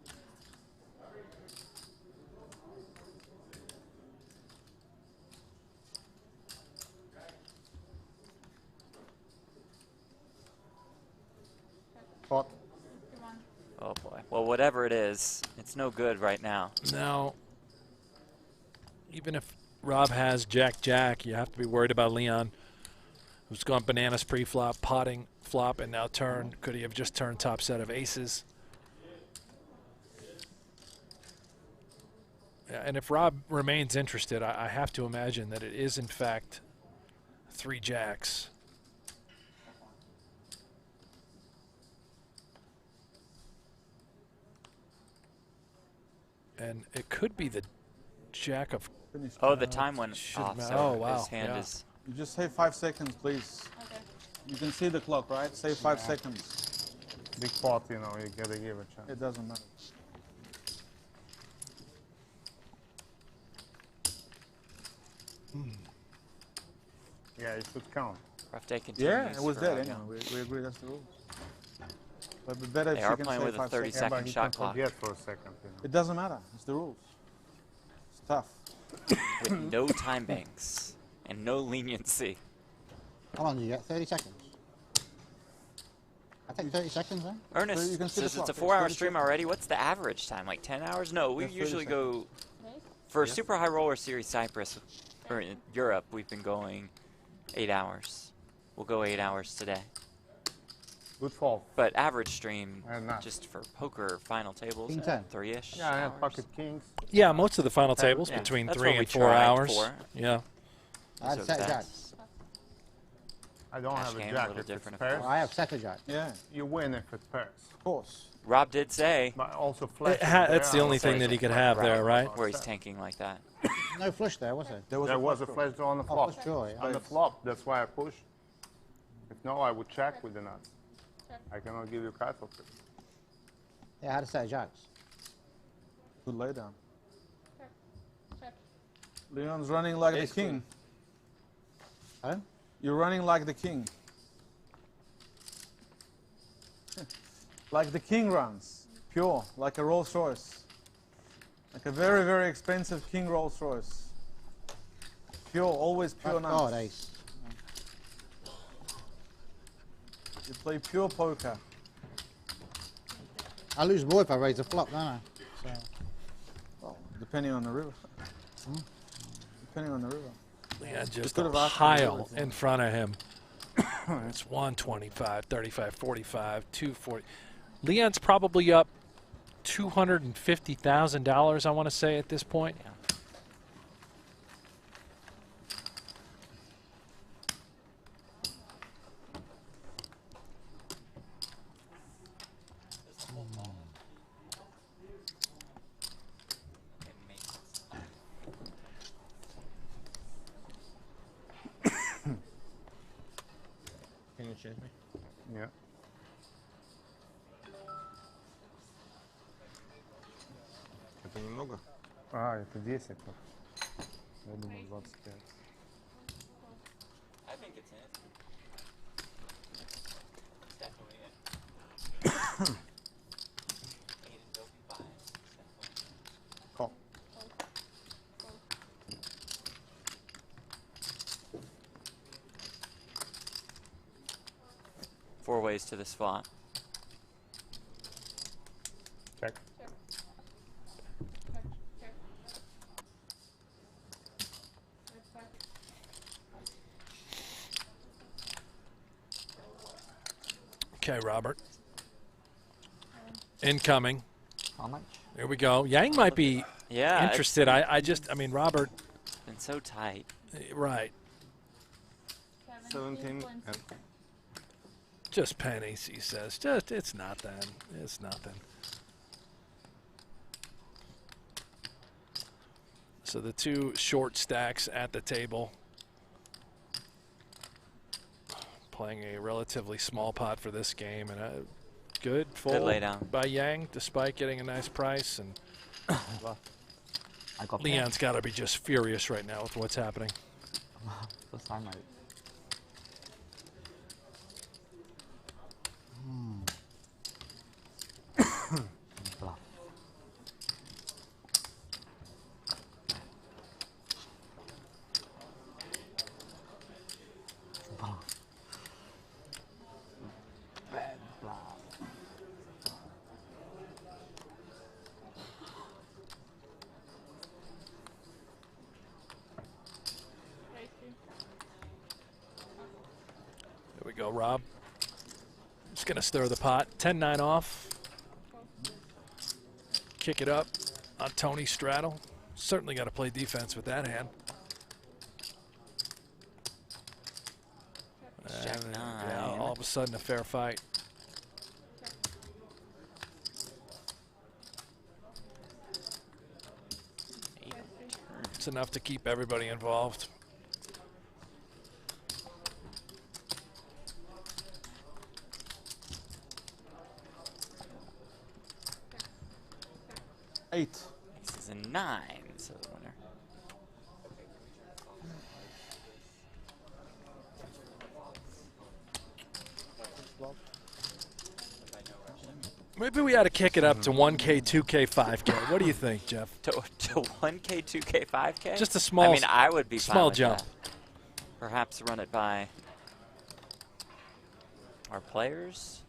Pot. Oh boy. Well, whatever it is, it's no good right now. Now, even if Rob has Jack-Jack, you have to be worried about Leon, who's gone bananas pre-flop, potting flop, and now turn. Could he have just turned top set of aces? Yeah, and if Rob remains interested, I have to imagine that it is, in fact, 3 jacks. And it could be the jack of... Oh, the time went should off, ma- so oh, wow, his hand yeah. is... You just save 5 seconds, please. Okay. You can see the clock, right? Save 5 seconds. Big pot, you know, you gotta give a chance. It doesn't matter. Yeah, it should count. Rough day continues. Yeah, it was for dead Rob anyway. Young. We agree that's the rule. But it'd be better They if are you can playing save with a 5 seconds. 30-second But he shot can clock. forget for a second. You know. It doesn't matter. It's the rules. It's tough. With no time banks and no leniency. How long do you get? 30 seconds? I take 30 seconds then. Ernest So you can see the says it's a clock. 4-hour It's stream 30 already. What's the average time? Like 10 hours? No, we Yeah, 30 usually go... Right? For Super High Roller Series Cyprus, or in Europe, we've been going 8 hours. We'll go 8 hours today. Good fall. But average stream, Not. just for poker final tables, King 10. 3-ish. Yeah, I have hours. pocket kings. Yeah, most of the final tables Yeah, between that's 3 what we and 4 tried hours. for. Yeah. I had So set that's jacks. I don't Cash have a game, a jack. little If it's different, of pairs, I have set a jack. Yeah, you win if it's pairs. of course. Rob did say But also flush. That's the only thing that he could have there, right? where he's tanking like that. No flush there, was there? There was a flush draw on the Oh, flop. flush draw, yeah. On the flop, that's why I push. If no, I would check with the nuts. I cannot give you cards of it. Yeah, I had a set of jacks. Good laydown. Leon's running like Ace the king. Huh? You're running like the king. Like the king runs. Pure, like a Rolls Royce. Like a very, very expensive king Rolls Royce. Pure, always pure Oh, nuts. God, ace. You play pure poker. I lose more if I raise a flop, don't I? So, Well, depending on the river. Depending on the river. Yeah, just could a have asked him to do pile it. in front of him. It's 125, 35, 45, 240. Leon's probably up $250,000, I want to say, at this point. Yeah. Can you change me? Yeah. Это немного? Это 10. Я думаю, 25. I think it's in. It's definitely in. 8 and open 5. Call. Four ways to this flop. Check. Okay, Robert. Incoming. How much? There we go. Yang might be Yeah, it's interested. I mean, Robert, been so tight. right. 17 and Just pennies, he says. Just, it's nothing. It's nothing. So the two short stacks at the table. Playing a relatively small pot for this game, and a good fold laydown. by Yang, despite getting a nice price. And I got Leon's got to be just furious right now with what's happening. first time I bluff. Bluff. Red bluff. There we go, Rob. Just going to stir the pot. 10-9 off. Kick it up on Tony straddle. Certainly got to play defense with that hand. Jack And, 9. yeah, all of a sudden a fair fight. It's enough to keep everybody involved. Eight. This is a 9, so the winner. Maybe we ought to kick it up to 1K, 2K, 5K. What do you think, Jeff? To 1K, 2K, 5K? Just a small, I mean, I would be fine small with jump. that. Perhaps run it by our players.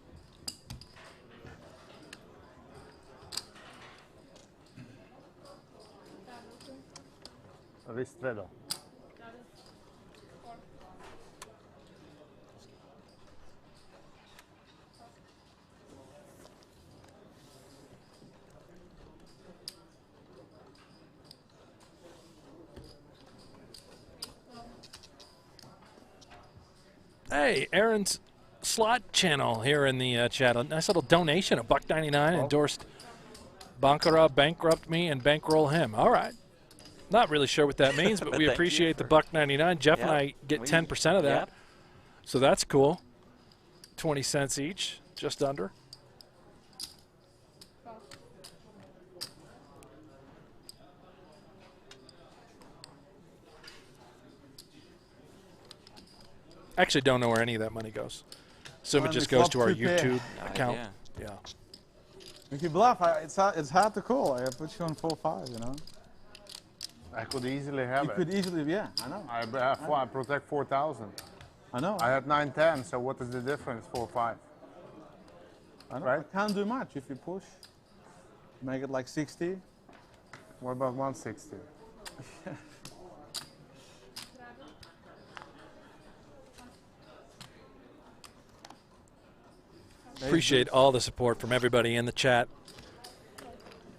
Ristredo. Hey, Aaron's slot channel here in the chat. A nice little donation, $1.99, endorsed Bankara, bankrupt me, and bankroll him. All right. Not really sure what that means, but we appreciate the $1.99. Jeff and I get 10% of that. So that's cool. 20 cents each, just under. Actually don't know where any of that money goes. Assume it just goes to our YouTube account. Yeah. If you bluff, it's hard to call. I put you on 4-5, you know. I could easily have You it. could easily, yeah, I know. I protect 4,000. I know. I had 9-10, so what is the difference? 4-5. I know. Right? I can't do much if you push. Make it like 60. What about 160? Appreciate all the support from everybody in the chat.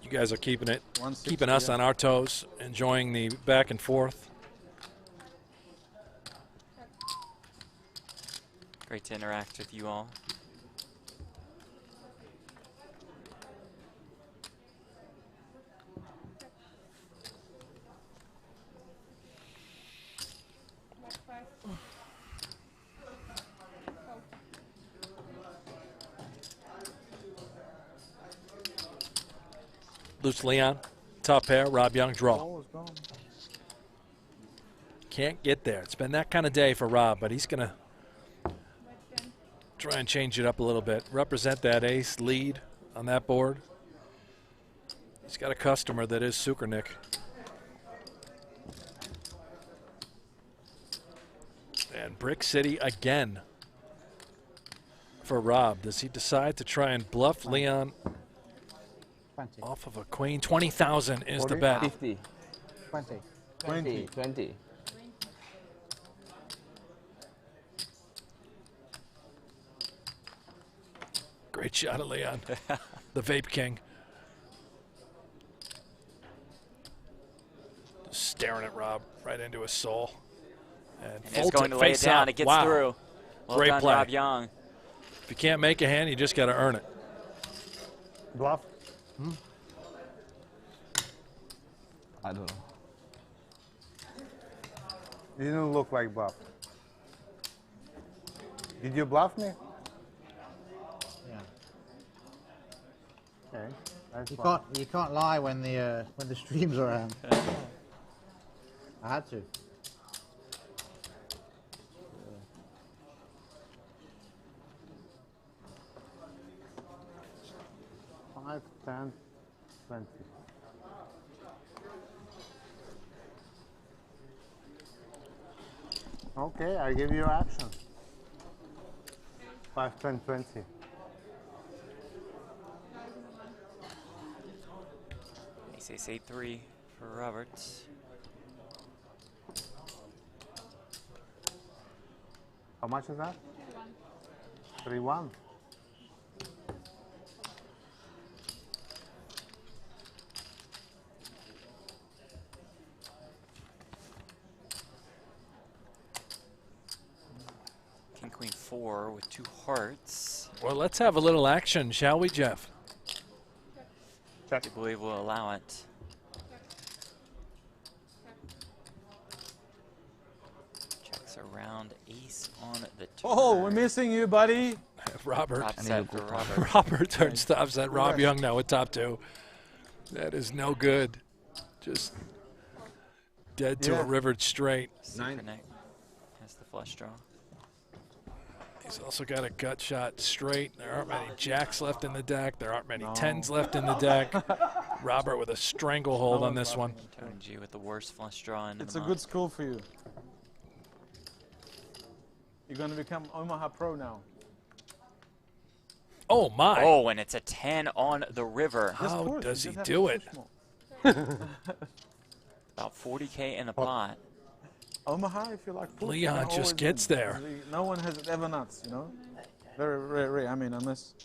You guys are keeping us on our toes, enjoying the back and forth. Great to interact with you all. Loose Leon, top pair, Rob Young, draw. Can't get there. It's been that kind of day for Rob, but he's going to try and change it up a little bit. Represent that ace lead on that board. He's got a customer that is Sukernick. And Brick City again for Rob. Does he decide to try and bluff Leon 20. off of a queen? 20,000 is the bet. 50. 20. 20. 20. Great shot of Leon, the Vape King. Just staring at Rob right into his soul. And he's going to lay it down. It gets through. Well Great done, play. Rob Young. If you can't make a hand, you just got to earn it. Bluff? I don't know. You didn't look like bluff. Did you bluff me? Yeah. Okay. That's You can't lie when the stream's around. I had to. 5, 10, 20. Okay, I give you action. 5, 10, 20. Ace 8-3 for Roberts. How much is that? 3-1. King Queen 4 with 2 hearts. Well, let's have a little action, shall we, Jeff? I do believe we'll allow it. Checks around, ace on the turn. Oh, we're missing you, buddy. Robert. Top set for Robert. Robert turns top set. Rob Young now with top 2. That is no good. Just dead to a rivered straight. Connect has the flush draw. He's also got a gut shot straight. There aren't many jacks left in the deck. There aren't many 10s left in the deck. Robert with a stranglehold on this one. Tony G with the worst flush draw into It's the a good school for you. You're going to become Omaha Pro now. Oh, my. Oh, and it's a 10 on the river. How does he do it? About 40K in the pot. Omaha, if you like. Leon just gets there. No one has it ever nuts, you know? Very rare. I mean, unless.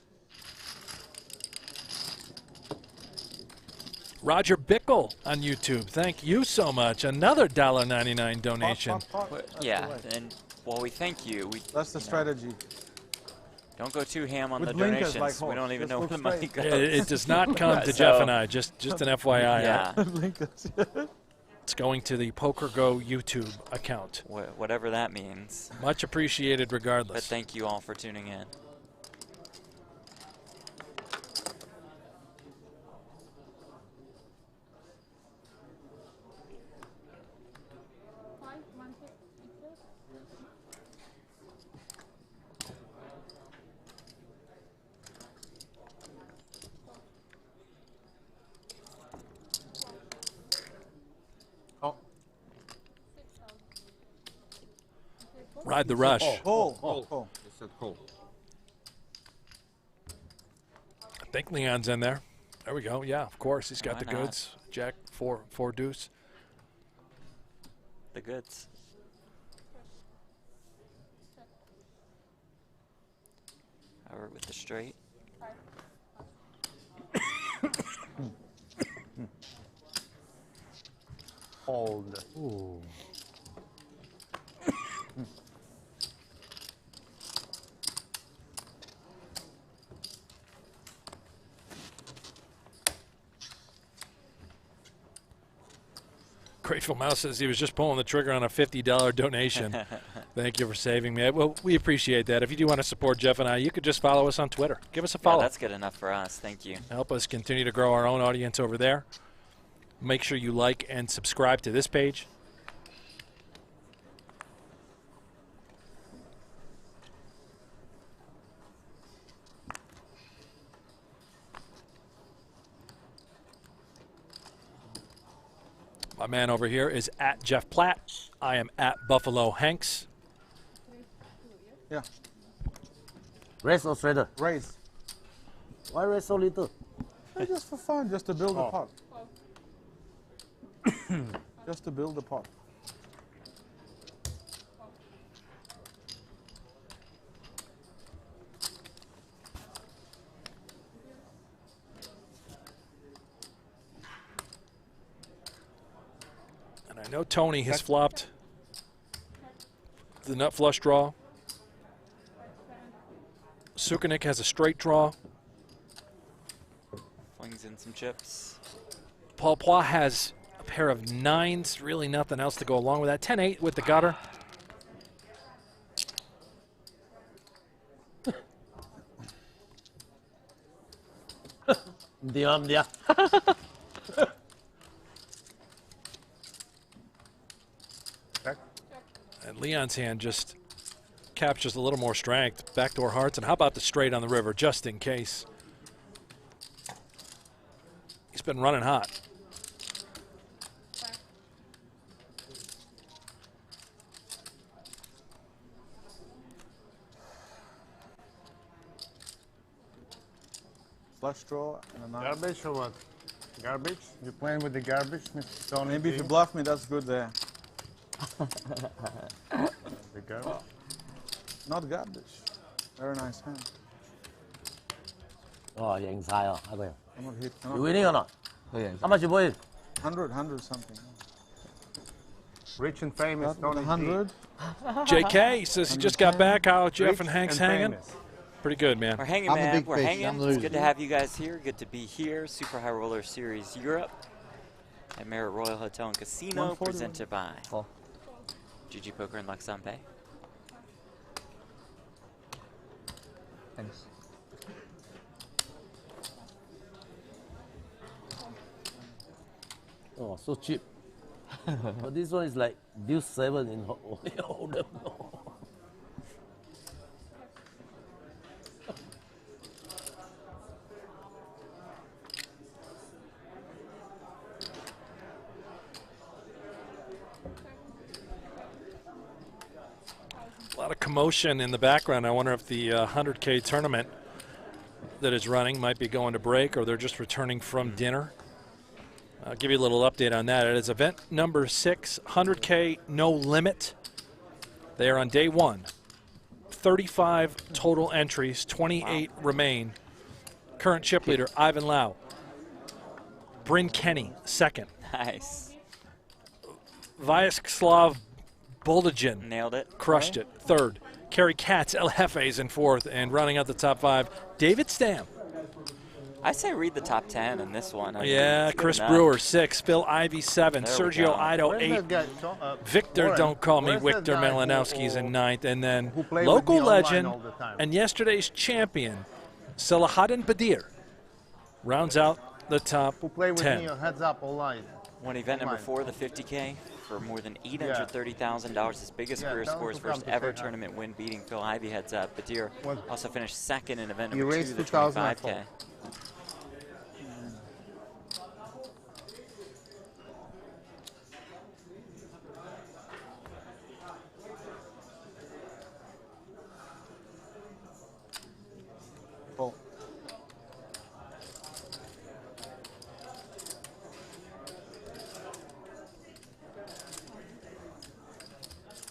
Roger Bickle on YouTube. Thank you so much. Another $1.99 donation. Yeah, and Well, we thank you. That's the strategy. Don't go too ham on With the blinkers donations. like We don't horse. even Just know where look the money straight. goes. It does not come to So, Jeff and I. Just an FYI. Yeah. Blinkers. It's going to the Poker Go YouTube account. Whatever that means. Much appreciated But regardless. thank you all for tuning in. Ride the rush. Call. He said call. I think Leon's in there. There we go. Yeah, of course. He's got Why the not? goods. Jack, four deuce. The goods. Over with the straight. Hold. Ooh. Grateful Mouse says he was just pulling the trigger on a $50 donation. Thank you for saving me. Well, we appreciate that. If you do want to support Jeff and I, you could just follow us on Twitter. Give us a follow. Yeah, that's good enough for us. Thank you. Help us continue to grow our own audience over there. Make sure you like and subscribe to this page. My man over here is at Jeff Platt. I am at Buffalo Hanks. Yeah. Raise or straighter? Raise. Why raise so little? Just for fun, just to build the pot. Just to build the pot. And I know Tony has flopped the nut flush draw. Sukanik has a straight draw. Flings in some chips. Paul Poix has a pair of nines, really nothing else to go along with that. 10-8 with the gutter. Diam. And Leon's hand just captures a little more strength. Backdoor hearts. And how about the straight on the river, just in case? He's been running hot. Flush draw and a nine. Garbage or what? Garbage? You playing with the garbage, Mr. Tony? Maybe if G? you bluff me, that's good there. The garbage? Not garbage. Very nice hand. Oh, you inside. How about I'm not hit. you winning or not? How much you put in? 100 something. Rich and famous, Got Tony G. 100. JK says he just got back. How Jeff Rich and Hank's and hanging? famous. Pretty good, man. We're hanging, I'm the man. big We're fish, hanging. I'm the It's loser. good to have you guys here. Good to be here. Super High Roller Series Europe at Marriott Royal Hotel and Casino, 141. presented by Oh. GG Poker and Luxempe. Thanks. Oh, so cheap. But this one is like deuce 7 in Hold'em. A lot of commotion in the background. I wonder if the 100K tournament that is running might be going to break or they're just returning from dinner. I'll give you a little update on that. It is event number 6, 100K no limit. They are on day 1. 35 total entries, 28 remain. Current chip leader, Ivan Lau. Bryn Kenny, second. Nice. Vyacheslav Boldigen Nailed it. crushed it. Third. Kerry Katz, El Jefe's in fourth. And rounding out the top 5, David Stam. I say read the top 10 in this one. I mean, Yeah, it's good Chris enough. Brewer, 6. Phil Ivey, 7. There we Sergio go. Ido, Where's 8. that guy? Victor, Warren, don't call me where's that Victor guy Malinowski's in 9th. And then who played with local me online legend all the time? and yesterday's champion, Salahaddin Badir, rounds out the top Who played with 10. me on Heads Up online? Won event number Online. 4, the 50K, for more than $830,000. His biggest Yeah, career tell him scores, to come first to ever say hi. tournament win, beating Phil Ivey Heads Up. Badir What? also finished 2nd in event He number 2, raced the 2004. 25K. Well,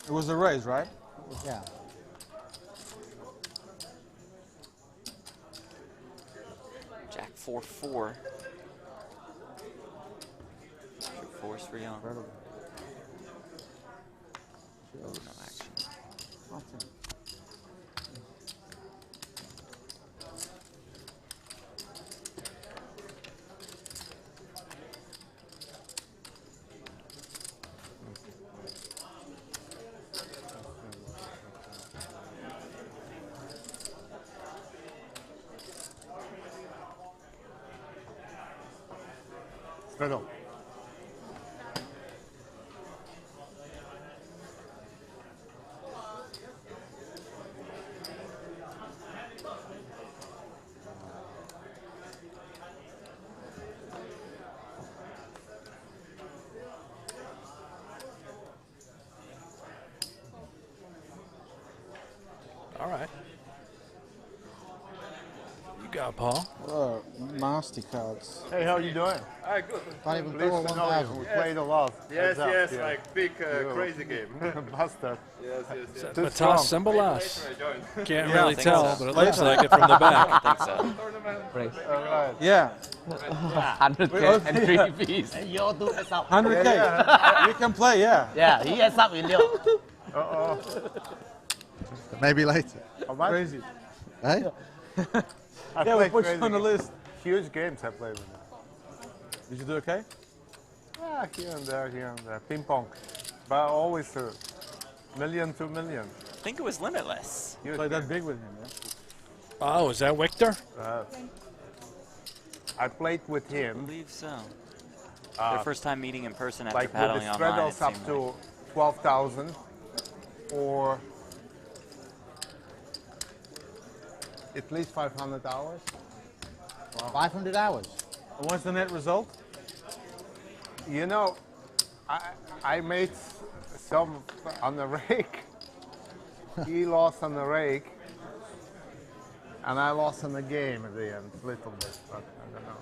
it was a raise, right? Yeah. Jack 4-4. Shoot 4s for Young. No action. Straight up. All right. You got it, Paul. Nasty cards. Hey, how you doing? Hi, good. Can't even Pleased call to know 1,000. you. We played a lot. Yes, Heads Up, yes, yeah. like big You. crazy game. Bastard. Yes, yes, yes. Too Matas strong. Symbolas. I joined. Can't Yeah, really I think tell, so. but it looks like it from the back. I think so. Race. All right. Yeah, 100K and 3 piece. And you all do Heads Up. 100K. We can play, yeah. Yeah, he Heads Up with Leo. Uh-oh. Maybe later. How much? Crazy. Hey? I Yeah, we played put crazy you on the games. list. Huge games I played with him. Did you do okay? Yeah, here and there, here and there. Ping pong. But always $1 million, $2 million. I think it was limitless. Huge Played that game. big with him, yeah? Oh, is that Victor? I played with I him believe so. Their first time meeting in person after like with the paddling online. It straddles up seemed to like. 12,000 or at least 500 hours. 500 hours. And what's the net result? You know, I made some on the rake. He lost on the rake. And I lost in the game at the end, a little bit, but I don't know.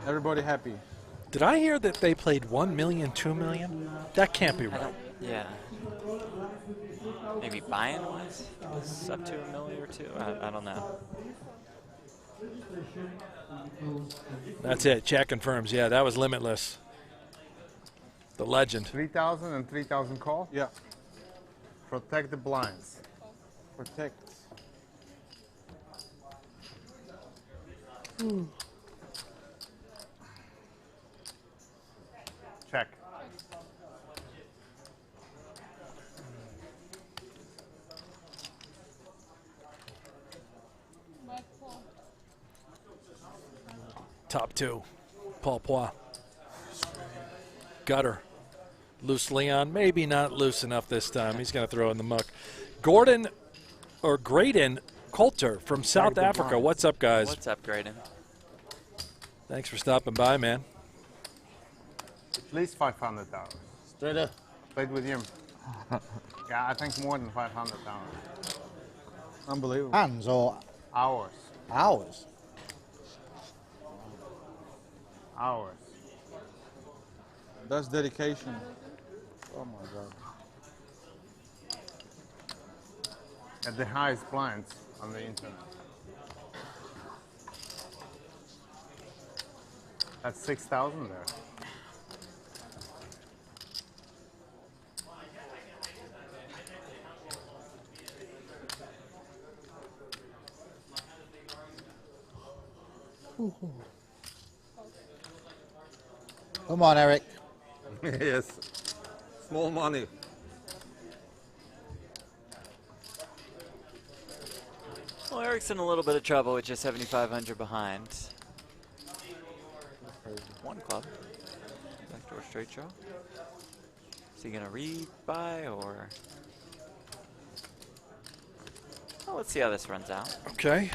Everybody happy. Did I hear that they played 1 million, 2 million? That can't be I right. don't, yeah. Maybe buy-in wise? Up to $1 million or $2 million? I don't know. That's it. Chat confirms. Yeah, that was limitless. The legend. 3,000 and 3,000 call. Yeah. Protect the blinds. Protect. Check. Top 2. Paul Poix. Gutter. Loose Leon. Maybe not loose enough this time. He's going to throw in the muck. Gordon or Graydon Coulter from South Africa. What's up, guys? What's up, Graydon? Thanks for stopping by, man. At least 500 hours. Straight up. Played with him. Yeah, I think more than 500 hours. Unbelievable. Hands or Hours. hours? Hours. That's dedication. Oh my God. At the highest blinds on the internet. That's 6,000 there. Come on, Eric. Yes. Small money. Well, Eric's in a little bit of trouble with just 7,500 behind. One club. Backdoor straight draw. Is he going to rebuy or? Well, let's see how this runs out. Okay.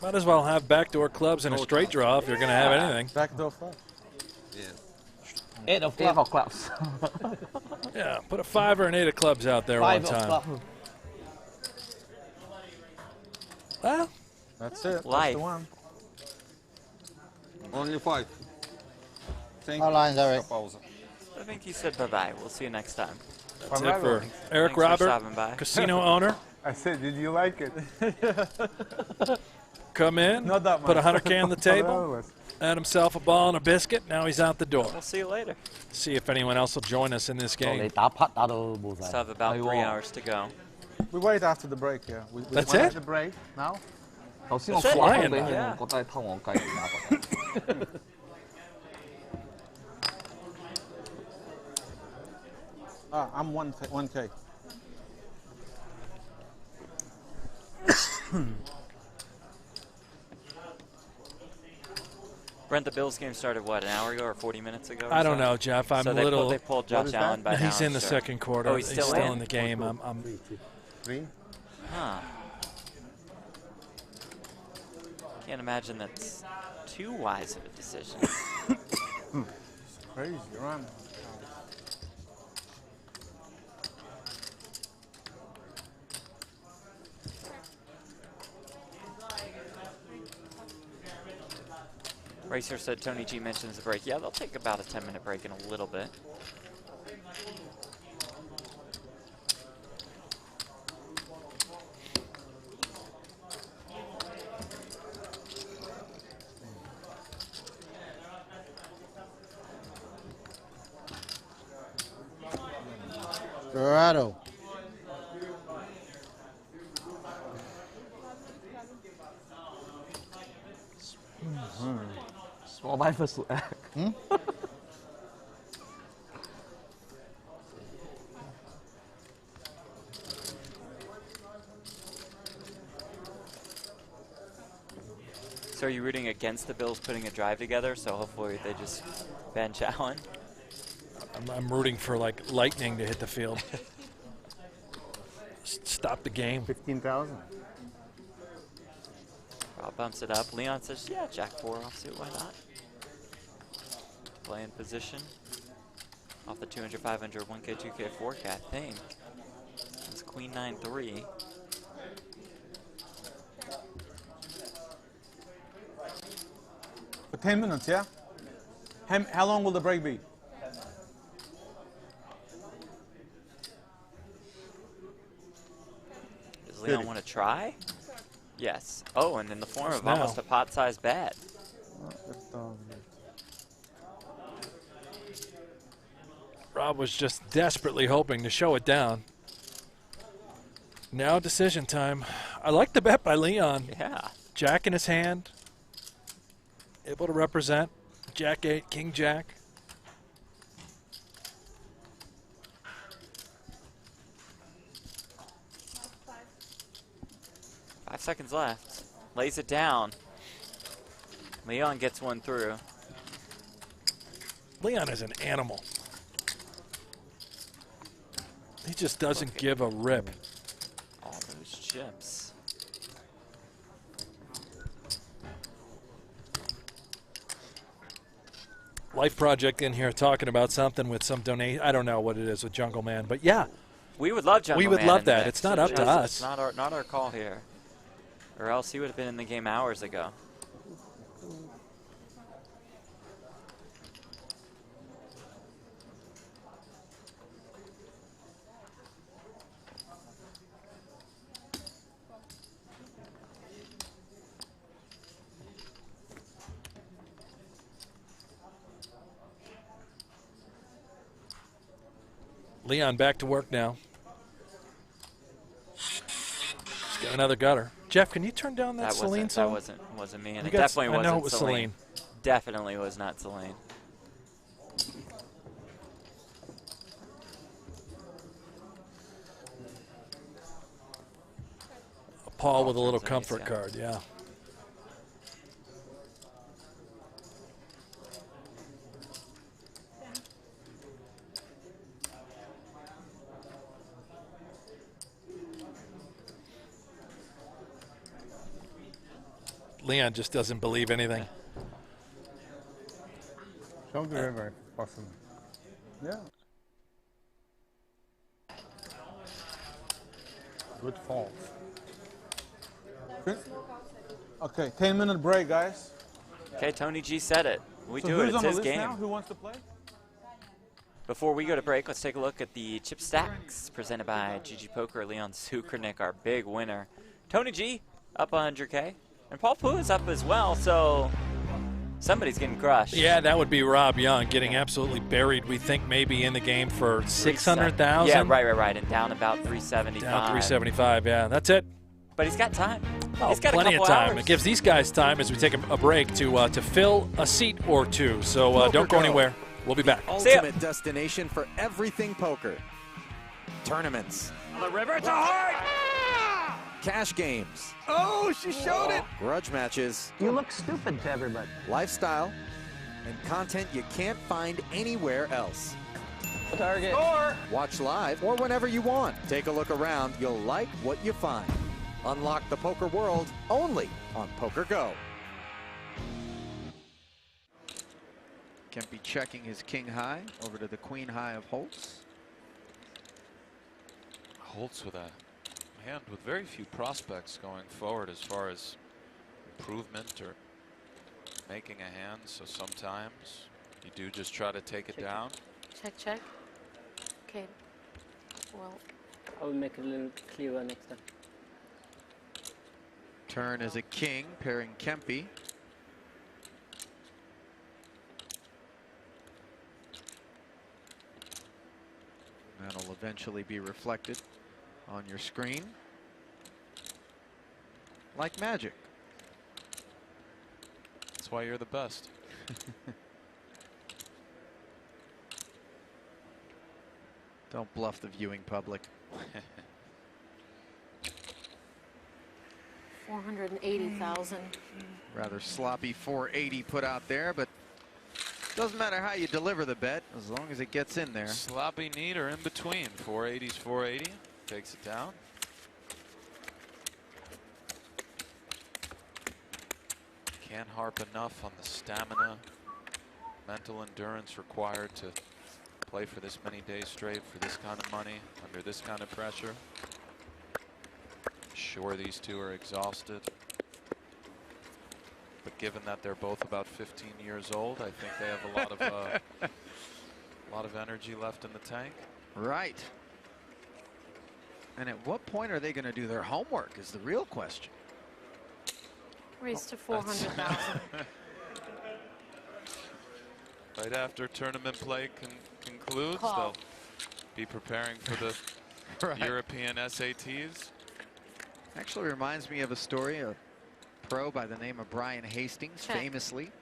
Might as well have backdoor clubs and a straight draw if you're going to have anything. Backdoor flush. Yeah. 8 of 8 clubs. of clubs. Yeah, put a 5 or an 8 of clubs out there 5 one of time. clubs. Well, That's it. Life. That's the one. Only 5. Thank How you. lines, Eric? Pause. I think he said bye-bye. We'll see you next time. that's it for Eric Thanks for Robert, stopping by. casino owner. I said, did you like it? Come in, Not that put much. 100K on the table, had himself a ball and a biscuit. Now he's out the door. We'll see you later. See if anyone else will join us in this 你 game. 打拍打到冇 Still 晒。 have about 3 hours to go. We wait after the break, yeah. That's Wanna it? have the break now? 頭先我 That's it. 掛 Flying 俾 by. 你，我覺得係偷我雞打靶。 I'm 1K. Brent, the Bills game started, what, an hour ago or 40 minutes ago? or I don't so? know, Jeff. I'm so a they little. They pulled Josh Allen by He's now, in the sure. second quarter. Oh, he's still in in? the game. I'm 3? Huh. Can't imagine that's too wise of a decision. Crazy run. Racer said Tony G mentions the break. Yeah, they'll take about a 10-minute break in a little bit. Dorado. Small buy for Slack. So are you rooting against the Bills putting a drive together? So hopefully they just bench Allen. I'm rooting for like lightning to hit the field. Stop the game. 15,000. Rob bumps it up. Leon says, yeah, Jack 4 offsuit, why not? Play in position. Off the 200, 500, 1K, 2K, 4K, I think. It's Queen 9-3. For 10 minutes, yeah? How long will the break be? Does Leon want to try? Yes. Oh, and in the form of Now. almost a pot-sized bet. Rob was just desperately hoping to show it down. Now decision time. I like the bet by Leon. Yeah. Jack in his hand. Able to represent. Jack 8, King Jack. Five seconds left. Lays it down. Leon gets one through. Leon is an animal. He just doesn't give a rip. All those chips. Life Project in here talking about something with some donation. I don't know what it is with Jungle Man, but yeah. We would love Jungle We would Man love in the that. mix. It's not up to It's us. not our call here. Or else he would have been in the game hours ago. Leon back to work now. He's got another gutter. Jeff, can you turn down that Celine song? That wasn't me, and it definitely wasn't I know it was Celine. Definitely was not Celine. Paul with a little comfort card, yeah. Leon just doesn't believe anything. Show the river, if possible. Yeah. Good fault. Okay, 10-minute break, guys. Okay, Tony G said it. We So do it. who's It's on the his list game. now? Who wants to play? Before we go to break, let's take a look at the chip stacks presented by GG Poker. Leon Sukernick, our big winner. Tony G up 100K, and Paul Poo is up as well. So somebody's getting crushed. Yeah, that would be Rob Young getting absolutely buried. We think maybe in the game for 600,000. Yeah, right, and down about 375. Down 375. Yeah, that's it. But he's got time. Oh, He's got plenty a of couple time. hours. It gives these guys time as we take a break to fill a seat or two. So don't go anywhere. We'll be back. Ultimate destination for everything poker. Tournaments. The river to heart. Cash games. Oh, she showed it. Grudge matches. You look stupid to everybody. Lifestyle. And content you can't find anywhere else. Target. Score. Watch live or whenever you want. Take a look around. You'll like what you find. Unlock the poker world only on Poker Go. Kempy checking his king high over to the queen high of Holtz. Holtz with a hand with very few prospects going forward as far as improvement or making a hand. So sometimes you do just try to take it down. Check. Okay. Well, I will make it a little clearer next time. Turn as a king, pairing Kempy. That'll eventually be reflected on your screen. Like magic. That's why you're the best. Don't bluff the viewing public. 480,000. Rather sloppy 480 put out there, but doesn't matter how you deliver the bet as long as it gets in there. Sloppy, neat, or in between. 480's 480. Takes it down. Can't harp enough on the stamina, mental endurance required to play for this many days straight for this kind of money under this kind of pressure. Sure, these two are exhausted, but given that they're both about 15 years old, I think they have a lot of energy left in the tank. Right. And at what point are they going to do their homework is the real question. Raised to 400,000. Right after tournament play concludes, Call. they'll be preparing for the European SATs. Actually reminds me of a story, a pro by the name of Brian Hastings, famously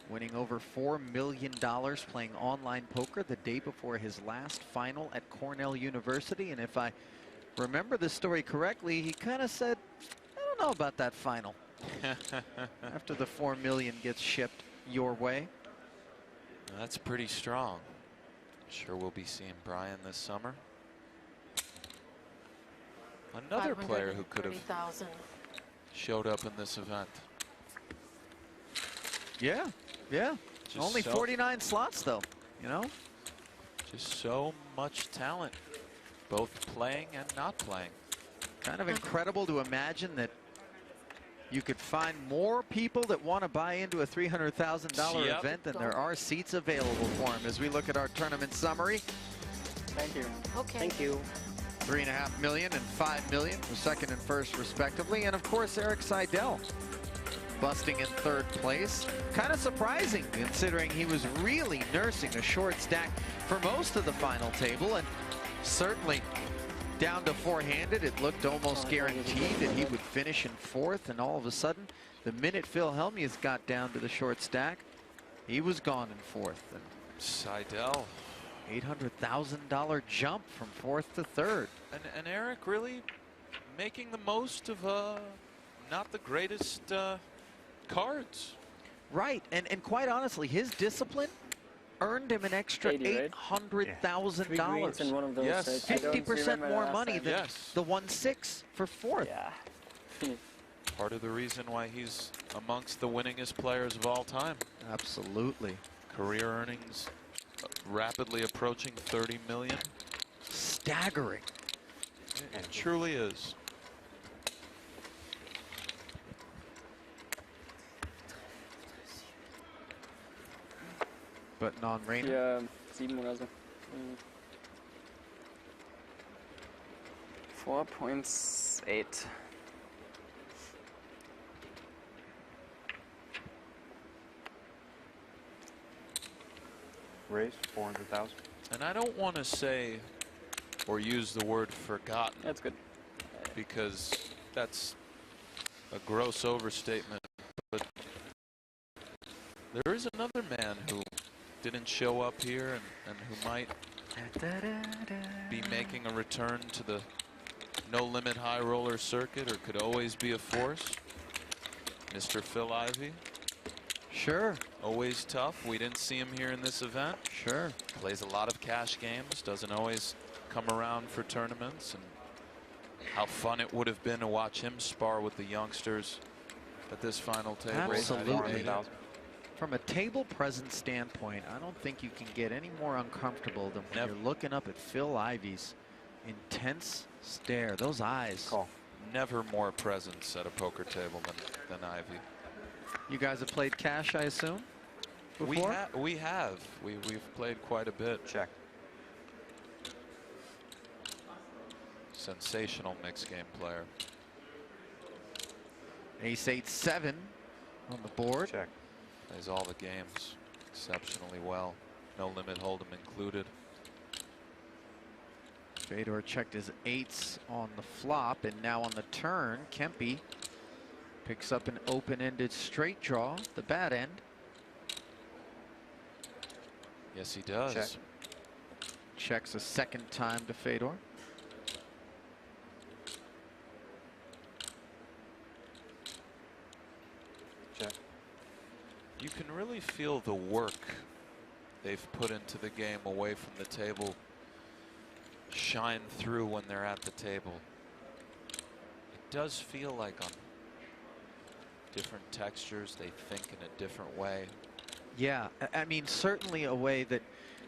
winning over $4 million playing online poker the day before his last final at Cornell University. And if I remember the story correctly, he kind of said, I don't know about that final. After the $4 million gets shipped your way. That's pretty strong. Sure, we'll be seeing Brian this summer. Another player who could have showed up in this event. Yeah. Just Only so 49 slots, though, you know? Just so much talent, both playing and not playing. Kind of incredible to imagine that you could find more people that want to buy into a $300,000 Yep. event than there are seats available for him. As we look at our tournament summary. Thank you. Okay. Thank you. $3.5 million and $5 million for second and first respectively. And of course, Eric Seidel busting in third place. Kind of surprising considering he was really nursing a short stack for most of the final table, and certainly Down to four-handed, it looked almost guaranteed that he would finish in fourth, and all of a sudden, the minute Phil Hellmuth got down to the short stack, he was gone in fourth. And Seidel. $800,000 jump from fourth to third. And Eric really making the most of not the greatest cards. Right, and quite honestly, his discipline earned him an extra $800,000. And one of those Yes. 50% more money than the 1-6 for fourth. Yeah. Part of the reason why he's amongst the winningest players of all time. Absolutely. Career earnings rapidly approaching 30 million. Staggering. It truly is. But non-rainer. Ja, 7 oder so. 4.8. Raise 400,000. And I don't want to say or use the word forgotten. That's good. Because that's a gross overstatement. But there is another man who didn't show up here and who might be making a return to the no limit high roller circuit, or could always be a force. Mr. Phil Ivey. Sure. Always tough. We didn't see him here in this event. Sure. Plays a lot of cash games. Doesn't always come around for tournaments. And how fun it would have been to watch him spar with the youngsters at this final table. Absolutely. From a table presence standpoint, I don't think you can get any more uncomfortable than when you're looking up at Phil Ivey's intense stare. Those eyes. Never more presence at a poker table than Ivey. You guys have played cash, I assume? Before? We have. We've played quite a bit. Check. Sensational mixed game player. Ace 8-7 on the board. Check. Plays all the games exceptionally well. No limit hold'em included. Fedor checked his eights on the flop, and now on the turn, Kempe picks up an open-ended straight draw, the bad end. Yes, he does. Check. Checks a second time to Fedor. Check. You can really feel the work they've put into the game away from the table shine through when they're at the table. It does feel like on different textures they think in a different way. Yeah, I mean, certainly a way that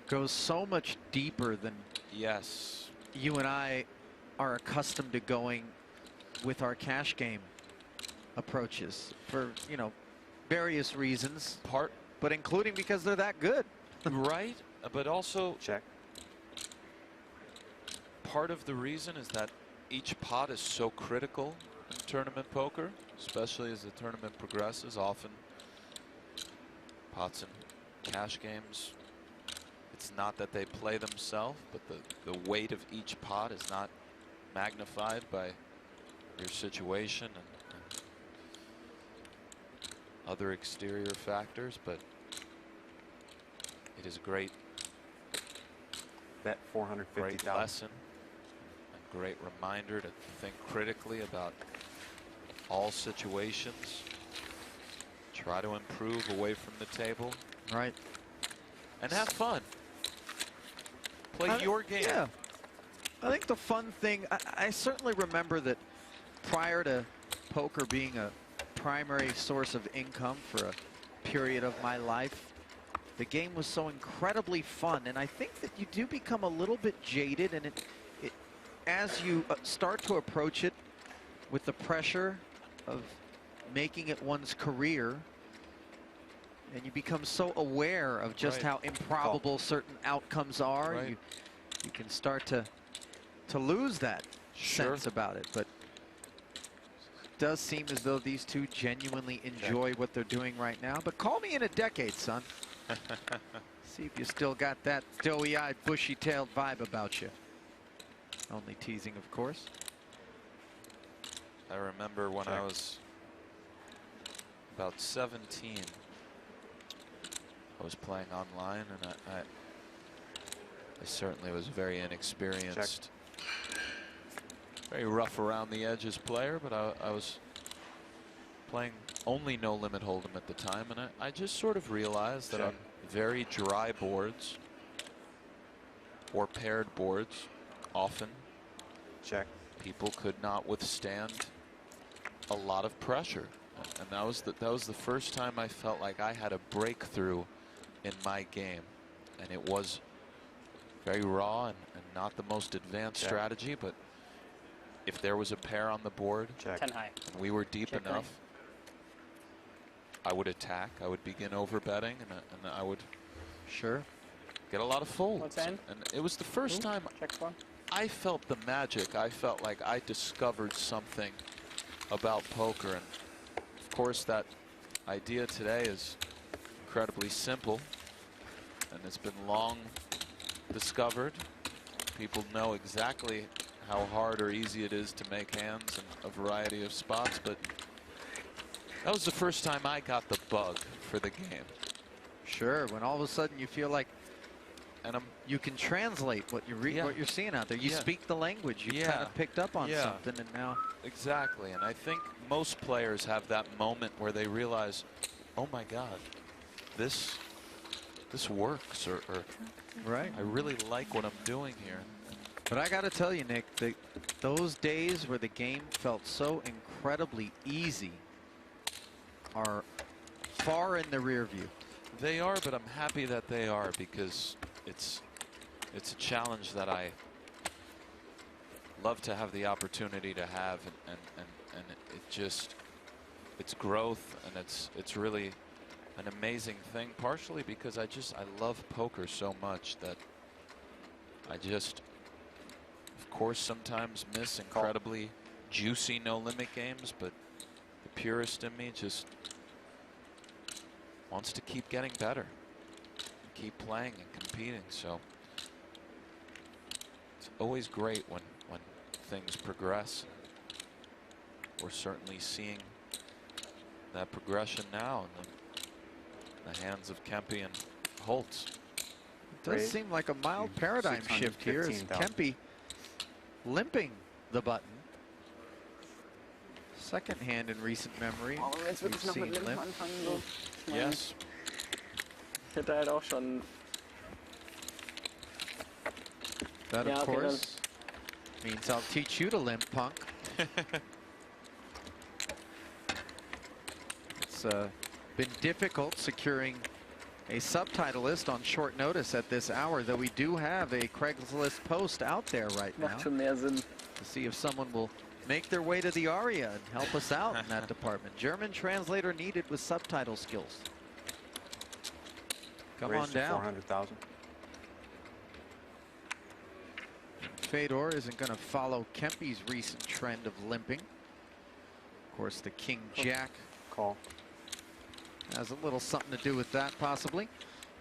goes so much deeper than you and I are accustomed to going with our cash game approaches for, you know, various reasons, but including because they're that good. Right, but also check. Part of the reason is that each pot is so critical in tournament poker, especially as the tournament progresses. Often pots and cash games, it's not that they play themselves, but the weight of each pot is not magnified by your situation and other exterior factors, but it is a great Bet 450,000. Great lesson, and great reminder to think critically about all situations. Try to improve away from the table. Right. And have fun. Play your game. Yeah. I think the fun thing, I certainly remember that prior to poker being a primary source of income for a period of my life, the game was so incredibly fun, and I think that you do become a little bit jaded, and it as you start to approach it with the pressure of making it one's career, and you become so aware of just how improbable certain outcomes are, you can start to lose that sense about it. But it does seem as though these two genuinely enjoy what they're doing right now. But call me in a decade, son. See if you still got that doughy-eyed, bushy-tailed vibe about you. Only teasing, of course. I remember when I was about 17, I was playing online, and I certainly was very inexperienced. Very rough around the edges player, but I was playing only no limit hold'em at the time, and I just sort of realized that on very dry boards or paired boards, often people could not withstand a lot of pressure, and that was the first time I felt like I had a breakthrough in my game, and it was very raw and not the most advanced strategy, but if there was a pair on the board 10 high. and we were deep enough, I would attack. I would begin overbetting, and I would get a lot of folds. And it was the first time I felt the magic. I felt like I discovered something about poker, and of course that idea today is incredibly simple, and it's been long discovered. People know exactly how hard or easy it is to make hands in a variety of spots, but that was the first time I got the bug for the game. Sure, when all of a sudden you feel like you can translate what you what you're seeing out there. You speak the language. You kind of picked up on something, and now exactly. And I think most players have that moment where they realize, oh my God, this works, or right. I really like what I'm doing here. But I got to tell you, Nick, those days where the game felt so incredibly easy are far in the rear view. They are, but I'm happy that they are, because it's a challenge that I love to have the opportunity to have, and it's growth, and it's really an amazing thing, partially because I love poker so much that I just, of course, sometimes miss incredibly juicy no limit games, but the purist in me just wants to keep getting better, keep playing and competing. So it's always great when things progress. We're certainly seeing that progression now in the hands of Kempe and Holtz. It does seem like a mild paradigm shift here as Kempe limping the button. Second hand in recent memory we've seen limp. Yes. Ich hätte halt auch schon. That, of course, means I'll teach you to limp, punk. It's been difficult securing a subtitleist on short notice at this hour, though we do have a Craigslist post out there right now to see if someone will make their way to the Aria and help us out in that department. German translator needed with subtitle skills. Come on down. 400,000. Fedor isn't going to follow Kempe's recent trend of limping. Of course, the King Jack call has a little something to do with that, possibly,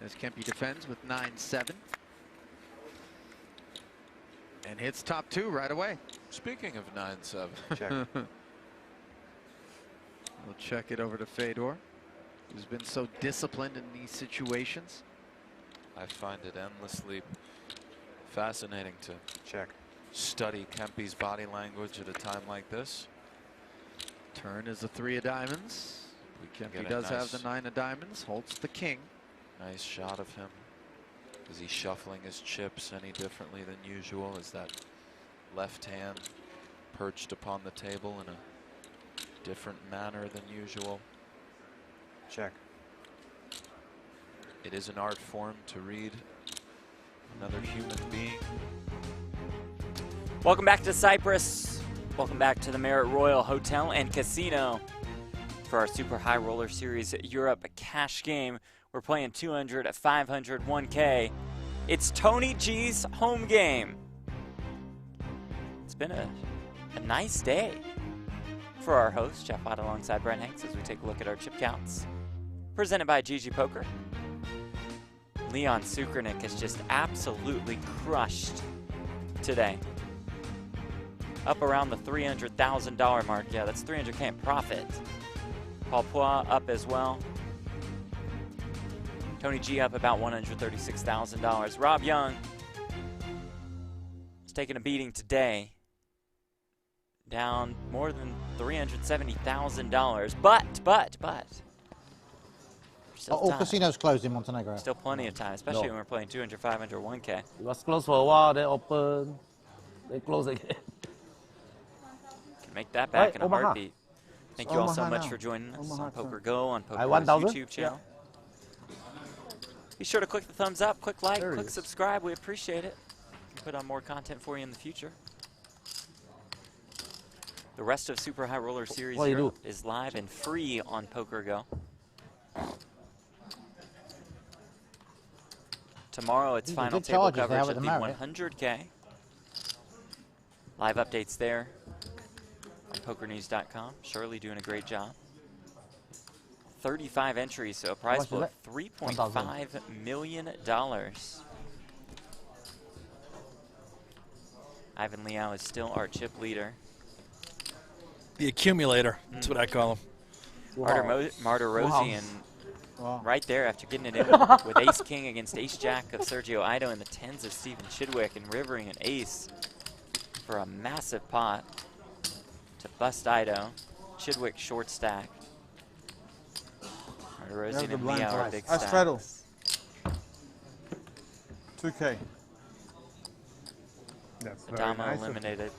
as Kempe defends with 9-7 and hits top two right away. Speaking of 9-7, check. We'll check it over to Fedor, who's been so disciplined in these situations. I find it endlessly fascinating to study Kempe's body language at a time like this. Turn is the 3 of diamonds. Kempe does have the 9 of diamonds. Holtz the king. Nice shot of him. Is he shuffling his chips any differently than usual? Is that left hand perched upon the table in a different manner than usual? Check. It is an art form to read another human being. Welcome back to Cyprus. Welcome back to the Marriott Royal Hotel and Casino for our Super High Roller Series Europe cash game. We're playing 200, 500, 1K. It's Tony G's home game. It's been a nice day for our host, Jeff Watt, alongside Brent Hanks, as we take a look at our chip counts. Presented by GG Poker. Leon Sukernick has just absolutely crushed today. up around the $300,000 mark. Yeah, that's $300K in profit. Paul Poix up as well. Tony G up about $136,000. Rob Young is taking a beating today. Down more than $370,000. But. All casinos closed in Montenegro. Still plenty of time, especially when we're playing 200, 500, 1K. It was closed for a while, then open, then close again. Can make that back in a Omaha. heartbeat. Thank you all so Omaha much now. for joining us Omaha on Poker too. Go on Poker I Go's 1,000? YouTube channel. Be sure to click the thumbs up, click like, click subscribe. We appreciate it. We can put on more content for you in the future. The rest of Super High Roller Series What do you Europe is live and free on Poker Go. Tomorrow it's These are final good table charges they coverage have of at the the Marriott. 100K. Live updates there on pokernews.com. Shirley doing a great job. 35 entries, so a prize What's pool of it? $3.5 million. Ivan Liao is still our chip leader. The accumulator. That's what I call him. Martirosian right there after getting it in with Ace King against Ace Jack of Sergio Ido and the tens of Stephen Chidwick and rivering an ace for a massive pot to bust Ido. Chidwick short stack. Martirosian and Liao are big I straddle. stacks. 2K. That's very Adamo nice of eliminated.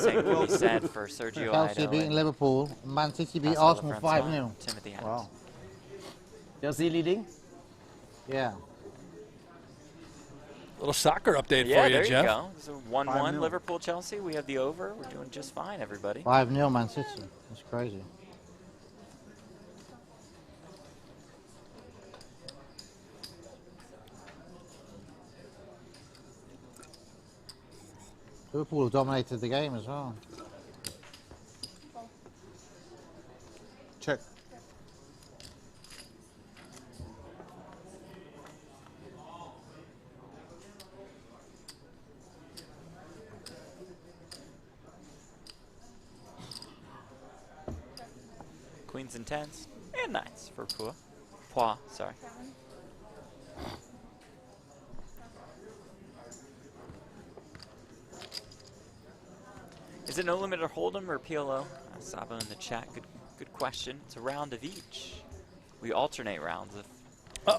Same could be said for Sergio Chelsea Ido. beating and Liverpool. Man City beat Pascal Arsenal Lefrancois, 5-0. Timothy Adams. Wow. Chelsea leading? Yeah. Little soccer update Yeah, for you, there Jeff. you go. So 1-1 5-0. Liverpool-Chelsea. We have the over. We're doing just fine, everybody. 5-0 Man City. That's crazy. Liverpool have dominated the game as well. Check. Queens and tens and nines for Poix, sorry. Is it no limit or hold'em or PLO? Sabo in the chat. Good question. It's a round of each. We alternate rounds of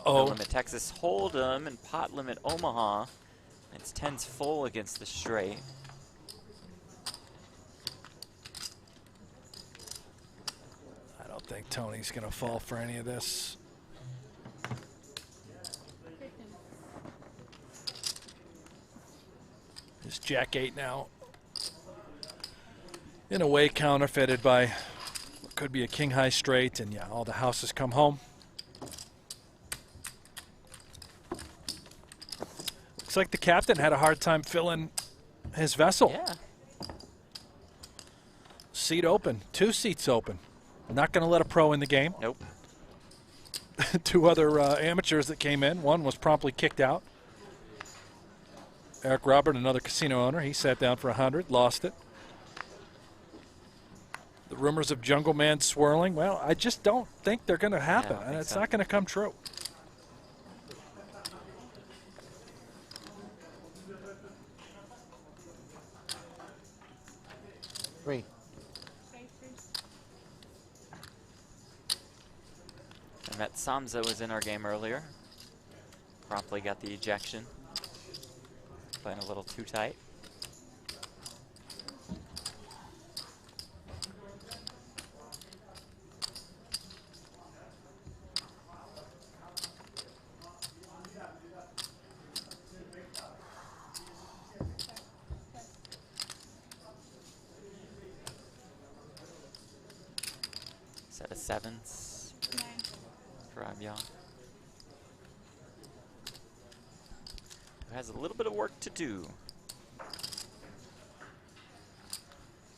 no limit Texas hold'em and pot limit Omaha. It's tens full against the straight. I don't think Tony's going to fall for any of this. His Jack-8 now. In a way counterfeited by what could be a king-high straight, and yeah, all the houses come home. Looks like the captain had a hard time filling his vessel. Yeah. Seat open, 2 seats open. Not going to let a pro in the game. Nope. 2 other amateurs that came in. One was promptly kicked out. Eric Robert, another casino owner, he sat down for 100, lost it. The rumors of Jungle Man swirling, well, I just don't think they're going to happen. Yeah, It's not going to come true. Three. I met Samza was in our game earlier. Promptly got the ejection. Playing a little too tight. Set of sevens for Abion. Who has a little bit of work to do.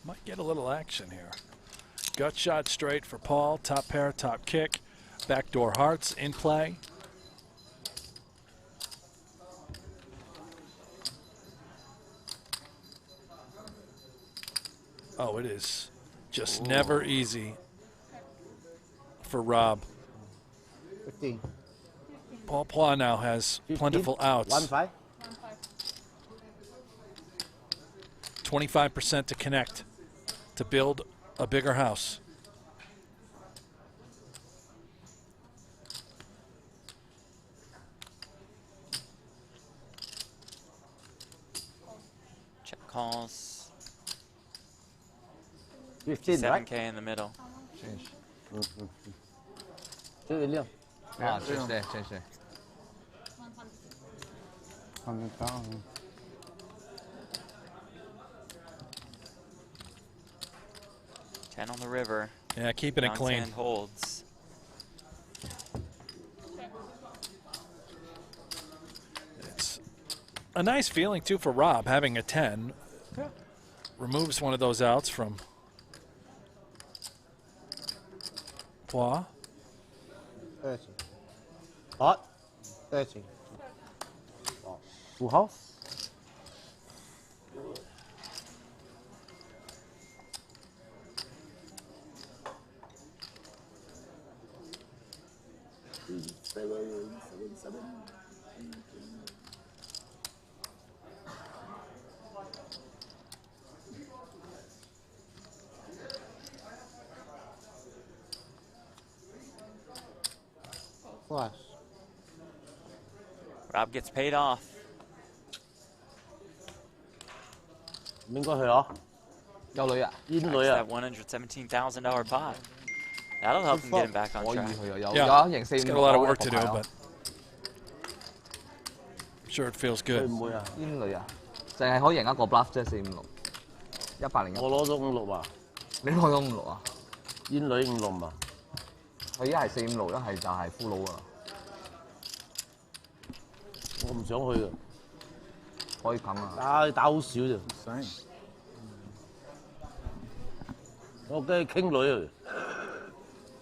Might get a little action here. Gut shot straight for Paul. Top pair, top kick. Backdoor hearts in play. Oh, it is just never easy for Rob. 15. Paul Pla now has plentiful outs. 1-5. 25% to connect to build a bigger house. Check calls. 15, right? 7K in the middle. Change. Ah, change there, change there. 100,000. Ten on the river. Yeah, keeping it clean. Hand holds. It's a nice feeling, too, for Rob, having a 10. Yeah. Removes one of those outs from Pla. 30. What? 30. Full house? Flush. Rob gets paid off. 應該去啊？有女啊？煙女 That's 啊 that $117,000 pot. That'll help him get him back on 可以 track. 去啊，Yeah, 有型 it's 4-5 got a lot of 攞 work to 一 do, 個牌咯 but I'm sure it feels good. 唔會啊？煙女啊，淨係可以贏一個 bluff 啫，4-5-6，101。我攞咗5-6啊！你攞咗5-6啊？煙女5-6嘛？佢一係4-5-6，一係就係俘虜啊！我唔想去啊！可以冚啊！打好少啫。我梗係傾女啊！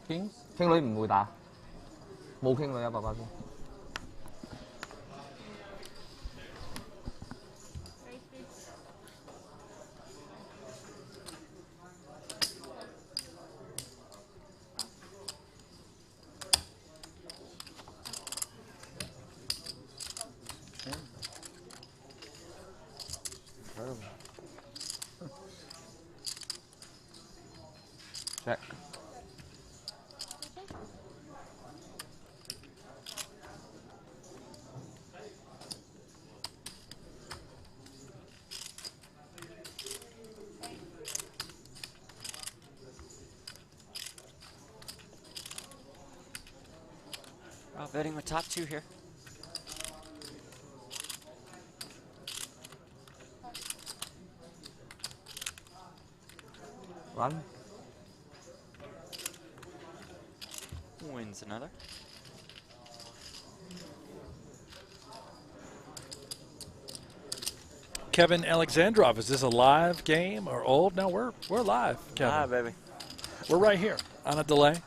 傾女唔會打，冇傾女啊，爸爸先。Check. Rob betting with top two here. Run. Wins another. Kevin Alexandrov, is this a live game or old? No, we're live, Kevin. Ah, baby. We're right here on a delay.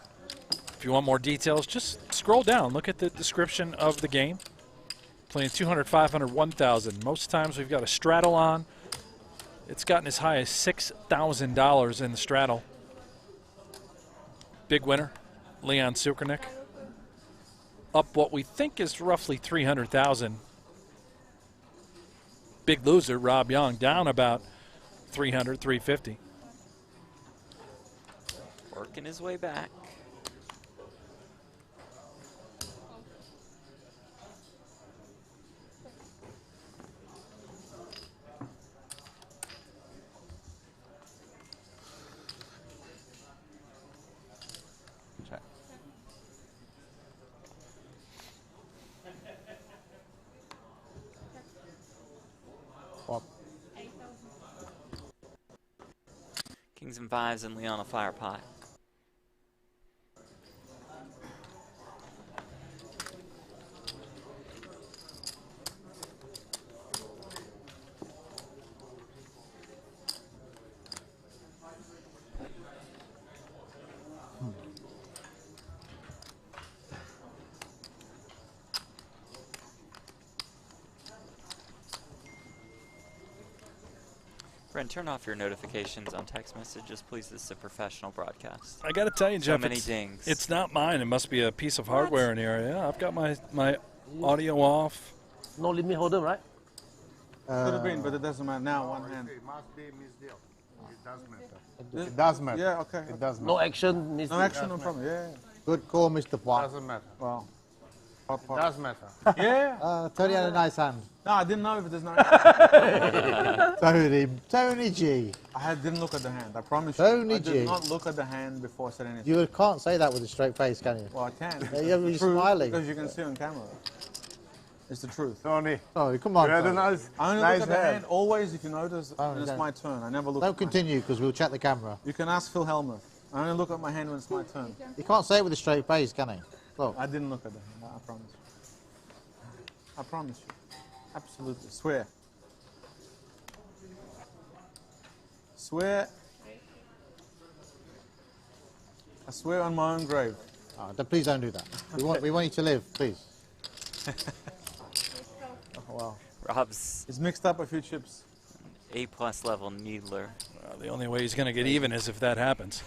If you want more details, just scroll down. Look at the description of the game. Playing 200, 500, 1,000. Most times we've got a straddle on. It's gotten as high as $6,000 in the straddle. Big winner, Leon Sukernick. Up what we think is roughly 300,000. Big loser, Rob Young, down about 300, 350. Working his way back. Check. Kings and fives and Leon a fire pot. Brent, turn off your notifications on text messages, please. This is a professional broadcast. I got to tell you, So Jeff, many dings. it's not mine. It must be a piece of hardware in here. Yeah, I've got my audio off. No limit holder, right? Could have been, but it doesn't matter now. One hand. It must be misdeal. It does matter. It does matter. Yeah, okay. It does matter. No action, miss. No action, no problem. Yeah. Good call, Mr. It Poit. doesn't matter. Well. It does matter. Yeah. Tony had a nice hand. No, I didn't know if there's no. Tony G. Didn't look at the hand. I promise you. Tony I G. did not look at the hand before I said anything. You can't say that with a straight face, can you? Well, I can. Yeah, you're True, smiling. because you can see on camera. It's the truth. Tony. Oh, come on. You had a Tony. nice, I only nice look at the hand. hand always if you notice Oh, when it's okay. my turn. I never look Don't at my continue because we'll check the camera. You can ask Phil Helmuth. I only look at my hand when it's my turn. You can't say it with a straight face, can he? Look. I didn't look at the hand, I promise. I promise you. Absolutely. Swear. Swear. I swear on my own grave. Oh, please don't do that. We want you to live, please. Oh, wow. Rob's He's mixed up a few chips. A+ level needler. The only way he's going to get even is if that happens.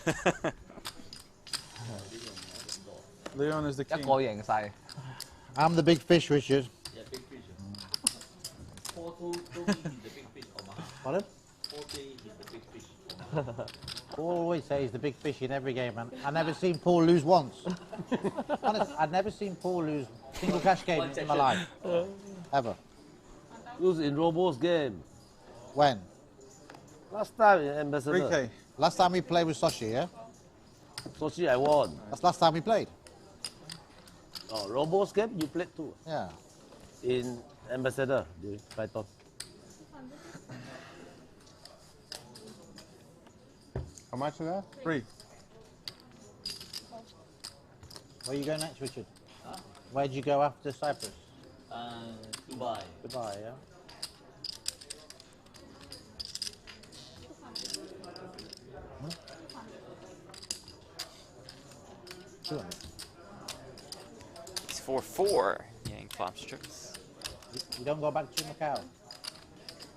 Leon is the 一 king. 個贏晒。 I'm the big fish, Richard. Pardon? Paul always says he's the big fish in every game, and I've never seen Paul lose once. Honestly, I've never seen Paul lose a single cash game in my life. Ever. Lose in Robo's game. When? Last time in Ambassador. 3K. Last time we played with Sochi, yeah? Sochi, I won. That's last time we played. Oh, Robo's game, you played too. Yeah. In Ambassador, during Python. How much is that? 3. Where you go next, Richard? Where'd you go after Cyprus? Dubai. Dubai, yeah? He's 4-4. Yang flop strips. You don't go back to Macau.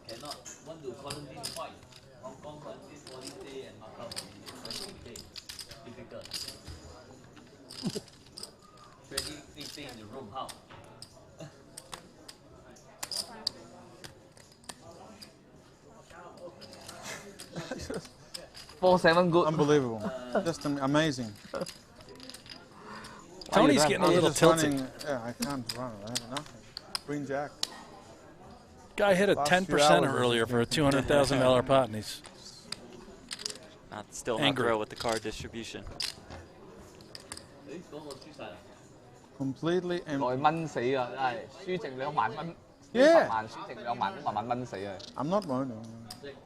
Cannot. Want to quarantine twice. Hong Kong quarantine 14 days and Macau quarantine 14 days. Difficult. 23 days in the room, how? 4-7 good. Unbelievable. Just amazing. Tony's getting a little Just tilted. running- yeah, I can't run. I have nothing. Queen Jack. Guy hit a Last few 10% hours earlier for a $200,000 pot, and he's Still not angry. thrilled with the card distribution. Completely empty. 來蚊死啊！真係輸剩2萬蚊， Yeah. 10萬輸剩2萬，都慢慢蚊死啊！ I'm not moaning.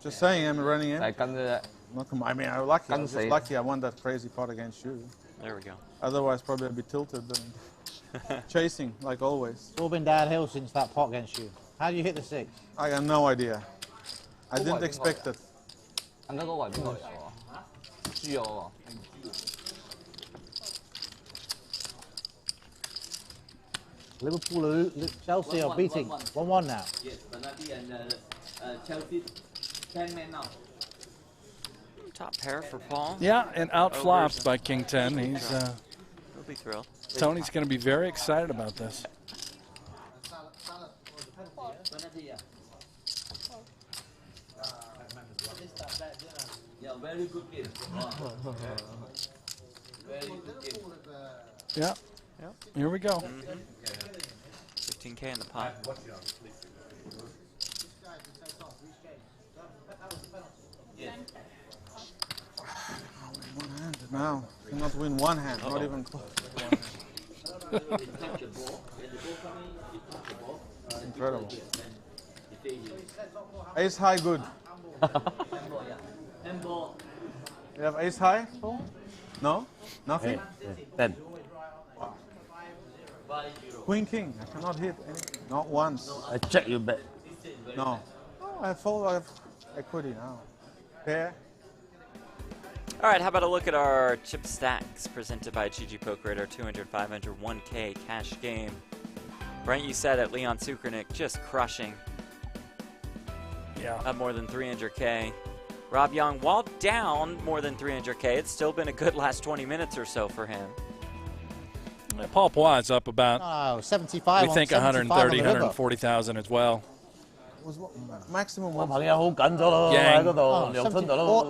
Just saying I'm running in. 就係跟啫啫。 Not I mean, I'm lucky. I'm Can just say. lucky I won that crazy pot against you. There we go. Otherwise, probably I'd be tilted and chasing, like always. It's all been downhill since that pot against you. How do you hit the 6? I got no idea. I Who didn't was it? expect it. 咁嗰個係邊個嚟㗎？輸咗喎。 Liverpool, Chelsea are beating 1-1 now. Yes, Bernardi and Chelsea 10 men now. Top pair for Paul. Yeah, and out Over. flops by King 10. He's He'll be thrilled. Tony's going to be very excited about this. Yeah, very good game. Very good game. Yeah. Here we go. 15K in the pot. Yes. One hand now. Cannot win one hand. Not Uh-oh. even close. You touch the ball. When the ball coming, you touch the ball. And Incredible. people here, then you stay here. Ace high, good. Handball, yeah. Handball. You have ace high? No? Nothing? 10. Queen king. I cannot hit anything. Not once. I check your bet. No. Oh, I have equity now. Pair. All right, how about a look at our chip stacks presented by GG Poker at our 200, 500, 1K cash game. Brent, you said it, Leon Sukernick just crushing. Yeah. Up more than 300K. Rob Young, while down more than 300K, it's still been a good last 20 minutes or so for him. Paul Poix is up about, 75. we think 130, 140,000 as well. Maximum 我朋友好緊咗咯，喺嗰度兩春度咯。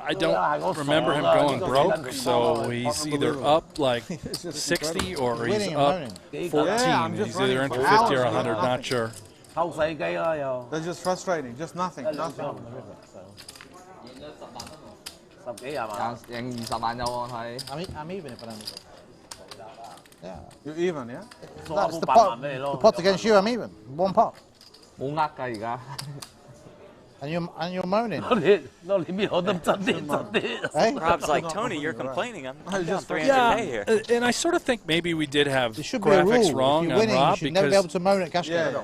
I don't remember him going broke, so he's either up like 60 or he's up 14. He's either into 50 or 100, not sure. 偷細雞啦又。 That's just frustrating. Just nothing. Nothing. 十幾廿萬。贏20萬有喎睇。I'm even if I don't. Yeah. You're even, yeah? That's the pot. The pot against you, I'm even. One pot. 冇呃㗎而家。And you're moaning. Hey? Rob's like, Tony, you're complaining. I'm down 300K Yeah, here. and I sort of think maybe we did have There should be a graphics rule. wrong If you're on winning, Rob you should never be able to moan at cash game.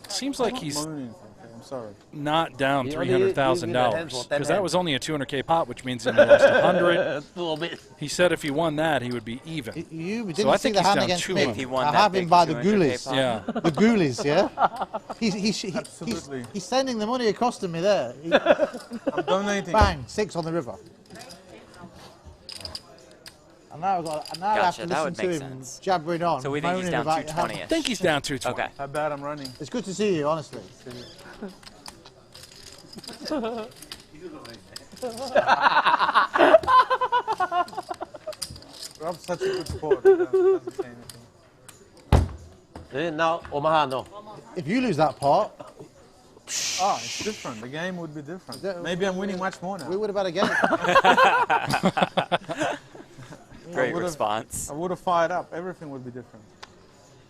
seems like he's I'm sorry. not down $300,000 because that was only a 200K pot, which means he only lost 100. He said if he won that, he would be even. You didn't So I see think the he's hand down against 2 me. of them. I have him by the ghoulies. Yeah. The ghoulies, yeah? He's sending the money across to me there. I'm donating. Bang, 6 on the river. And now I have to listen to him jabbering on. So we think he's moaning down about 220. I think he's down 220. Okay. How bad I'm running. It's good to see you, honestly. Rob's such a good sport. Doesn't say anything. Now, Omaha, no. If you lose that part, Oh, it's different. The game would be different. Maybe I'm winning much more now. we would have had a game. Great response. I would have fired up. Everything would be different.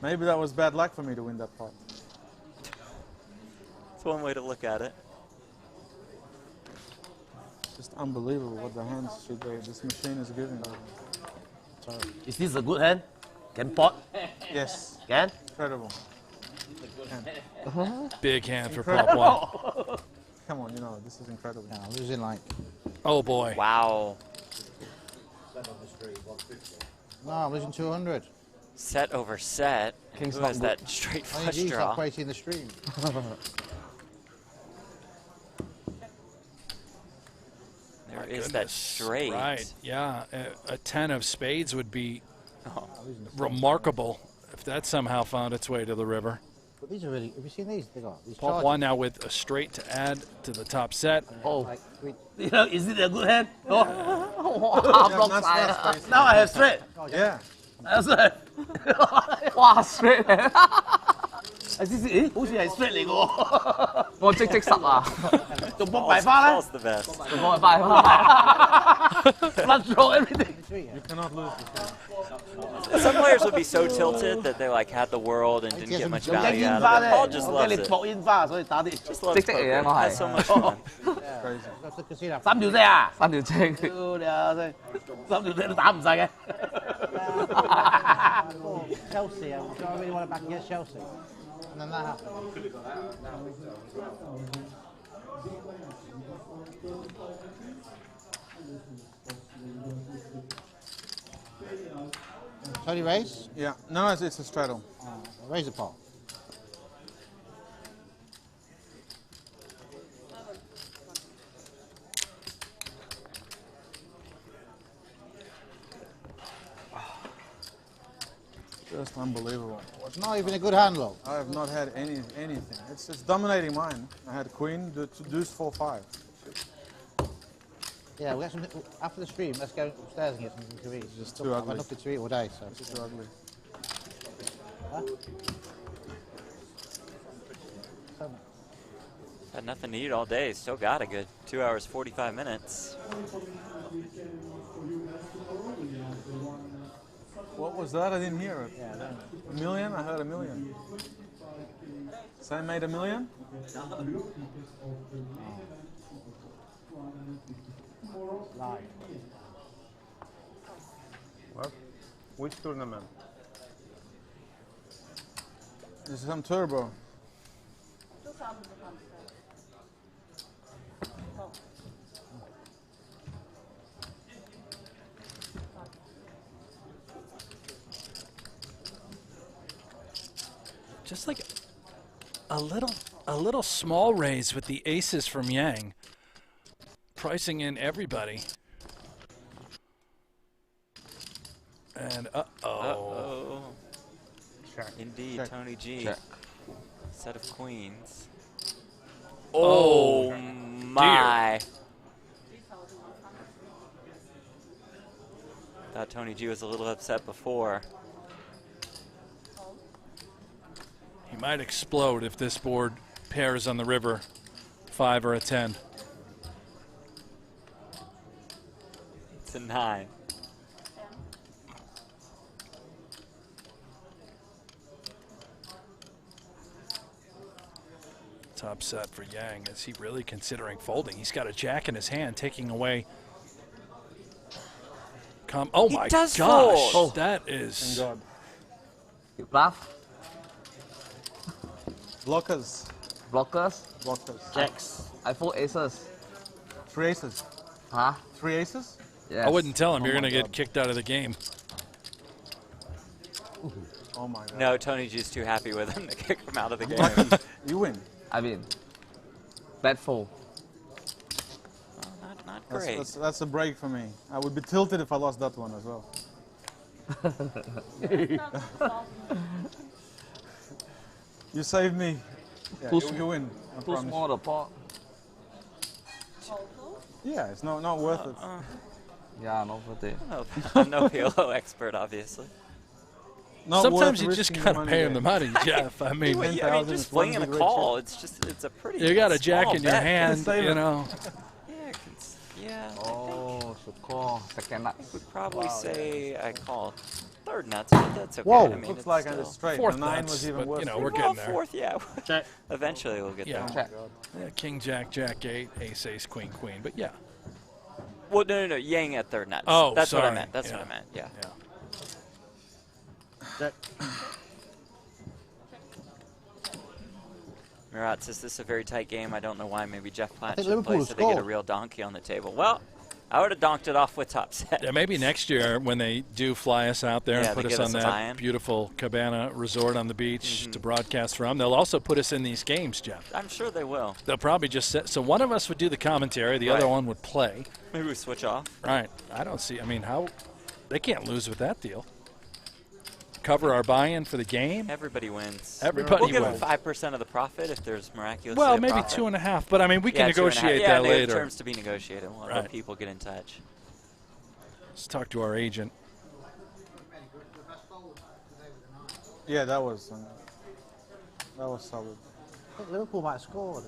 Maybe that was bad luck for me to win that pot. It's one way to look at it. Just unbelievable what the hands this machine is giving. Is this a good hand? Can pot? Yes. Can? Incredible. Big hand for Paul. Come on, you know, this is incredible. No, losing like. Oh boy. Wow. No, I'm losing 200. Set over set. Who has that straight flush Only draw? operating the stream. There is that straight. Right, yeah. A 10 of spades would be remarkable if that somehow found its way to the river. But these are really. Have you seen these? They got these. Paul Poix now with a straight to add to the top set. Oh. Like, Is it a good hand? Oh. That's Now I have straight. Yeah. That's right. 哇 straight 好似係 straight 嚟嘅喎。我即實啊，仲幫埋花咧？ Paul's the best. 仲幫佢拜花。 Flush draw everything. You cannot lose this. Some players would be so tilted that they like had the world and didn't get much value out of it. Paul just 我 loves 驚你 it. 撲煙花，所以打啲 Just loves poker. Has so much fun. $3條啫啊！3條精。屌你啊！真係3條精都打唔晒嘅。 Chelsea, I really want to back against Chelsea. And then that happened. Tony raise? Yeah. No, it's a straddle. Raise a pot. Just unbelievable. It's not even a good hand, though. I have not had anything. It's dominating mine. I had queen, deuce, 4-5. Yeah, we got something after the stream. Let's go upstairs and get something to eat. It's just I've too got ugly. nothing to eat all day, so. It's too ugly. Huh? Had nothing to eat all day. Still got a good 2 hours, 45 minutes. What was that? I didn't hear it. A million? I heard a million. Sam made a million? Live. What? Which tournament? This is some turbo. Just like a little a little small raise with the aces from Yang, pricing in everybody. And Uh-oh. Check. Indeed, Check. Tony G. Check. Set of queens. Oh, my. Thought Tony G was a little upset before. He might explode if this board pairs on the river, 5 or a 10. It's a 9. Top set for Yang. Is he really considering folding? He's got a jack in his hand, taking away. Oh He my does gosh, fold. that is. God. You bluff. Blockers. Blockers. Blockers. Jacks. I fold aces. 3 aces. Huh? 3 aces? Yes. I wouldn't tell him. Oh You're my going to get God. kicked out of the game. Oh my God. No, Tony G's too happy with him to kick him out of the game. You win. I mean, bad fold. Not great. That's a break for me. I would be tilted if I lost that one as well. You saved me. Yeah, you win. I Too promise. small the pot. Yeah, it's not worth it. Yeah, no for it. Oh, I'm no PLO expert, obviously. Not Sometimes worth you just risking gotta money pay him there. the money, Jeff. I mean, Just flinging a call. It's a pretty. you got a small jack in your bet. hand, you know. Yeah. Oh, should call second nut. I would probably say I call third nuts, but that's okay. Whoa, I mean, looks it's like still I just straight. Fourth The 9 nuts, was even but, worse. you know, we're Well, getting there. fourth, yeah. Check. Eventually we'll get Yeah. there. Check. Yeah, king, jack, jack, 8, ace, ace, queen, queen. But yeah. Well, no. Yang at third nuts. Oh, that's what I sorry. meant. That's Yeah. what I meant. Yeah. Check. Murat says this is a very tight game. I don't know why. Maybe Jeff Platt think should Liverpool play so they get a scored. real donkey on the table. Well, I would have donked it off with top set. Yeah, maybe next year when they do fly us out there Yeah, and put they us give on us a that buy-in. beautiful cabana resort on the beach to broadcast from, they'll also put us in these games, Jeff. I'm sure they will. They'll probably just set, so one of us would do the commentary, the other Right. one would play. Maybe we switch off. Right. I don't see, I mean, how, they can't lose with that deal. Cover our buy-in for the game. Everybody wins. Everybody we'll give wins. them 5% of the profit if there's miraculously Well, a maybe profit. 2.5, but I mean, we can Yeah, 2.5. negotiate Yeah, that they have later. terms to be negotiated. We'll let Right. people get in touch. Let's talk to our agent. Yeah, that was solid. I think Liverpool might have scored.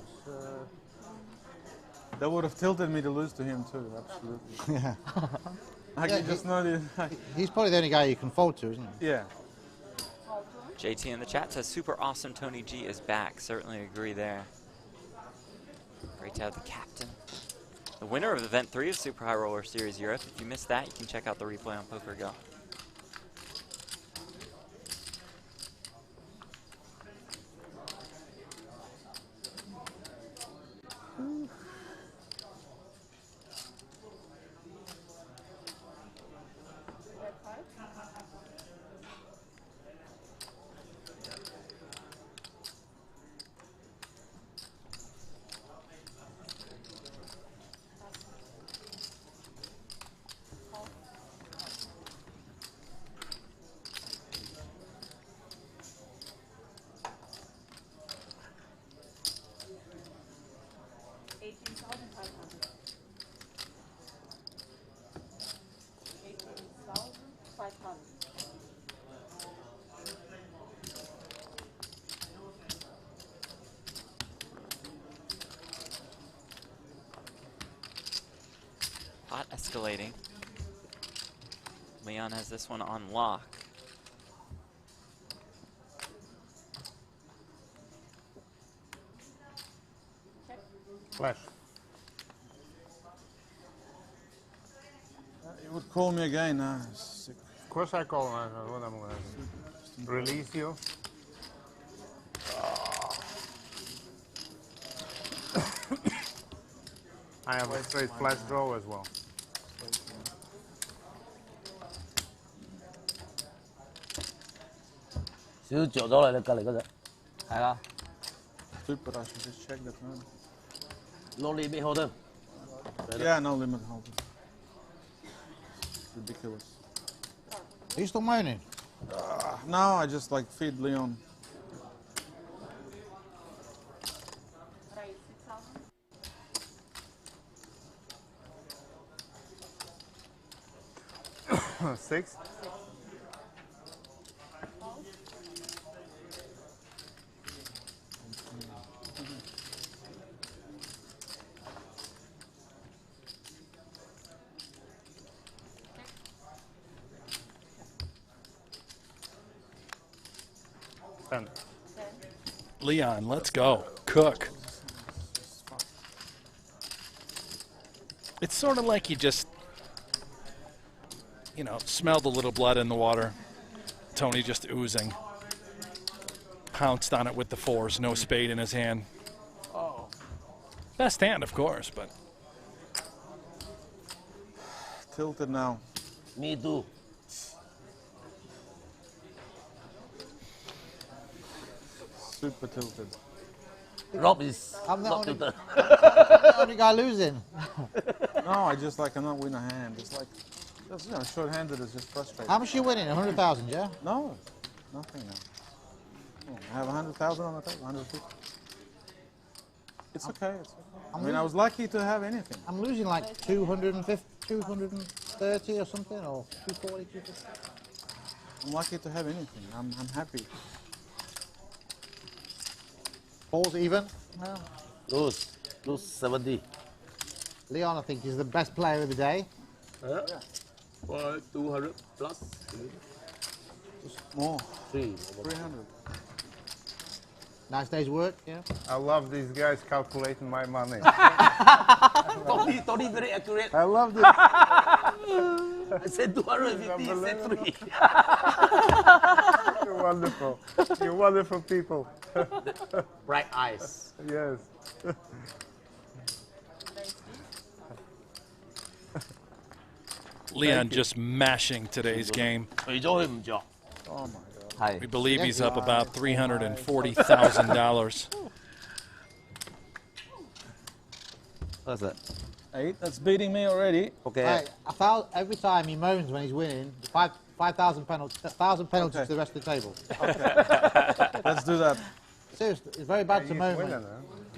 That would have tilted me to lose to him too. Absolutely. Yeah. I Yeah, can just not. He's probably the only guy you can fold to, isn't he? Yeah. JT in the chat says, super awesome, Tony G is back. Certainly agree there. Great to have the captain. The winner of Event 3 of Super High Roller Series Europe. If you missed that, you can check out the replay on Poker Go. Pot escalating. Leon has this one on lock. Flash. You would call me again. Sick. Of course I call him. What I'm going to release you. I have a straight flash draw as well. Still 着咗啦，你隔離嗰隻。係啦。stupid. I should just check that man. No limit holder. Yeah, no limit holder. Ridiculous. Are you still moaning? No, I just like feed Leon. Six. Leon, let's go. Cook. It's sort of like you just, you know, smelled a little blood in the water. Tony just oozing. Pounced on it with the fours, no spade in his hand. Oh. Best hand, of course, but. Tilted now. Me too. Super tilted. Rob is I'm the not only, tilted. I'm the only guy losing. No, I just like cannot win a hand. It's like, just, you know, short-handed is just frustrating. How much are you winning? 100,000, yeah? No, nothing now. Oh, I have 100,000 on the table, 150. It's okay, it's okay. I mean, I was lucky to have anything. I'm losing like 250, 230 or something, or 240, 250. I'm lucky to have anything. I'm happy. Balls even? No. Lose 70. Leon, I think, is the best player of the day. Yeah. 200 plus. More. 300. 300. Nice day's work, yeah. I love these guys calculating my money. Tony very accurate. I love this. I said 250, he said 3. You're wonderful. You're wonderful people. Bright eyes. Yes. Leon just mashing today's game. Oh my God. We believe he's up about $340,000. What's that? 8. That's beating me already. Okay. Every time he moans when he's winning, 5,000 penalties, 1,000 penalties to the rest of the table. Okay. Let's do that. Seriously, it's very bad to moan.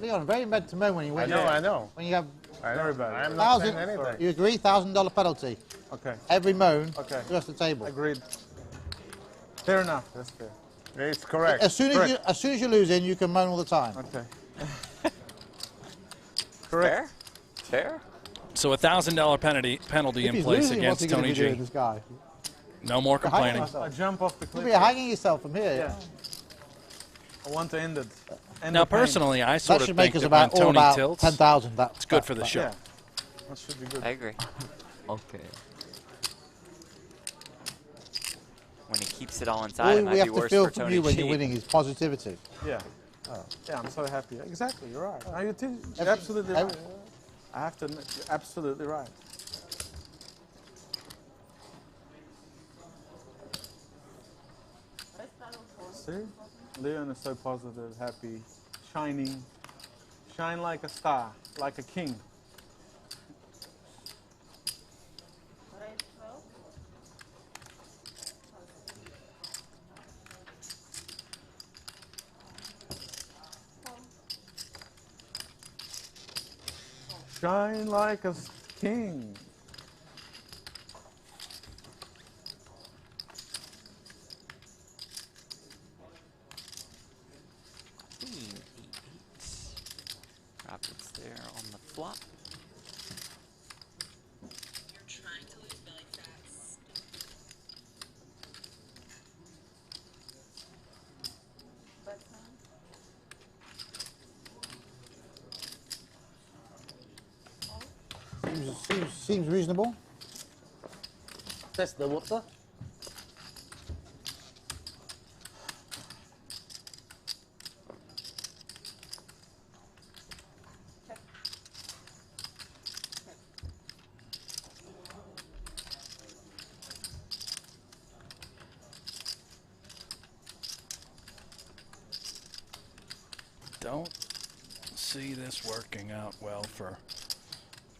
Leon, very bad to moan when you win. I know. When you have Very bad. I'm not saying anything. you agree? $1,000 penalty. Okay. Every moan, Okay. the rest of the table. Agreed. Fair enough. That's fair. It's correct. As soon as you're losing, you can moan all the time. Okay. Fair? Fair? So a $1,000 penalty in place against Tony G. This guy. No more complaining. I jump off the cliff. You're hanging yourself from here. Yeah. I want to end it. Now, personally, I sort of should think make us that when about all Tony about tilts, 10,000. it's good for the show. Yeah. That should be good. I agree. Okay. When he keeps it all inside, it All might we be have to worse feel for from Tony you when G. you're winning is positivity. Yeah. Yeah, I'm so happy. Exactly, you're right. No, you're absolutely right. I have to admit, you're absolutely right. See? Leon is so positive, happy, shining. Shine like a star, like a king. Shine like a king. Rapids there on the flop. Seems reasonable. Test the water. Don't see this working out well for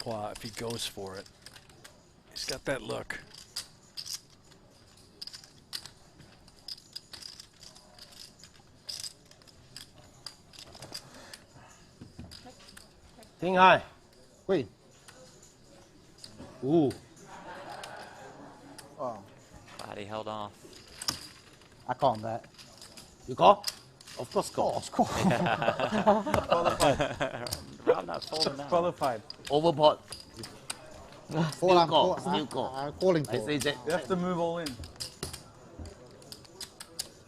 Qua if he goes for it. He's got that look. King high. Queen. Ooh. Oh, Body held off. I can't bet. You call? Of course call. Of course. Rob not folding now. Qualified. Overpot. Still call. Still call. I'm calling for I say that. You have to move all in.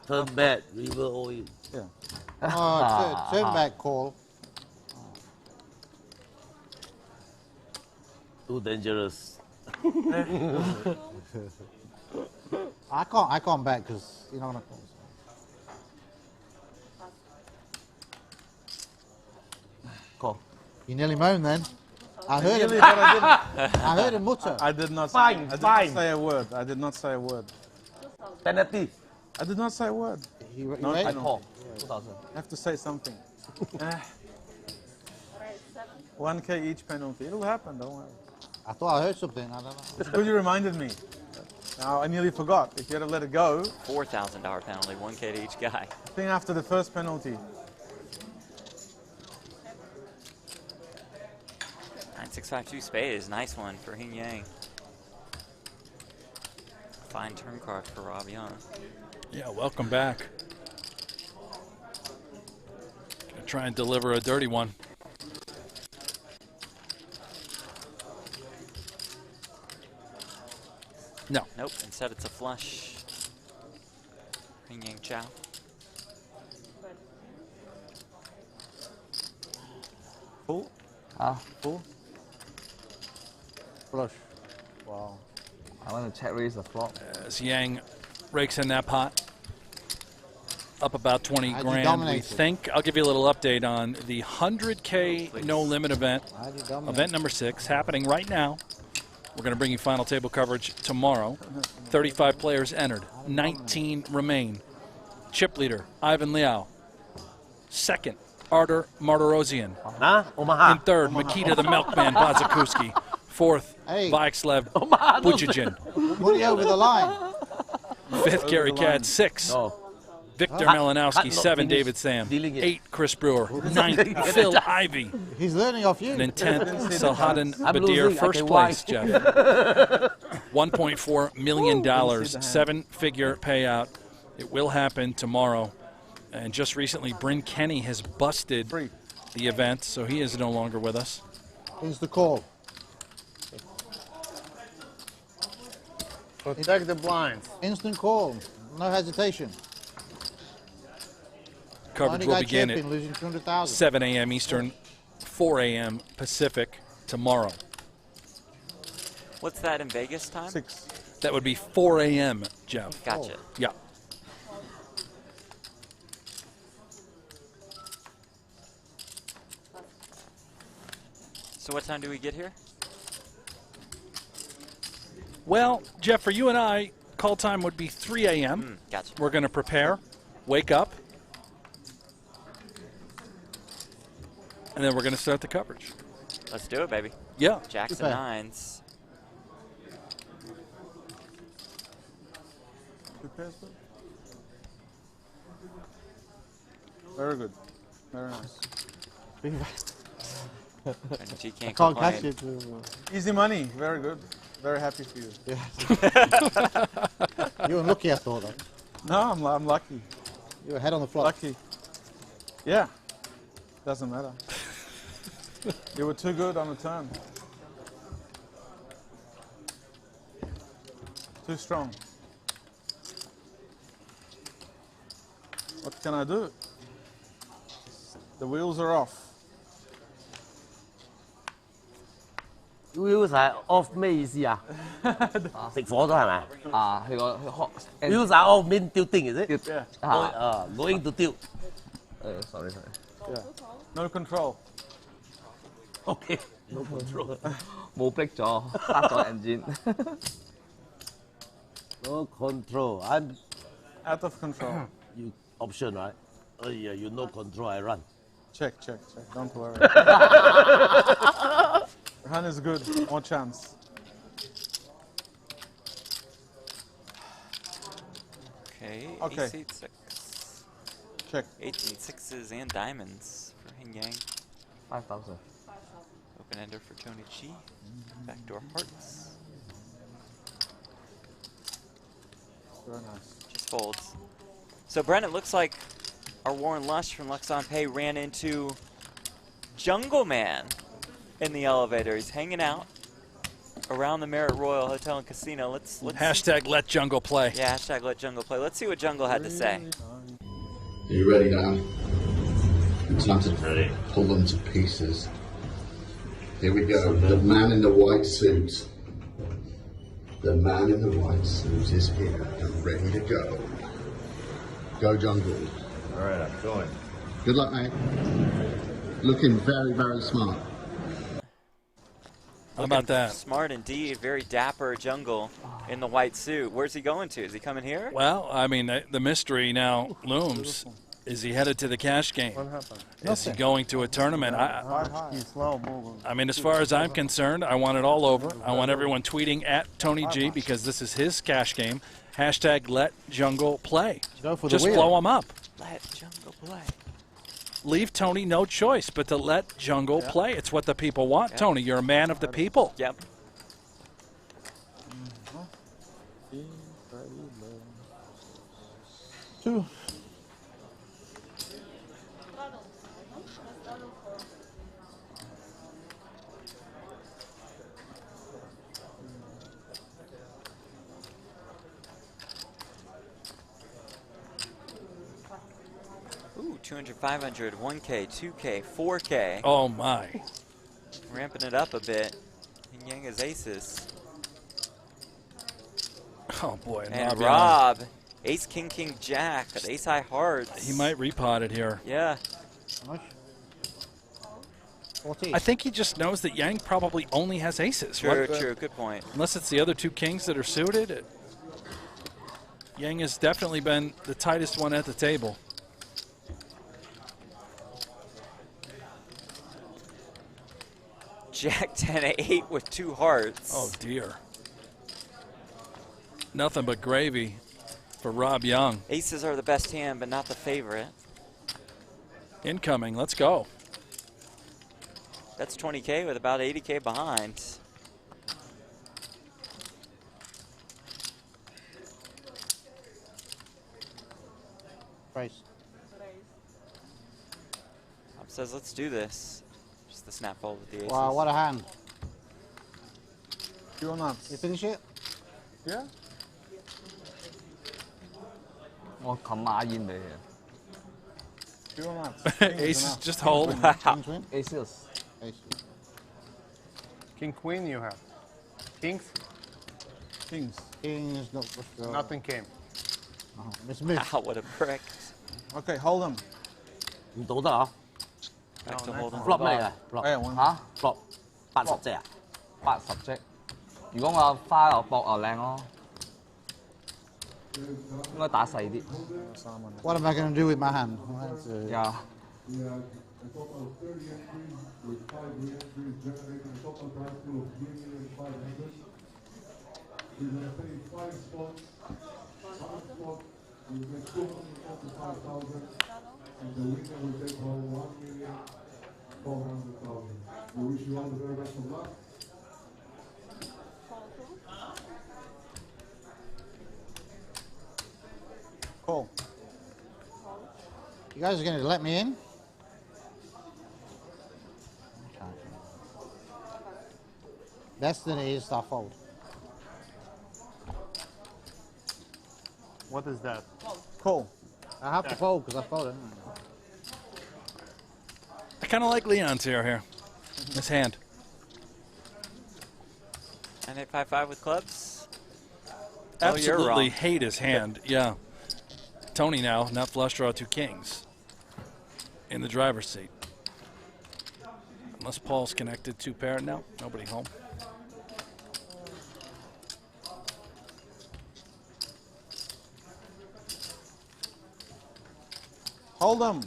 Turn bad, river all in. Yeah. Oh, turn back call. Too dangerous. I can't bet because you're not gonna call. Call. You nearly moaned then. I heard him. Nearly, but I didn't. I heard him mutter. I did not. Fine, I did fine. not say a word. I did not say a word. Penalty. I did not say a word. You No, ready? I Call. 2000. I have to say something. 1K each penalty. It'll happen. Don't worry. I thought I heard something. I don't know. It's good you reminded me. Now I nearly forgot. If you had to let it go, $4,000 penalty, 1K to each guy. I think after the first penalty. 9652 spade is a nice one for Hing Yang. Fine turn card for Rob Young. Yeah, welcome back. Gonna try and deliver a dirty one. No. Nope, instead it's a flush. Hing Yang Chow. Full? Full? Flush. Wow. I want to check raise the flop. As Yang rakes in that pot. Up about 20 How'd you grand, we dominate it? think. I'll give you a little update on the 100K no limit event. How'd you dominate? Event number 6 happening right now. We're going to bring you final table coverage tomorrow. 35 players entered. 19 remain. Chip leader, Ivan Liao. Second, Artur Martirosyan. Omaha. In third, Makita the Milkman Bazakuski. Fourth, Hey. Vyacheslav Omaha. Bujajin. Money over the line. Fifth, Gary Cadd. Sixth, No. Victor Cut- Malinowski. cut not 7, finish David Sam. dealing it. 8, Chris Brewer. 9, Phil Ivey. He's learning off you. And in 10th, Salhadan I'm Badir. losing, I First can place, wipe. Jeff. $1.4 million. 7-figure payout. It will happen tomorrow. And just recently, Bryn Kenny has busted the event, so he is no longer with us. Here's the call. Protect the blinds. Instant call. No hesitation. Coverage Only will guy begin chipping, at losing 200,000. 7 a.m. Eastern, 4 a.m. Pacific tomorrow. What's that in Vegas time? 6. That would be 4 a.m., Jeff. Gotcha. Yeah. So what time do we get here? Well, Jeff, for you and I, call time would be 3 a.m. Gotcha. We're going to prepare, wake up, and then we're going to start the coverage. Let's do it, baby. Yeah. Jacks Okay. and nines. Very good. Very nice. And G can't Can't complain. catch it. Easy money. Very good. Very happy for you. You were lucky, I thought. Though. No, I'm lucky. You were ahead on the flop. Lucky. Yeah. Doesn't matter. You were too good on the turn. Too strong. What can I do? The wheels are off. Wheels 係 off 咩意思啊？食火咗係咪？佢個 Wheels are off mean tilting is it? Yeah. Going to tilt. sorry. Yeah. No control. Okay. No control. 冇 break 咗，黑咗 engine。 No control. I'm out of control. You option right? Oh yeah, you no control. I run. Check. Don't worry. Your hand is good. More chance. Okay. Okay. Ace 8-6. Check. 8s and 6s and diamonds for Hing Yang. 5,000. Open ender for Tony G. Backdoor hearts. Very nice. Just folds. So Brent, it looks like our Warren Lush from Lux on Pay ran into Jungle Man in the elevator. He's hanging out around the Marriott Royal Hotel and Casino. Let's Hashtag let Jungle play. Yeah, hashtag let Jungle play. Let's see what Jungle had to say. Are you ready, Dan? It's time to pull them to pieces. Here we go. The man in the white suit. The man in the white suit is here and ready to go. Go Jungle. All right, I'm going. Good luck, mate. Looking very, very smart. How about that? Smart indeed. Very dapper Jungle in the white suit. Where's he going to? Is he coming here? Well, I mean, the mystery now looms. Is he headed to the cash game? What happened? Is he going to a tournament? He's slow moving. I mean, as far as I'm concerned, I want it all over. I want everyone tweeting at Tony G because this is his cash game. Hashtag let Jungle play. Just blow him up. Let Jungle play. Leave Tony no choice but to let Jungle play. It's what the people want, Yep. Tony. You're a man of the people. Yep. Two. Ooh, 200, 500, 1K, 2K, 4K. Oh, my. Ramping it up a bit. Hing Yang is aces. Oh, boy. And Rob, ace, king, king, jack, but ace high hearts. He might repot it here. Yeah. I think he just knows that Yang probably only has aces. True, true. Good point. Unless it's the other two kings that are suited. Yang has definitely been the tightest one at the table. Jack 10-8 with two hearts. Oh, dear. Nothing but gravy for Rob Young. Aces are the best hand, but not the favorite. Incoming. Let's go. That's 20K with about 80K behind. Price. Rob says, let's do this. Just the snap fold with the aces. Wow, what a hand. You or not? You finish it? Yeah. 我冚馬煙俾你。 You or not? Aces just hold. Aces. King, queen you have. Kings? Kings. Kings, Nothing came. Miss Miss. Wow, what a prick. Okay, hold them. 唔到得啊 Back to hold 'em.？flop 咩嚟㗎？flop 嚇 flop 80隻啊？ 80隻。如果我花又搏又靚咯，應該打細啲。What am I going to do with my hand? Yeah. And the winner will take home 1,400,000. We wish you all the very best of luck. Cool. You guys are going to let me in? Destiny is I fold. What is that? Cool. I have to fold because I folded. I kind of like Leon's here. His hand. 9855 with clubs. Absolutely wrong. hate his hand. Yeah. Tony now, not flush draw, two kings in the driver's seat. Unless Paul's connected, two pair now. Nobody home. Hold them.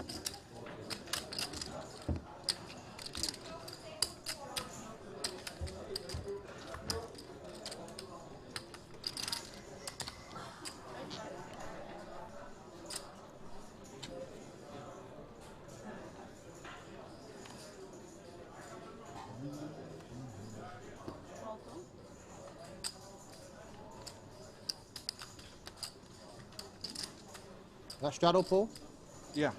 That straddle, Paul? Yeah.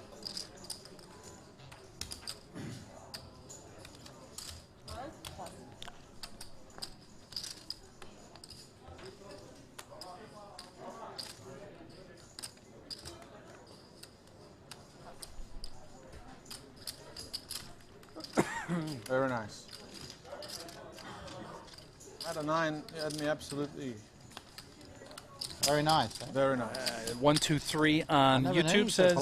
Very nice. At a 9, you had me absolutely. Very nice. Eh? Very nice. 1, 2, 3 on YouTube says. For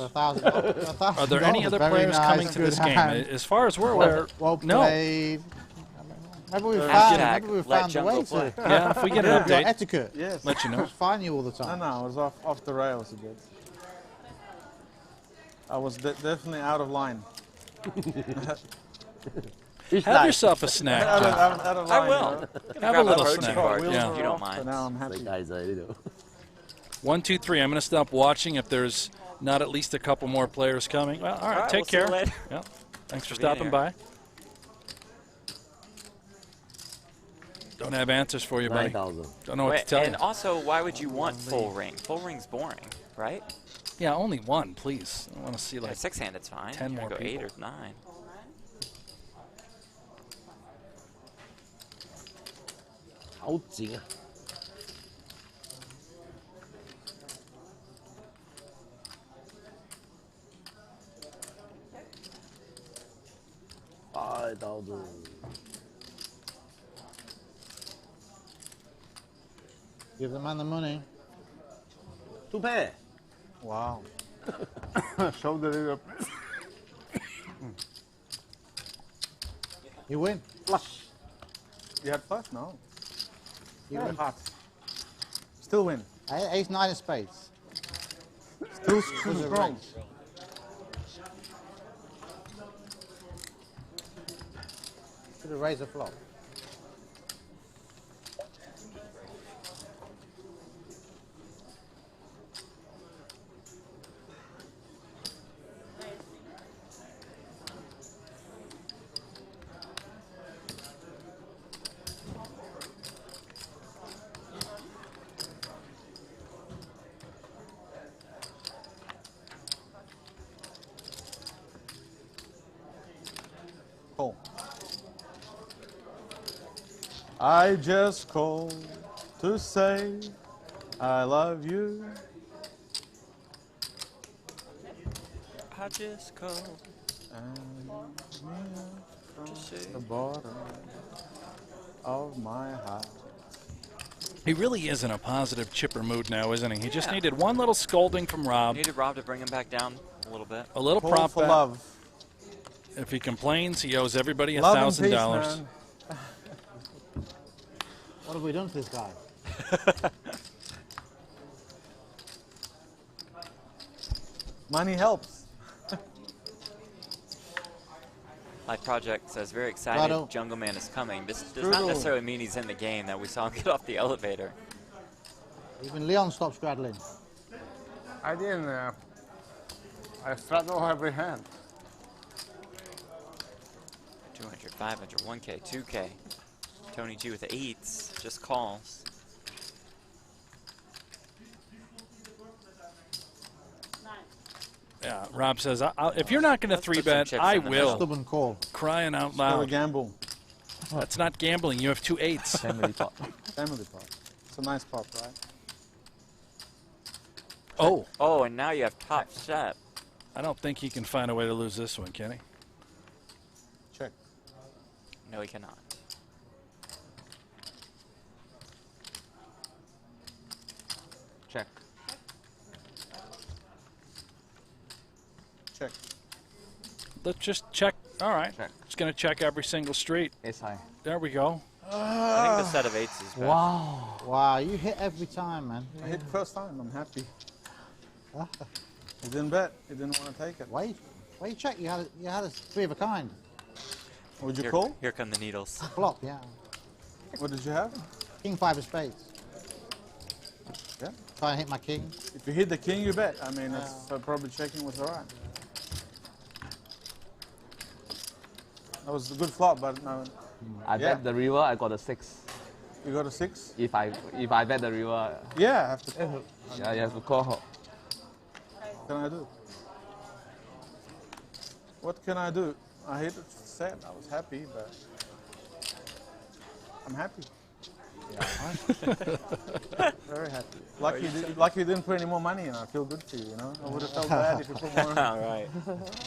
$1,000. Are there any other players coming to this game? As far as we're aware, well no. played. Maybe we found a way to. Yeah, if we get an update, etiquette. Yes. Let you know. It's fine you all the time. No, I was off the rails a bit. I was definitely out of line. Have yourself a snack. Out of line, I will. Have a little snack. Yeah. If you don't So mind. now I'm happy. 1, 2, 3. I'm going to stop watching if there's not at least a couple more players coming. Well, all right. Take care. Yeah. Thanks for stopping by. Don't have answers for you, buddy. 9,000. Don't know what to tell and you. also, why would you want full ring? Full ring's boring, right? Yeah, only one, please. I want to see like 6-handed's fine. 10 You more go people. 8 or 9. How jing. $5,000. Give the man the money. 2 pair. Wow. Show the little. You win. Flush. You had flush? No. You win. Hot. Still win. Ace 9 of spades. Still strong. Should have raised a flop. Call. I just called to say I love you. I just called. The bottom of my heart. He really is in a positive chipper mood now, isn't he? He just needed one little scolding from Rob. Needed Rob to bring him back down a little bit. A little Call prop for bet. love. If he complains, he owes everybody Love and peace, $1,000. man. What have we done to this guy? Money helps. Life Project says, very excited, Righto. Jungle Man is coming. This does Strudel. not necessarily mean he's in the game, that we saw him get off the elevator. Even Leon stopped straddling. I didn't. I straddle every hand. 200, 500, 1K, 2K. Tony G with the 8s, just calls. Yeah, Rob says, if you're not going to Let's put 3-bet, some chips I in the will. middle. Stubborn call. Crying out Still a loud. gamble. That's not gambling. You have 2 8s. Family pot. Family pot. It's a nice pot, right? Oh, Oh, and now you have top set. I don't think he can find a way to lose this one, can he? Check. No, he cannot. Check. Check. Let's just check. All right. Check. Just going to check every single street. Ace high. There we go. I think the set of 8s is best. Wow. Wow, you hit every time, man. I hit first time. I'm happy. He didn't bet. He didn't want to take it. Wait, you check. You had a 3 of a kind. Would you Here, call? here come the needles. Flop, yeah. What did you have? King 5 of spades. Yeah. Try and hit my king. If you hit the king, you bet. I mean, that's probably checking was all right. That was a good flop, but no. I bet the river, I got a 6. You got a 6? If I bet the river, Yeah, I have to call. yeah, you have to call her. What can I do? What can I do? I hit it set. I was happy, but I'm happy. Very happy. Lucky you didn't put any more money in. I feel good for you, you know? I would have felt bad if you put more in. All right.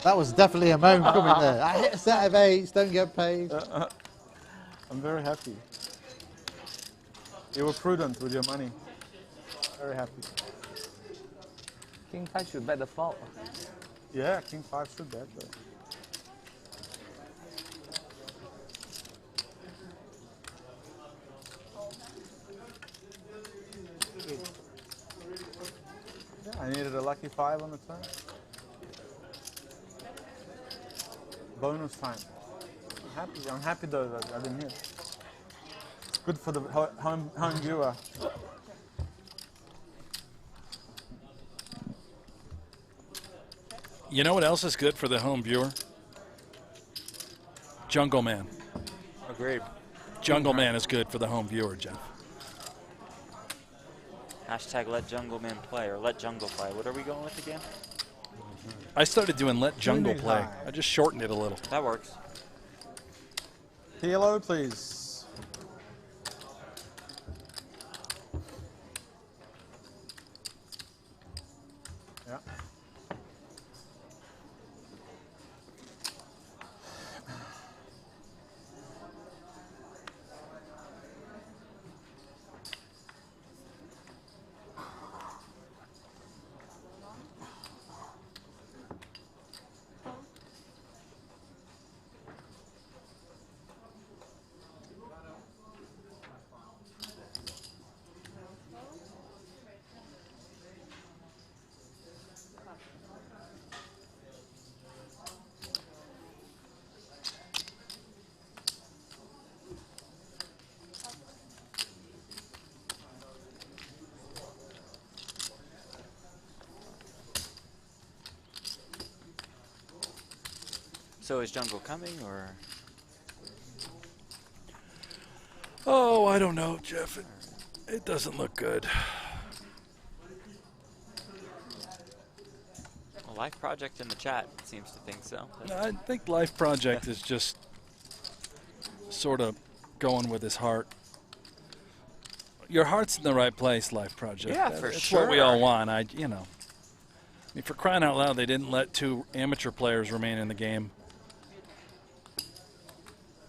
That was definitely a moan coming there. I hit a set of 8s, don't get paid. I'm very happy. You were prudent with your money. Very happy. King 5 should bet the flop. Yeah, King 5 should bet though. Yeah, I needed a lucky 5 on the turn. Bonus time. I'm happy though that I didn't hit. It's good for the home viewer. You know what else is good for the home viewer? Jungle Man. Agreed. Jungle Man is good for the home viewer, Jeff. Hashtag let Jungle Man play or let Jungle play. What are we going with again? I started doing let Jungle play. I just shortened it a little. That works. Hello, please. Yeah. So is Jungle coming or? Oh, I don't know, Jeff. It doesn't look good. Well, Life Project in the chat seems to think so. I think Life Project is just sort of going with his heart. Your heart's in the right place, Life Project. Yeah, for That's sure. what we all want. I mean, for crying out loud, they didn't let 2 amateur players remain in the game.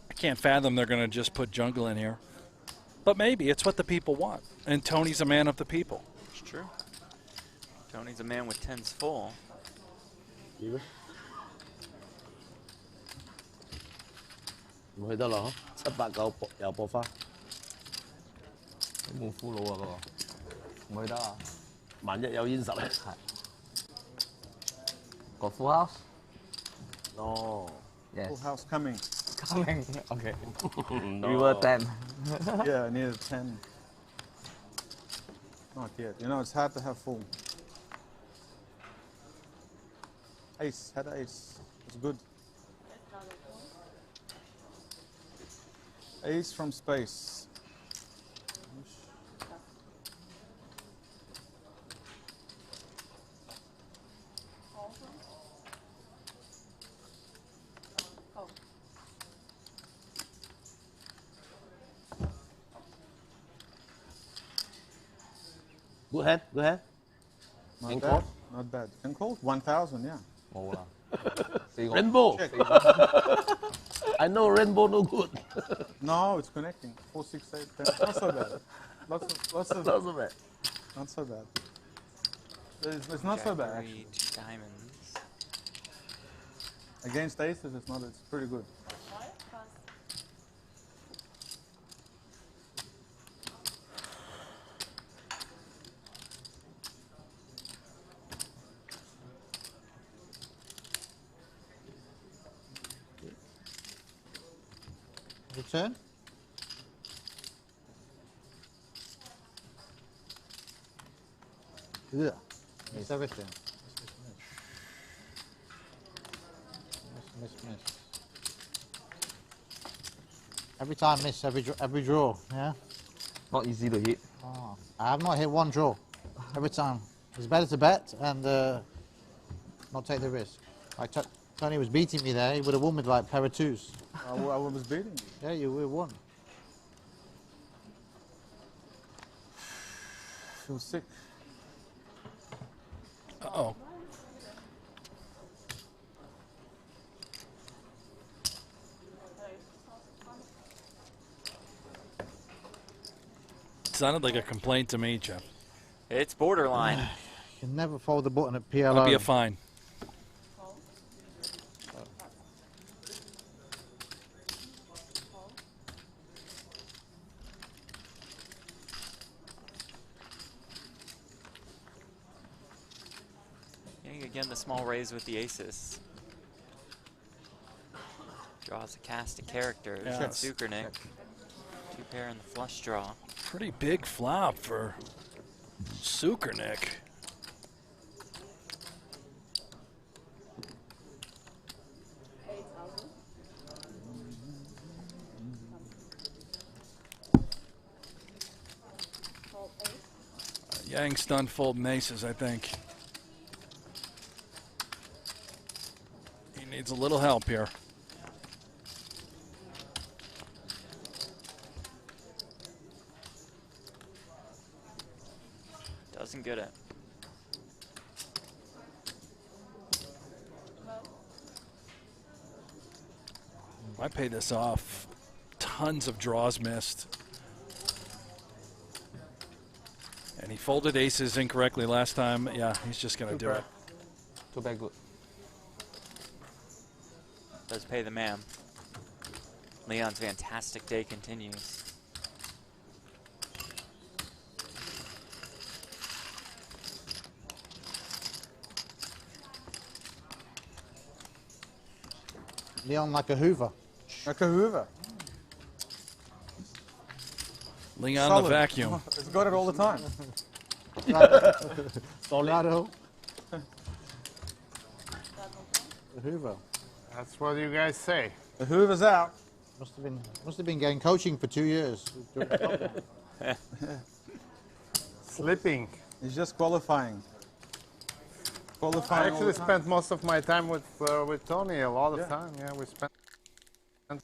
I can't fathom they're going to just put Jungle in here. But maybe it's what the people want. And Tony's a man of the people. It's true. Tony's a man with 10s full. Gì唔去得啦，嗬，7、8、9又播花。冇俘虜啊嗰個，唔去得啊！萬一有煙十咧，係個 full house。哦 Yes. Full house coming. Coming. Okay. No. We were 10. Yeah, I needed 10. Not yet. You know, it's hard to have full. Ace, had ace. It's good. Ace from space. Good hand, good hand. Not And bad. call? Not bad. And call? 1,000, yeah.冇啦。Rainbow. I know rainbow no good. No, it's connecting. 4, 6, 8, 10. Not so bad. Lots of Not so bad. Not so bad. It's not so bad, actually. Diamonds. Against aces, it's not. It's pretty good. Return. Yeah. Miss everything. Miss. Every time miss, every draw, yeah? Not easy to hit. Oh, I have not hit one draw. Every time. It's better to bet, and not take the risk. Like Tony was beating me there, he would have won with like pair of twos. I was beating you. Yeah, you would have won. I feel sick. Uh-oh. Sounded like a complaint to me, Jeff. It's borderline. You can never fold the button at PLO. That'll be a fine. Getting again the small raise with the aces. Draws a cast of characters. Yes. Sukernick. Two pair in the flush draw. Pretty big flop for Sukernick. Yang's done folding aces, I think. He needs a little help here. Doesn't get it. I pay this off. Tons of draws missed. And he folded aces incorrectly last time. Yeah, he's just going to do it. Too bad, good. Does pay the man. Leon's fantastic day continues. Leon like a Hoover. Like a Hoover. Leon Solid. the vacuum. It's got it all the time. Solado. The Hoover. That's what you guys say. The Hoover's out. Must have been getting coaching for 2 years. Slipping. He's just qualifying. I actually spent most of my time with Tony, a lot of time. Yeah, we spent time.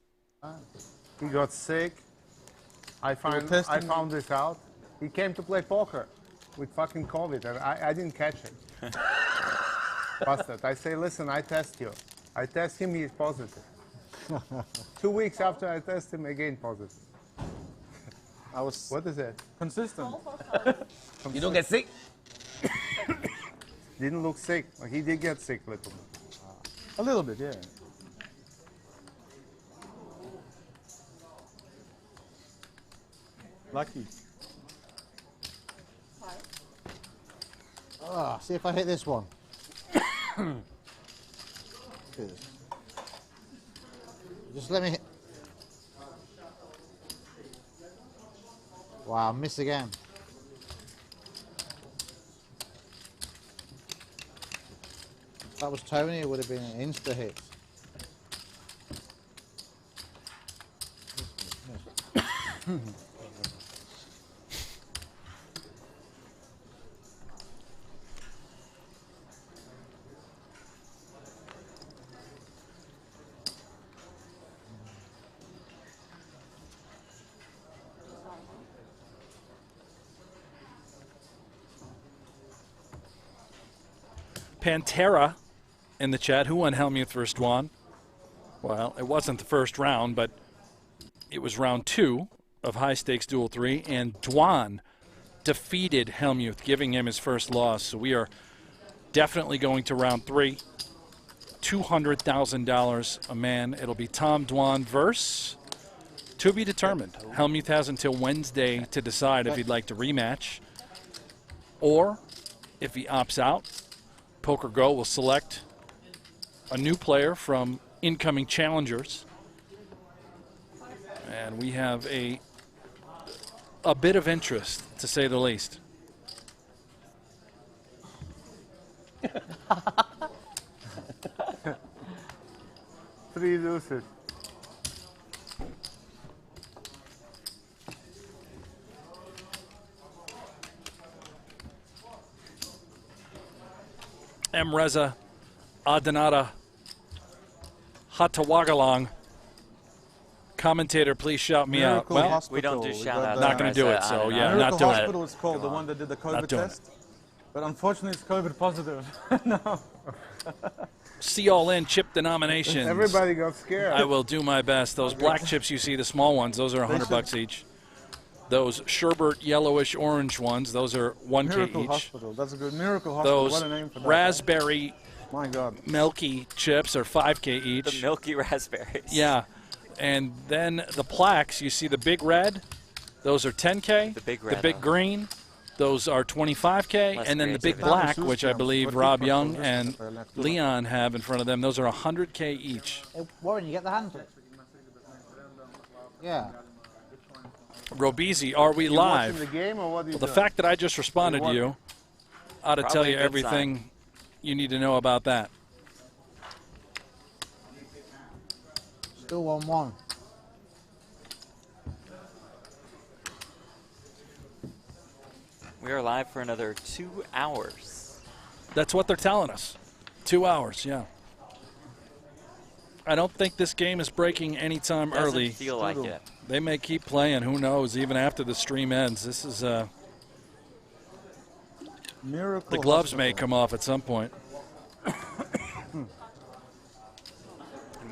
He got sick. I found this out. He came to play poker with fucking COVID, and I didn't catch him. Bastard. I say, listen, I test you. I test him, he is positive. 2 weeks after I test him, again positive. I was. What is it? Consistent. You don't get sick? Didn't look sick. He did get sick a little bit. A little bit, yeah. Lucky. Ah, see if I hit this one. Just let me hit. Wow, miss again. If that was Tony, it would have been an insta hit. Pantera in the chat. Who won Helmuth versus Dwan? Well, it wasn't the first round, but it was round 2 of High Stakes Duel 3, and Dwan defeated Helmuth, giving him his first loss. So we are definitely going to round 3. $200,000 a man. It'll be Tom Dwan versus, to be determined. Helmuth has until Wednesday to decide if he'd like to rematch, or if he opts out, Poker Go will select a new player from incoming challengers. And we have a bit of interest, to say the least. Three deuces. M. Reza Adanata Hatawagalang. Commentator, please shout me out. Miracle Well, Hospital. we don't do shout-outs. Not going to do it, so yeah, Miracle not doing Hospital it. is called, the one that did the COVID doing test. But unfortunately, it's COVID positive. No. See all in chip denominations. Everybody got scared. I will do my best. Those black chips you see, the small ones, those are $100 each. Those sherbet yellowish orange ones, those are 1K Miracle each. Hospital. That's a good Miracle Hospital. Those What a name for that. raspberry My God. milky chips are 5K each. The milky raspberries. Yeah. And then the plaques, you see the big red, those are 10K. The big red, The big green, those are 25K. Less And then the big creativity. black, which I believe Rob Young and Leon have in front of them, those are 100K each. Hey, Warren, you get the handle? Yeah. Robeezy, are we You live? watching the game or what are you Well, the doing? fact that I just responded to you ought to Probably tell a you good everything you need to know about that. Still 1-1. We are live for another 2 hours. That's what they're telling us. 2 hours, yeah. I don't think this game is breaking anytime Doesn't early. feel like it. They may keep playing. Who knows? Even after the stream ends, this is Miracle the gloves Hospital. may come off at some point. And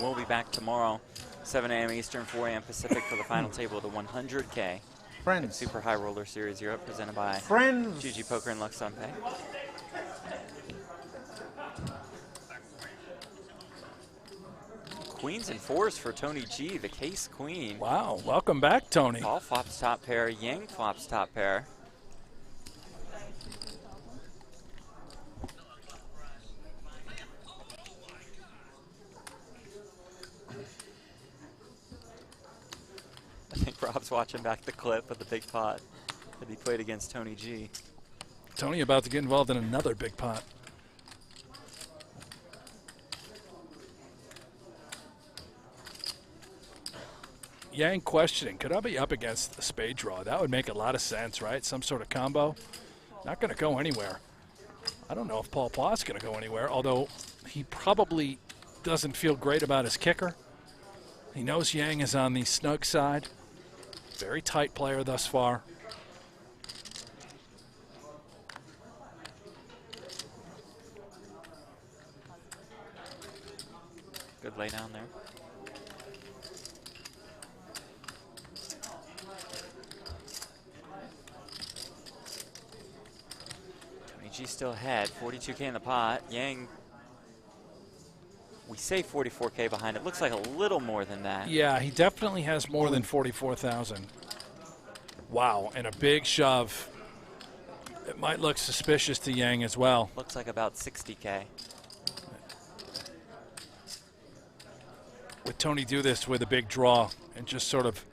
we'll be back tomorrow, 7 a.m. Eastern, 4 a.m. Pacific, for the final table of the 100K Friends. Super High Roller Series Europe, presented by Friends. GG Poker and Lux on Pay. Queens and fours for Tony G, the case queen. Wow, welcome back, Tony. Paul flops top pair, Yang flops top pair. I think Rob's watching back the clip of the big pot that he played against Tony G. Tony about to get involved in another big pot. Yang questioning, could I be up against a spade draw? That would make a lot of sense, right? Some sort of combo. Not going to go anywhere. I don't know if Paul Pla's going to go anywhere, although he probably doesn't feel great about his kicker. He knows Yang is on the snug side. Very tight player thus far. Good lay down there. Tony G still ahead, 42K in the pot. Yang, we say 44K behind. It looks like a little more than that. Yeah, he definitely has more than 44,000. Wow, and a big shove. It might look suspicious to Yang as well. Looks like about 60K. With Tony do this with a big draw and just sort of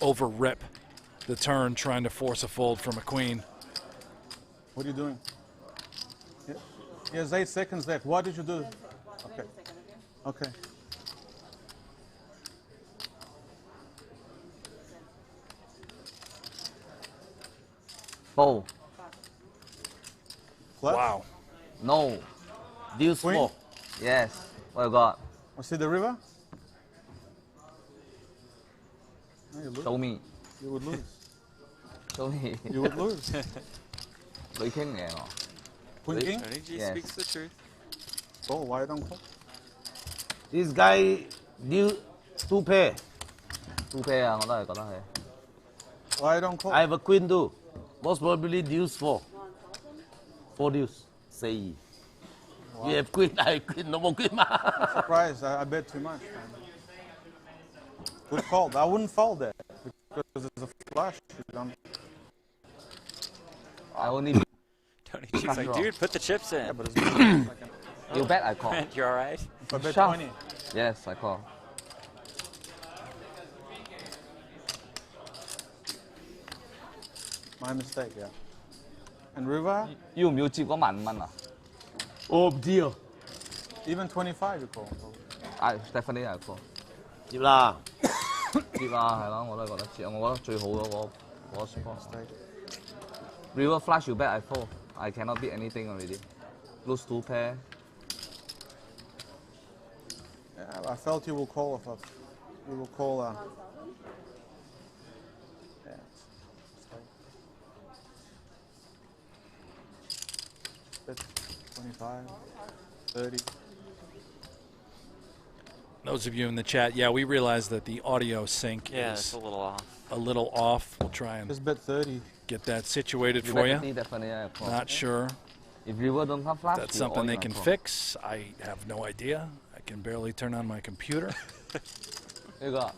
over rip the turn, trying to force a fold from a queen. What are you doing? He has 8 seconds left. What did you do? Okay. Okay. Fold. Wow. No. Deuce Queen? 4. Yes. What you got? Was see the river? No, you lose. Show me. You would lose. Show me. You would lose. Queen king nè. Queen king? Tony G Yes. speaks the truth. Oh, why don't call? This guy deal 2 pair. 2 pair à, 我都係覺得係。 Why don't call? I have a queen too. Most probably deuce 4. 4 deuce. Say. You have queen, I have queen, no more queen. Surprised. I bet too much. Good call. I wouldn't fold that because it's a flush. You don't- I only. Tony G's like, dude, put the chips in. Yeah, but it's You bet I call. Brent, you all right? I bet Shove. 20. Yes, I call. My mistake, yeah. And river? 要唔要接嗰15,000啊 Oh dear. Even 25 you call. I definitely I call。接啦。接啊，係咯，我都係覺得接。我覺得最好嗰個 spot。River flush you bet I fold. I cannot beat anything already. Lose 2 pair. I felt you will call if you will call. Yeah. Bet 25, 30. Those of you in the chat, yeah, we realize that the audio sync Yeah, is it's a little off. A little off. We'll try and just bet 30. Get that situated for you. Not sure. If river don't have flaps, That's something they can fix. I have no idea. I can barely turn on my computer. You got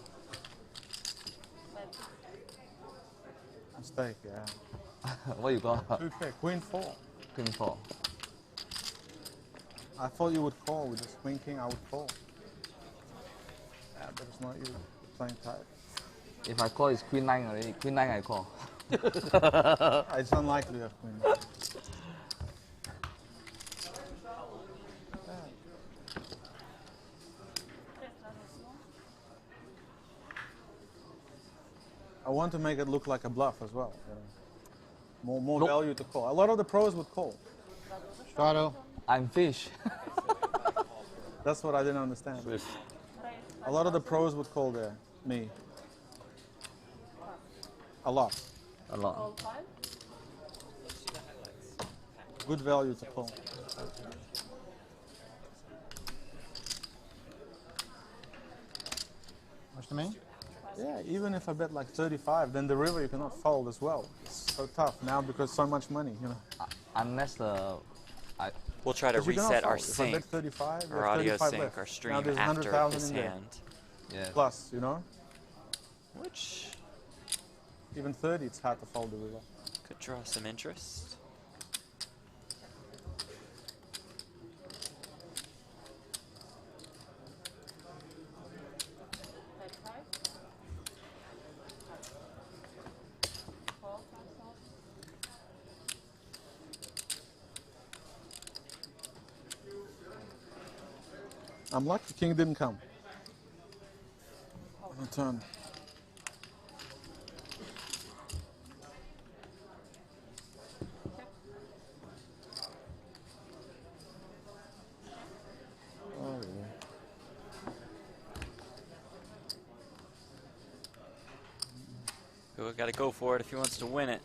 mistake, yeah. What you got? Two pair, Queen 4. Queen 4. I thought you would call with this Queen King. I would call. Yeah, but it's not you. You're playing tight. If I call, it's Queen 9 already. Queen 9 I call. It's unlikely to have Queen 9. I want to make it look like a bluff as well. More value to call. A lot of the pros would call. Shadow. I'm fish. That's what I didn't understand. A lot of the pros would call there. Me. A lot. A lot. Good value to call. What's the mean? Yeah, even if I bet like 35, then the river you cannot fold as well. It's so tough now because so much money, you know. Unless the... We'll try to reset our sync. If I bet 35, our audio 35 sync, left. our stream now there's after 100,000 this in there. hand. Yeah. Plus, you know. Which... Even 30, it's hard to fold the river. Could draw some interest. I'm lucky King didn't come. On the turn. Got to go for it if he wants to win it.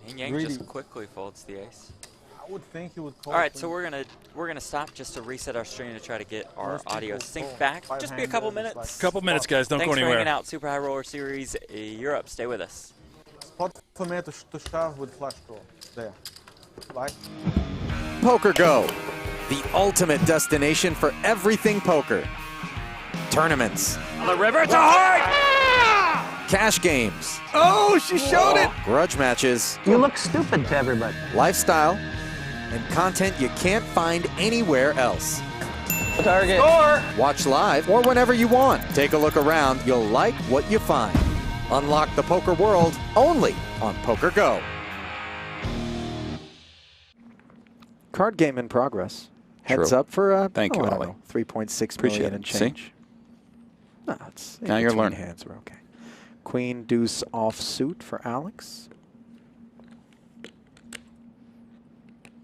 Yin Yang Greedy. just quickly folds the ace. I would think he would call. All right, so we're gonna stop just to reset our stream to try to get our audio synced back. Just be a couple minutes. Couple minutes, guys. Don't Thanks go anywhere. for hanging out. Super High Roller Series Europe. Stay with us. Spot for me to shove with flush draw. There. Like. Poker Go, the ultimate destination for everything poker. Tournaments. The river to heart! Cash games. Oh, she showed it. Grudge matches. You look stupid to everybody. Lifestyle. And content you can't find anywhere else. Target. Score! Watch live or whenever you want. Take a look around. You'll like what you find. Unlock the poker world only on Poker Go. Card game in progress. Heads True. up for Thank you, Ollie. 3.6 Appreciate million it. and See? change. No, it's Now you're learning. Hands are okay. Queen deuce offsuit for Alex.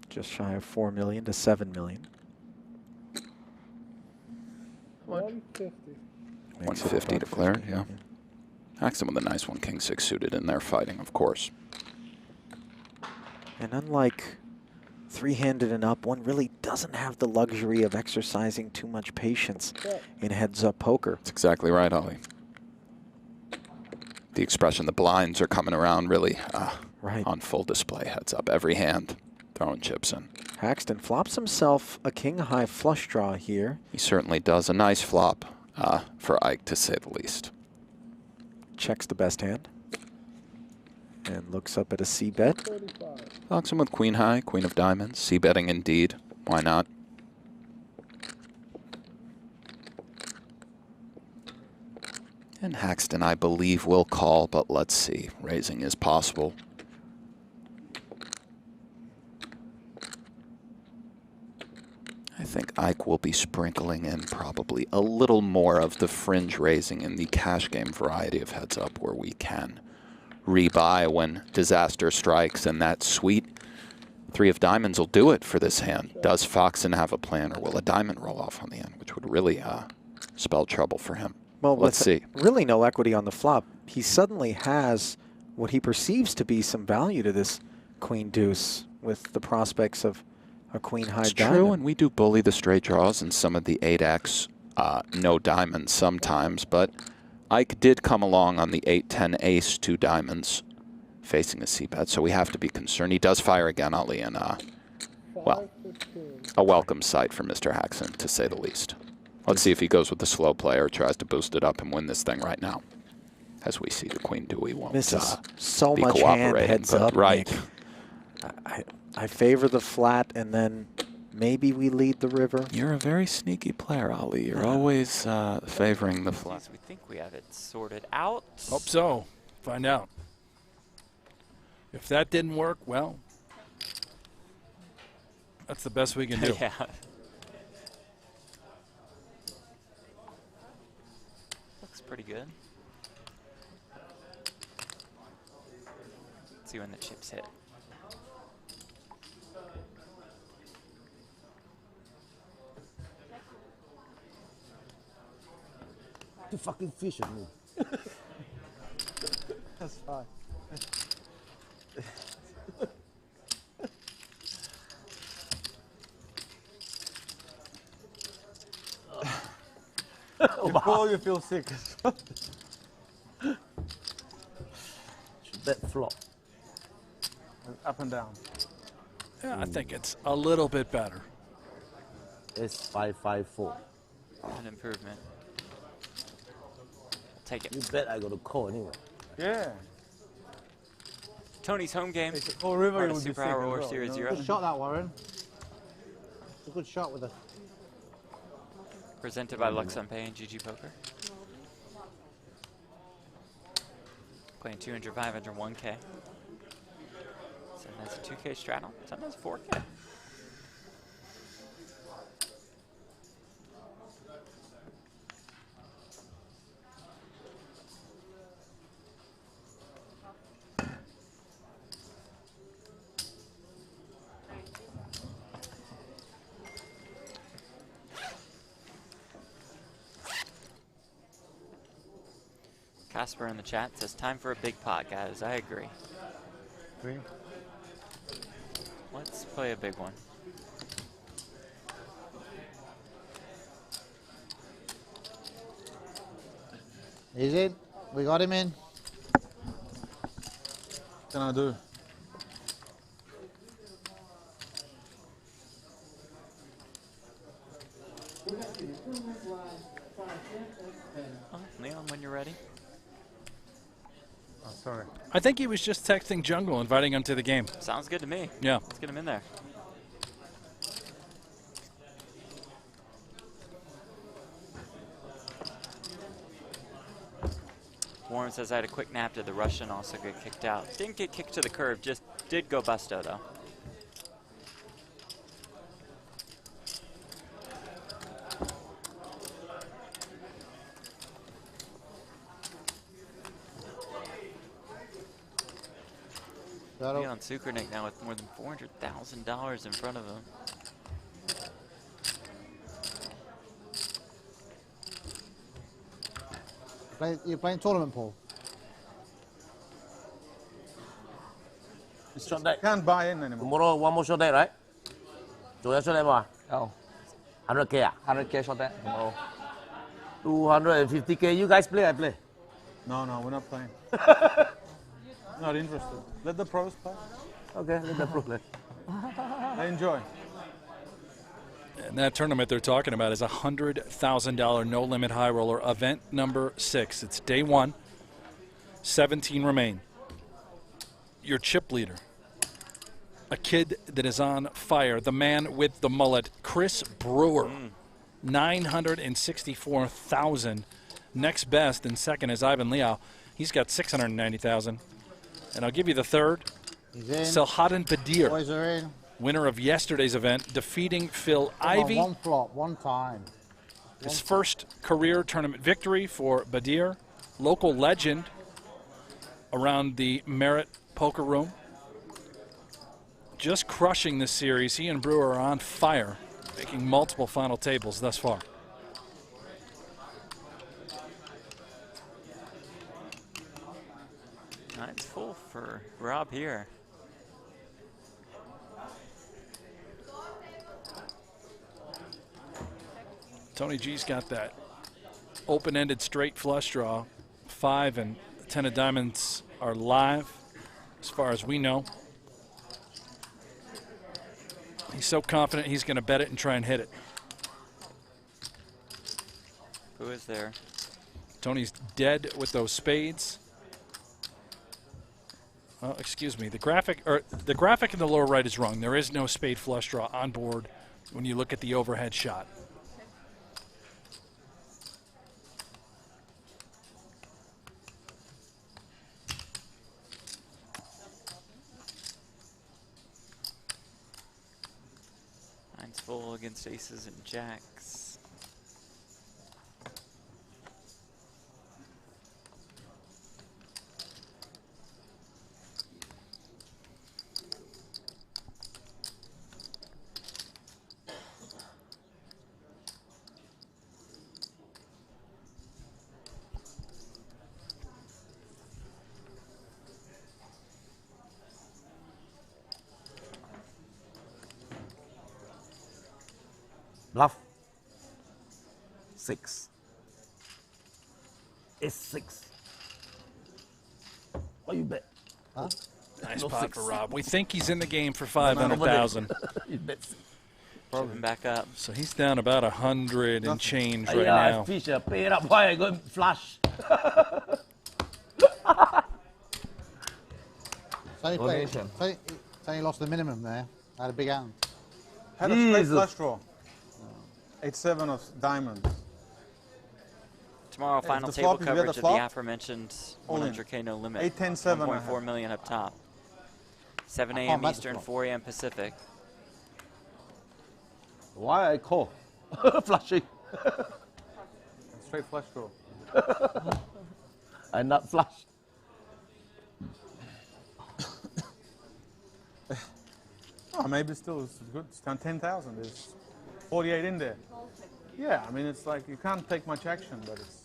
Just shy of 4 million to 7 million. 150. 150 declared, yeah. Axton with a nice one, king 6 suited in there fighting, of course. And unlike three-handed and up, one really doesn't have the luxury of exercising too much patience in heads-up poker. That's exactly right, Ollie. The expression, the blinds are coming around really on full display, heads up. Every hand throwing chips in. Haxton flops himself a king-high flush draw here. He certainly does. A nice flop for Ike, to say the least. Checks the best hand. And looks up at a C-bet. Locks him with queen high, queen of diamonds. C-betting indeed. Why not? And Haxton, I believe, will call, but let's see. Raising is possible. I think Ike will be sprinkling in probably a little more of the fringe raising in the cash game variety of heads up where we can rebuy when disaster strikes, and that sweet 3 of diamonds will do it for this hand. Does Foxen have a plan, or will a diamond roll off on the end, which would really spell trouble for him? Well, let's see. Really no equity on the flop. He suddenly has what he perceives to be some value to this queen deuce with the prospects of a queen high It's diamond. true, and we do bully the straight draws and some of the 8x no diamonds sometimes, but Ike did come along on the 8-10 ace 2 diamonds facing a c-bet, so we have to be concerned. He does fire again, Ali, and well, a welcome sight for Mr. Haxon, to say the least. Let's see if he goes with the slow play or tries to boost it up and win this thing right now. As we see, the queen Dewey won't This is so be much hand cooperating, heads but up. right. Nick. I favor the flat, and then maybe we lead the river. You're a very sneaky player, Ali. You're always favoring the flat. We think we have it sorted out. Hope so. Find out. If that didn't work, well, that's the best we can do. Yeah. Looks pretty good. Let's see when the chips hit. You fucking fish at me. That's fine. Before you feel sick. Should bet flop. And up and down. Yeah, I think it's a little bit better. It's 5-5-4. An improvement. Take it. You bet I got a call anyway. Yeah. Tony's home game. Oh, river, Part you of would be Super sick Hour as War well, Series you know? 0. Good shot, that, Warren. It's a good shot with a... Presented by Lux on Pay and GG Poker. Playing 200, 500, 1K. Sometimes a 2K straddle, sometimes 4K. Casper in the chat says, time for a big pot, guys. I agree. Let's play a big one. He's in. We got him in. What can I do? Oh, Leon, when you're ready. Oh, sorry. I think he was just texting Jungle, inviting him to the game. Sounds good to me. Yeah. Let's get him in there. Warren says I had a quick nap. Did the Russian also get kicked out? Didn't get kicked to the curb, just did go busto though. Leon Sukernick now with more than $400,000 in front of him. You're playing tournament, Paul? It's shot deck. Can't buy in anymore. Tomorrow, one more shot deck, right? So that's shot deck, what? Oh. 100K, 100K shot that tomorrow. 250K. You guys play, I play. No, we're not playing. Not interested. Let the pros play. Okay, let the pros play. I enjoy. And that tournament they're talking about is a $100,000 no-limit high roller, event number 6. It's day 1. 17 remain. Your chip leader, a kid that is on fire, the man with the mullet, Chris Brewer, 964,000. Next best and second is Ivan Liao. He's got 690,000. And I'll give you the third. He's in. Selhaden Badir, Boys are in. winner of yesterday's event, defeating Phil Come on, Ivey. one flop, one time. His first career tournament victory for Badir, local legend around the Merit Poker Room. just crushing this series. He and Brewer are on fire, making multiple final tables thus far. Nine's full for Rob here. Tony G's got that open-ended straight flush draw. 5 and 10 of diamonds are live, as far as we know. He's so confident he's going to bet it and try and hit it. Who is there? Tony's dead with those spades. Oh, excuse me. The graphic in the lower right is wrong. There is no spade flush draw on board when you look at the overhead shot. Nine's full against aces and jacks. Bluff. 6. It's 6. What you bet? Huh? Nice No pot 6. for Rob. We think he's in the game for 500,000. You bet 6. Shipping back up. So he's down about 100 and change right Yeah, now. fish, pay it up. Why I go and flush? Tony lost the minimum there. Had a big hand. Had a straight flush draw. 8-7 of diamonds. Tomorrow, Yeah, final the table flop, if you get coverage the of the flop, aforementioned all in. 100K no limit. 8, 10, 7 I 1.4 have. million up top. 7 I a.m. can't bet the Eastern, flop. 4 a.m. Pacific. Why I call? Flushing. Straight flush draw. I not flush. Oh, maybe still it's good. It's down 10,000. There's 48 in there. Yeah, I mean, it's like you can't take much action, but it's.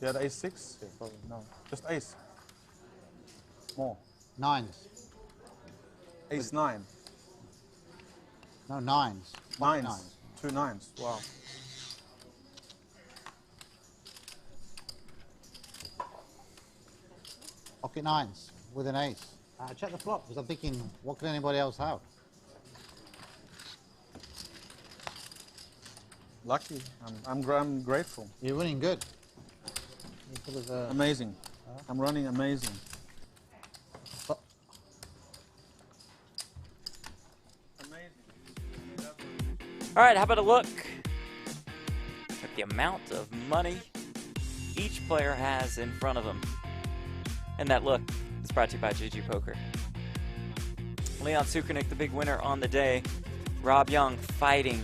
You had ace 6? Yeah, probably. No, just ace. More. 9s. Ace 9. No, 9s. Nines. 2 9s. Wow. Pocket 9s with an ace. Check the flop because I'm thinking, what can anybody else have? Lucky. I'm grateful. You're winning good. You sort of, Amazing. I'm running amazing. All right, how about a look at the amount of money each player has in front of them? And that look is brought to you by GG Poker. Leon Sukernick, the big winner on the day. Rob Young fighting,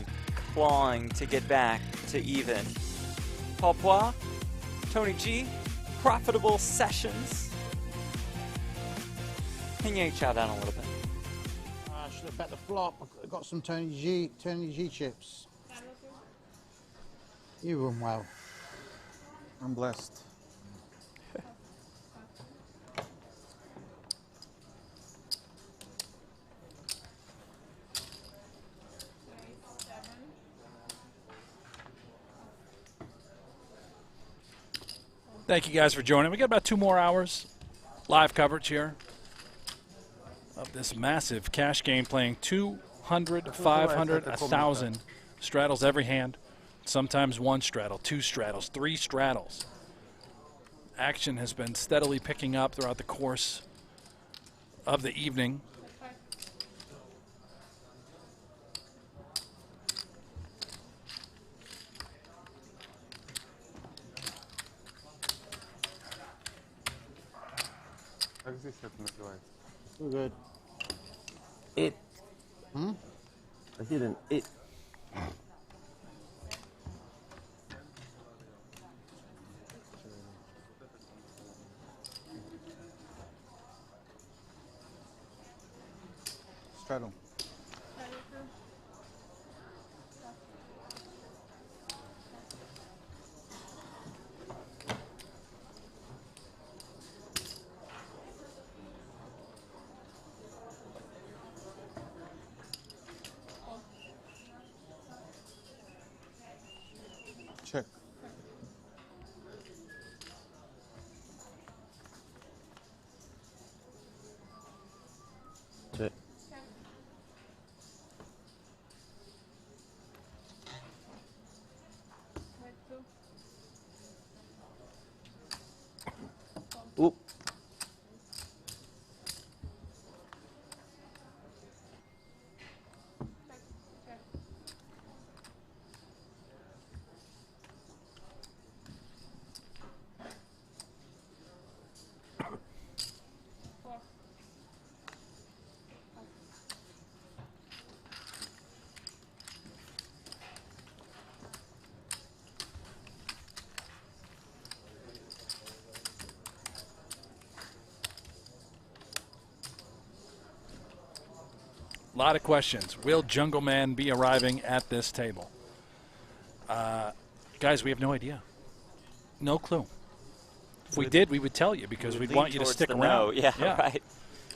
clawing to get back to even. Paul Poix, Tony G, profitable sessions. Can you chow down a little bit? I should have bet the flop. I got some Tony G chips. You run well. I'm blessed. Thank you guys for joining. We got about 2 more hours live coverage here of this massive cash game, playing 200, 500, 1,000. Straddles every hand. Sometimes 1 straddle, 2 straddles, 3 straddles. Action has been steadily picking up throughout the course of the evening. Как здесь это называется? Too good. 8. I hit an 8. Straddle. Check. Check. Oop. A lot of questions. Will Jungle Man be arriving at this table? Guys, we have no idea. No clue. If we did, we would tell you because we'd lean want you to towards stick the around. no. Yeah, right.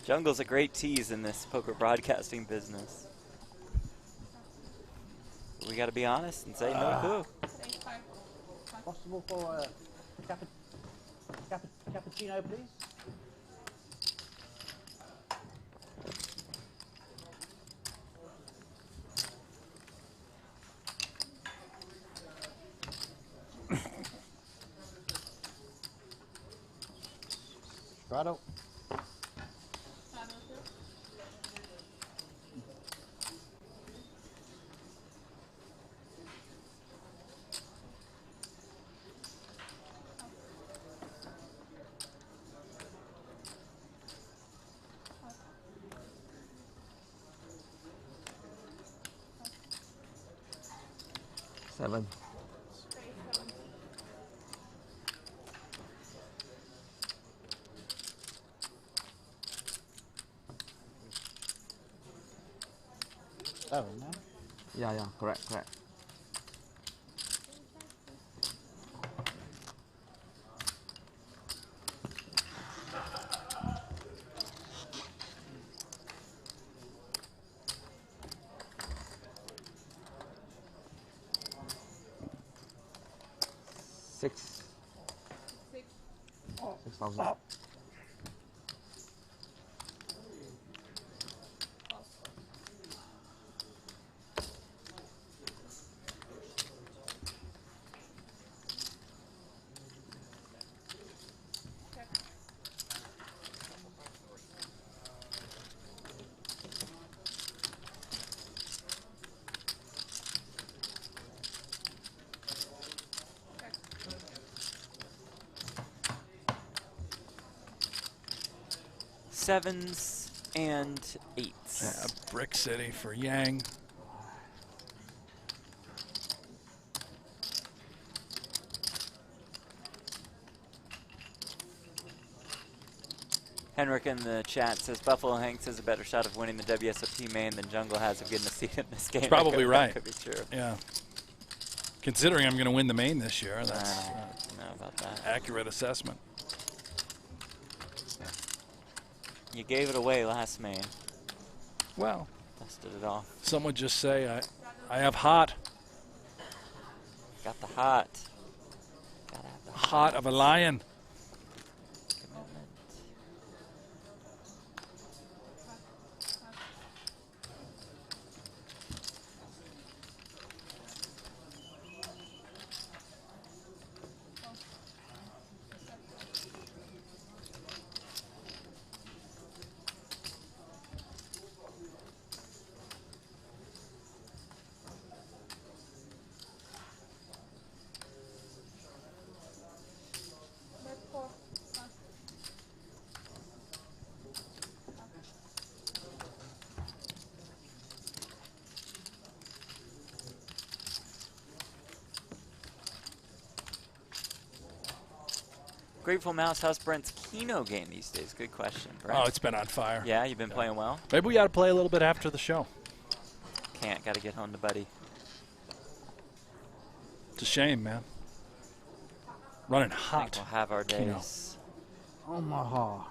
Jungle's a great tease in this poker broadcasting business. We got to be honest and say no clue. Possible for cappuccino, please? Straddle. Seven. Seven, no? Yeah, correct. Six. 6,000. Sevens and eights. Yeah, Brick City for Yang. Henrik in the chat says Buffalo Hanks has a better shot of winning the WSOP main than Jungle has of getting a seat in this game. Probably right. That could be true. Yeah. Considering I'm going to win the main this year, that's I don't know about that. accurate assessment. You gave it away last main. Well, dusted it off. Some would just say I have hot. Got the hot. Gotta have the Hot of a lion. commitment. Grateful Mouse, how's Brent's Keno game these days? Good question, Brent. Oh, it's been on fire. Yeah, you've been playing well? Maybe we got to play a little bit after the show. Can't. Got to get home to Buddy. It's a shame, man. Running I hot. think we'll have our Keno. days. Omaha.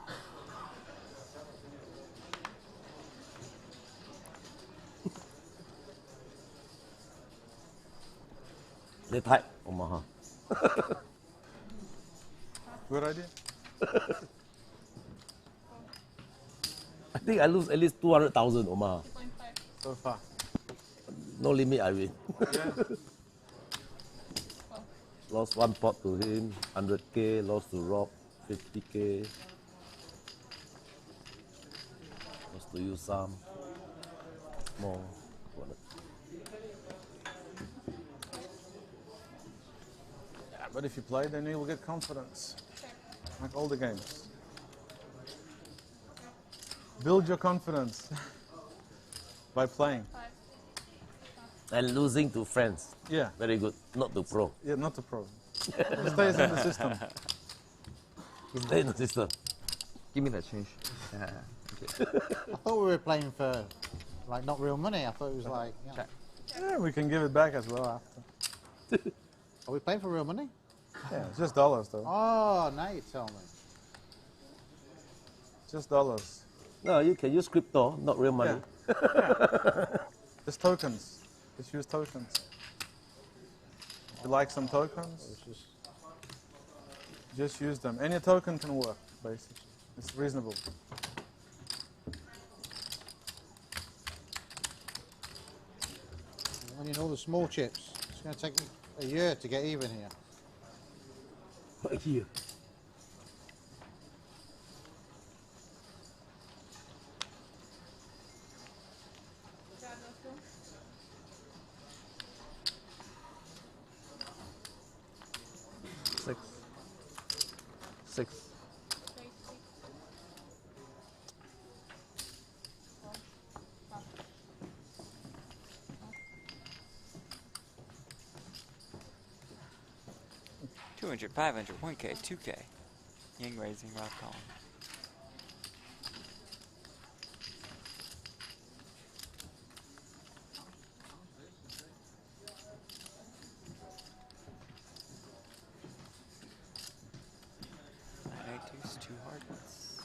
They type Omaha. Good idea. I think I lose at least 200,000 Omaha. So far. No limit, I win. Yeah. Lost one pot to him, 100K. Lost to Rob, 50K. Lost to you some. More. Yeah, but if you play, then you'll get confidence. Like all the games. Build your confidence by playing. And losing to friends. Yeah. Very good. Not to pro. Yeah, not the pro. It stays in the system. Stay in the system. Give me that change. Yeah. Okay. I thought we were playing for, like, not real money. I thought it was like, you know. Yeah, we can give it back as well after. Are we playing for real money? Yeah, it's just dollars though. Oh, now you tell me. Just dollars. No, you can use crypto, not real money. Yeah. Just tokens. Just use tokens. If you like some tokens, just use them. Any token can work, basically. It's reasonable. When you know the small chips, it's going to take me a year to get even here. A year. Six. $200, $500, $1K, $2K. Ying raising, rock calling. Two hearts.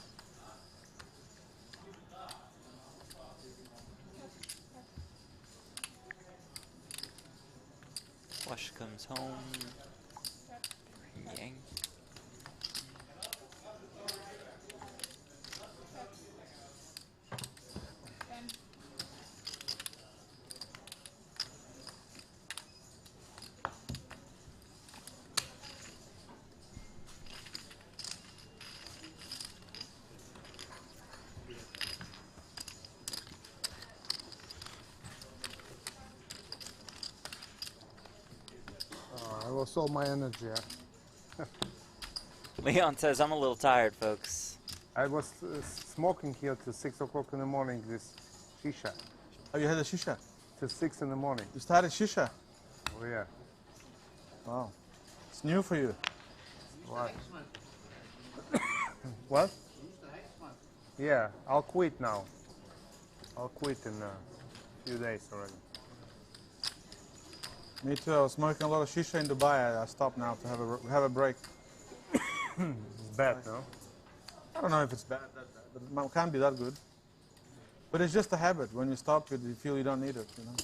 Flush comes home. Yang. I lost all my energy. Leon says, I'm a little tired, folks. I was smoking here till 6 o'clock in the morning, this shisha. Oh, you had a shisha? Till 6 in the morning. You started shisha? Oh, yeah. Wow. It's new for you. What? What? Yeah, I'll quit now. I'll quit in a few days already. Me too. I was smoking a lot of shisha in Dubai. I stopped now to have a break. It's bad, no? I don't know if it's bad, but it can't be that good. But it's just a habit. When you stop it, you feel you don't need it, you know.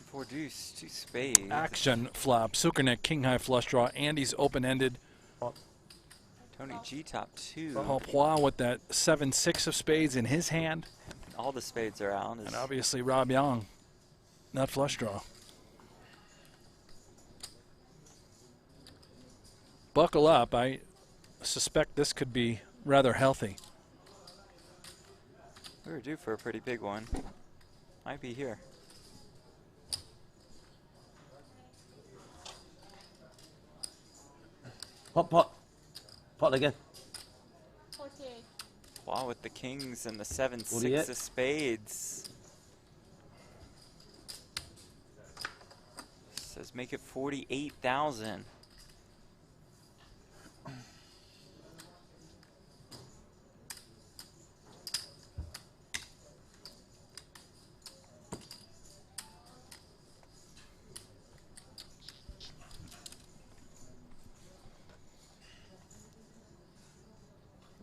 Four deuce, two spades. Action flop. Sukernick, king high flush draw. Andy's open-ended. Tony G top two. Paul Pois with that 7-6 of spades in his hand. All the spades are out. And obviously Rob Young, not flush draw. Buckle up. I suspect this could be rather healthy. We were due for a pretty big one. Might be here. Pot. Pot again. Wow, with the kings and the 7, 6 48. of spades. Says make it 48,000.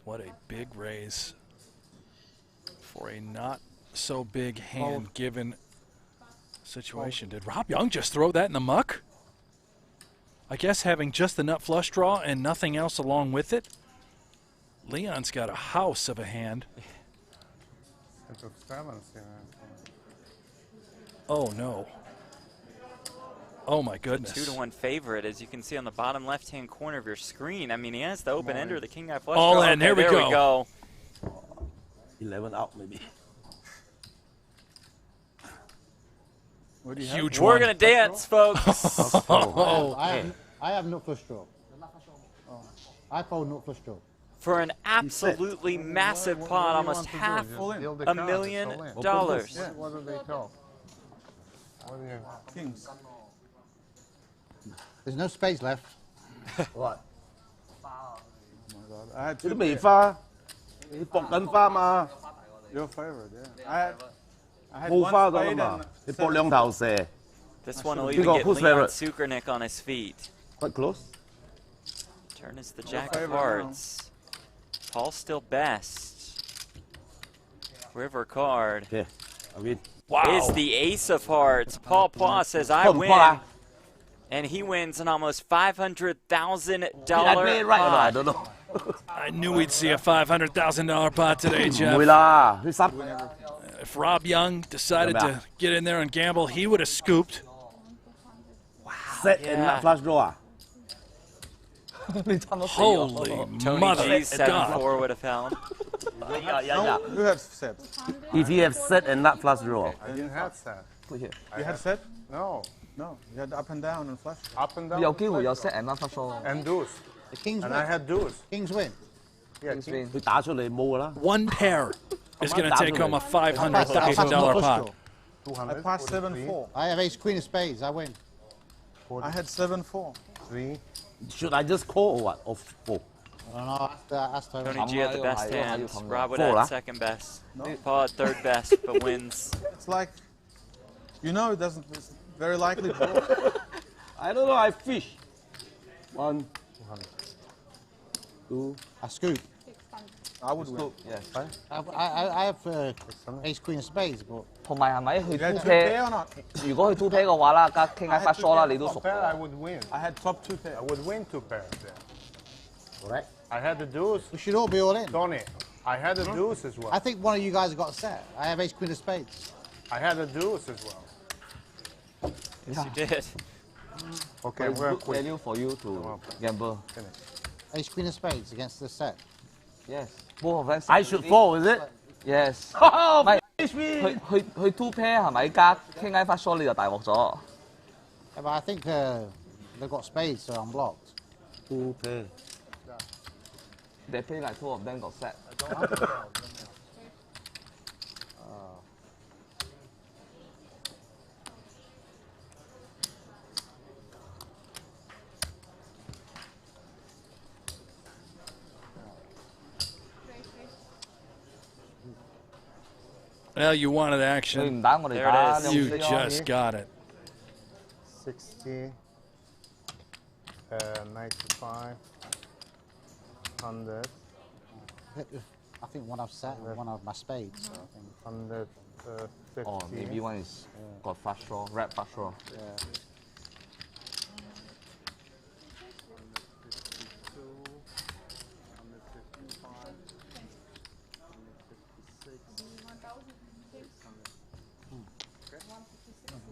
What a big raise for a not so big hand given situation. Did Rob Young just throw that in the muck? I guess having just the nut flush draw and nothing else along with it. Leon's got a house of a hand. Oh no. Oh my goodness. 2-to-1 favorite, as you can see on the bottom left-hand corner of your screen. I mean, he has the open ender, the king high flush all draw. in, here we go. 11 out, maybe. Huge We're one. gonna dance, folks. I have nut flush draw. I fold nut flush draw. For an absolutely massive pot, almost half $1 million. What do they talk? What do you have? Kings. There's no spades left. What? Oh my God. I had 你 two 都未 pairs. 花，你搏緊花嘛？ Your favorite, yeah. I had 冇 one 花㗎 spade 嘛 and？ 你搏兩頭蛇。 This one will Who's even get who's Leon favorite? Sukernick on his feet. Quite close. Turn is the Your jack of favorite now. hearts. Paul's still best. River card Okay, I win. is the ace of hearts. Paul Pois says, I Paul win. Pois. And he wins an almost $500,000 Did I play it right or not? I pot. don't know. I knew we'd see a $500,000 pot today, 唔 Jeff. 會啦，佢三 If Rob Young decided Yeah. to get in there and gamble, he would have scooped. set and Yeah. not flush draw 啊。 Holy Tony mother G's of God. 7-4 would have held. Who had set? If you have set and not flush draw. I didn't have that. You had set? No. No, you had up and down and flush. Up and down. 有機會有 set and not flush draw。 And deuce. The kings And win. I had deuce. Kings win. Yeah, Kings king. win。佢打出嚟冇㗎啦。 One pair is going to take home a That's nut $500,000 flush pot. draw. 200. I passed 7-4. I have ace queen of spades. I win. I had 7-4. 3. Should I just call or what? Or four? I don't know. Ask Tony. Tony G had the best Higher, hand. higher, Rob would Four, have huh? second best. No. Paul had third best, but wins. It's like, you know, it doesn't. It's very likely to go. I don't know. I fish. 1, 2. I scoop. I would win. Yes。 I have ace queen of spades, but 同埋係咪佢 You two had two pair？ pair or not? 如果佢 two pair 嘅話啦，加傾 I 喺 had flush two draw 啦， pair. 你都熟 Top pair, I 㗎。 would win. I had top 2 pair. I would win 2 pairs there. Correct. I had the deuce. we should all be all in. Tony, I had a deuce as well. I think one of you guys have got a set. I have ace queen of spades. I had a deuce as well. Yes, you did. Okay, It's we're good quick. value for you to gamble. Ace queen of spades against the set. Yes. Both of them. I should fall, is it? Yes. Oh, 唔係 finish me. 佢 two pair 係咪加傾喺 flush draw 你就大鑊咗？ Yeah, but I think they've got spades, so I'm blocked. 2 pair. They play like two of them got set. Well, you wanted 你 action. 唔打我哋 There 打， it 你 You 有冇知啊？ just got it. 60, 95, 100, I think one I've set and one of my spades. So I think. 150. Oh, maybe one is got flush draw, red flush draw. Yeah.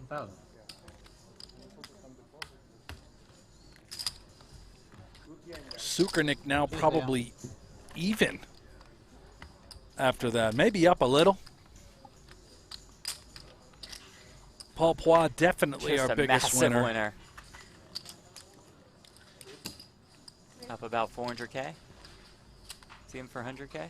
1,000. Sukernick now probably even after that. Maybe up a little. Paul Pois definitely Just our a biggest massive winner. winner. Up about 400K. See him for 100K.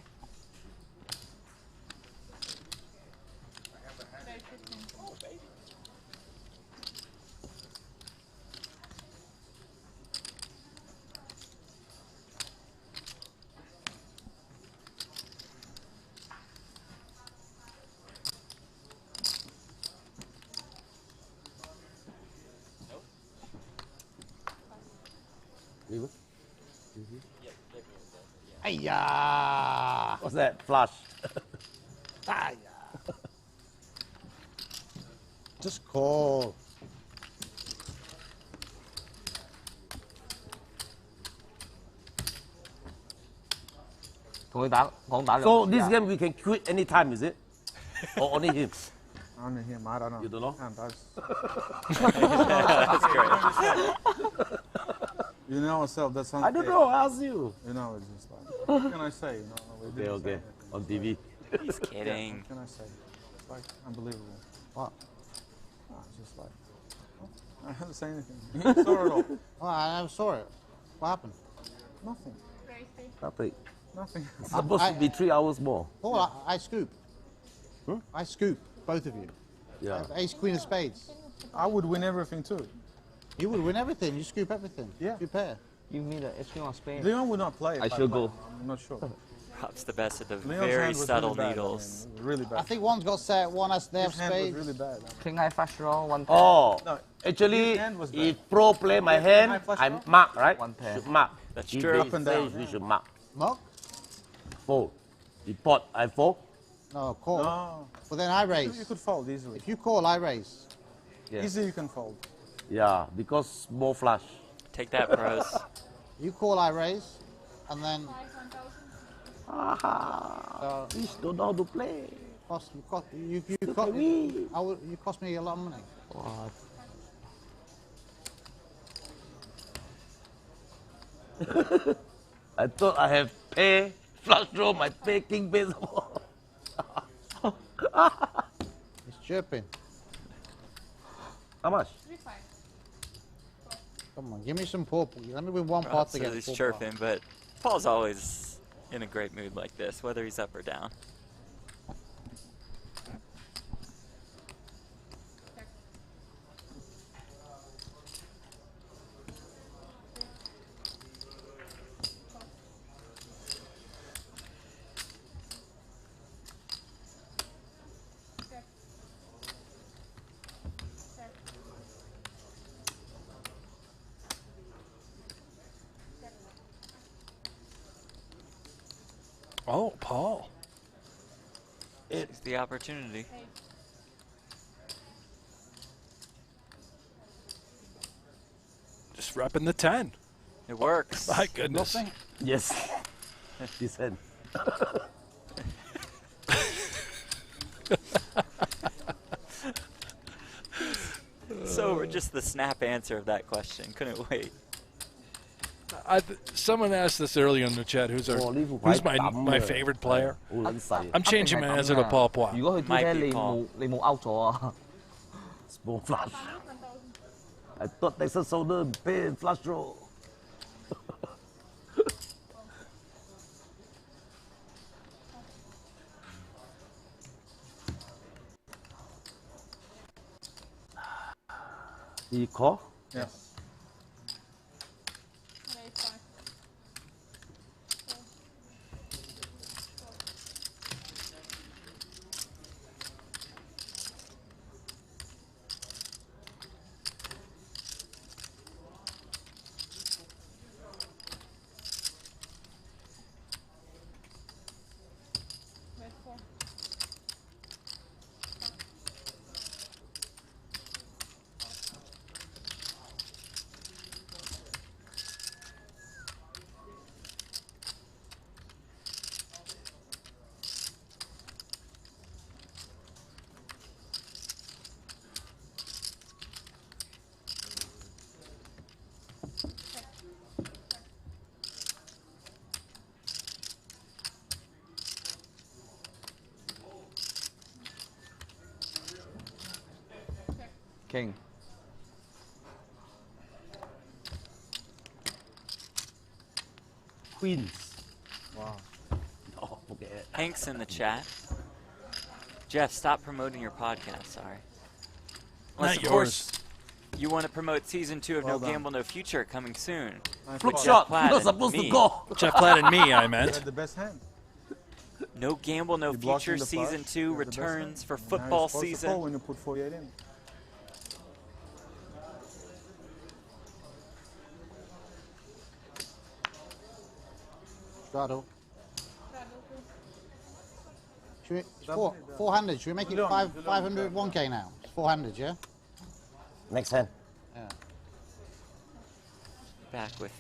Hiya! What's that? Flush. Just call. So this game we can quit anytime, is it? Or only him? Only him. I don't know. You don't know? That's great. You know yourself, that's I don't know, I ask you. You know, it's just like, what can I say? You know, we didn't say Okay, on TV. He's kidding. What can I say? It's like unbelievable. What? It's just like, I haven't say anything. You saw it all. Oh, I never saw it. What happened? Nothing. Nothing. Nothing. It's supposed to be 3 hours more. Oh, I scoop. I scoop, both of you. Yeah. Ace, queen of spades. I would win everything too. You would win everything. You scoop everything. Yeah. You pair. You mean the King of Spain? Leon would not play. I should go. I'm not sure. Rob's the best at the Leon's very hand was subtle really bad, needles. I mean, really bad. I think one's got set, one has they have His hand was spades. really bad. King high flush draw, one pair. Oh, No, actually, his hand was bad. if pro play my hand, I mark, right? One pair. Should mark. That's If true. they Up and down, say we should mark. Mark? Fold. Report, I fold. No, call. No. Well, then I You raise. could fold easily. If you call, I raise. Yeah. Easily you can fold. Yeah, because more flush. Take that, pros. You call, I raise. And then Aha. Please don't know how to play. you cost me a lot of money. What? I thought I have pay flush draw my pay king baseball. It's chirping. How much? Come on, give me some purple. Let me win one Rob pot says again. he's chirping, but Paul's always in a great mood like this, whether he's up or down. Oh, Paul. It's the opportunity. Just repping the 10. It works. My goodness. Nothing? Yes. This hand. So just the snap answer of that question. Couldn't wait. Someone asked this earlier in the chat. Who's my favorite player? I'm changing my answer to Paul Poit. 如果佢 Might 啲 be 你 Paul. 冇 out 咗啊？ Small flush. I thought Texas Shoulder pay flush draw. He call? Yes. queens. Wow. No, forget it. Hank's in the chat. Jeff, stop promoting your podcast. Sorry. Unless, Not of course, you want to promote season 2 of Well No done. Gamble, No Future coming soon. Flick Jeff shot. Platt You're and supposed me. to go. Jeff Platt and me, I You meant. had the best hand. No Gamble, No You blocked Future in the season flush, 2 you had the best hand. returns for And now you're football supposed to season. call when you put 48 in. Straddle. Should we, it's four-handed. Should we make it 500 1K now? It's four-handed, yeah? Next hand. Yeah. Back with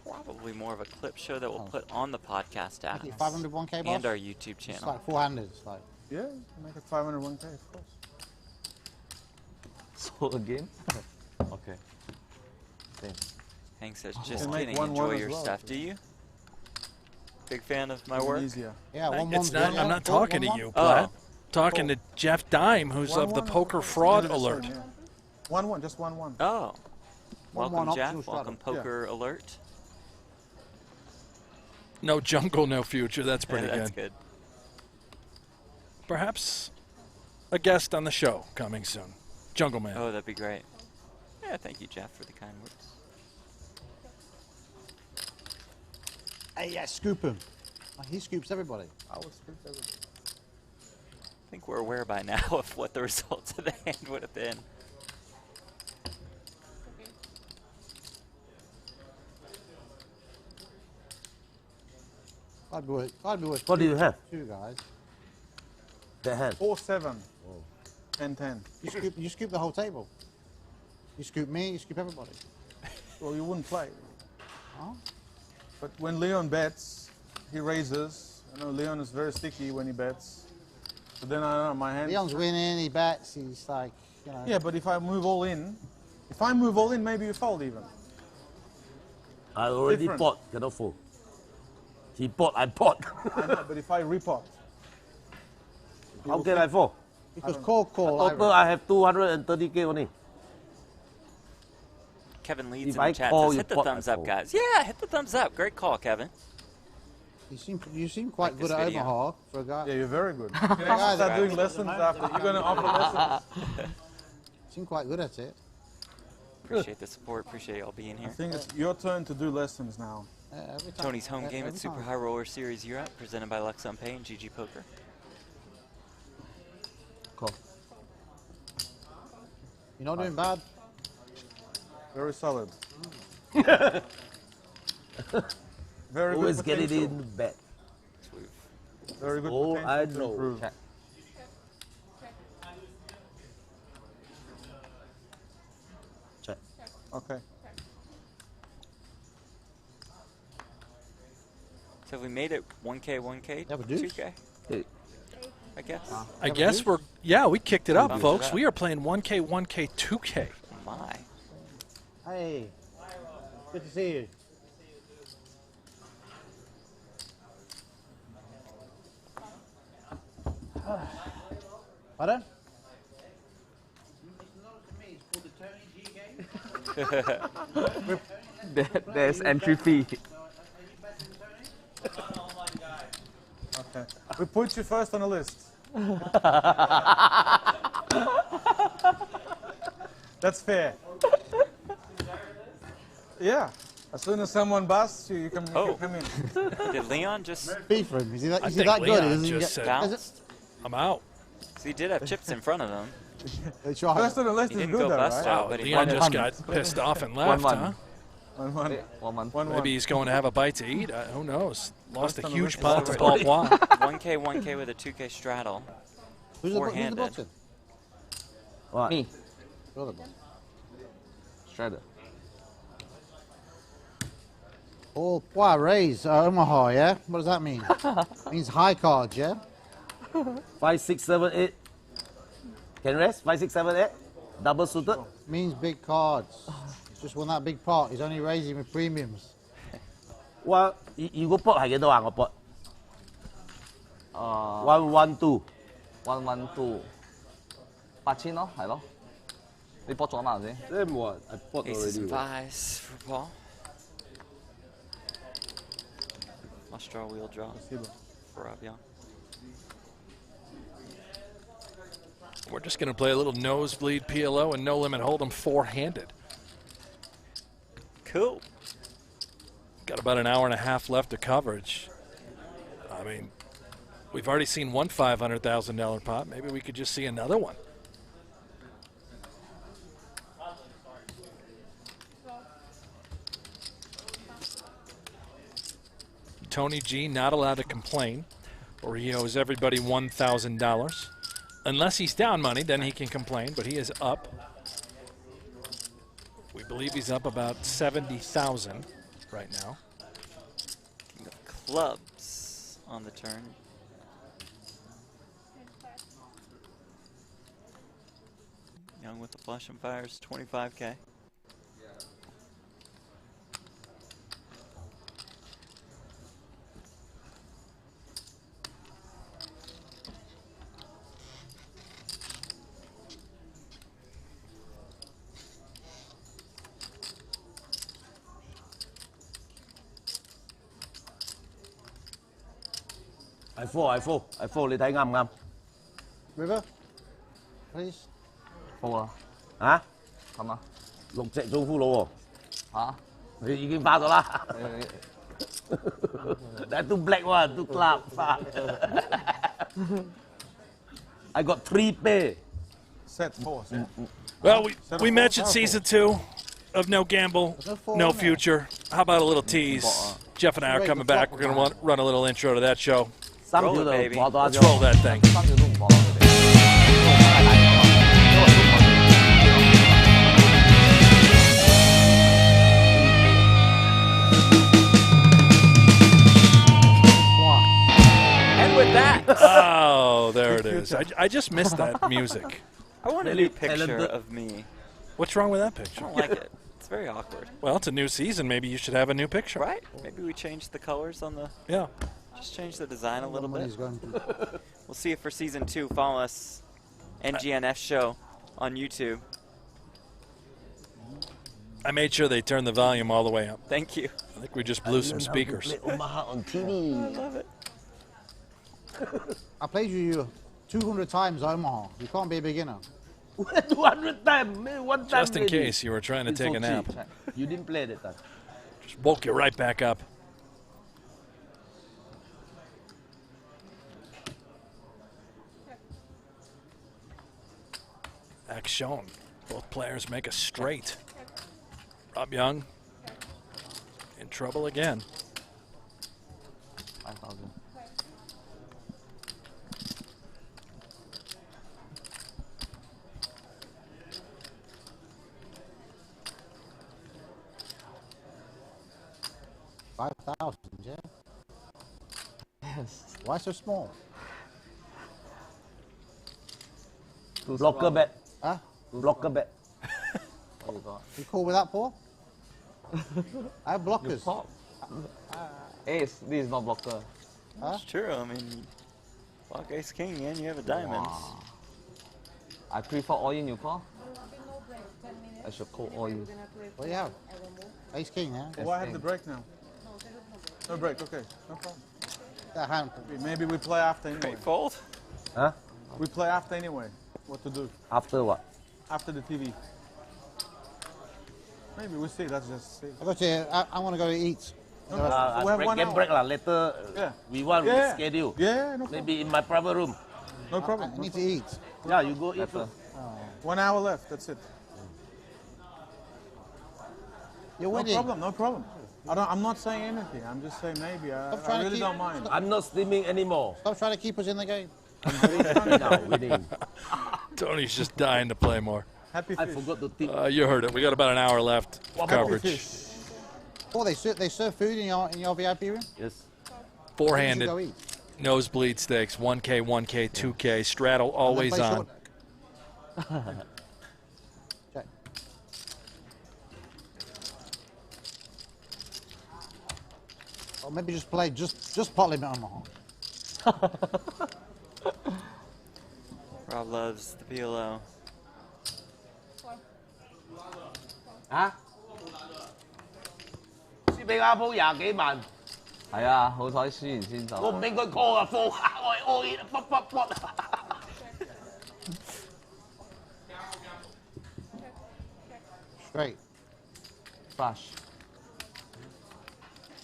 probably more of a clip show that we'll put on the podcast app. Make it 500 1K, boss? And our YouTube It's channel. like four-handed. It's like. Yeah, make it 501K, of course. So again? Okay. Same. Hank says, You just can make kidding, 1-1 enjoy as your well, stuff. so- Do you? Big fan of my Even work? easier. Yeah, It's not, I'm not talking to you, Platt. Talking to Jeff Dime, who's of the 1-1 Poker is Fraud the same, Alert. yeah. 1-1, just 1-1. Oh. Welcome, 1-1 Jeff. optional Welcome, straddle. Poker Alert. No jungle, no future. That's pretty That's good. good. Perhaps a guest on the show coming soon. Jungle Man. Oh, that'd be great. Yeah, thank you, Jeff, for the kind words. Hey, yeah, scoop him. He scoops everybody. I would scoop everybody. I think we're aware by now of what the results of the hand would have been. I'd be worth What do you have? two guys. That hand. 4-7. 10-10. You scoop the whole table. You scoop me, you scoop everybody. Well, you wouldn't play. Huh? But when Leon bets, he raises. I know Leon is very sticky when he bets. But then I don't know, my hand. Leon's winning, he bets, he's like, you know. Yeah, but if I move all in, maybe you fold even. I already Different. bought, cannot fold. He bought, I bought. I know, but if I repot. How can I fold? Because call. Total, I have 230K only. Kevin leads If in I the chat. call, Says, you hit the pot, thumbs I up, fold. guys. Yeah, hit the thumbs up. Great call, Kevin. You seem quite good this at video. Omaha for a guy. Yeah, you're very good. For a You guy can start that doing lessons after. You're going to offer lessons. seem quite good at it. Appreciate the support. Appreciate y'all being I here. think it's your turn to do lessons now. Every time, Tony's home game at every Super time. High Roller Series Europe, presented by Lux on Pay and GG Poker. Call. You're not doing bad. Very solid. Very Always good get it potential. in bet. Very good Oh, potential I to know. improve. Check. Check. Okay. So we made it 1K, 1K, Have a deuce? 2K, Hey, I guess. I guess we kicked it up, Bumped it folks. up. We are playing 1K, 1K, 2K. My. Hey, good to see you. Pardon? there's entry fee. Okay. We put you first on the list. That's fair. Yeah. As soon as someone busts, you can come in. Did Leon just Fee for him. Is he that, I is he think that good? Leon He doesn't just get- said- bounced? I'm out. So he did have chips in front of him. They try. First on the list He is didn't good go though, bust right? out, Wow, but he Leon won. just got pissed off and left, 1-1. huh? 1-1. 1 month. 1-1. Maybe he's going to have a bite to eat. Who knows? Lost First a on the huge list. pot to It's Paul Pois. 1K, 1K with a 2K straddle. Who's the Four-handed. button? What? Me, You're the button. Strider. Oh, Pois raise Omaha, yeah? What does that mean? Means high cards, yeah? 5, 6, 7, 8. Can rest? 5, 6, 7, 8. Double suited. Means big cards. He's just won that big pot. He's only raising with premiums. 哇！如果 pot 係幾多啊？我 pot 112 112 8,000咯，係咯。你博咗嘛頭先？即係冇人 I pot Aces and already。 fives for Paul. Must draw wheel draw for Rob Young. We're just going to play a little nosebleed PLO and no limit hold'em four-handed. Cool. Got about an hour and a half left of coverage. I mean, we've already seen one $500,000 pot. Maybe we could just see another one. Tony G not allowed to complain, or he owes everybody $1,000. Unless he's down money, then he can complain, but he is up. We believe he's up about 70,000 right now. Clubs on the turn. Young with the flush and fires, 25K. I fall 你睇啱唔啱 River, please. 冇啊，啊？咁啊6隻中夫佬喎。嚇？你已經花咗啦。That too black one, too club. I got 3 pair. Set 4. Well, we mentioned season 2 of No Gamble, No Future. How about a little tease? Jeff and I are coming back. We're going to run a little intro to that show. Roll it, baby. Let's roll that thing. And with that. Oh, there it is. I just missed that music. I want a new picture of me. What's wrong with that picture? I don't like it. It's very awkward. Well, it's a new season. Maybe you should have a new picture. Right? Maybe we change the colors on the... Yeah. Just change the design a little bit. Going We'll see it for season 2. Follow us, NGNF Show, on YouTube. I made sure they turned the volume all the way up. Thank you. I think we just blew some speakers. Omaha on TV. I love it. I played you 200 times Omaha. You can't be a beginner. 200 times, man, one time. Just in maybe. case you were trying to It's take so a nap. cheap. You didn't play that time. Just woke you right back up. Action. Both players make a straight. Rob Young in trouble again. 5,000. $5,000, yeah? Yes. Why so small? Blocker bet. Huh? Blocker bet. What you got? You cool with that, Paul? I have You blockers. pop. Ace, this is not blocker. That's true. I mean, block ace king and you have a diamond. Wow. I prefer all in, you call? I should call all in. What do you have? Ace king, yeah? Oh, I have the break now. No break, okay. No problem. That hand. Maybe we play after anyway. Great fold. Huh? We play after anyway. What to do? After what? After the TV. Maybe we'll see. Let's just see. I got you. I want to go to eat. We have break, 1 get hour. break lah. Later, Yeah. we want Yeah. schedule. Yeah, no problem. Maybe in my private room. No problem. I need to eat. Yeah, you go eat. Better. 1 hour left. That's it. You're No winning. problem. No problem. I'm not saying anything. I'm just saying maybe. Stop I trying to really keep- don't mind. I'm not streaming anymore. Stop trying to keep us in the game. Now, winning. Tony's just dying to play more. Happy I fish. forgot to tip. You heard it. We got about an hour left of Happy coverage. fish. Oh, they serve food in your VIP room? Yes. Four-handed. Go eat. Nosebleed stakes. 1K, 1K, 2K. Straddle always play on. Check. Or maybe just play just pot limit Omaha. Rob loves the PLO. 嚇？輸俾阿鋪20幾萬，係啊，好彩輸完先走。我唔俾佢 call 啊，放下我係 all in，卜。Straight. Flush.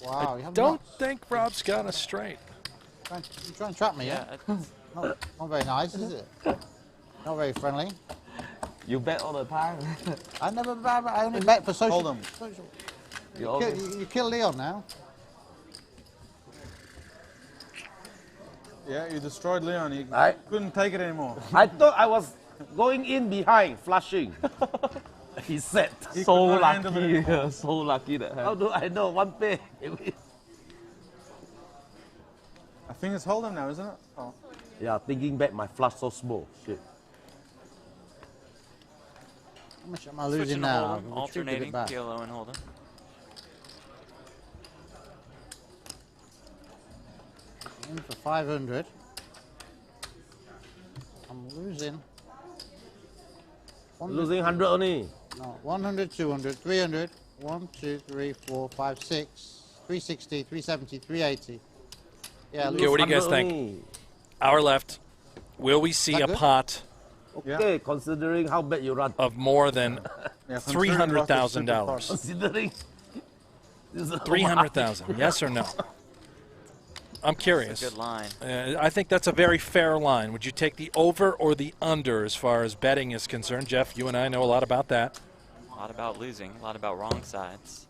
Wow, you I have don't nuts. think Rob's got a straight. You try and trap me, yeah? Not very nice, is it? Not very friendly. You bet all the time. I never bet. I only bet for social. Hold 'em. Social. You You kill Leon now. Yeah, you destroyed Leon. He I- couldn't take it anymore. I thought I was going in behind, flushing. He said. He so could not handle it lucky, anymore. so lucky that How do I know? One pair. I think it's hold 'em now, isn't it? Oh. Yeah, thinking back, my flush so small. Shit. How much am I Switching losing to now? Hold'em, I've alternating retreated it back. PLO and Hold'em. In for 500. I'm losing. Losing 100 only. No, 100, 200, 300, 1, 2, 3, 4, 5, 6, 360, 370, 380. Yeah, Okay, what do you guys 100 think? only. Hour left. Will we see That a good? pot Okay, considering how bad you run. of more than Yeah, considering $300,000? lots of Considering. This is a 300,000. Yes or no? I'm curious. Good line. I think that's a very fair line. Would you take the over or the under as far as betting is concerned? Jeff, you and I know a lot about that. A lot about losing, a lot about wrong sides.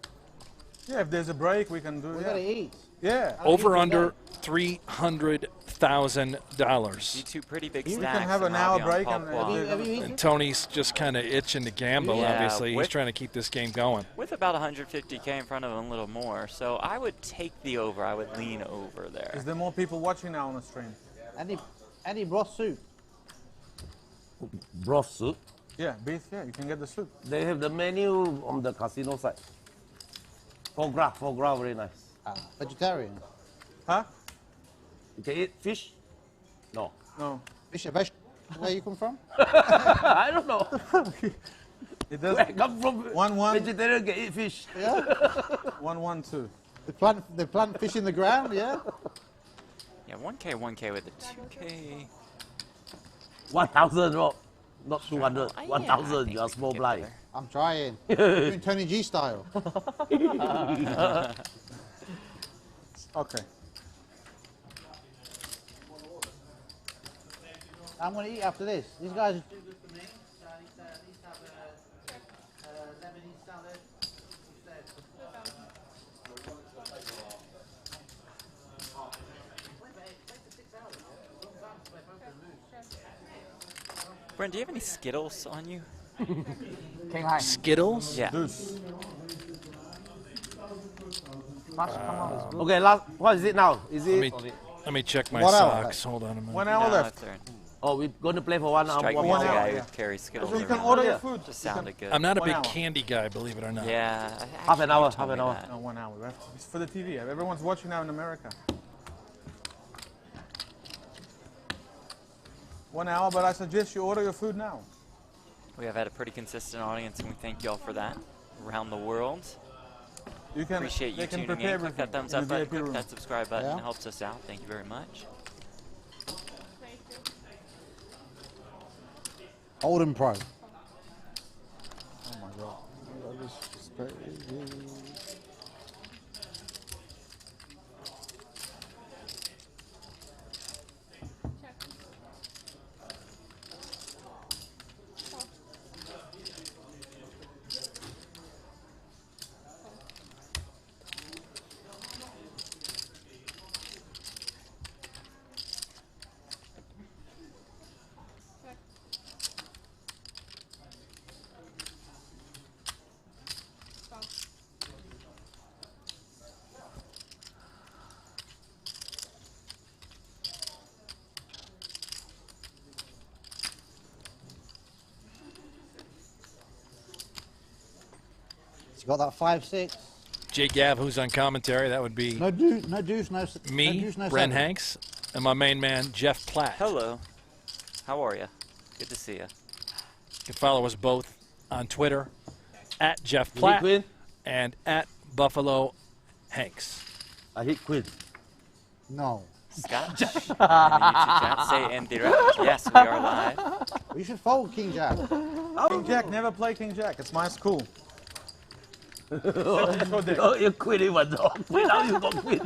Yeah, if there's a break, we can do We it. gotta eat. Yeah. Over under $300,000. See two pretty big We stacks. can have and an hour Ravi on break Paul and Poit. Have you eaten? And Tony's just kind of itching to gamble, Yeah, obviously. He's with- trying to keep this game going. With about 150K in front of him, a little more. So I would take the over. I would lean over Is there. there more people watching now on the stream? Any broth soup? Broth soup. Yeah, beef, yeah, you can get the soup. They have the menu on the casino side. Foie gras, very nice. Vegetarian? Huh? You can eat fish? No. No. Fish and vegetable? Where you come from? I don't know. It does. Where I come from, One. vegetarian can eat fish. Yeah. 112. They plant fish in the ground, yeah? Yeah, 1K with the 2K. 1,000, Rob. Not 200. Yeah, I 1,000. think You are we can small get blind. there. I'm trying. Doing Tony G style. Okay. I'm going to eat after this. These guys. Brent, do you have any Skittles on you? King high. Skittles? Yeah. Deuce. Flush, come on, it's good. Okay, last. What is it now? Is it? Let me check my 1 hour. socks. Hold on a minute. 1 hour No, left. that's all right. Oh, we're going to play for 1 hour. Strike me one as a hour, guy yeah. who carries Skittles So you can around. order your food. Just You can- sounded good. I'm not a 1 big hour. candy guy, believe it or not. Yeah. Half an actually, hour, you told half an me hour. that. No, 1 hour. It's for the TV. Everyone's watching now in America. 1 hour, but I suggest you order your food now. We have had a pretty consistent audience, and we thank y'all for that around the world. You can. Appreciate you they can tuning prepare in. Click that everything thumbs in up the button, VIP click room. that subscribe button. Yeah. It helps us out. Thank you very much. Holden Pro. Oh my God. That is crazy. He's got that 5-6. Jay Gav, who's on commentary, that would be No deuce, no deuce, no. me, no deuce, no Bren 7. Hanks, and my main man, Jeff Platt. Hello. How are you? Good to see you. You can follow us both on Twitter, at Jeff Platt Queen? and at Buffalo Hanks. I hit queen. No. Scott, in the YouTube chat, say indirect. Yes, we are live. You should fold King Jack. King Jack, never play King Jack. It's my school. Oh, you quit it, but now you got quit.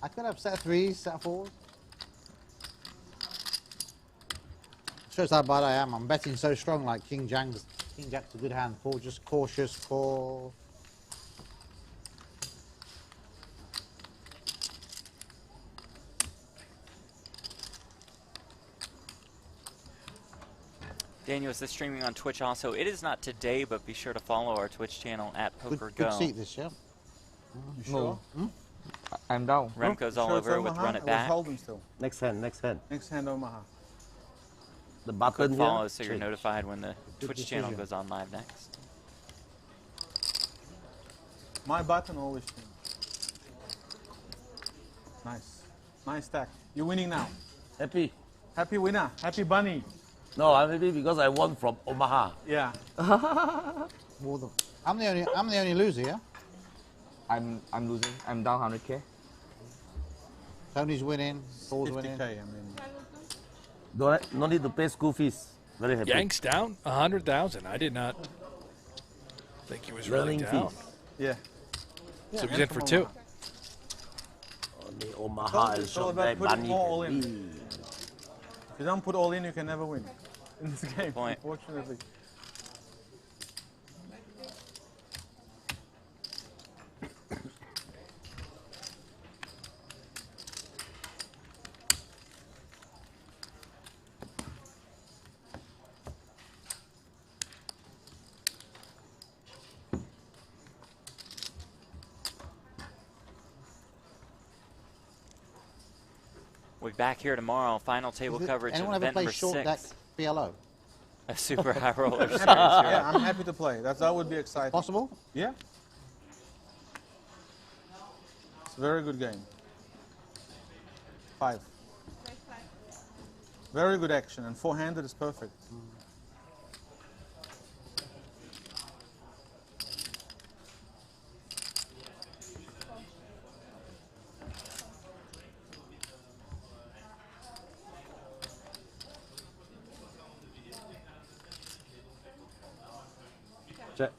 I could have set threes, set fours. Shows how bad I am. I'm betting so strong like King Jack's a good hand. Four, just cautious, call. Daniel, is this streaming on Twitch also? It is not today, but be sure to follow our Twitch channel at PokerGo. Good seat this, yeah? You sure? No. I'm down. Remco's all over it with Run It Back. Next hand, next hand. Next hand, Omaha. The button Click here. follow so you're Change. notified when the Twitch decision. channel goes on live next. My button always changes. Nice. Nice stack. You're winning now. Happy. Happy winner. Happy bunny. No, I'm happy because I won from Omaha. Yeah. Well, I'm the only loser, yeah? I'm losing. I'm down 100K. Tony's winning. Paul's 50K, winning. I mean. No need to pay school fees. Very happy. Yanks down 100,000. I did not think he was really Learning down. fees. Yeah. So he's in for two. Only Omaha and It's all shot about back putting bunny. more all in. If you don't put all in, you can never win in this game, Point. unfortunately. We'll be back here tomorrow. Final table coverage of Anyone ever event play number short deck 6. BLO? A super high roller series. Yeah, I'm happy to play. That would be exciting. Possible? Yeah. It's a very good game. 5. Very good action, and four-handed is perfect. Check.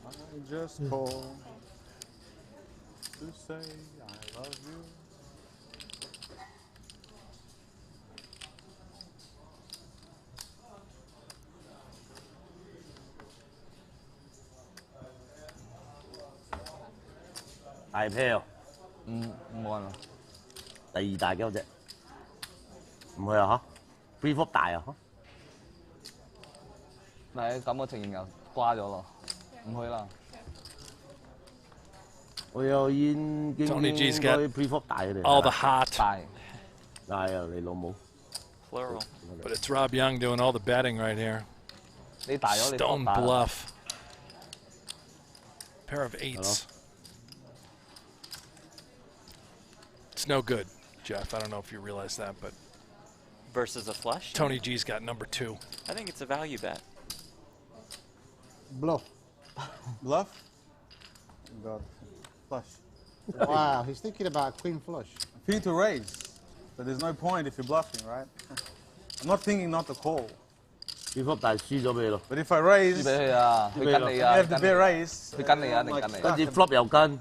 I just call to say I love you.大啤啊！冇人啊。第二大嘅嗰隻，唔去啊嚇 ？Free flop 大啊嚇？嗱，咁嘅情形又瓜咗咯，唔去啦。我有煙經 Tony G's 應該 got pre flop 大嘅嚟。 all the hot. 大。係啊，你老母。 Plural. But it's Rob Young doing all the betting right here. 你大咗，你 Stone 大啦 bluff. Pair of eights. It's no good, Jeff. I don't know if you realize that, but Versus a flush? Tony G's got number 2. I think it's a value bet. Bluff. Bluff? God. Flush. Wow, he's thinking about queen flush. I think to raise, but there's no point if you're bluffing, right? I'm not thinking not to call. Pre flop 大輸咗俾你咯。 But if I raise, 輸俾佢啊，佢跟你 you 啊， have to be raise. 佢跟你啊，一定跟你。跟住 flop 又跟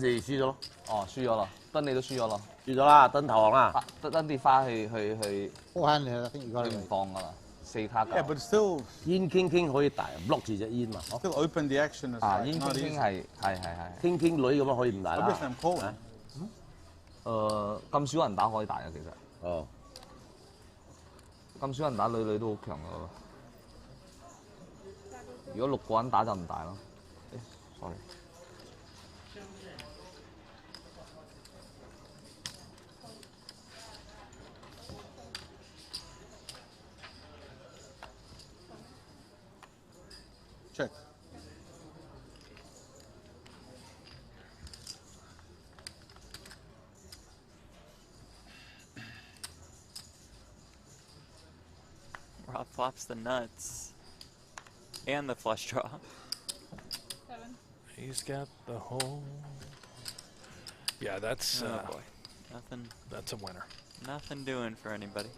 住輸咗咯。哦，輸咗啦，登你都輸咗咯。輸咗啦，登投降啦。登跌花去。Four-handed, I think you got 佢 it. 唔放噶啦，4卡 Yeah, 夠。 but still, 煙傾可以大，block 住隻煙嘛。 still open the action. 啊， Is 煙 not 傾 easy. 係。傾女咁樣可以唔大啦。 Obviously, I'm calling. 咁少人打可以大嘅其實。哦。咁少人打女都好強噶喎。如果6個人打就唔大咯。sorry。Check. flops the nuts and the flush draw. He's got the whole. Yeah, that's. Oh boy, nothing. That's a winner. Nothing doing for anybody.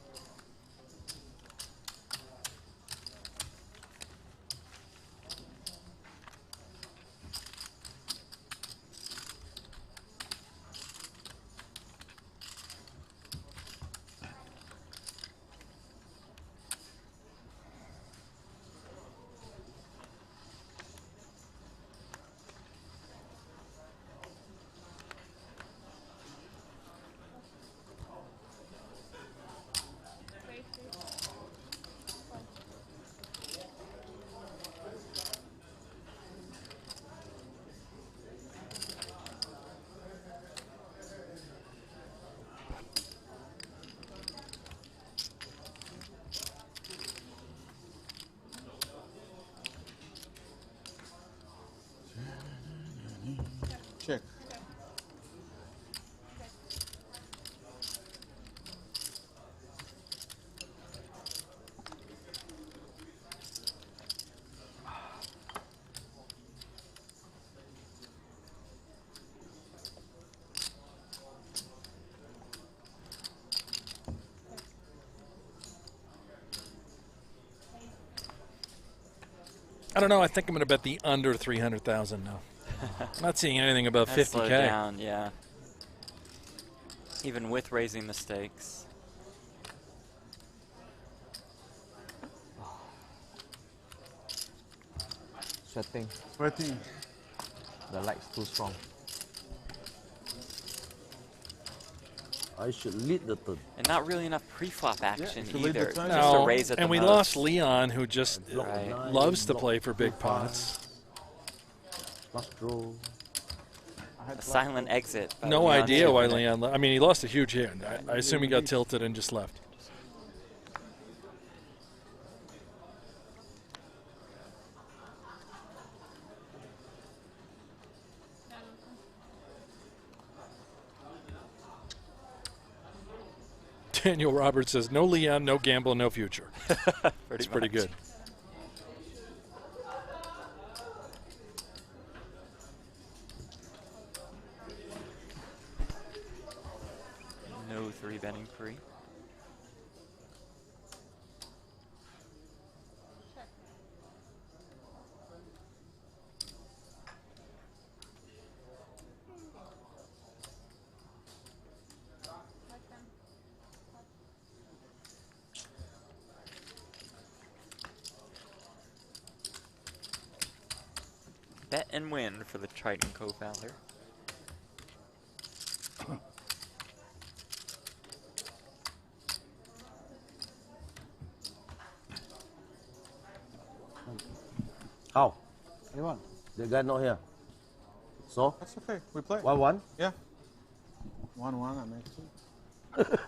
Check. I don't know. I think I'm going to bet the under 300,000 now. I'm not seeing anything above That's 50K. slowed down, yeah. Even with raising the stakes. Sweating. Sweating. The light's too strong. I should lead the turn. And not really enough pre-flop action should lead the either. turn. Just a No, raise at and the we most. lost Leon, who just Right. loves to play for big pots. Flush draw. A silent exit. by No Leon idea why Schumann. Leon. I mean, he lost a huge hand. I assume he got tilted and just left. Daniel Roberts says, no Leon, no gamble, no future. It's pretty good. No 3-betting free. Bet and win for the Triton co-founder. How? You won. The guy not here. So? That's okay. We play. 1-1? Yeah. 1-1, I make 2.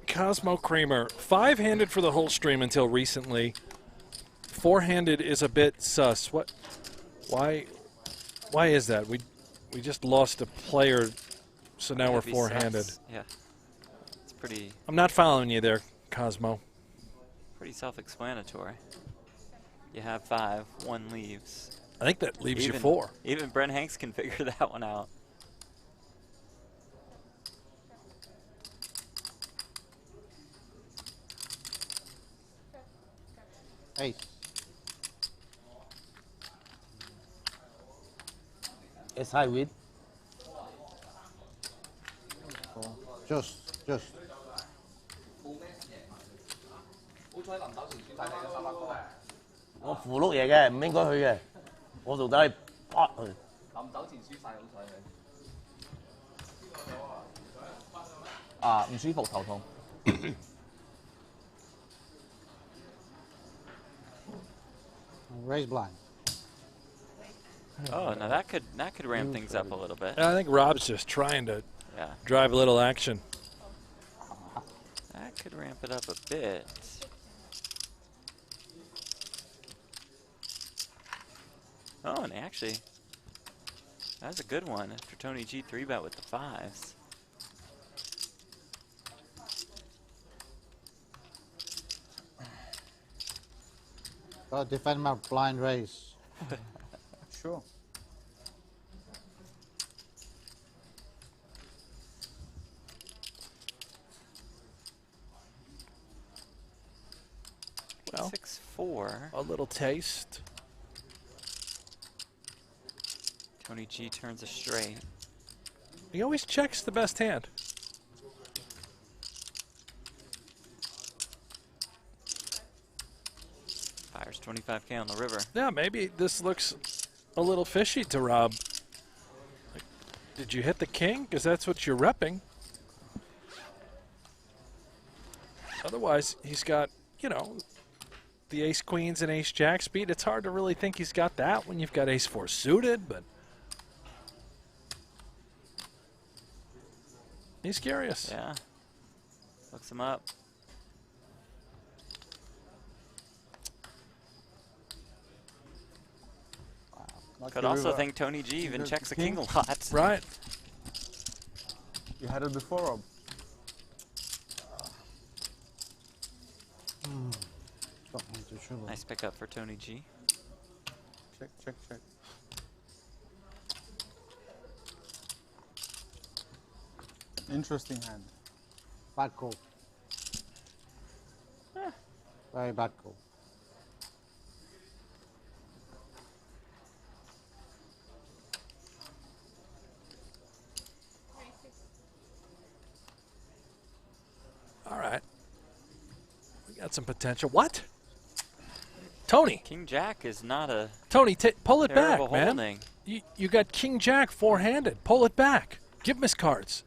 Cosmo Kramer, 5-handed for the whole stream until recently. 4-handed is a bit sus. What? Why is that? We just lost a player, so now we're Maybe 4-handed. sus. Yeah. It's pretty I'm not following you there, Cosmo. pretty self-explanatory. You have 5, 1 leaves. I think that leaves you Even- 4. Even Brent Hanks can figure that one out. Ace. Ace high win. Just. 我符碌嘢嘅，唔應該去嘅。我仲走去啪佢。臨走前輸晒，好彩你。啊，唔舒服，頭痛。 Raise blind. Oh, now that could ramp things up a little bit. I think Rob's just trying to Yeah. drive a little action. That could ramp it up a bit. Oh, and actually, That was a good one after Tony G 3-bet with the 5s. Gotta defend my blind raise. Sure. Well, 6-4. A little taste. Tony G turns a straight. He always checks the best hand. Fires 25K on the river. Yeah, maybe this looks a little fishy to Rob. Like, did you hit the king? Because that's what you're repping. Otherwise, he's got, you know, the ace queens and ace jack speed. It's hard to really think he's got that when you've got ace 4 suited, but he's curious. Yeah. Looks him up. Could also think Tony G even checks a king a lot. Right. You had it before, Rob. Nice pickup for Tony G. Check, check, check. Interesting hand. Bad call. Very bad call. All right. We got some potential. What? Tony. King Jack is not a Tony, pull it back, terrible man. holding. You got King Jack four-handed. Pull it back. Give him his cards.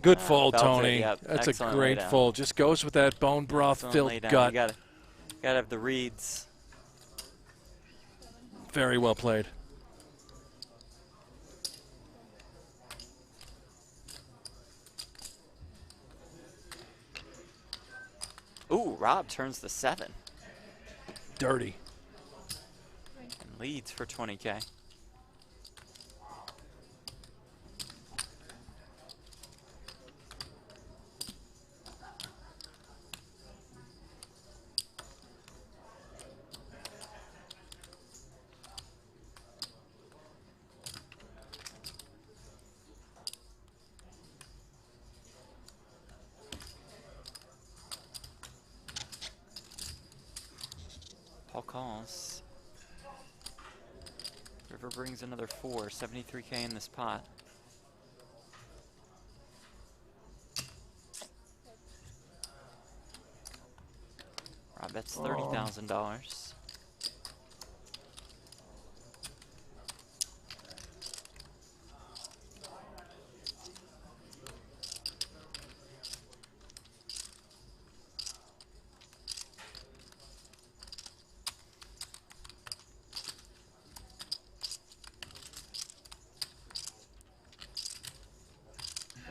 Good fold, felt it, Tony. yep. That's Excellent a great laydown. fold. Just goes with that bone broth Excellent filled laydown. gut. You gotta have the reads. Very well played. Ooh, Rob turns the 7 Dirty. and leads for 20K. Paul calls. River brings another 4, 73K in this pot. Rob bets $30,000.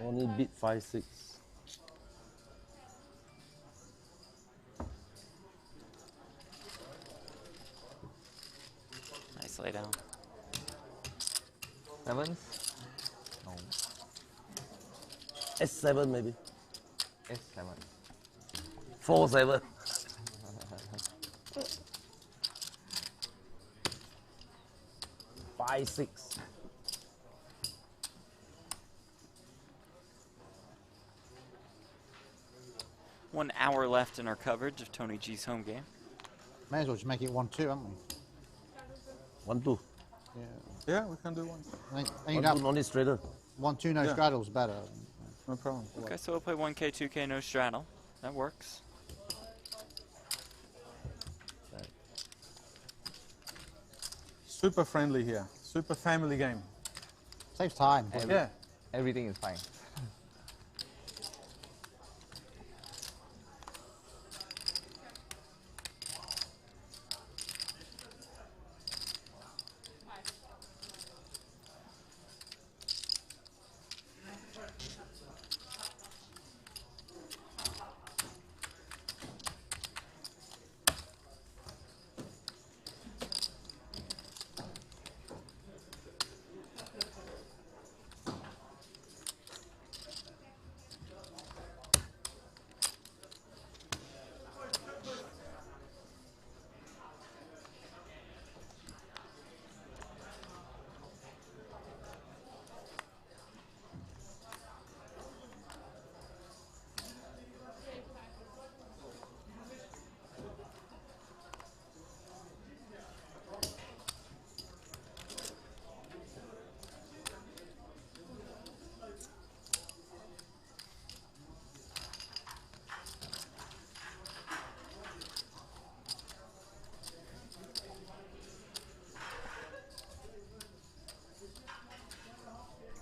Only beat 5-6. Nice lay down. 7? No. S7 maybe. S7. 4-7. Five, 6. One hour left in our coverage of Tony G's home game. May as well just make it 1-2, haven't we? 1-2. Yeah. Yeah, we can do one. I think 1-2 no need straighter. 1-2 no Yeah. straddle's better. No problem. Okay, so we'll play 1K, 2K, no straddle. That works. Super friendly here. Super family game. Saves time. Yeah. Everything is fine.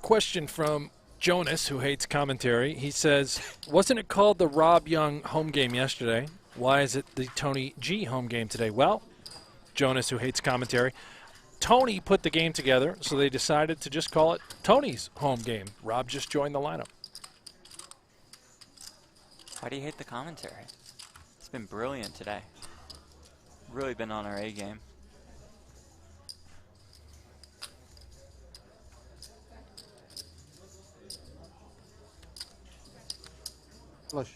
question from Jonas, who hates commentary. He says, wasn't it called the Rob Young home game yesterday? Why is it the Tony G home game today? Well, Jonas, who hates commentary, Tony put the game together, so they decided to just call it Tony's home game. Rob just joined the lineup. Why do you hate the commentary? It's been brilliant today. Really been on our A game. Flush.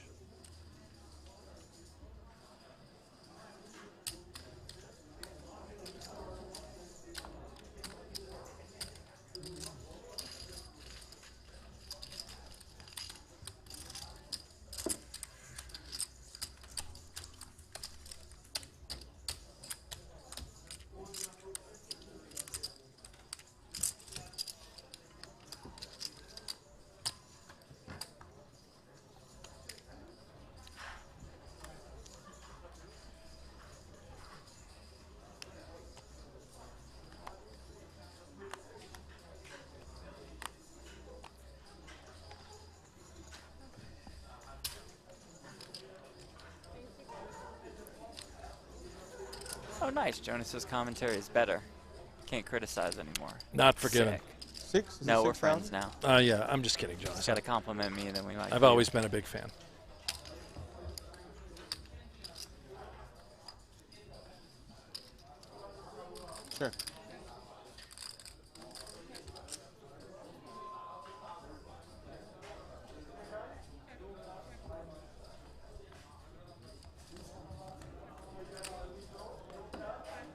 Oh, nice. Jonas's commentary is better. Can't criticize anymore. Not forgiven. Sick. No, we're friends now. Yeah, I'm just kidding, Jonas. Just got to compliment me, then we like I've you. always been a big fan. Sure.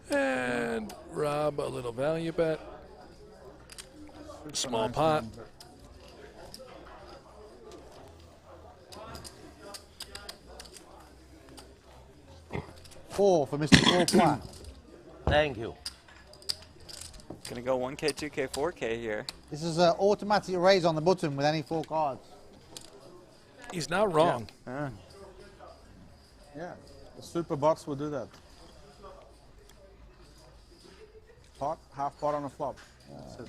And Rob, a little value bet. Small pot. Four for Mr. Four Flat. Thank you. Gonna go 1K, 2K, 4K here. This is an automatic raise on the button with any 4 cards. He's not wrong. Yeah, the super box will do that. Pot, half pot on a flop. That's it.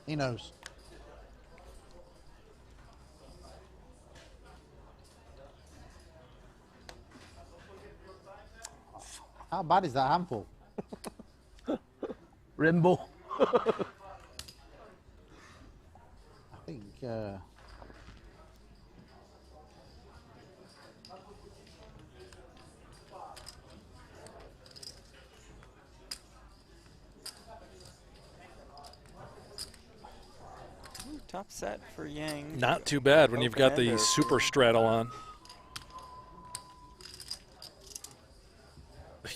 He knows. How bad is that handful? Rainbow. I think. Ooh, top set for Yang. Not too bad when you've got the Open-ender super straddle on.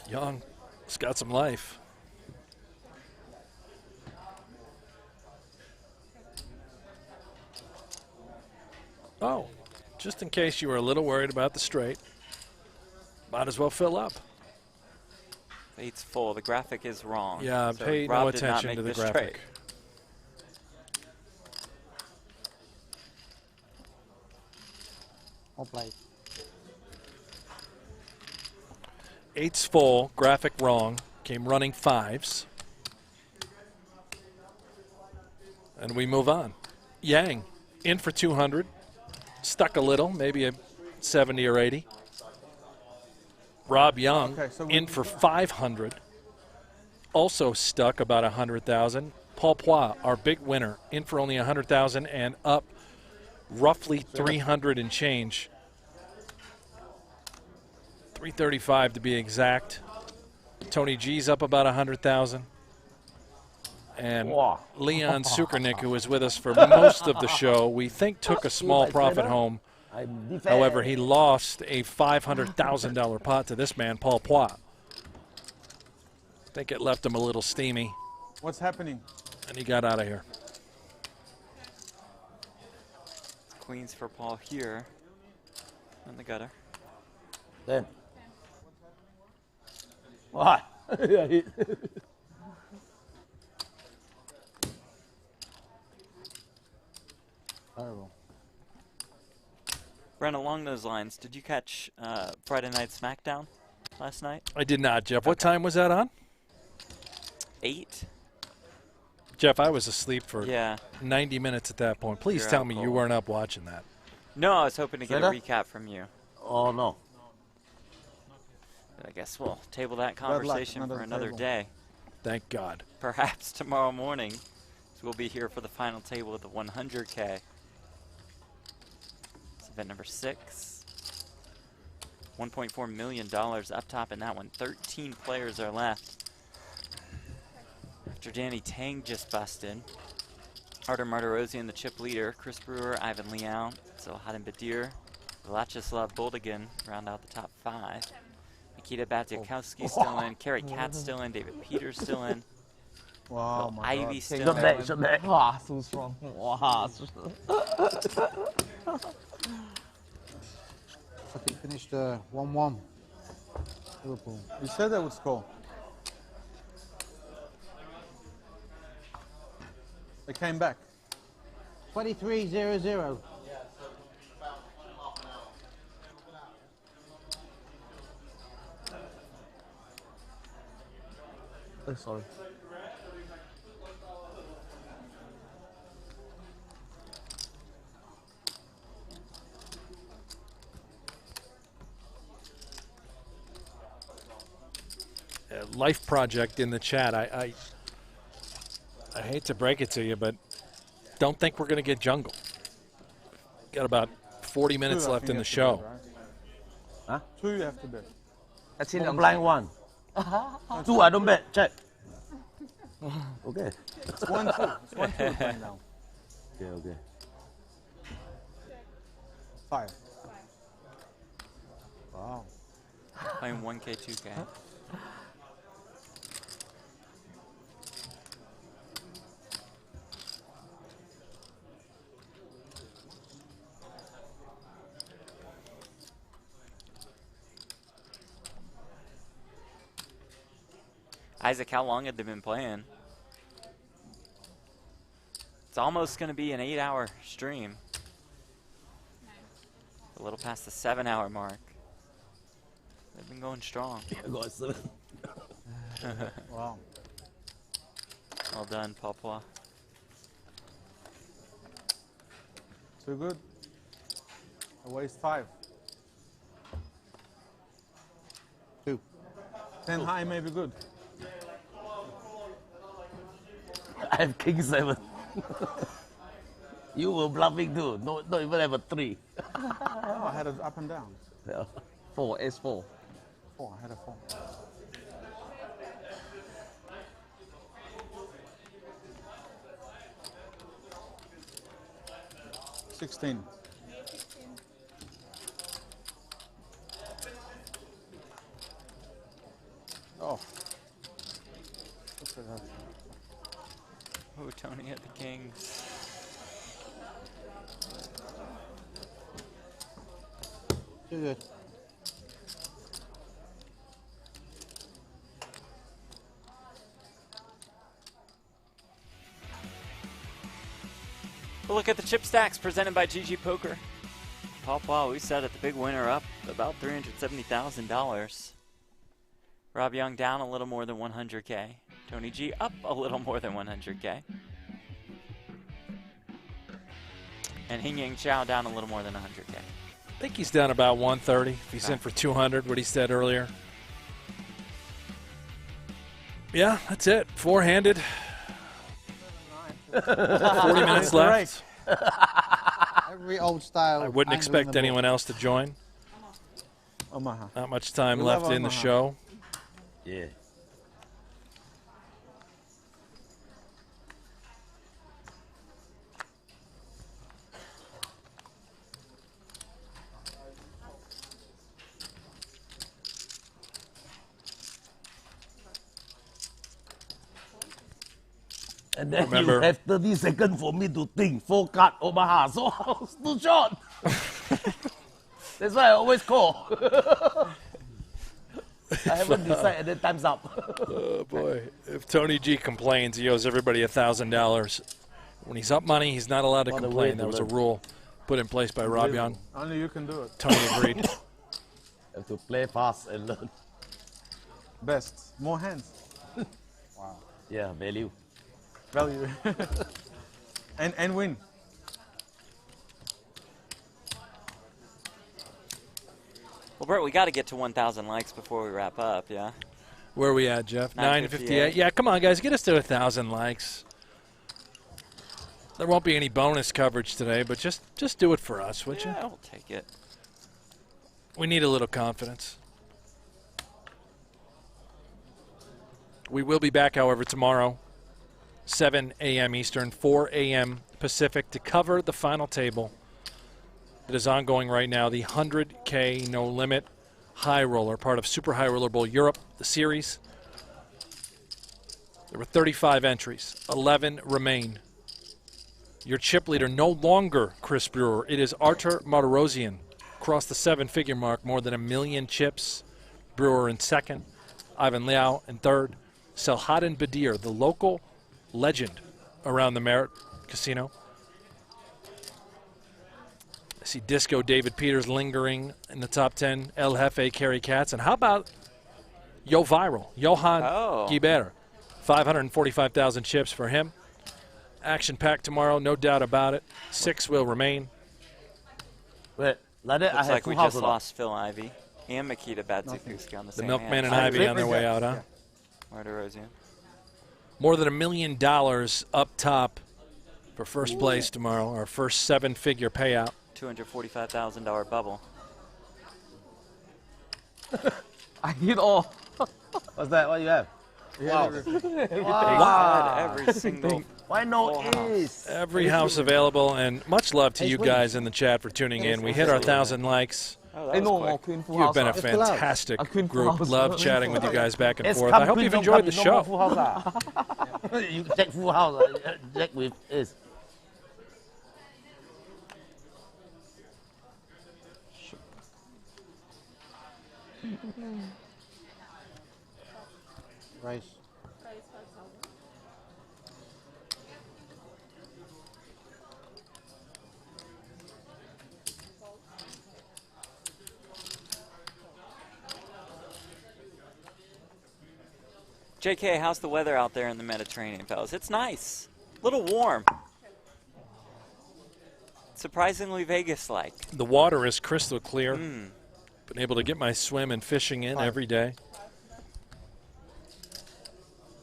Young, it's got some life. Oh, just in case you were a little worried about the straight, might as well fill up. Eight's full. The graphic is wrong. Yeah, so pay Rob no did not attention make to the this graphic. straight. I'll play. Eight's full, graphic wrong, came running fives. And we move on. Yang, in for 200. Stuck a little, maybe a 70 or 80. Rob Young, in for 500. Also stuck about 100,000. Paul Poix, our big winner, in for only 100,000 and up roughly 300 and change. 335 to be exact. Tony G's up about 100,000. And Leon Sukernick, who was with us for most of the show, we think took a small profit home. However, he lost a $500,000 pot to this man, Paul Poix. I think it left him a little steamy. What's happening? And he got out of here. Queens for Paul here. In the gutter. Then. What? Terrible. Brent, along those lines, did you catch Friday Night SmackDown last night? I did not, Jeff. What time was that on? 8. Jeff, I was asleep for Yeah. 90 minutes at that point. Please You're tell out me you cold. weren't up watching that. No, I was hoping to get a Better? recap from you. Oh, no. But I guess we'll table that luck, conversation another for another table. day. Thank God. Perhaps tomorrow morning. So we'll be here for the final table of the 100K. It's event number 6. $1.4 million up top in that one. 13 players are left. After Danny Tang just busted. Artur Martirosyan, the chip leader. Chris Brewer, Ivan Liao, Zilhaddin Badir, Vyacheslav Boldigan round out the top 5. Nikita Batyakowski still in. Kerry Katz still in. David Peters still in. Wow, my Ivy God. still Shot back, in. shot back. Wow, so strong. Wow. I think finished 1-1. Liverpool. You said they would score. They came back. 23-0-0. Oh, sorry. Life Project in the chat. I hate to break it to you, but don't think we're going to get jungle. Got about 40 minutes left in the show. Huh? 2 you have to bet. That's in Blind 1. 2 I don't bet. Check. Okay. It's 1-2. It's 1-2 playing now. Okay, okay. 5. Wow. Playing 1K, 2K. Isaac, how long had they been playing? It's almost going to be an 8-hour stream. A little past the 7-hour mark. They've been going strong. I got 7. Wow. Well done, Papua. Too good. I waste 5. 2. 10 high may be good. I have king 7. You were bluffing too. No, not even have a 3. No, I had it up and down. Yeah. 4, S4. 4. I had a 4. 16. Oh. Look at that. Oh, Tony at the Kings. Too good. We'll look at the chip stacks presented by GG Poker. Papua, we set at the big winner up about $370,000. Rob Young down a little more than 100K. Tony G up a little more than 100K. And Hing Yang Chow down a little more than 100K. I think he's down about 130. If he's in for 200, what he said earlier. Yeah, that's it. Four-handed. 40 minutes left. Every old style. I wouldn't expect anyone else to join. Omaha. Not much time We left love in the Omaha. show. Yeah. And then Remember- you have 30 seconds for me to think. 4 card Omaha. So I was too short. That's why I always call. I haven't decided and then time's up. Oh, boy. If Tony G complains, he owes everybody $1,000. When he's up money, he's not allowed to What a way complain. to That was a live. rule put in place by Rob Young. Only you can do it. Tony agreed. Have to play fast and learn. Best. More hands. Yeah, value. Value. and win. Well, Bert, we got to get to 1,000 likes before we wrap up, yeah? Where are we at, Jeff? 958. 958. Yeah, come on, guys. Get us to 1,000 likes. There won't be any bonus coverage today, but just do it for us, would you? Yeah, I'll take it. We need a little confidence. We will be back, however, tomorrow, 7 a.m. Eastern, 4 a.m. Pacific, to cover the final table that is ongoing right now, the 100K No Limit High Roller, part of Super High Roller Bowl Europe, the series. There were 35 entries. 11 remain. Your chip leader no longer Chris Brewer. It is Artur Martirosyan. Crossed the 7-figure mark, more than 1 million chips. Brewer in second. Ivan Liao in third. Selhadin Badir, the local legend around the Merit Casino. I see Disco David Peters lingering in the top 10. El Jefe Kerry Katz. And how about Yo Viral, Johan Guibert. 545,000 chips for him. Action-packed tomorrow, no doubt about it. 6 will remain. Wait, like that, Looks like we just lost Phil Ivey and Makita Badzukuski on the same Milkman hand. and Ivy on their way out, huh? Martirosyan. More than $1 million up top for first place tomorrow, our first 7-figure payout. $245,000 bubble. I hit all. What's that? What do you have? Wow. Wow. Every single. Why no ace? Every house available, and much love to you guys in the chat for tuning in. We hit our 1,000 likes. You've been a fantastic group. Love chatting with you guys back and forth. I hope you've enjoyed the show. You check full house. Check with ace. Race. JK, how's the weather out there in the Mediterranean, fellas? It's nice. A little warm. Surprisingly Vegas-like. The water is crystal clear. Been able to get my swim and fishing in every day.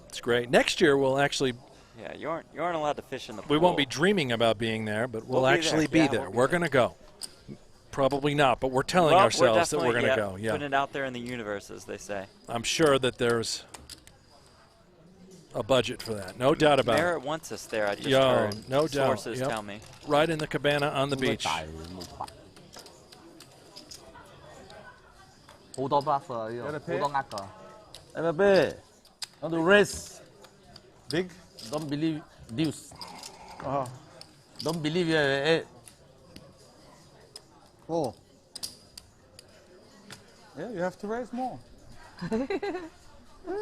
It's great. Next year we'll actually... Yeah, you aren't allowed to fish in the pool. We won't be dreaming about being there, but we'll actually be there. We're going to go. Probably not, but we're telling ourselves that we're going to go. Yeah, putting it out there in the universe, as they say. I'm sure that there's a budget for that. No doubt about it. Merritt wants us there, I just heard. No doubt. Sources tell me. Right in the cabana on the beach. 好多 bluff 啊，呢度好多呃㗎。MLB, want to race? Big? Don't believe deuce. Oh. Don't believe you have 8. 4. Yeah, you have to raise more.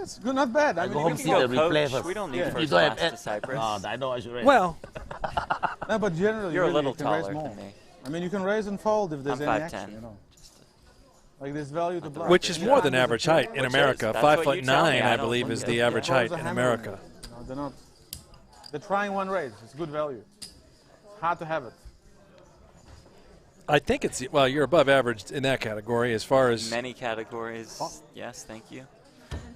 It's good, not bad. I go home see the replay first. We don't need You first don't have class 8. to Cyprus. No, I know I should raise. Well, no, but generally, you're a little you can raise taller more. than me. I mean, you can raise and fold if there's I'm any 5'10". action, you know. Like this value to bluff. Which is more than average height in America. That's what you 5'9", tell me. I believe, is the average height in America. No, they're not. They're trying one raise. It's good value. Hard to have it. I think it's, well, you're above average in that category as far as... Many categories. Yes, thank you.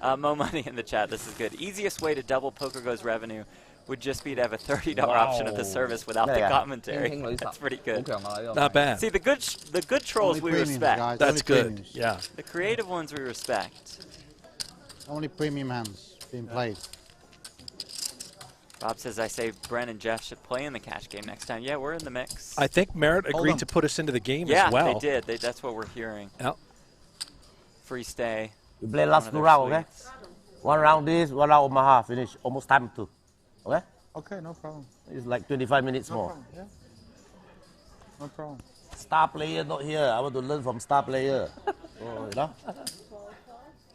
Mo Money in the chat. This is good. Easiest way to double PokerGo's revenue would just be to have a $30 option of the service without the commentary. That's pretty good. Not bad. See, the good trolls we respect. Guys. That's Only good. premiums. Yeah. The creative ones we respect. Only premium hands being played. Bob says, I say Bren and Jeff should play in the cash game next time. Yeah, we're in the mix. I think Merritt agreed to put us into the game yeah, as well. Yeah, they did. That's what we're hearing. Yep. Free stay. You play last 2 rounds, okay? 1 round this, 1 round Omaha, finish. Almost time to. Okay? Okay, no problem. It's like 25 minutes No more. problem, yeah. No problem. Star player not here. I want to learn from star player. So, you know?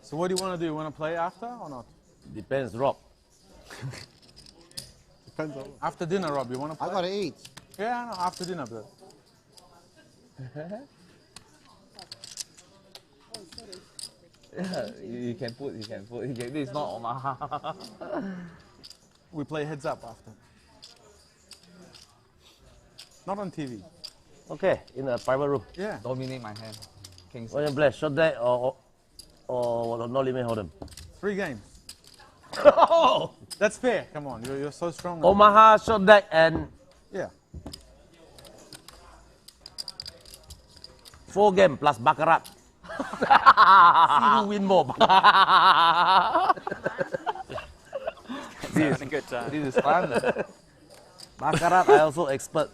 So what do you want to do? You want to play after or not? Depends, Rob. Depends on after dinner, Rob. You want to play? I gotta eat. Yeah, no, after dinner, but. Yeah, you can put. This is not Omaha. we play heads up after. Not on TV. Okay, in a private room. Yeah. Dominate my hand. Kings. When you play short deck or no limit hold 'em. 3 games. That's fair. Come on, you're so strong. Omaha, short deck, and yeah. 4 games plus baccarat. See who win more. Having a good time. This is fun. Baccarat, I also expert.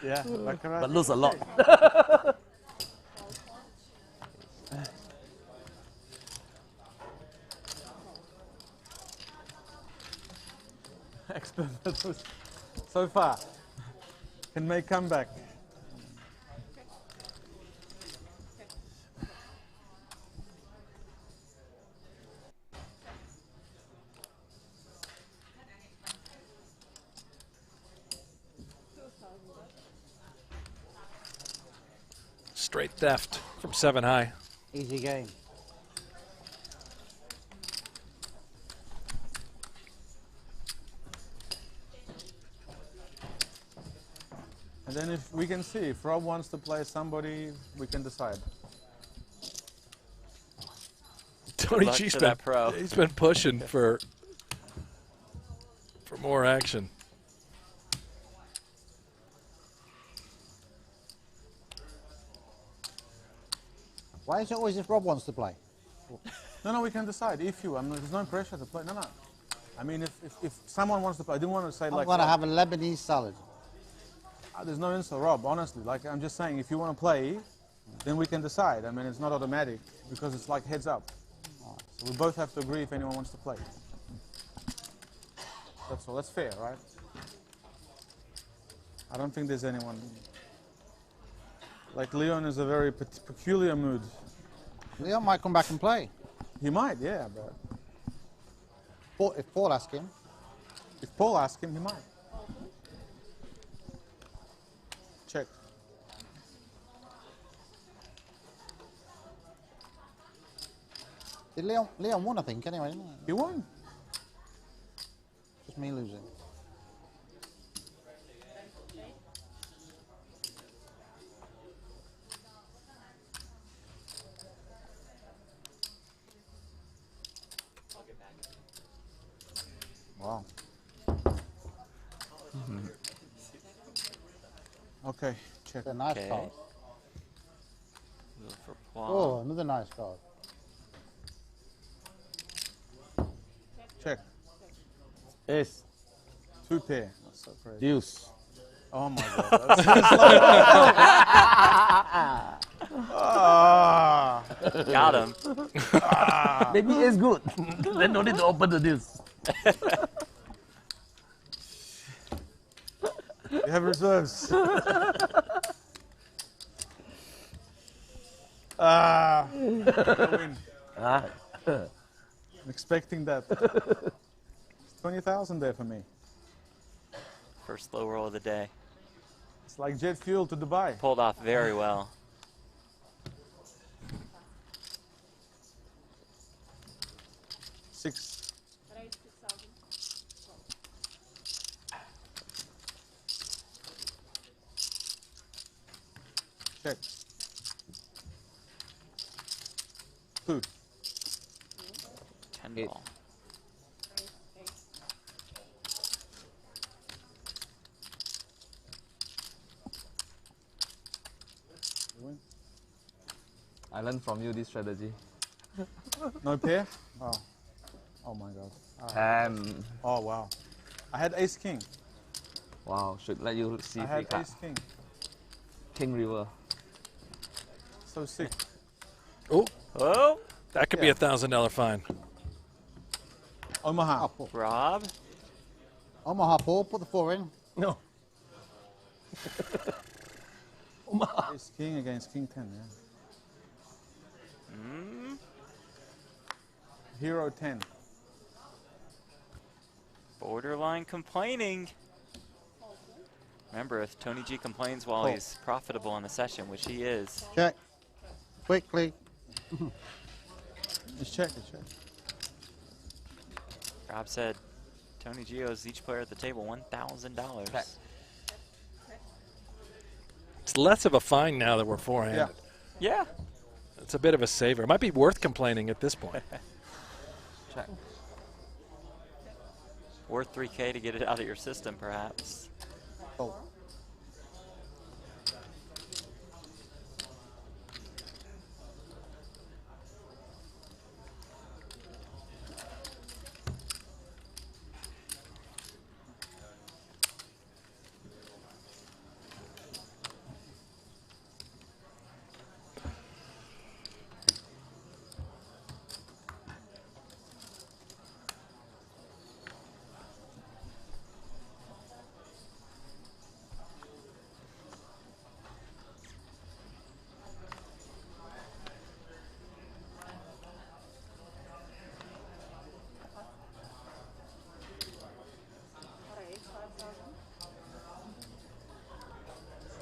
Yeah, baccarat. But lose a lot. Expert so far. Can make comeback. Straight theft from 7 high. Easy game. And then if we can see, if Rob wants to play somebody, we can decide. Tony luck G's to been, that pro. he's been pushing for more action. Why is it always if Rob wants to play? No, we can decide. If you, I mean, there's no pressure to play. No. I mean, if someone wants to play, I didn't want to say I'm like. going to have a Lebanese salad. There's no insult, Rob. Honestly, like I'm just saying, if you want to play, then we can decide. I mean, it's not automatic because it's like heads up. So we both have to agree if anyone wants to play. That's all. That's fair, right? I don't think there's anyone. Like Leon is a very peculiar mood. Leon might come back and play. He might, yeah, but if Paul asks him. If Paul asks him, he might. Check. Did Leon won, I think, anyway, didn't he? He won. Just me losing. Wow. Okay, check. A nice Okay. card. Look for Paul. Oh, another nice card. Check. Ace. 2 pair. That's so crazy. Deuce. Oh my god. That's Got him. Maybe it's good. Then no need to open the deuce. You have reserves. Win. I'm expecting that. 20,000 there for me. First low roll of the day. It's like jet fuel to Dubai. Pulled off very well. Six. Check. 2. 10 ball. I learned from you this strategy. No pair? Oh. Oh my god. 10. Oh wow. I had ace king. Wow, should let you see I free had card. ace king. King River. So sick. Oh, Oh, that could be a $1,000 fine. Omaha. Rob. Omaha, Paul, put the 4 in. No. Omaha. Ace king against king 10, yeah. Hero 10. Borderline complaining. Remember, if Tony G complains while Oh. he's profitable in the session, which he is. Check. Quickly. Just check it, check. Rob said Tony G owes each player at the table $1,000. It's less of a fine now that we're four-handed. Yeah. It's a bit of a saver. It might be worth complaining at this point. Check. Worth 3K to get it out of your system, perhaps. Oh.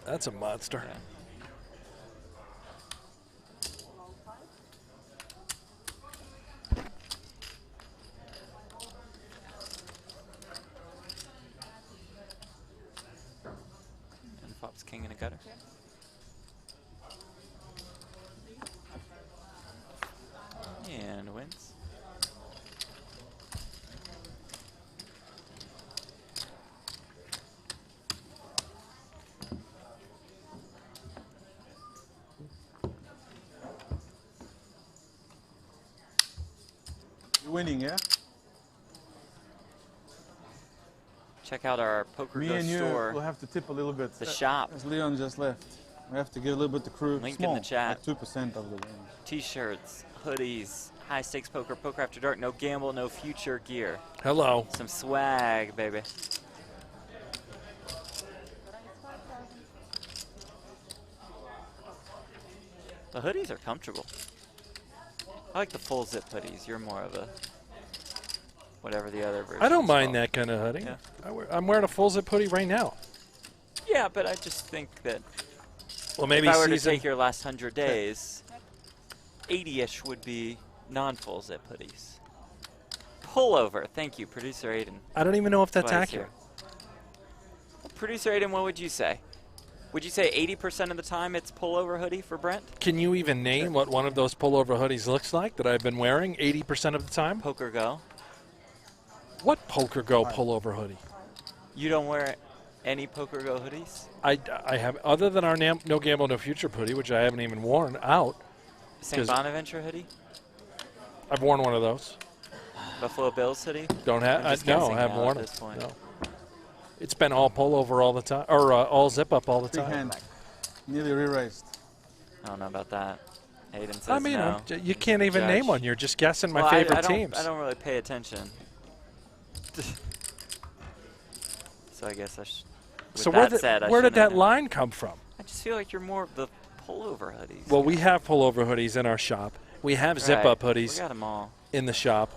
That's a monster. Yeah. And flops king in a gutter. And wins. You're winning, yeah? Check out our Poker Me Go and you store. will have to tip a little bit. The shop. As Leon just left. We have to give a little bit to crew. Link Small, in the chat. Like 2% of the win. T-shirts, hoodies, high stakes poker, poker after dark, no gamble, no future gear. Hello. Some swag, baby. The hoodies are comfortable. I like the full zip hoodies. You're more of a whatever the other version. I don't mind that kind of hoodie. Yeah. I'm wearing a full zip hoodie right now. Yeah, but I just think that Well, maybe if I were to season- take your last 100 days, 80-ish would be non-full zip hoodies. Pullover. Thank you, Producer Aiden. I don't even know if that's Why he's accurate. here. Well, Producer Aiden, what would you say? Would you say 80% of the time it's pullover hoodie for Brent? Can you even name what one of those pullover hoodies looks like that I've been wearing 80% of the time? Poker Go. What Poker Go pullover hoodie? You don't wear any Poker Go hoodies? I have, other than our No Gamble, No Future hoodie, which I haven't even worn out. St. 'cause Bonaventure hoodie? I've worn one of those. Buffalo Bills hoodie? Don't have. I'm just No, guessing I haven't now worn at it. this point. No. It's been all pullover all the time, or all zip up all the Big time. hand. Nearly re-raised. I don't know about that. Aiden says I mean, no. you can't even Judge. name one. You're just guessing my Well, favorite I don't, teams. I don't really pay attention. So I guess I should. So where did that line come from? I just feel like you're more of the pullover hoodies. Well, we have pullover hoodies in our shop. We have zip-up Right. hoodies We got 'em all. in the shop.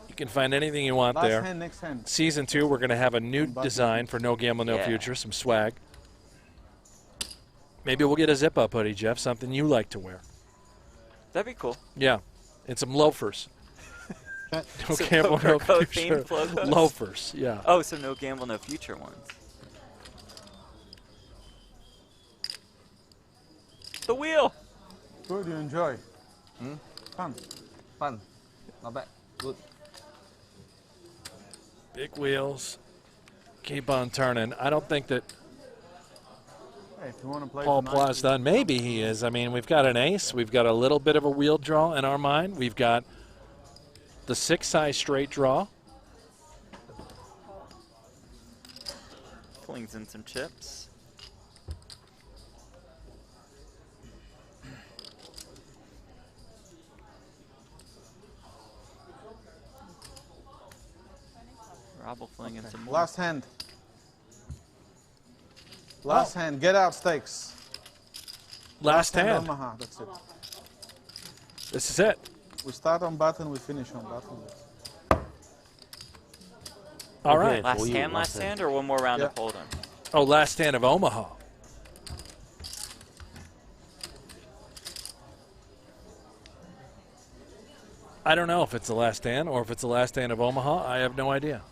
You can find anything you want Last there. hand, next hand. Season 2, we're going to have a new design for No Gamble, No Yeah. Future, some swag. Maybe we'll get a zip-up hoodie, Jeff, something you like to wear. That'd be cool. Yeah, and some loafers. No Some Gamble, Poker No Go Future. themed logos? Loafers, yeah. Oh, so no gamble, no future ones. The wheel. Good, you enjoy. Fun. Fun. Not bad. Good. Big wheels. Keep on turning. I don't think that Hey, if you want to play Paul tonight, Pla's done. Maybe he is. I mean, we've got an ace. We've got a little bit of a wheel draw in our mind. We've got the 6-size straight draw. Flings in some chips. Rob will fling in some more. Last hand. Last hand. Get out stakes. Last hand. Omaha. That's it. This is it. We start on button, we finish on button. All right. Last hand, last hand, or one more round of Hold'em? Oh, last hand of Omaha. I don't know if it's the last hand or if it's the last hand of Omaha. I have no idea.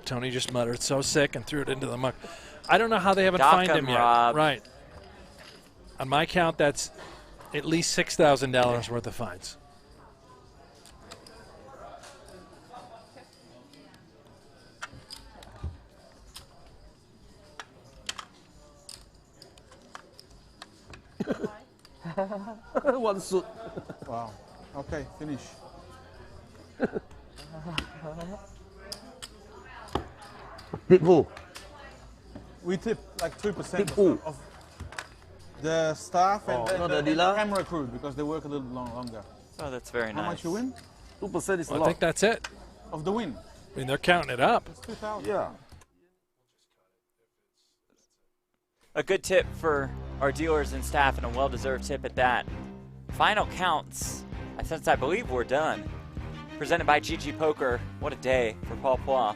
Tony just muttered, so sick, and threw it into the muck. I don't know how they haven't Dock fined him yet. Rob. Right. On my count, that's at least $6,000 worth of fines. One suit. Wow. Okay, finish. Tip who? We tip like 2% Tip who? of the staff and not the the dealer? camera crew because they work a little longer. Oh, that's very nice. How much you win? 2% is a Well, I lot. think that's it. Of the win. I mean, they're counting it up. It's 2,000. Yeah. A good tip for our dealers and staff, and a well-deserved tip at that. Final counts, since I believe we're done. Presented by GG Poker. What a day for Paul Poix.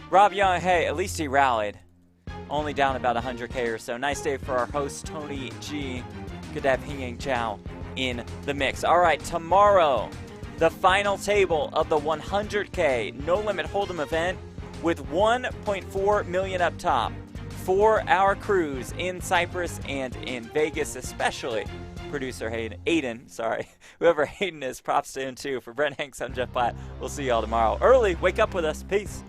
Rob Young, hey, at least he rallied. Only down about 100K or so. Nice day for our host, Tony G. Good to have Hing Chow in the mix. All right, tomorrow, the final table of the 100K No Limit Hold'em event with 1.4 million up top for our crews in Cyprus and in Vegas, especially producer Hayden, sorry. Whoever Hayden is, props to him too. For Brent Hanks, I'm Jeff Platt. We'll see you all tomorrow. Early, wake up with us. Peace.